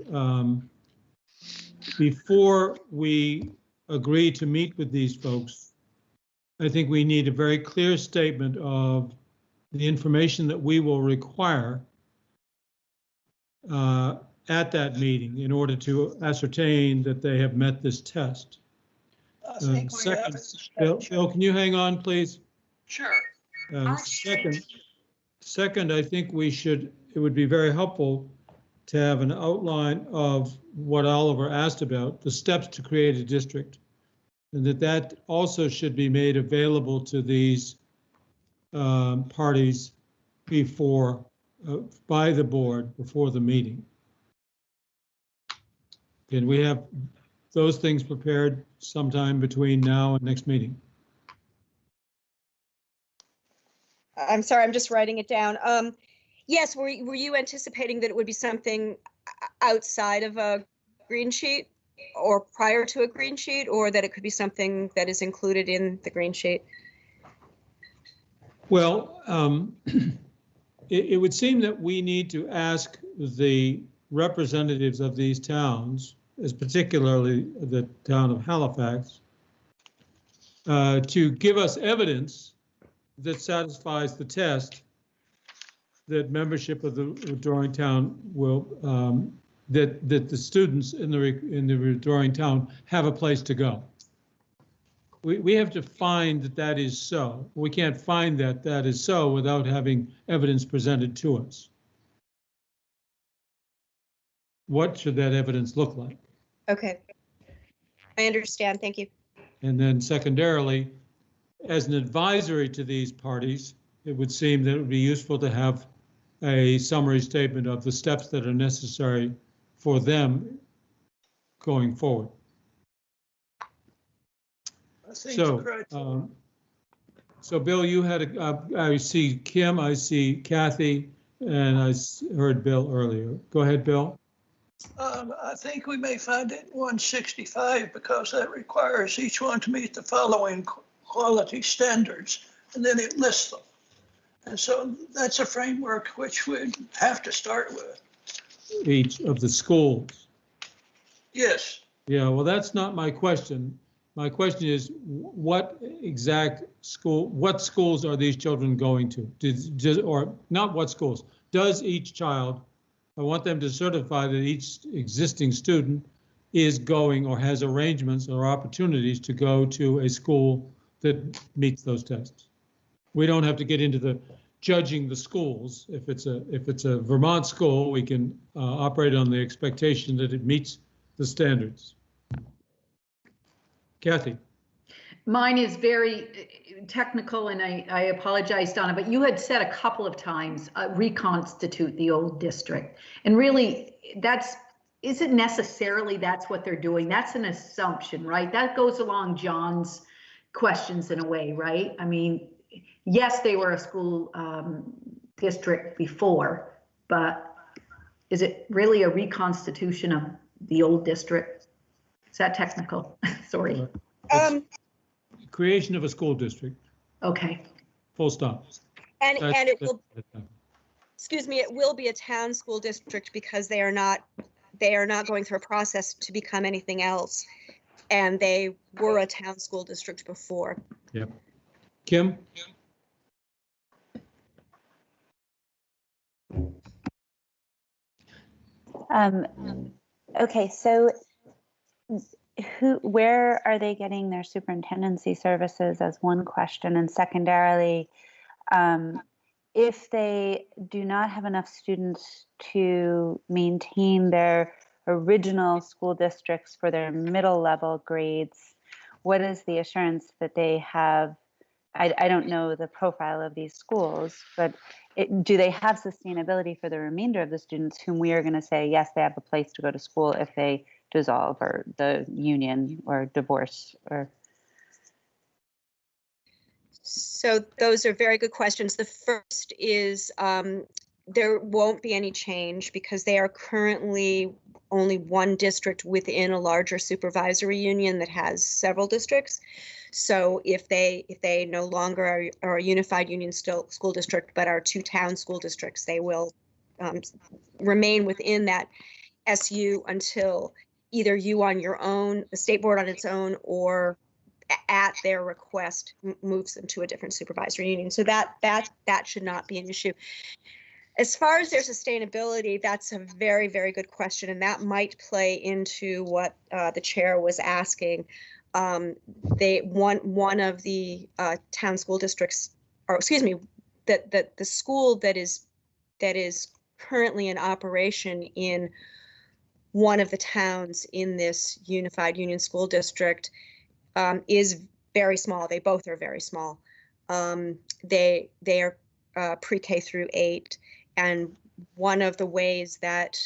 before we agree to meet with these folks, I think we need a very clear statement of the information that we will require at that meeting in order to ascertain that they have met this test. Second, Bill, can you hang on, please? Sure. Second, I think it would be very helpful to have an outline of what Oliver asked about, the steps to create a district, and that also should be made available to these parties by the board before the meeting. Can we have those things prepared sometime between now and next meeting? I'm sorry, I'm just writing it down. Yes, were you anticipating that it would be something outside of a green sheet or prior to a green sheet, or that it could be something that is included in the green sheet? Well, it would seem that we need to ask the representatives of these towns, as particularly the town of Halifax, to give us evidence that satisfies the test that membership of the withdrawing town will, that the students in the withdrawing town have a place to go. We have to find that is so. We can't find that is so without having evidence presented to us. What should that evidence look like? Okay, I understand. Thank you. And then secondarily, as an advisory to these parties, it would seem that it would be useful to have a summary statement of the steps that are necessary for them going forward. So, so Bill, you had I see Kim, I see Kathy, and I heard Bill earlier. Go ahead, Bill. I think we may find it 165 because that requires each one to meet the following quality standards, and then it lists them. And so that's a framework which we'd have to start with. Each of the schools. Yes. Yeah, well, that's not my question. My question is, what schools are these children going to? Or not what schools? Does each child, I want them to certify that each existing student is going or has arrangements or opportunities to go to a school that meets those tests. We don't have to get into the judging the schools. If it's a Vermont school, we can operate on the expectation that it meets the standards. Kathy. Mine is very technical, and I apologize, Donna, but you had said a couple of times, reconstitute the old district. And really, isn't necessarily that's what they're doing. That's an assumption, right? That goes along John's questions in a way, right? I mean, yes, they were a school district before, but is it really a reconstitution of the old district? Is that technical? Sorry. Creation of a school district. Okay. Full stop. And it will, excuse me, it will be a town school district because they are not going through a process to become anything else. And they were a town school district before. Yep. Kim? Okay, so where are they getting their superintendency services as one question, and secondarily, if they do not have enough students to maintain their original school districts for their middle level grades, what is the assurance that they have? I don't know the profile of these schools, but do they have sustainability for the remainder of the students whom we are going to say, yes, they have a place to go to school if they dissolve or the union or divorce or? So those are very good questions. The first is there won't be any change because they are currently only one district within a larger supervisory union that has several districts. So if they no longer are a unified union school district, but are two town school districts, they will remain within that SU until either you on your own, the state board on its own, or at their request moves them to a different supervisory union. So that should not be an issue. As far as their sustainability, that's a very, very good question, and that might play into what the chair was asking. One of the town school districts, or excuse me, that the school that is currently in operation in one of the towns in this unified union school district is very small. They both are very small. They are pre-K through 8. And one of the ways that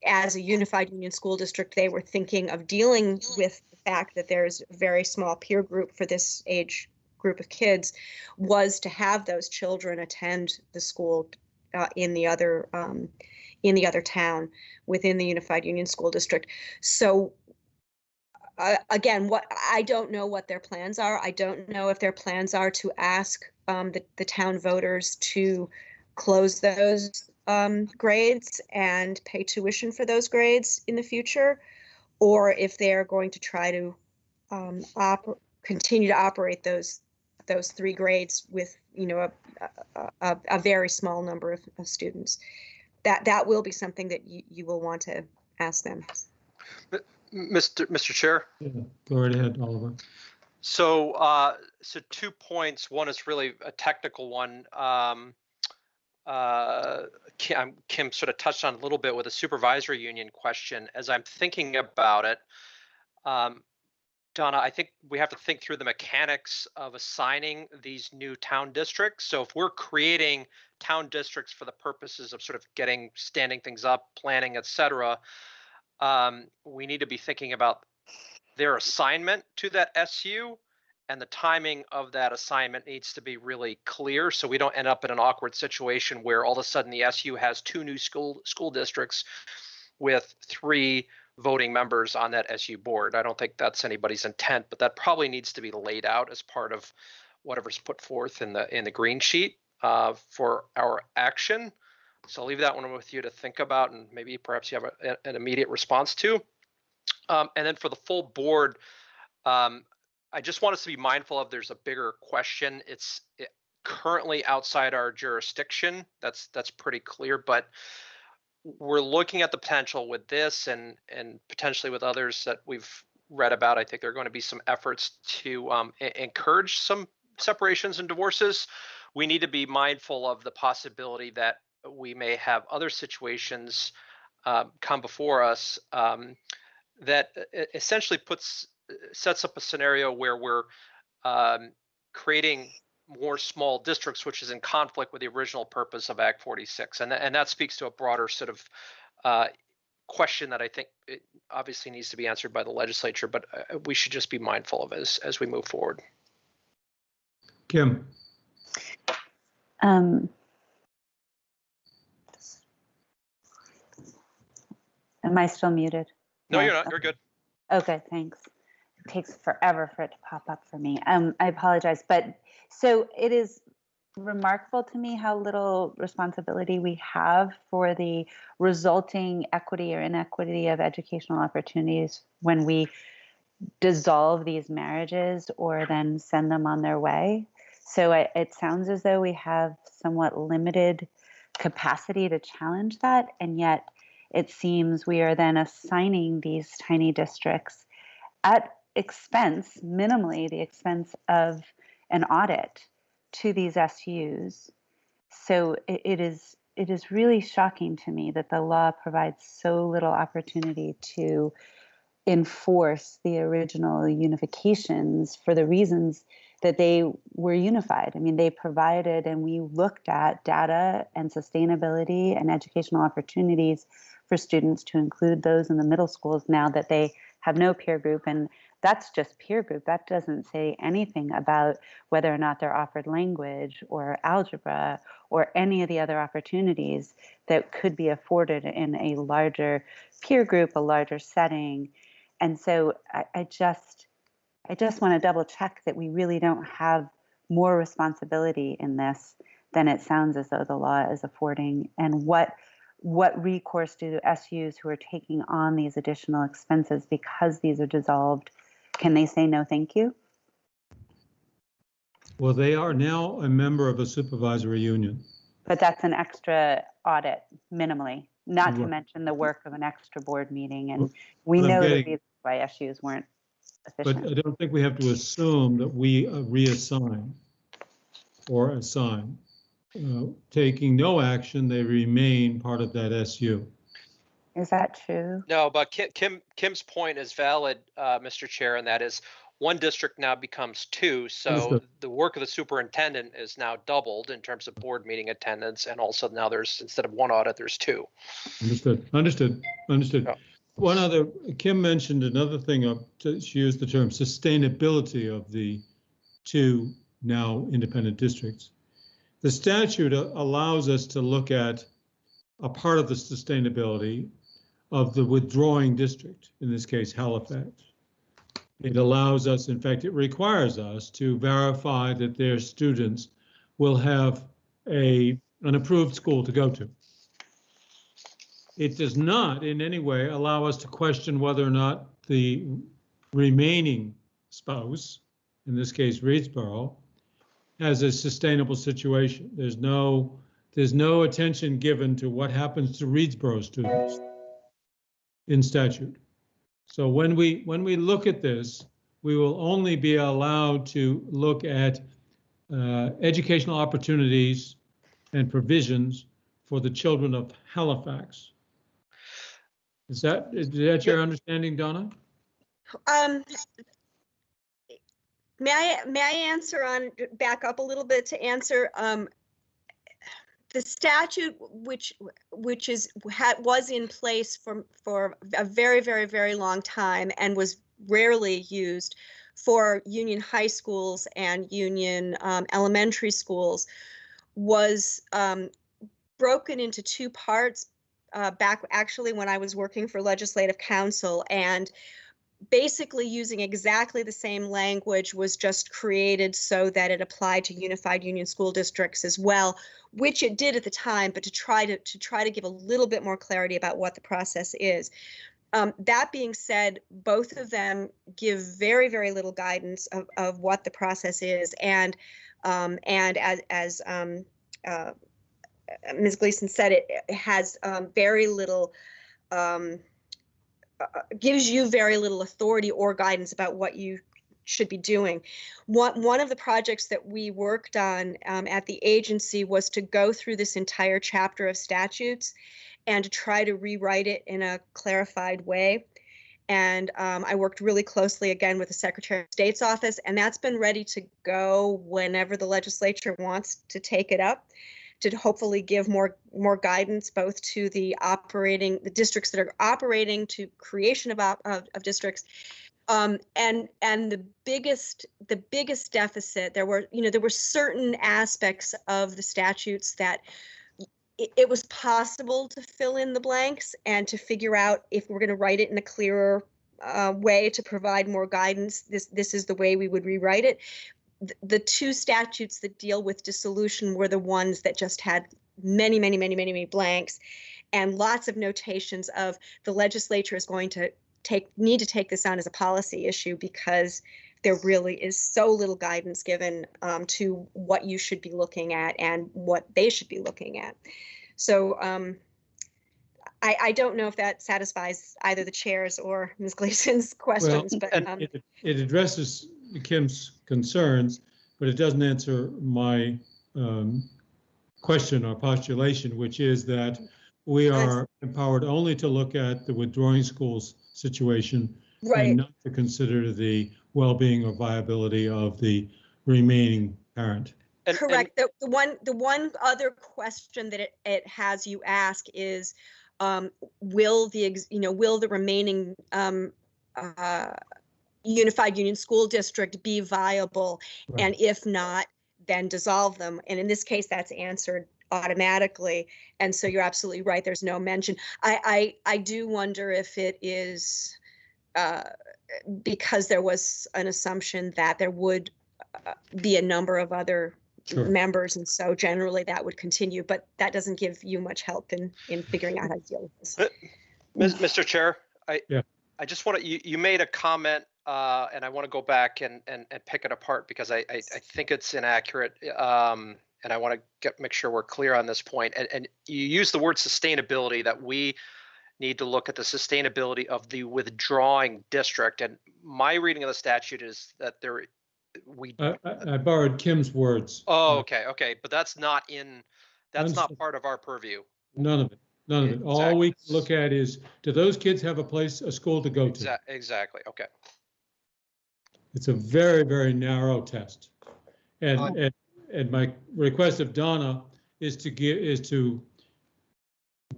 as a unified union school district, they were thinking of dealing with the fact that there's a very small peer group for this age group of kids was to have those children attend the school in the other town within the unified union school district. So again, I don't know what their plans are. I don't know if their plans are to ask the town voters to close those grades and pay tuition for those grades in the future, or if they're going to try to continue to operate those 3 grades with a very small number of students. That will be something that you will want to ask them. Mr. Chair? Yeah, go right ahead, Oliver. So 2 points. One is really a technical one. Kim sort of touched on a little bit with a supervisory union question. As I'm thinking about it, Donna, I think we have to think through the mechanics of assigning these new town districts. So if we're creating town districts for the purposes of sort of standing things up, planning, et cetera, we need to be thinking about their assignment to that SU, and the timing of that assignment needs to be really clear so we don't end up in an awkward situation where all of a sudden the SU has 2 new school districts with 3 voting members on that SU board. I don't think that's anybody's intent, but that probably needs to be laid out as part of whatever's put forth in the green sheet for our action. So I'll leave that one with you to think about, and maybe perhaps you have an immediate response to. And then for the full board, I just want us to be mindful of there's a bigger question. It's currently outside our jurisdiction. That's pretty clear, but we're looking at the potential with this and potentially with others that we've read about. I think there are going to be some efforts to encourage some separations and divorces. We need to be mindful of the possibility that we may have other situations come before us that essentially sets up a scenario where we're creating more small districts, which is in conflict with the original purpose of Act 46. And that speaks to a broader sort of question that I think it obviously needs to be answered by the legislature, but we should just be mindful of as we move forward. Kim. Am I still muted? No, you're not. You're good. Okay, thanks. It takes forever for it to pop up for me. I apologize. But so it is remarkable to me how little responsibility we have for the resulting equity or inequity of educational opportunities when we dissolve these marriages or then send them on their way. So it sounds as though we have somewhat limited capacity to challenge that, and yet it seems we are then assigning these tiny districts at expense, minimally the expense of an audit to these SUs. So it is really shocking to me that the law provides so little opportunity to enforce the original unifications for the reasons that they were unified. I mean, they provided, and we looked at data and sustainability and educational opportunities for students to include those in the middle schools now that they have no peer group. And that's just peer group. That doesn't say anything about whether or not they're offered language or algebra or any of the other opportunities that could be afforded in a larger peer group, a larger setting. And so I just want to double check that we really don't have more responsibility in this than it sounds as though the law is affording. And what recourse do SUs who are taking on these additional expenses because these are dissolved, can they say no thank you? Well, they are now a member of a supervisory union. But that's an extra audit minimally, not to mention the work of an extra board meeting. And we know that these SUs weren't efficient. But I don't think we have to assume that we reassign or assign. Taking no action, they remain part of that SU. Is that true? No, but Kim's point is valid, Mr. Chair, and that is one district now becomes two. So the work of the superintendent is now doubled in terms of board meeting attendance, and also now there's, instead of one audit, there's two. Understood. Yeah. One other, Kim mentioned another thing. She used the term sustainability of the two now independent districts. The statute allows us to look at a part of the sustainability of the withdrawing district, in this case, Halifax. It allows us, in fact, it requires us to verify that their students will have an approved school to go to. It does not in any way allow us to question whether or not the remaining spouse, in this case, Reedsboro, has a sustainable situation. There's no attention given to what happens to Reedsboro students in statute. So when we look at this, we will only be allowed to look at educational opportunities and provisions for the children of Halifax. Is that your understanding, Donna? May I answer back up a little bit to answer the statute, which was in place for a very, very, very long time and was rarely used for Union high schools and Union elementary schools, was broken into two parts back actually when I was working for Legislative Council, and basically using exactly the same language was just created so that it applied to unified union school districts as well, which it did at the time, but to try to give a little bit more clarity about what the process is. That being said, both of them give very, very little guidance of what the process is, and as Ms. Gleason said, it has very little. Gives you very little authority or guidance about what you should be doing. One of the projects that we worked on at the agency was to go through this entire chapter of statutes and to try to rewrite it in a clarified way. And I worked really closely again with the Secretary of State's office, and that's been ready to go whenever the legislature wants to take it up, to hopefully give more guidance both to the districts that are operating, to creation of districts, and the biggest deficit. There were certain aspects of the statutes that it was possible to fill in the blanks and to figure out if we're going to write it in a clearer way to provide more guidance. This is the way we would rewrite it. The two statutes that deal with dissolution were the ones that just had many, many, many, many, many blanks and lots of notations of the legislature is going to need to take this on as a policy issue because there really is so little guidance given to what you should be looking at and what they should be looking at. So I don't know if that satisfies either the chair's or Ms. Gleason's questions, but it addresses Kim's concerns, but it doesn't answer my question or postulation, which is that we are empowered only to look at the withdrawing schools situation, right, and not to consider the well-being or viability of the remaining parent. Correct. The one other question that it has you ask is, will the remaining unified union school district be viable? Right. And if not, then dissolve them. And in this case, that's answered automatically. And so you're absolutely right. There's no mention. I do wonder if it is because there was an assumption that there would be a number of other members, and so generally that would continue, but that doesn't give you much help in figuring out how to deal with this. Mr. Chair, I just want to, you made a comment, and I want to go back and pick it apart because I think it's inaccurate, and I want to make sure we're clear on this point. And you use the word sustainability, that we need to look at the sustainability of the withdrawing district. And my reading of the statute is that I borrowed Kim's words. Oh, okay, but that's not not part of our purview. None of it. Exactly. All we can look at is, do those kids have a school to go to? Exactly. Okay. It's a very, very narrow test, and my request of Donna is to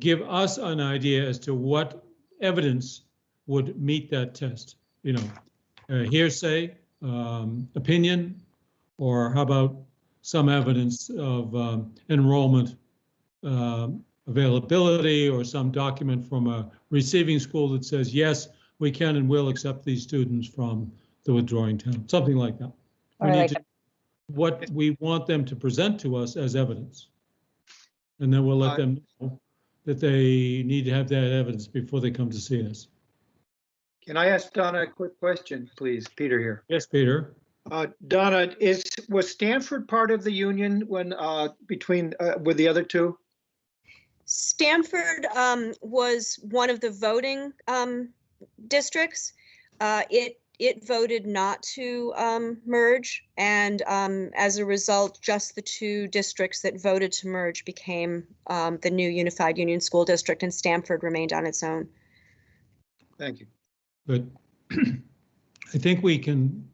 give us an idea as to what evidence would meet that test. Hearsay, opinion, or how about some evidence of enrollment availability, or some document from a receiving school that says, yes, we can and will accept these students from the withdrawing town, something like that. We need to, what we want them to present to us as evidence. And then we'll let them know that they need to have that evidence before they come to see us. Can I ask Donna a quick question, please? Peter here. Yes, Peter. Donna, was Stanford part of the union when with the other two? Stanford was one of the voting districts. It voted not to merge, and as a result, just the two districts that voted to merge became the new unified union school district, and Stanford remained on its own. Thank you. But I think we can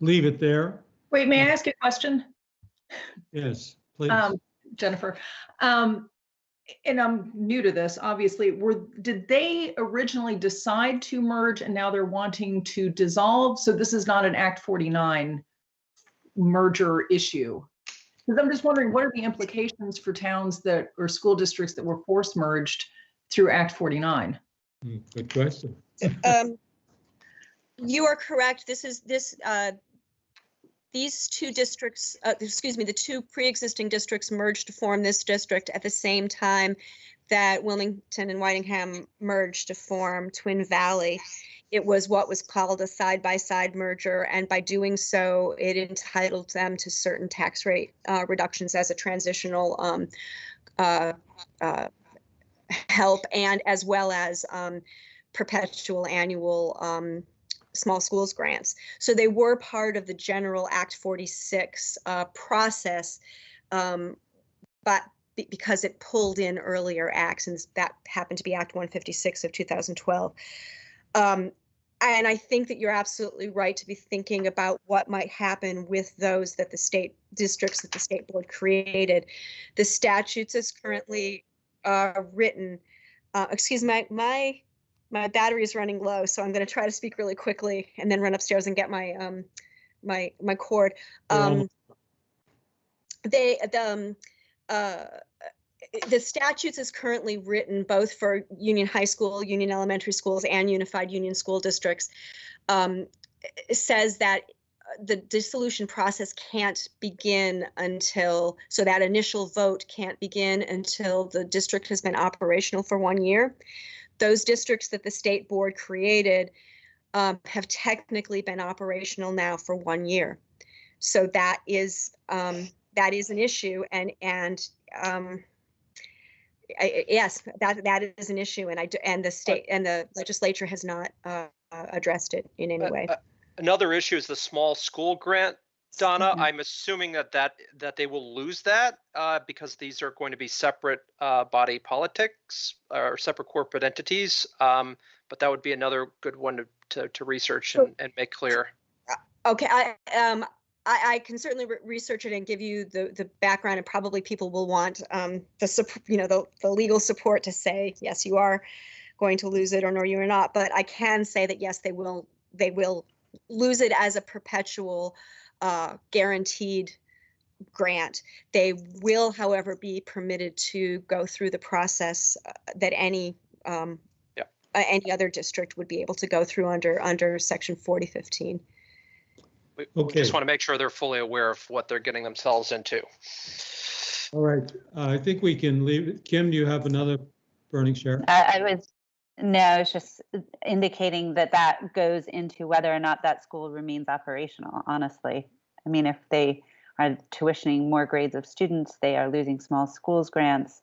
leave it there. Wait, may I ask a question? Yes, please. Jennifer. And I'm new to this, obviously. Did they originally decide to merge and now they're wanting to dissolve? So this is not an Act 49 merger issue. Because I'm just wondering, what are the implications for towns or school districts that were force merged through Act 49? Good question. You are correct. These two districts, the two pre-existing districts merged to form this district at the same time that Wilmington and Whitingham merged to form Twin Valley. It was what was called a side-by-side merger, and by doing so, it entitled them to certain tax rate reductions as a transitional help, and as well as perpetual annual small schools grants. So they were part of the general Act 46 process, but because it pulled in earlier acts, and that happened to be Act 156 of 2012. And I think that you're absolutely right to be thinking about what might happen with those that the state districts that the state board created. The statutes as currently written, excuse me, my battery is running low, so I'm going to try to speak really quickly and then run upstairs and get my my cord. The statutes as currently written, both for Union High School, Union Elementary Schools, and Unified Union School Districts, says that the dissolution process can't begin until, so that initial vote can't begin until the district has been operational for 1 year. Those districts that the state board created have technically been operational now for 1 year. So that is an issue, and yes, that is an issue, and the state and the legislature has not addressed it in any way. Another issue is the small school grant, Donna. I'm assuming that they will lose that because these are going to be separate body politics or separate corporate entities. But that would be another good one to research and make clear. Okay, I can certainly research it and give you the background, and probably people will want the legal support to say yes, you are going to lose it, or no, you are not. But I can say that yes, they will lose it as a perpetual guaranteed grant. They will, however, be permitted to go through the process that any other district would be able to go through under Section 4015. We just want to make sure they're fully aware of what they're getting themselves into. All right, I think we can leave it. Kim, do you have another burning share? No, it's just indicating that goes into whether or not that school remains operational, honestly. I mean, if they are tuitioning more grades of students, they are losing small schools grants.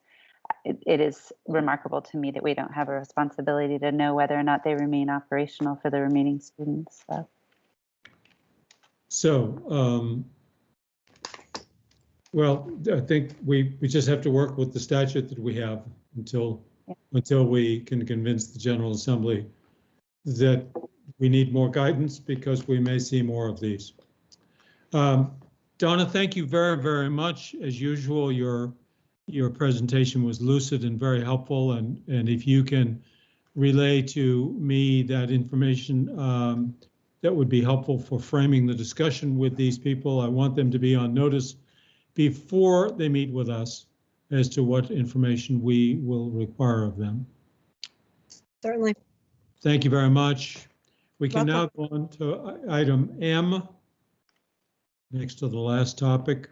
It is remarkable to me that we don't have a responsibility to know whether or not they remain operational for the remaining students. So, well, I think we just have to work with the statute that we have until we can convince the General Assembly that we need more guidance, because we may see more of these. Donna, thank you very, very much. As usual, your presentation was lucid and very helpful, and if you can relay to me that information, that would be helpful for framing the discussion with these people. I want them to be on notice before they meet with us as to what information we will require of them. Certainly. Thank you very much. We can now go on to item M, next to the last topic,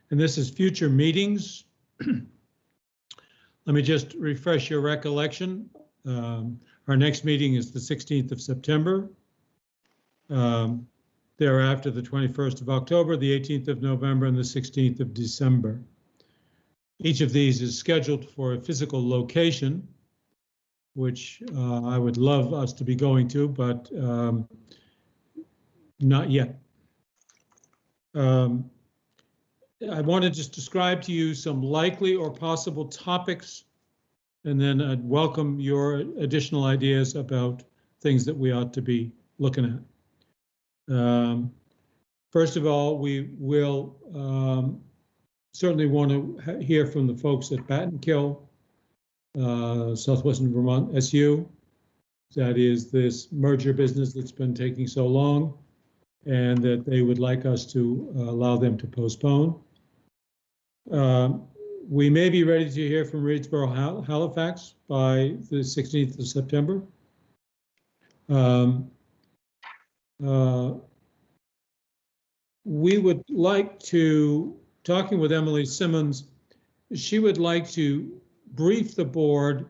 and this is future meetings. Let me just refresh your recollection. Our next meeting is the 16th of September. Thereafter, the 21st of October, the 18th of November, and the 16th of December. Each of these is scheduled for a physical location, which I would love us to be going to, but not yet. I want to just describe to you some likely or possible topics, and then I'd welcome your additional ideas about things that we ought to be looking at. First of all, we will certainly want to hear from the folks at Battenkill, Southwestern Vermont SU. That is this merger business that's been taking so long, and that they would like us to allow them to postpone. We may be ready to hear from Reedsboro Halifax by the 16th of September. We would like to, talking with Emily Simmons, she would like to brief the board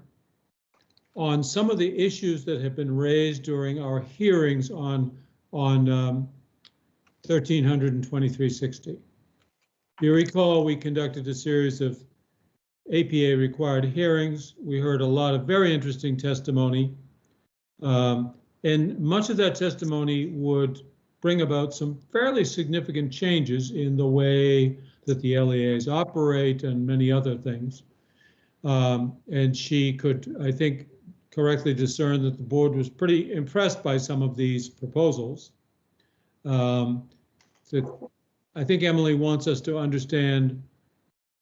on some of the issues that have been raised during our hearings on 1300 and 2360. You recall we conducted a series of APA required hearings. We heard a lot of very interesting testimony, and much of that testimony would bring about some fairly significant changes in the way that the LEAs operate and many other things. And she could, I think, correctly discern that the board was pretty impressed by some of these proposals. So I think Emily wants us to understand,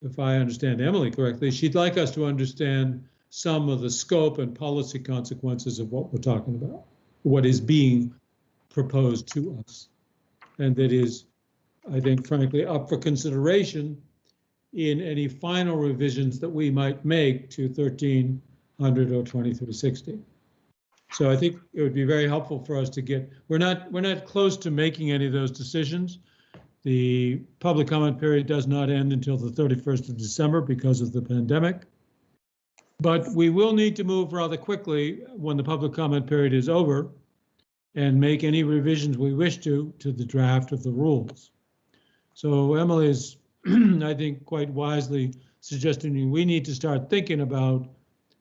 if I understand Emily correctly, she'd like us to understand some of the scope and policy consequences of what we're talking about, what is being proposed to us. And that is, I think, frankly, up for consideration in any final revisions that we might make to 1300 or 2360. So I think it would be very helpful for us to get, we're not close to making any of those decisions. The public comment period does not end until the 31st of December because of the pandemic. But we will need to move rather quickly when the public comment period is over and make any revisions we wish to the draft of the rules. So Emily is, I think, quite wisely suggesting we need to start thinking about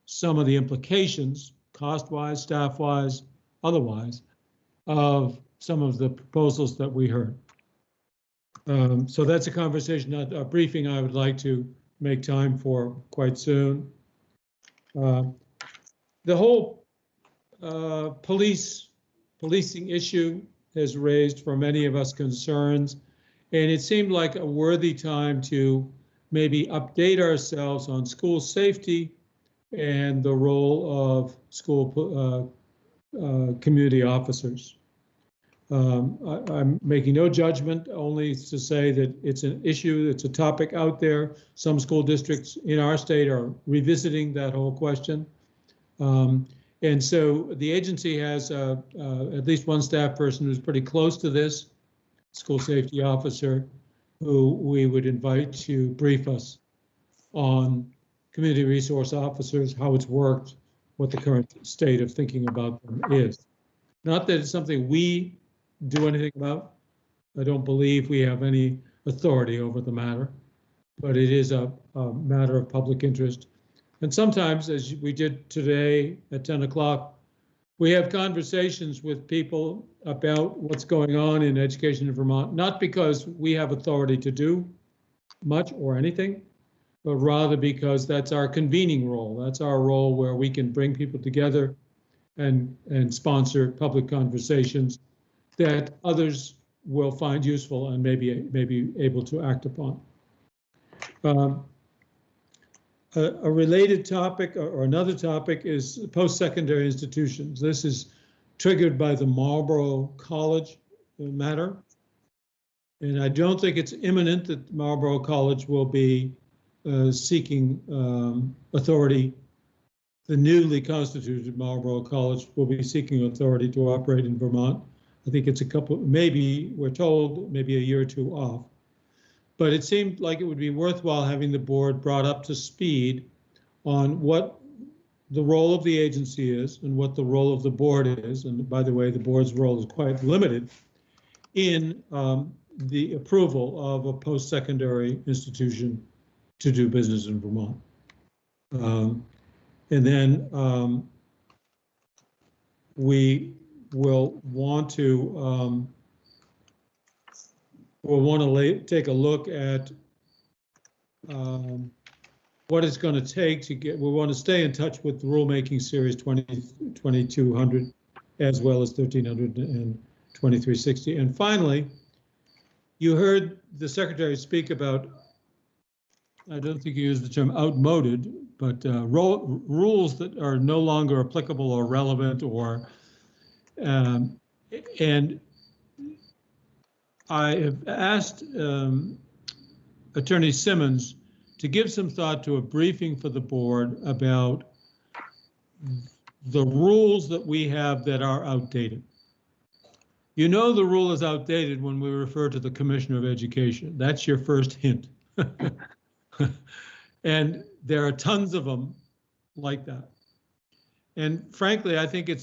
some of the implications, cost-wise, staff-wise, otherwise, of some of the proposals that we heard. So that's a conversation, a briefing I would like to make time for quite soon. The whole policing issue has raised for many of us concerns, And it seemed like a worthy time to maybe update ourselves on school safety and the role of school community officers. I'm making no judgment, only to say that it's an issue, it's a topic out there. Some school districts in our state are revisiting that whole question. And so the agency has at least one staff person who's pretty close to this, school safety officer, who we would invite to brief us on community resource officers, how it's worked, what the current state of thinking about them is. Not that it's something we do anything about. I don't believe we have any authority over the matter, but it is a matter of public interest. And sometimes, as we did today at 10 o'clock, we have conversations with people about what's going on in education in Vermont, not because we have authority to do much or anything, but rather because that's our convening role. That's our role where we can bring people together and sponsor public conversations that others will find useful and maybe able to act upon. A related topic or another topic is post-secondary institutions. This is triggered by the Marlborough College matter. And I don't think it's imminent that Marlborough College will be seeking authority. The newly constituted Marlborough College will be seeking authority to operate in Vermont. I think it's a couple, maybe we're told, maybe a year or two off. But it seemed like it would be worthwhile having the board brought up to speed on what the role of the agency is and what the role of the board is. And by the way, the board's role is quite limited in the approval of a post-secondary institution to do business in Vermont. And then we will want to take a look at what it's going to take to get. We want to stay in touch with the rulemaking series 2200 as well as 1300 and 2360. And finally, you heard the secretary speak about, I don't think you used the term outmoded, but rules that are no longer applicable or relevant, or and I have asked Attorney Simmons to give some thought to a briefing for the board about the rules that we have that are outdated. You know the rule is outdated when we refer to the Commissioner of Education. That's your first hint. And there are tons of them like that. And frankly, I think it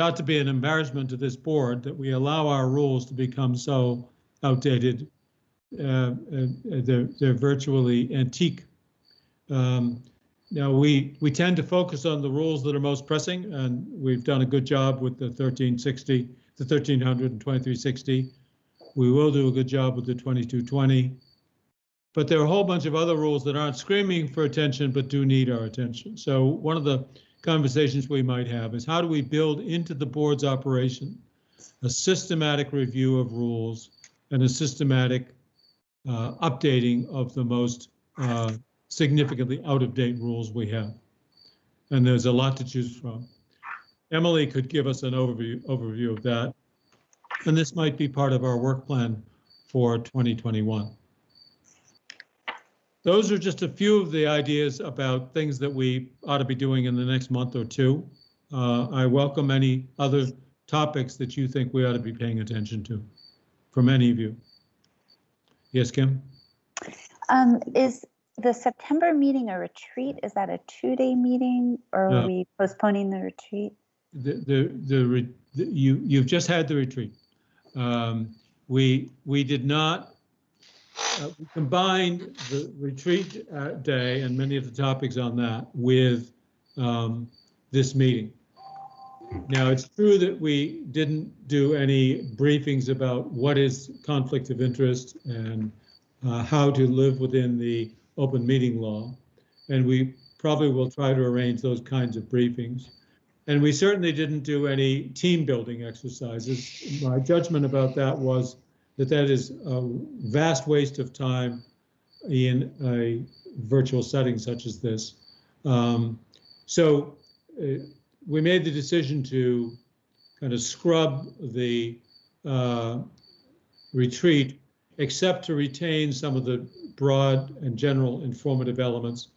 ought to be an embarrassment to this board that we allow our rules to become so outdated. They're virtually antique. Now we tend to focus on the rules that are most pressing, and we've done a good job with the 1360, the 1300 and 2360. We will do a good job with the 2220. But there are a whole bunch of other rules that aren't screaming for attention, but do need our attention. So one of the conversations we might have is, how do we build into the board's operation a systematic review of rules and a systematic updating of the most significantly out-of-date rules we have? And there's a lot to choose from. Emily could give us an overview of that. And this might be part of our work plan for 2021. Those are just a few of the ideas about things that we ought to be doing in the next month or two. I welcome any other topics that you think we ought to be paying attention to from any of you. Yes, Kim? Is the September meeting a retreat? Is that a 2-day meeting, or are we postponing the retreat? You've just had the retreat. We did not. We combined the retreat day and many of the topics on that with this meeting. Now, it's true that we didn't do any briefings about what is conflict of interest and how to live within the open meeting law. And we probably will try to arrange those kinds of briefings. And we certainly didn't do any team building exercises. My judgment about that was that is a vast waste of time in a virtual setting such as this. So we made the decision to kind of scrub the retreat, except to retain some of the broad and general informative elements,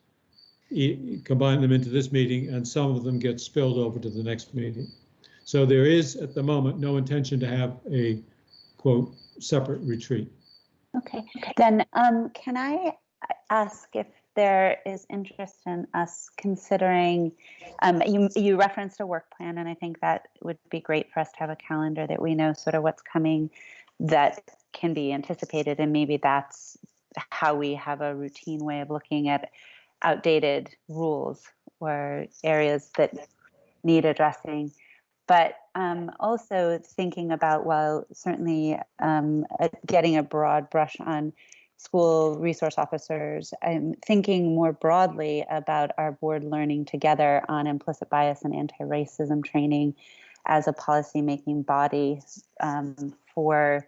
combine them into this meeting, and some of them get spilled over to the next meeting. So there is, at the moment, no intention to have a, quote, separate retreat. Okay, then can I ask if there is interest in us considering, you referenced a work plan, and I think that would be great for us to have a calendar that we know sort of what's coming that can be anticipated, and maybe that's how we have a routine way of looking at outdated rules or areas that need addressing. But also thinking about, well, certainly getting a broad brush on school resource officers, I'm thinking more broadly about our board learning together on implicit bias and anti-racism training as a policymaking body for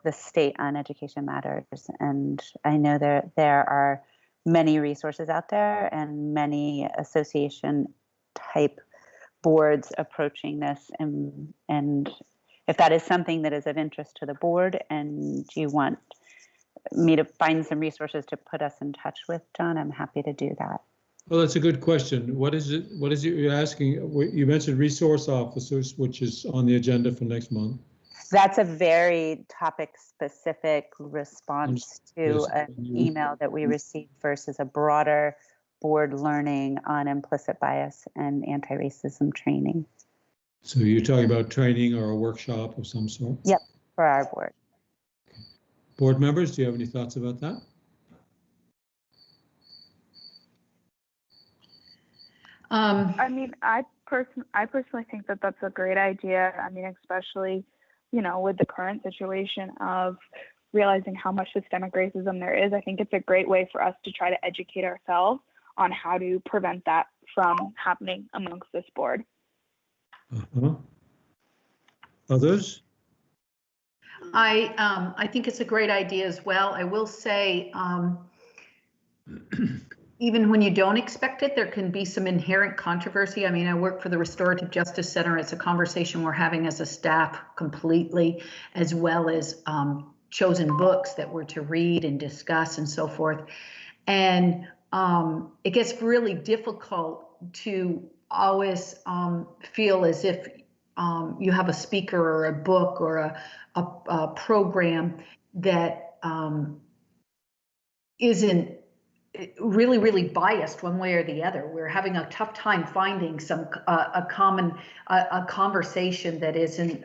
the state on education matters. And I know there are many resources out there and many association type boards approaching this, and if that is something that is of interest to the board and you want me to find some resources to put us in touch with, John, I'm happy to do that. Well, that's a good question. What is it you're asking? You mentioned resource officers, which is on the agenda for next month. That's a very topic-specific response to an email that we received versus a broader board learning on implicit bias and anti-racism training. So you're talking about training or a workshop of some sort? Yep, for our board. Board members, do you have any thoughts about that? I mean, I personally think that that's a great idea. I mean, especially, you know, with the current situation of realizing how much systemic racism there is, I think it's a great way for us to try to educate ourselves on how to prevent that from happening amongst this board. Others? I think it's a great idea as well. I will say, even when you don't expect it, there can be some inherent controversy. I mean, I work for the Restorative Justice Center. It's a conversation we're having as a staff completely, as well as chosen books that we're to read and discuss and so forth. And it gets really difficult to always feel as if you have a speaker or a book or a program that isn't really biased one way or the other. We're having a tough time finding a conversation that isn't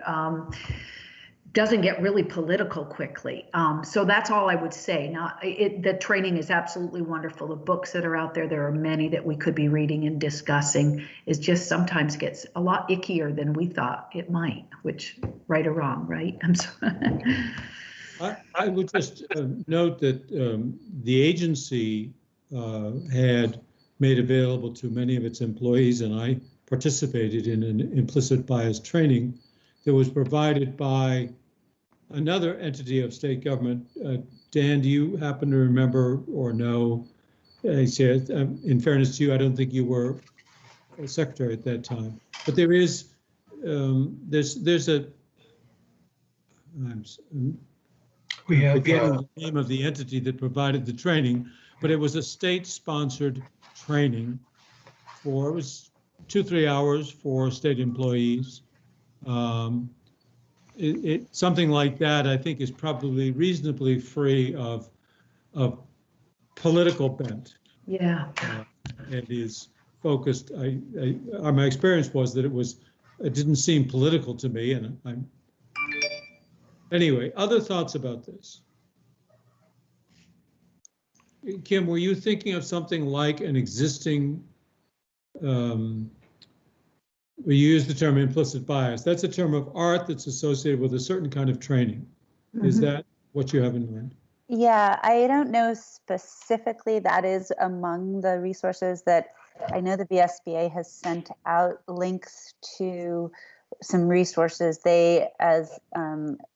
doesn't get really political quickly. So that's all I would say. The training is absolutely wonderful. The books that are out there, there are many that we could be reading and discussing. It just sometimes gets a lot ickier than we thought it might, which, right or wrong, right? I'm sorry. I would just note that the agency had made available to many of its employees, and I participated in an implicit bias training that was provided by another entity of state government. Dan, do you happen to remember or know? I said, in fairness to you, I don't think you were a secretary at that time, but there is, there's a, we have forgetting the name of the entity that provided the training, but it was a state-sponsored training for, it was 2-3 hours for state employees. Something like that, I think, is probably reasonably free of political bent. Yeah. It is focused. My experience was that it didn't seem political to me, and anyway. Other thoughts about this? Kim, were you thinking of something like an existing? We use the term implicit bias. That's a term of art that's associated with a certain kind of training. Mm-hmm. Is that what you have in mind? Yeah, I don't know specifically. That is among the resources that I know the VSBA has sent out links to some resources. They, the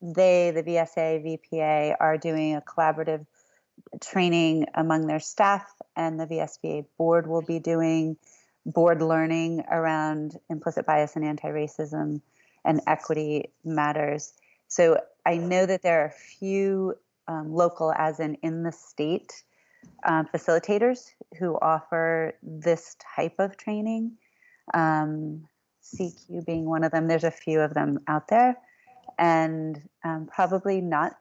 VSA, VPA, are doing a collaborative training among their staff, and the VSBA board will be doing board learning around implicit bias and anti-racism and equity matters. So I know that there are a few local, as in the state, facilitators who offer this type of training. CQ being one of them. There's a few of them out there, and probably not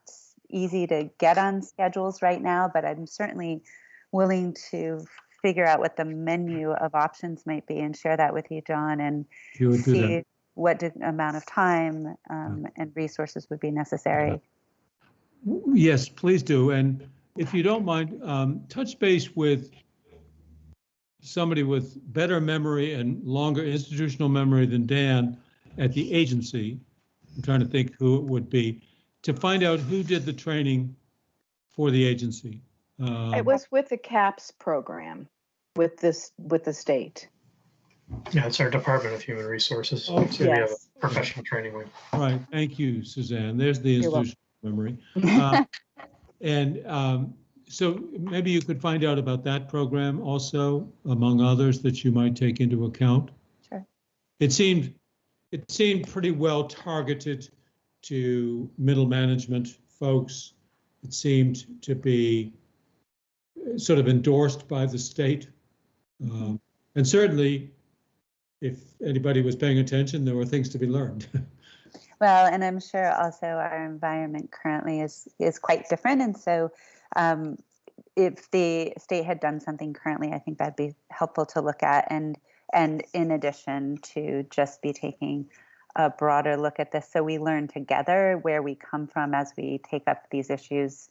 easy to get on schedules right now, but I'm certainly willing to figure out what the menu of options might be and share that with you, John, and see what amount of time and resources would be necessary. Yes, please do. And if you don't mind, touch base with somebody with better memory and longer institutional memory than Dan at the agency. I'm trying to think who it would be, to find out who did the training for the agency. It was with the CAPS program with the state. Yeah, it's our Department of Human Resources. Okay. So we have a professional training wing. All right, thank you, Suzanne. There's the institutional memory. So maybe you could find out about that program also, among others that you might take into account. Sure. It seemed pretty well targeted to middle management folks. It seemed to be sort of endorsed by the state. And certainly, if anybody was paying attention, there were things to be learned. Well, and I'm sure also our environment currently is quite different. And so if the state had done something currently, I think that'd be helpful to look at. And in addition to just be taking a broader look at this, so we learn together where we come from as we take up these issues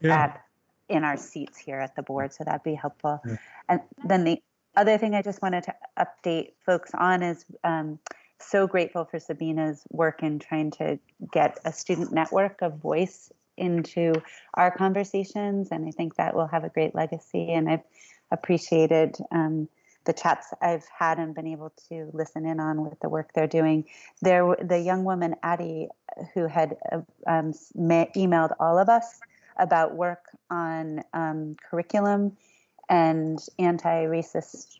in our seats here at the board. So that'd be helpful. Yeah. And then the other thing I just wanted to update folks on is so grateful for Sabina's work in trying to get a student network of voice into our conversations. And I think that will have a great legacy. And I've appreciated the chats I've had and been able to listen in on with the work they're doing. The young woman, Addie, who had emailed all of us about work on curriculum and anti-racist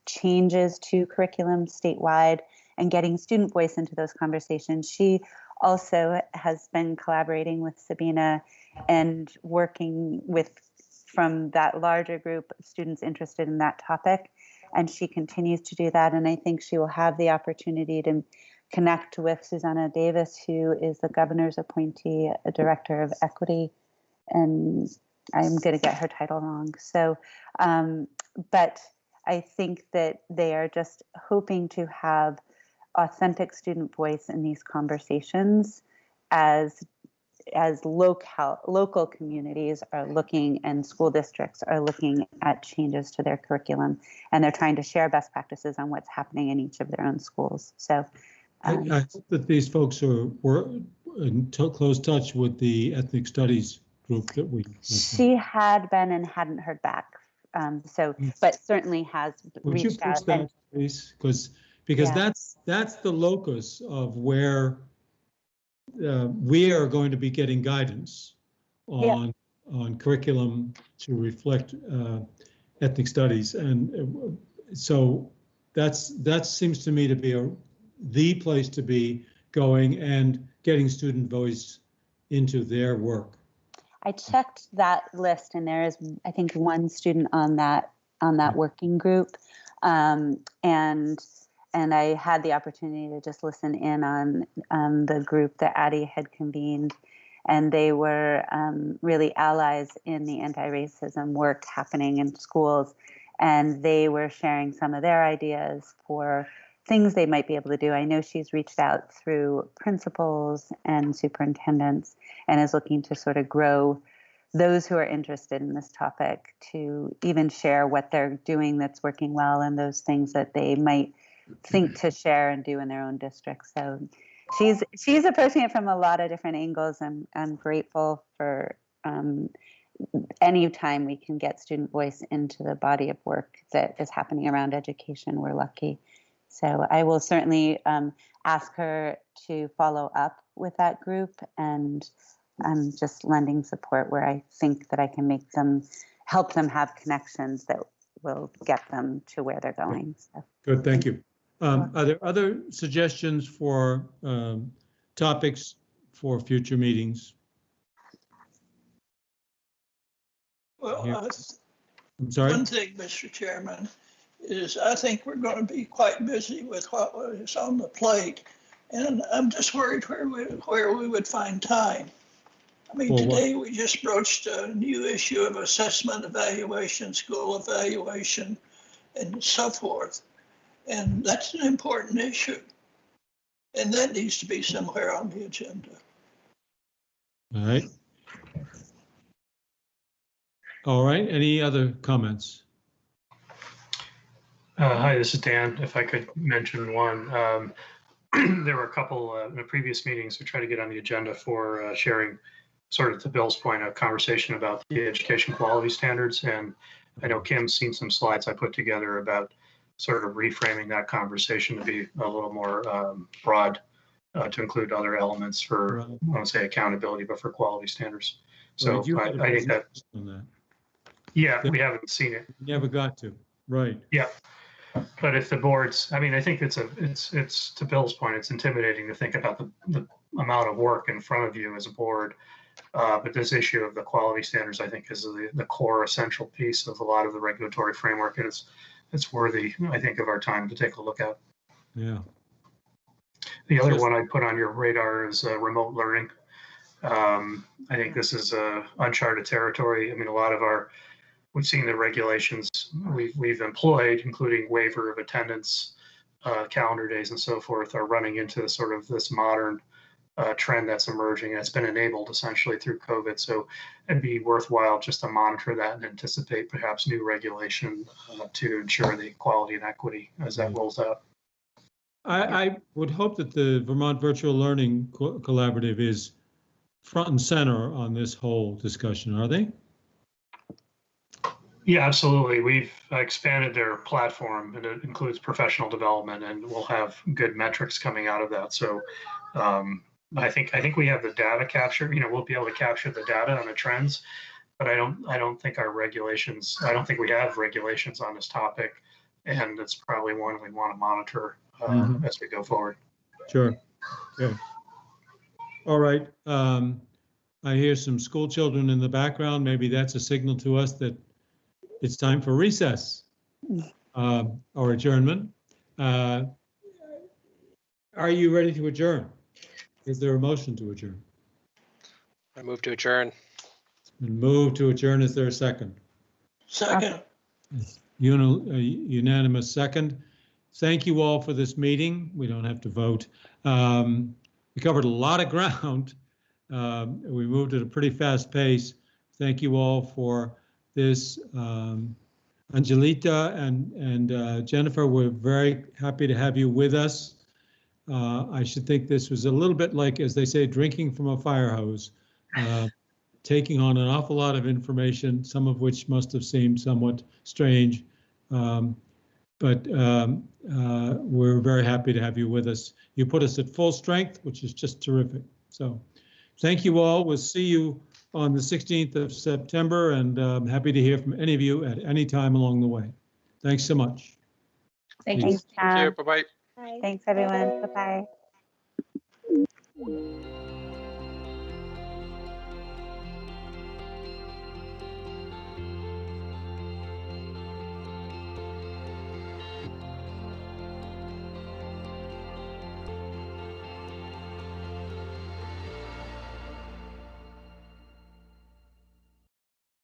changes to curriculum statewide and getting student voice into those conversations. She also has been collaborating with Sabina and working from that larger group of students interested in that topic. And she continues to do that. And I think she will have the opportunity to connect with Susanna Davis, who is the governor's appointee, a director of equity. And I'm going to get her title wrong. So, but I think that they are just hoping to have authentic student voice in these conversations as local communities are looking and school districts are looking at changes to their curriculum, and they're trying to share best practices on what's happening in each of their own schools. So I hope that these folks were in close touch with the ethnic studies group that we. She had been and hadn't heard back. But certainly has reached out. Would you push that, please? Because that's the locus of where we are going to be getting guidance on curriculum to reflect ethnic studies, and so that seems to me to be the place to be going and getting student voice into their work. I checked that list, and there is, I think, one student on that working group, and I had the opportunity to just listen in on the group that Addie had convened, and they were really allies in the anti-racism work happening in schools, and they were sharing some of their ideas for things they might be able to do. I know she's reached out through principals and superintendents and is looking to sort of grow those who are interested in this topic to even share what they're doing that's working well and those things that they might think to share and do in their own districts. So she's approaching it from a lot of different angles, and I'm grateful for any time we can get student voice into the body of work that is happening around education. We're lucky. So I will certainly ask her to follow up with that group, and I'm just lending support where I think that I can make them, help them have connections that will get them to where they're going. So. Good, thank you. Are there other suggestions for topics for future meetings? Well, I'm sorry? one thing, Mr. Chairman, is I think we're going to be quite busy with what is on the plate. And I'm just worried where we would find time. I mean, Well, today we just broached a new issue of assessment, evaluation, school evaluation, and so forth. And that's an important issue. And that needs to be somewhere on the agenda. All right. All right, any other comments? Hi, this is Dan. If I could mention one, there were a couple in the previous meetings we tried to get on the agenda for sharing, sort of to Bill's point, a conversation about the education quality standards. And I know Kim's seen some slides I put together about sort of reframing that conversation to be a little more broad, to include other elements for, I won't say accountability, but for quality standards. So Right, I think that, on that. yeah, we haven't seen it. Never got to, right. Yeah. But if the boards, I mean, I think it's to Bill's point, it's intimidating to think about the amount of work in front of you as a board. But this issue of the quality standards, I think, is the core essential piece of a lot of the regulatory framework, and it's worthy, I think, of our time to take a look at. Yeah. The other one I put on your radar is remote learning. I think this is uncharted territory. I mean, a lot of we've seen the regulations we've employed, including waiver of attendance, calendar days, and so forth, are running into sort of this modern trend that's emerging. It's been enabled essentially through COVID. So it'd be worthwhile just to monitor that and anticipate perhaps new regulation to ensure the equality and equity as that rolls out. I would hope that the Vermont Virtual Learning Collaborative is front and center on this whole discussion, are they? Yeah, absolutely. We've expanded their platform, and it includes professional development, and we'll have good metrics coming out of that. So I think we have the data captured. You know, we'll be able to capture the data on the trends, but I don't think our regulations. I don't think we have regulations on this topic, and it's probably one we want to monitor as we go forward. Sure. Okay. All right. I hear some school children in the background. Maybe that's a signal to us that it's time for recess or adjournment. Are you ready to adjourn? Is there a motion to adjourn? I move to adjourn. It's been moved to adjourn. Is there a second? Second. Unanimous second. Thank you all for this meeting. We don't have to vote. We covered a lot of ground. We moved at a pretty fast pace. Thank you all for this. Angelita and Jennifer, we're very happy to have you with us. I should think this was a little bit like, as they say, drinking from a fire hose, taking on an awful lot of information, some of which must have seemed somewhat strange. But we're very happy to have you with us. You put us at full strength, which is just terrific. So thank you all. We'll see you on the 16th of September, and I'm happy to hear from any of you at any time along the way. Thanks so much. Thank you. Bye-bye. Thanks, everyone. Bye-bye.